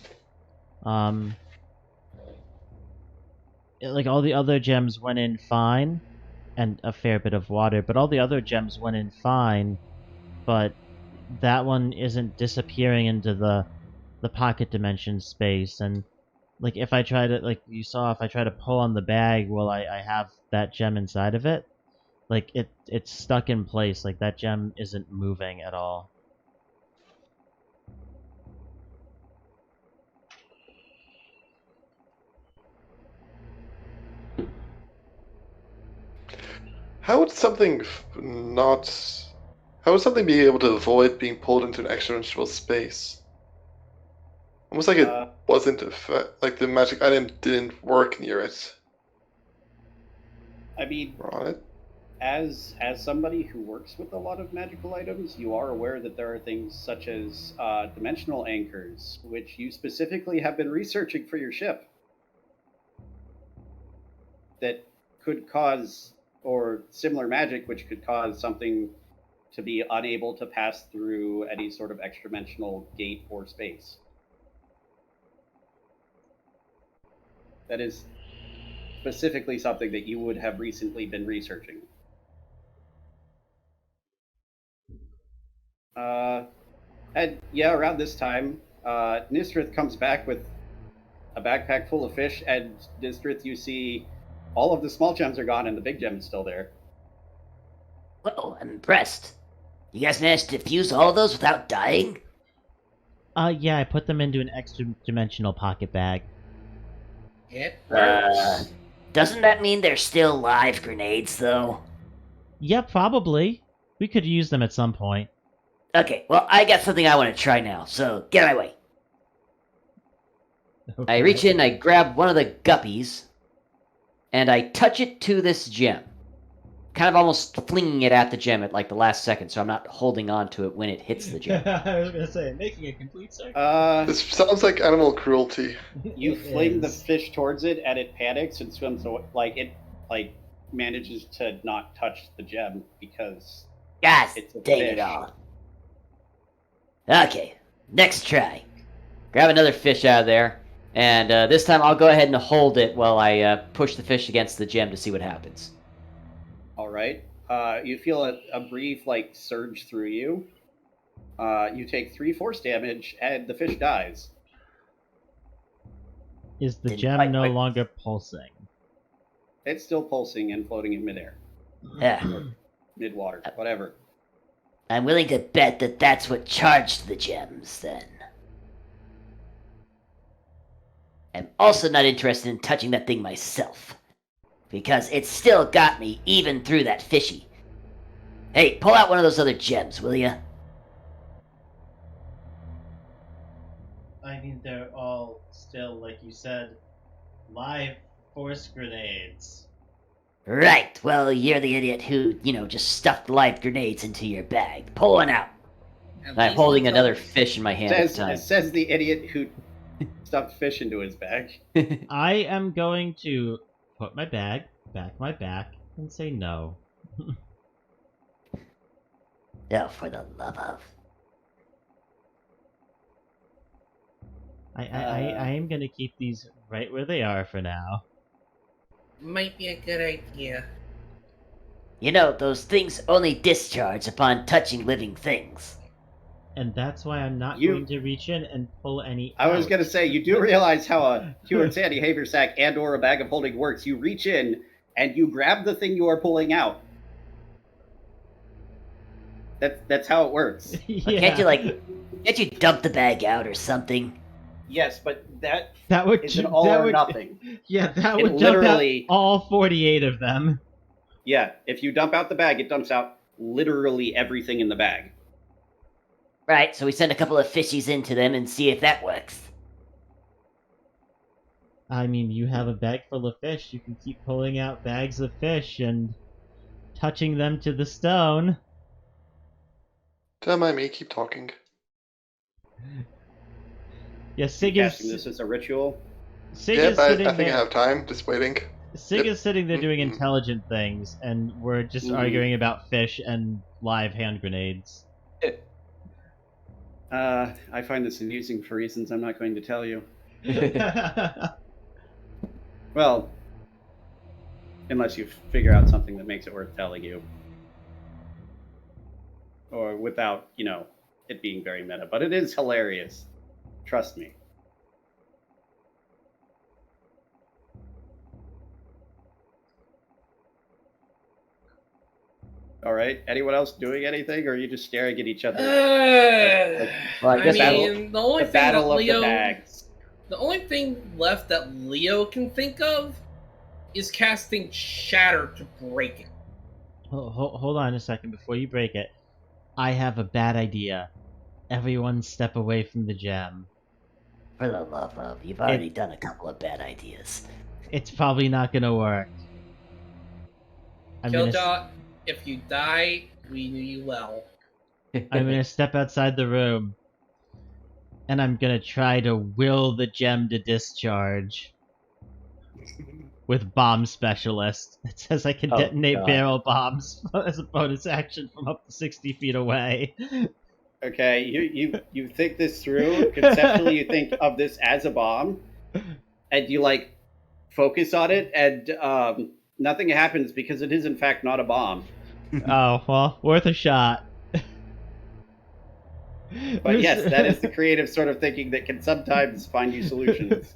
Like, all the other gems went in fine, and a fair bit of water, but all the other gems went in fine, but that one isn't disappearing into the pocket dimension space, and, like, if I try to, like, you saw, if I try to pull on the bag while I have that gem inside of it, like, it's stuck in place, like, that gem isn't moving at all. How would something How would something be able to avoid being pulled into an extra-dimensional space? Almost like it wasn't like the magic item didn't work near it. I mean, Right? as somebody who works with a lot of magical items, you are aware that there are things such as dimensional anchors, which you specifically have been researching for your ship, that could cause, or similar magic, which could cause something to be unable to pass through any sort of extra-dimensional gate or space. That is specifically something that you would have recently been researching. And yeah, around this time, Nysdrith comes back with a backpack full of fish, and Nysdrith, you see all of the small gems are gone and the big gem is still there. Whoa, I'm impressed. You guys managed to fuse all those without dying? Yeah, I put them into an extra dimensional pocket bag. It works. Doesn't that mean they're still live grenades, though? Yeah, probably. We could use them at some point. Okay, well, I got something I want to try now, so get out of my way. I reach in, I grab one of the guppies, and I touch it to this gem. Kind of almost flinging it at the gem at like the last second, so I'm not holding on to it when it hits the gem. I was gonna say, making a complete circle. This sounds like animal cruelty. You It fling the is. fish towards it, and it panics and swims away. It manages to not touch the gem because Gosh, it's a dang fish. it all. Okay, next try. Grab another fish out of there, and this time I'll go ahead and hold it while I push the fish against the gem to see what happens. All right. You feel a brief surge through you. You take 3 force damage, and the fish dies. Is the Didn't gem quite- no longer pulsing? It's still pulsing and floating in midair, mid-water, whatever. I'm willing to bet that that's what charged the gems, then. I'm also not interested in touching that thing myself, because it still got me even through that fishy. Hey, pull out one of those other gems, will ya? I mean, they're all still, like you said, live force grenades. Right, well, you're the idiot who, just stuffed live grenades into your bag. Pull one out. At I'm least holding let's another hope. fish in my hand at the time. Says the idiot who stuffed fish into his bag. I am going to put my bag back my back and say no. Oh, for the love of. I am gonna keep these right where they are for now. Might be a good idea. Those things only discharge upon touching living things. And that's why I'm not You- going to reach in and pull any I was out. going to say, you do realize how a cured sandy haversack and or a bag of holding works. You reach in and you grab the thing you are pulling out. That's how it works. Yeah. Can't you dump the bag out or something? Yes, but that that would is an that all or would, nothing. Yeah, that It would dump out literally- all 48 of them. Yeah, if you dump out the bag, it dumps out literally everything in the bag. Right, so we send a couple of fishies into them and see if that works. I mean, you have a bag full of fish. You can keep pulling out bags of fish and touching them to the stone. Don't mind me, keep talking. Yeah, Sig Casting is, this as a ritual. Sig Yep, is I sitting think I there. have time, just waiting. Sig Yep. is sitting there doing Mhm. intelligent things, and we're just Mhm. arguing about fish and live hand grenades. I find this amusing for reasons I'm not going to tell you. Well, unless you figure out something that makes it worth telling you. Or without, it being very meta. But it is hilarious. Trust me. All right. Anyone else doing anything, or are you just staring at each other? Well, I I guess mean, the only The thing that battle of the Leo, bags. the only thing left that Leo can think of is casting Shatter to break it. Hold on a second before you break it. I have a bad idea. Everyone step away from the gem. For the love of, you've already done a couple of bad ideas. It's probably not gonna work. I'm gonna Kiljow, If you die, we knew you well. I'm gonna step outside the room, and I'm gonna try to will the gem to discharge with bomb specialist. It says I can Oh, detonate God. barrel bombs as a bonus action from up to 60 feet away. Okay, you think this through. Conceptually, you think of this as a bomb, and you like focus on it, and nothing happens because it is in fact not a bomb. Oh, well, worth a shot. But yes, that is the creative sort of thinking that can sometimes find you solutions.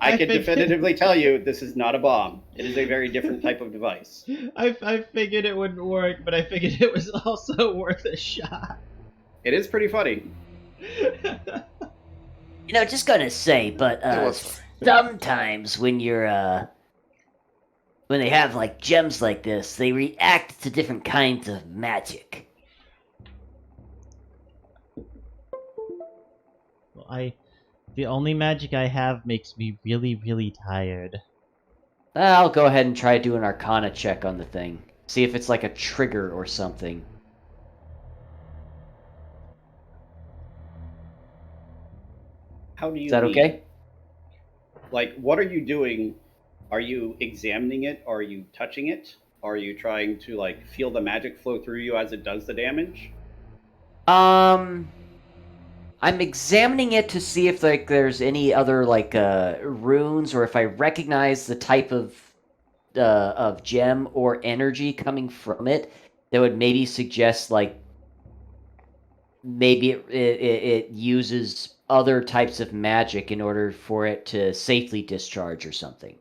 I can definitively tell you this is not a bomb. It is a very different type of device. I figured it wouldn't work, but I figured it was also worth a shot. It is pretty funny. You know, just gonna say, but It was fine. sometimes when you're when they have like gems like this, they react to different kinds of magic. Well, the only magic I have makes me really, really tired. I'll go ahead and try to do an Arcana check on the thing. See if it's like a trigger or something. How do you Is that mean? okay? Like, what are you doing? Are you examining it? Are you touching it? Are you trying to like feel the magic flow through you as it does the damage? I'm examining it to see if like there's any other like runes or if I recognize the type of gem or energy coming from it that would maybe suggest like maybe it uses other types of magic in order for it to safely discharge or something.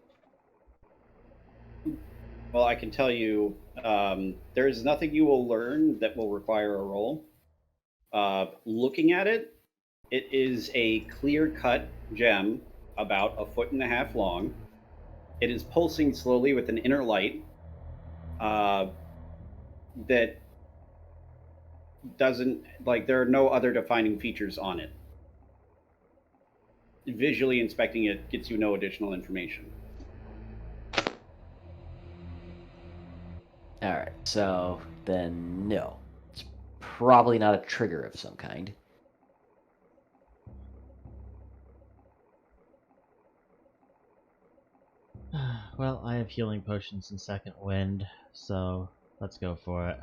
Well, I can tell you, there is nothing you will learn that will require a roll. Looking at it, it is a clear-cut gem, about 1.5 feet long. It is pulsing slowly with an inner light that doesn't, like, there are no other defining features on it. Visually inspecting it gets you no additional information. Alright, so then no. It's probably not a trigger of some kind. Well, I have healing potions and second wind, so let's go for it.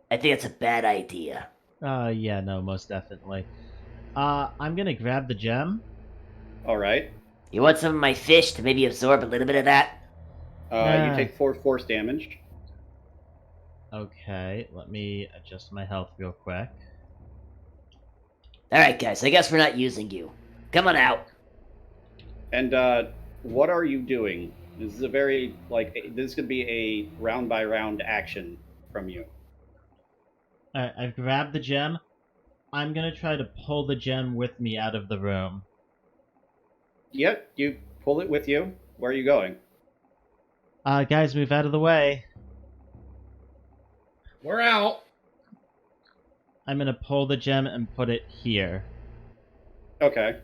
I think it's a bad idea. Yeah, no, most definitely. I'm gonna grab the gem. All right. You want some of my fish to maybe absorb a little bit of that? You take 4 force damage. Okay, let me adjust my health real quick. Alright, guys, I guess we're not using you. Come on out. And what are you doing? This is a very, like, this could be a round by round action from you. Alright, I've grabbed the gem. I'm gonna try to pull the gem with me out of the room. Yep, you pull it with you. Where are you going? Guys, move out of the way. We're out. I'm gonna pull the gem and put it here. Okay.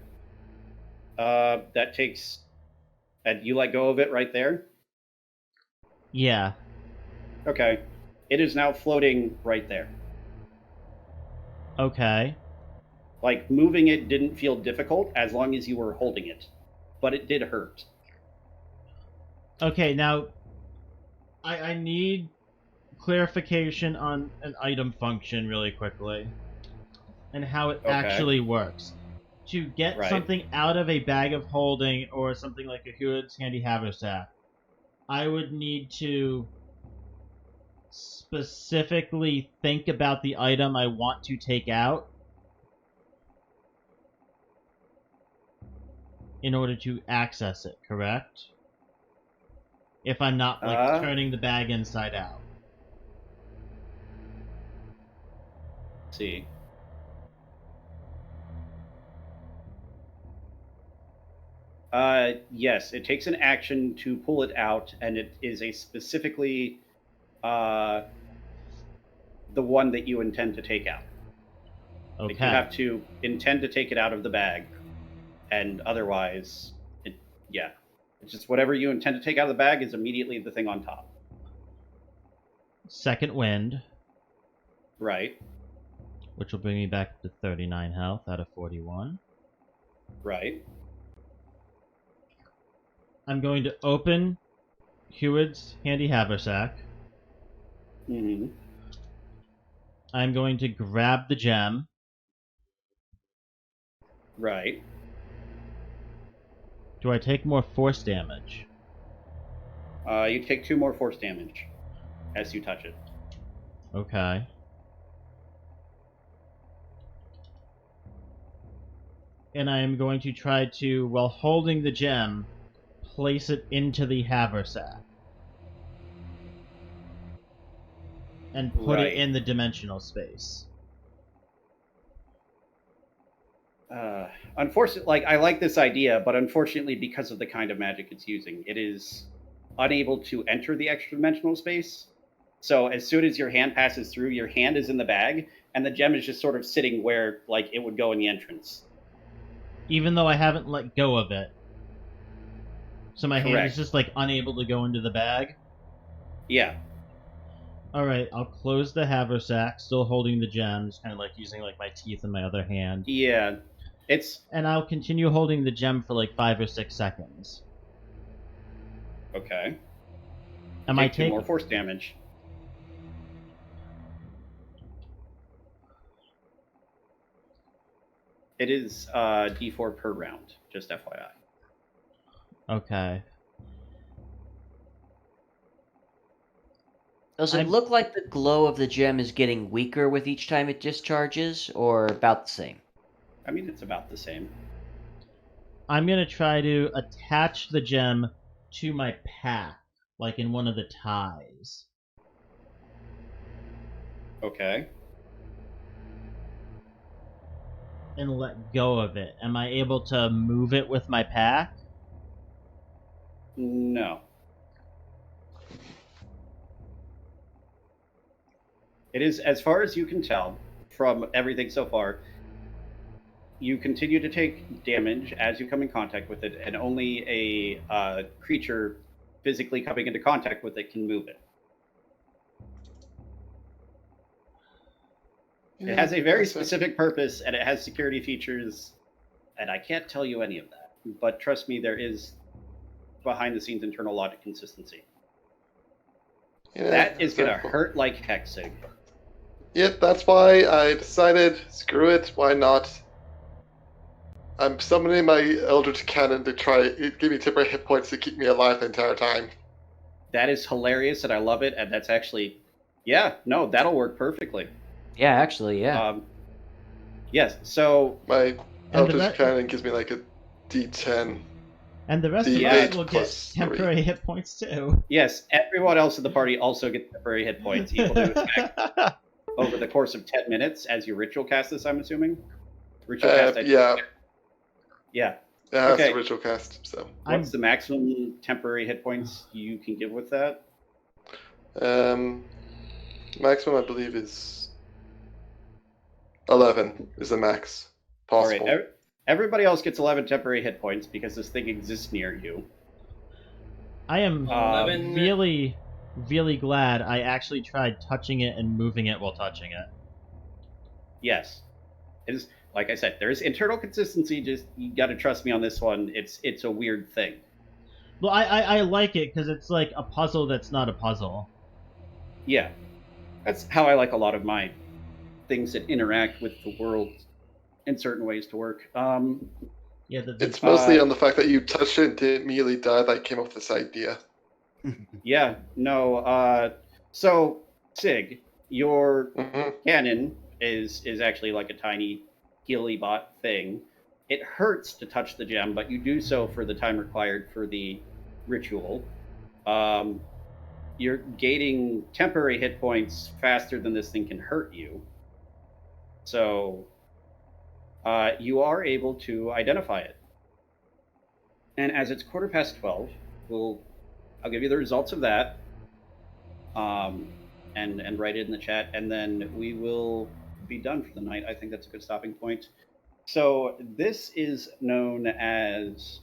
That takes... And you let go of it right there? Yeah. Okay. It is now floating right there. Okay. Like, moving it didn't feel difficult as long as you were holding it. But it did hurt. Okay, now... I need clarification on an item function really quickly. And how it actually works. To get something out of a bag of holding or something like a Hood's Handy Haversack, I would need to specifically think about the item I want to take out in order to access it, correct? If I'm not, like, turning the bag inside out. Let's see. Yes, it takes an action to pull it out, and it is a specifically the one that you intend to take out. Okay. Like, you have to intend to take it out of the bag, and otherwise, yeah. It's just whatever you intend to take out of the bag is immediately the thing on top. Second wind, Right. which will bring me back to 39 health out of 41. Right. I'm going to open Heward's handy haversack. Mm-hmm. I'm going to grab the gem. Right. Do I take more force damage? You take 2 more force damage as you touch it. Okay. And I am going to try to, while holding the gem, place it into the haversack. And put Right. it in the dimensional space. Unfortunately, like, I like this idea, but unfortunately, because of the kind of magic it's using, it is unable to enter the extra dimensional space. So as soon as your hand passes through, your hand is in the bag, and the gem is just sort of sitting where, like, it would go in the entrance. Even though I haven't let go of it. So my hand is Correct. just, like, unable to go into the bag? Yeah. Alright, I'll close the haversack, still holding the gem, just kind of, like, using, like, my teeth in my other hand. Yeah. It's And I'll continue holding the gem for, like, 5 or 6 seconds. okay. Am I Take 2 more taking... force damage. It is D4 per round, just FYI. Okay. Does it look like the glow of the gem is getting weaker with each time it discharges, or about the same? I mean, it's about the same. I'm gonna try to attach the gem to my pack, like in one of the ties. Okay. And let go of it. Am I able to move it with my pack? No. It is, as far as you can tell from everything so far, you continue to take damage as you come in contact with it, and only a creature physically coming into contact with it can move it. It has a very specific purpose, and it has security features, and I can't tell you any of that. But trust me, there is behind-the-scenes internal logic consistency. Yeah, That is going to exactly. hurt like heck, Sig. Yep, that's why I decided, screw it, why not? I'm summoning my Eldritch Cannon to try give me temporary hit points to keep me alive the entire time. That is hilarious, and I love it, and that's actually... Yeah, no, that'll work perfectly. Yeah, actually, yeah. Yes, so... My And the Eldritch Cannon gives me like a D10. And the rest of D8 us will get plus temporary hit points too. Yes, everyone else in the party also gets temporary hit points equal to effect over the course of 10 minutes as you ritual cast this, I'm assuming? Ritual cast, Yeah. Yeah. Yeah, that's Okay. the ritual cast, so. What's the maximum temporary hit points you can give with that? Maximum, I believe, is 11 is the max possible. All right. Everybody else gets 11 temporary hit points because this thing exists near you. I am 11. really, really glad I actually tried touching it and moving it while touching it. Yes. It is, like I said, there's internal consistency. Just, you got to trust me on this one. It's a weird thing. Well, I like it because it's like a puzzle that's not a puzzle. Yeah. That's how I like a lot of my things that interact with the world in certain ways to work. Yeah, It's mostly on the fact that you touched it and didn't immediately die that I came up with this idea. Yeah, no. So, Sig, your cannon is actually like a tiny healy bot thing. It hurts to touch the gem, but you do so for the time required for the ritual. You're gaining temporary hit points faster than this thing can hurt you. So, you are able to identify it. And as it's 12:15, I'll give you the results of that, and write it in the chat, and then we will be done for the night. I think that's a good stopping point. So this is known as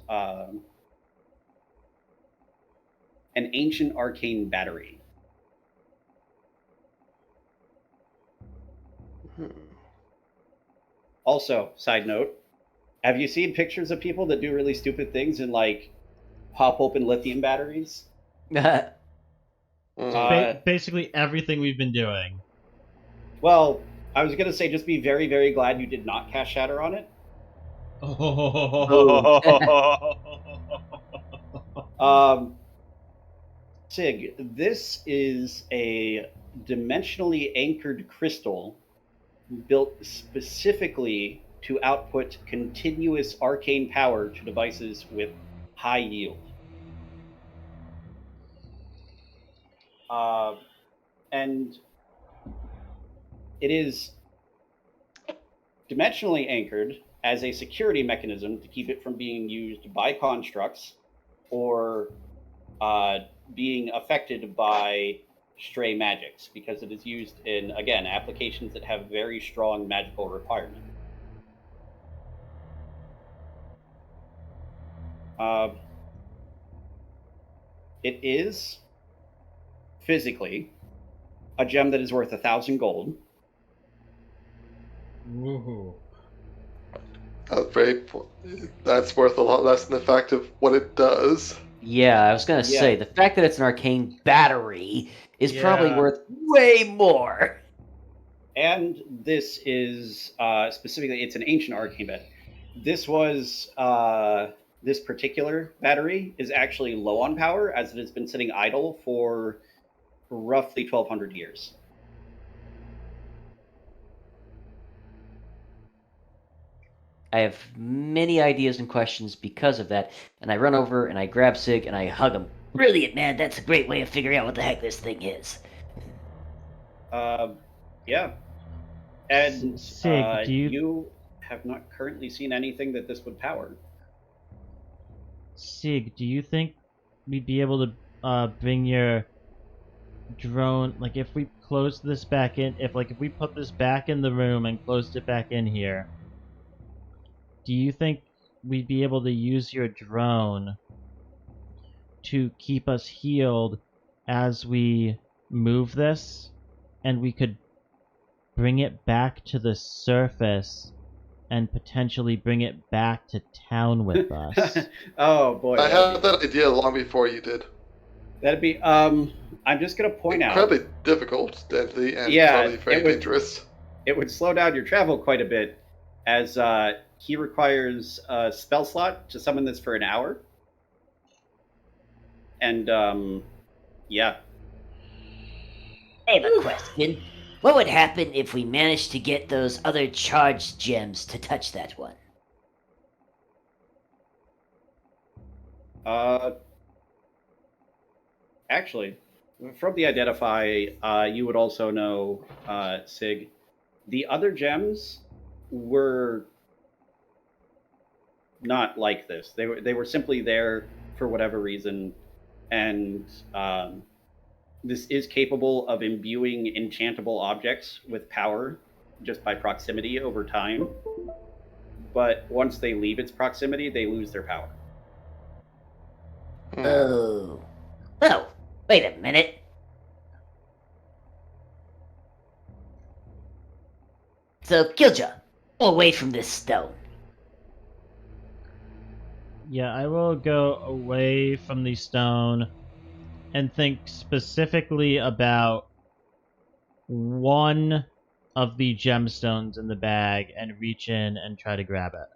an ancient arcane battery. Also, side note, have you seen pictures of people that do really stupid things and like pop open lithium batteries? Basically everything we've been doing. Well, I was gonna say just be very, very glad you did not cast Shatter on it. Sig, this is a dimensionally anchored crystal built specifically to output continuous arcane power to devices with high yield. And it is dimensionally anchored as a security mechanism to keep it from being used by constructs or being affected by stray magics, because it is used in, again, applications that have very strong magical requirements. It is physically a gem that is worth 1,000 gold. Woohoo. That's worth a lot less than the fact of what it does. Yeah, I was gonna say, the fact that it's an arcane battery is probably worth way more. And this is specifically, it's an ancient arcane battery. This was this particular battery is actually low on power, as it has been sitting idle for roughly 1,200 years. I have many ideas and questions because of that, and I run over and I grab Sig and I hug him. Brilliant, man. That's a great way of figuring out what the heck this thing is. Yeah. And Sig, you have not currently seen anything that this would power. Sig, do you think we'd be able to bring your drone, like if we close this back in, if we put this back in the room and closed it back in here, do you think we'd be able to use your drone to keep us healed as we move this, and we could bring it back to the surface and potentially bring it back to town with us? Oh boy. I had that idea long before you did. That'd be I'm just gonna point out, incredibly difficult, deadly, and probably very dangerous. It would slow down your travel quite a bit, as he requires a spell slot to summon this for an hour. And yeah. I have a question. What would happen if we managed to get those other charged gems to touch that one? Actually, from the Identify, you would also know, Sig, the other gems were not like this. They were simply there for whatever reason, and this is capable of imbuing enchantable objects with power just by proximity over time. But once they leave its proximity, they lose their power. Oh. Oh, wait a minute. So, Kiljow, away from this stone. Yeah, I will go away from the stone and think specifically about one of the gemstones in the bag and reach in and try to grab it.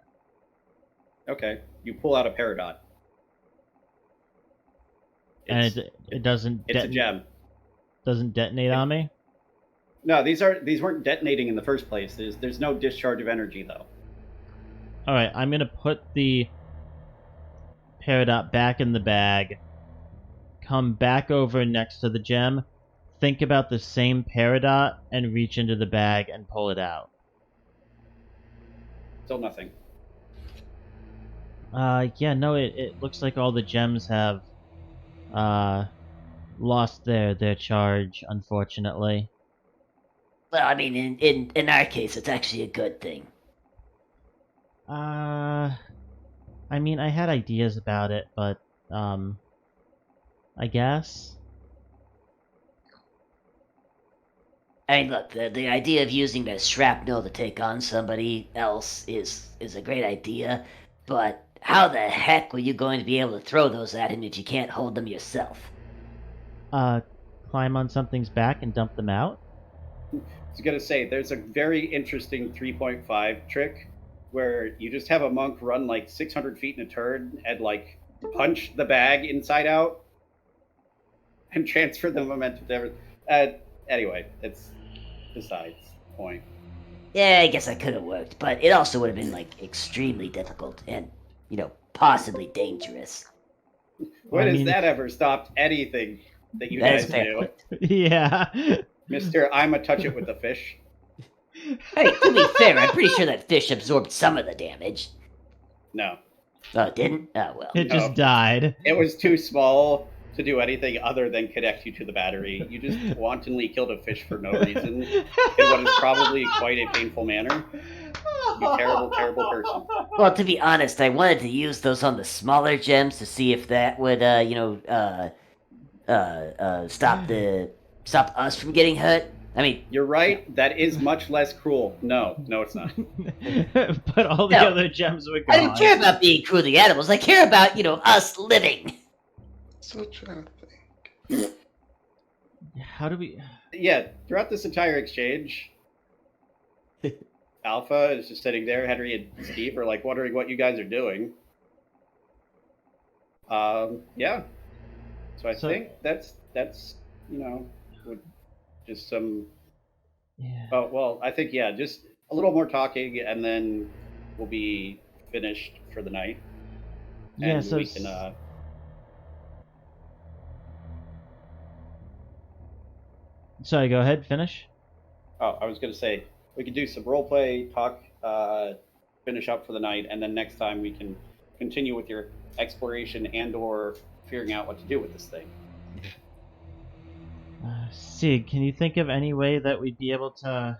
Okay, you pull out a peridot. And it doesn't. It's a gem. Doesn't detonate on me. No, these weren't detonating in the first place. There's no discharge of energy though. All right, I'm gonna put the peridot back in the bag. Come back over next to the gem. Think about the same peridot and reach into the bag and pull it out. Still nothing. Yeah, no, it looks like all the gems have lost their charge, unfortunately. Well, I mean, in our case, it's actually a good thing. I mean, I had ideas about it, but I guess. I mean, look, the idea of using the shrapnel to take on somebody else is a great idea, but how the heck were you going to be able to throw those at him if you can't hold them yourself? Climb on something's back and dump them out? I was going to say, there's a very interesting 3.5 trick where you just have a monk run like 600 feet in a turn and like punch the bag inside out and transfer the momentum to everything. Anyway, it's besides the point. Yeah, I guess that could have worked, but it also would have been, like, extremely difficult and, possibly dangerous. When I has mean, that ever stopped anything that you That is guys fair do? point. Yeah. Mister, I'm a touch it with the fish. Hey, to be fair, I'm pretty sure that fish absorbed some of the damage. No. Oh, it didn't? Oh, well. It No. just died. It was too small to do anything other than connect you to the battery. You just wantonly killed a fish for no reason in what is probably quite a painful manner. You terrible, terrible person. Well, to be honest, I wanted to use those on the smaller gems to see if that would, stop us from getting hurt. I mean, You're right. That is much less cruel. No, it's not. But all the No. other gems were gone. I don't care about being cruel to the animals. I care about, us living. So trying to think. How do we... Yeah, throughout this entire exchange, Alpha is just sitting there. Henry and Steve are like wondering what you guys are doing. Yeah. So I think that's just some. Yeah. Oh well, I think just a little more talking, and then we'll be finished for the night. Yeah, And so... we can. Sorry, go ahead, finish. Oh, I was gonna say we could do some role play, talk, finish up for the night, and then next time we can continue with your exploration and/or figuring out what to do with this thing. Sig, can you think of any way that we'd be able to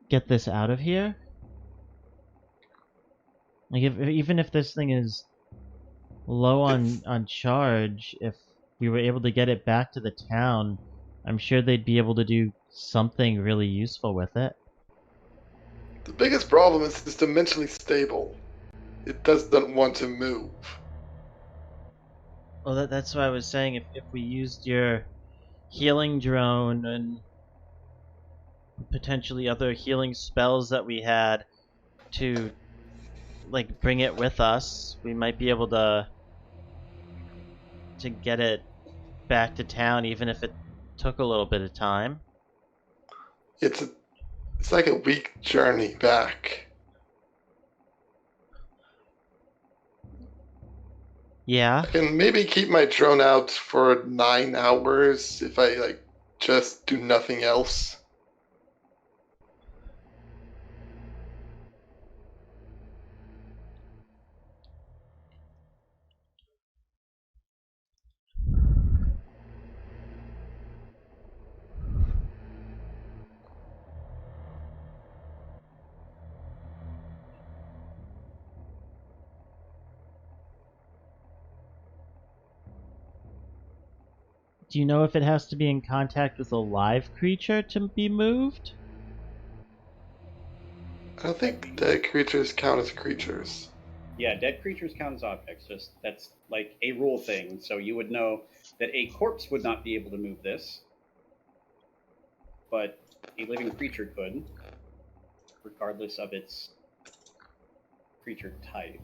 get this out of here? Like, even if this thing is low on charge, if we were able to get it back to the town, I'm sure they'd be able to do something really useful with it. The biggest problem is it's dimensionally stable. It doesn't want to move. Well, that's why I was saying if we used your healing drone and potentially other healing spells that we had to, like, bring it with us, we might be able to get it back to town, even if it took a little bit of time. It's like a week journey back. Yeah. I can maybe keep my drone out for 9 hours if I just do nothing else. Do you know if it has to be in contact with a live creature to be moved? I don't think dead creatures count as creatures. Yeah, dead creatures count as objects. Just that's like a rule thing. So you would know that a corpse would not be able to move this, but a living creature could, regardless of its creature type.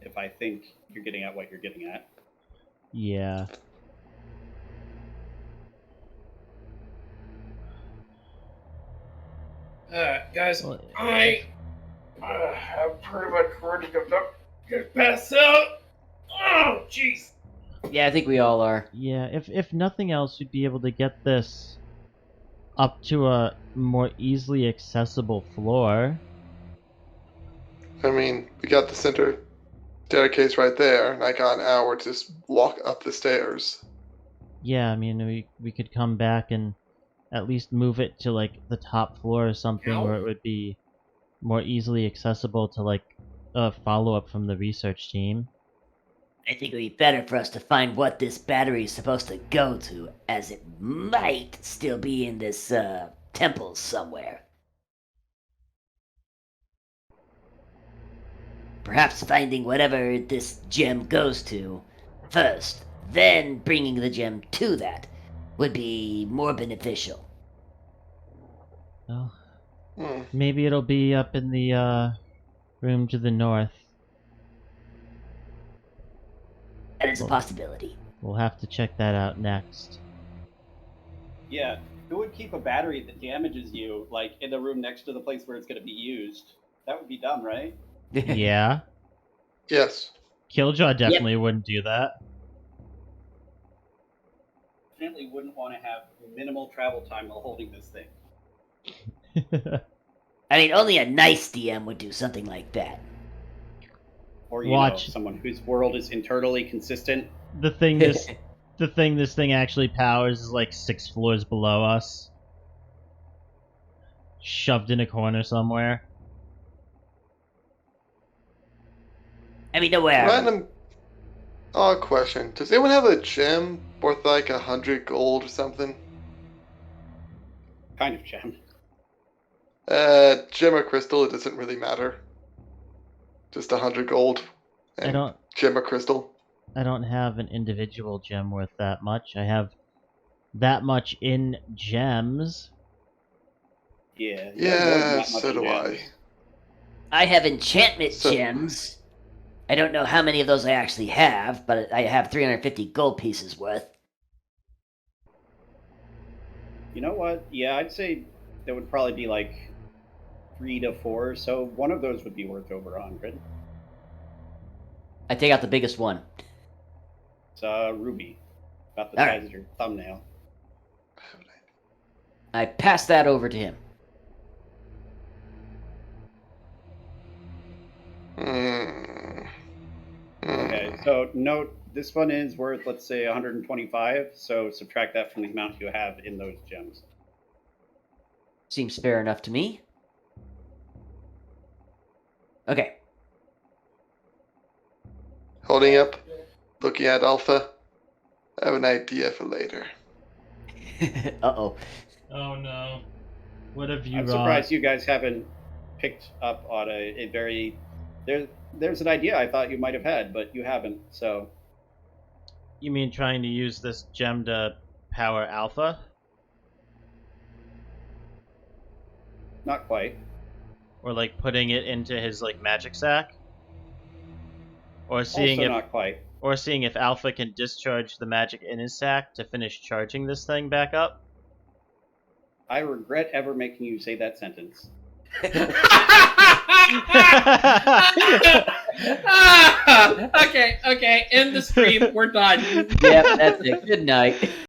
If I think you're getting at what you're getting at. Yeah. Guys, Well, I'm pretty much ready to just pass out. Oh, jeez. Yeah, I think we all are. Yeah, if nothing else, we'd be able to get this up to a more easily accessible floor. I mean, we got the center staircase right there, and I got an hour to just walk up the stairs. Yeah, I mean, we could come back and at least move it to, like, the top floor or something Ow. where it would be more easily accessible to, like, a follow-up from the research team. I think it would be better for us to find what this battery is supposed to go to, as it might still be in this, temple somewhere. Perhaps finding whatever this gem goes to first, then bringing the gem to that, would be more beneficial. Well, Hmm. maybe it'll be up in the room to the north. That is a possibility. We'll have to check that out next. Yeah, who would keep a battery that damages you, like, in the room next to the place where it's going to be used? That would be dumb, right? Yeah. Yes. Kiljow definitely wouldn't do that. Definitely wouldn't want to have minimal travel time while holding this thing. I mean, only a nice DM would do something like that. Or, you Watch. know, someone whose world is internally consistent. The thing this thing actually powers is like 6 floors below us. Shoved in a corner somewhere. I mean, don't worry. Random odd question. Does anyone have a gem worth like 100 gold or something? Kind of gem. Gem or crystal, it doesn't really matter. Just 100 gold. And gem or crystal. I don't have an individual gem worth that much. I have that much in gems. Yeah. Yeah, so do I. I have enchantment So- gems. I don't know how many of those I actually have, but I have 350 gold pieces worth. You know what? Yeah, I'd say that would probably be like 3 to 4. So one of those would be worth over 100. I take out the biggest one. It's ruby, about the All size right. of your thumbnail. I pass that over to him. Okay, so note this one is worth, let's say, 125. So subtract that from the amount you have in those gems. Seems fair enough to me. Okay. Holding up, looking at Alpha. I have an idea for later. Uh-oh. Oh no. What have you I'm surprised you guys haven't picked up on a very... There's an idea I thought you might have had, but you haven't, so... You mean trying to use this gem to power Alpha? Not quite. Or like putting it into his like magic sack? Or seeing Also if not quite. or seeing if Alpha can discharge the magic in his sack to finish charging this thing back up? I regret ever making you say that sentence. Okay, end the stream. We're done. Yep, that's it. Good night.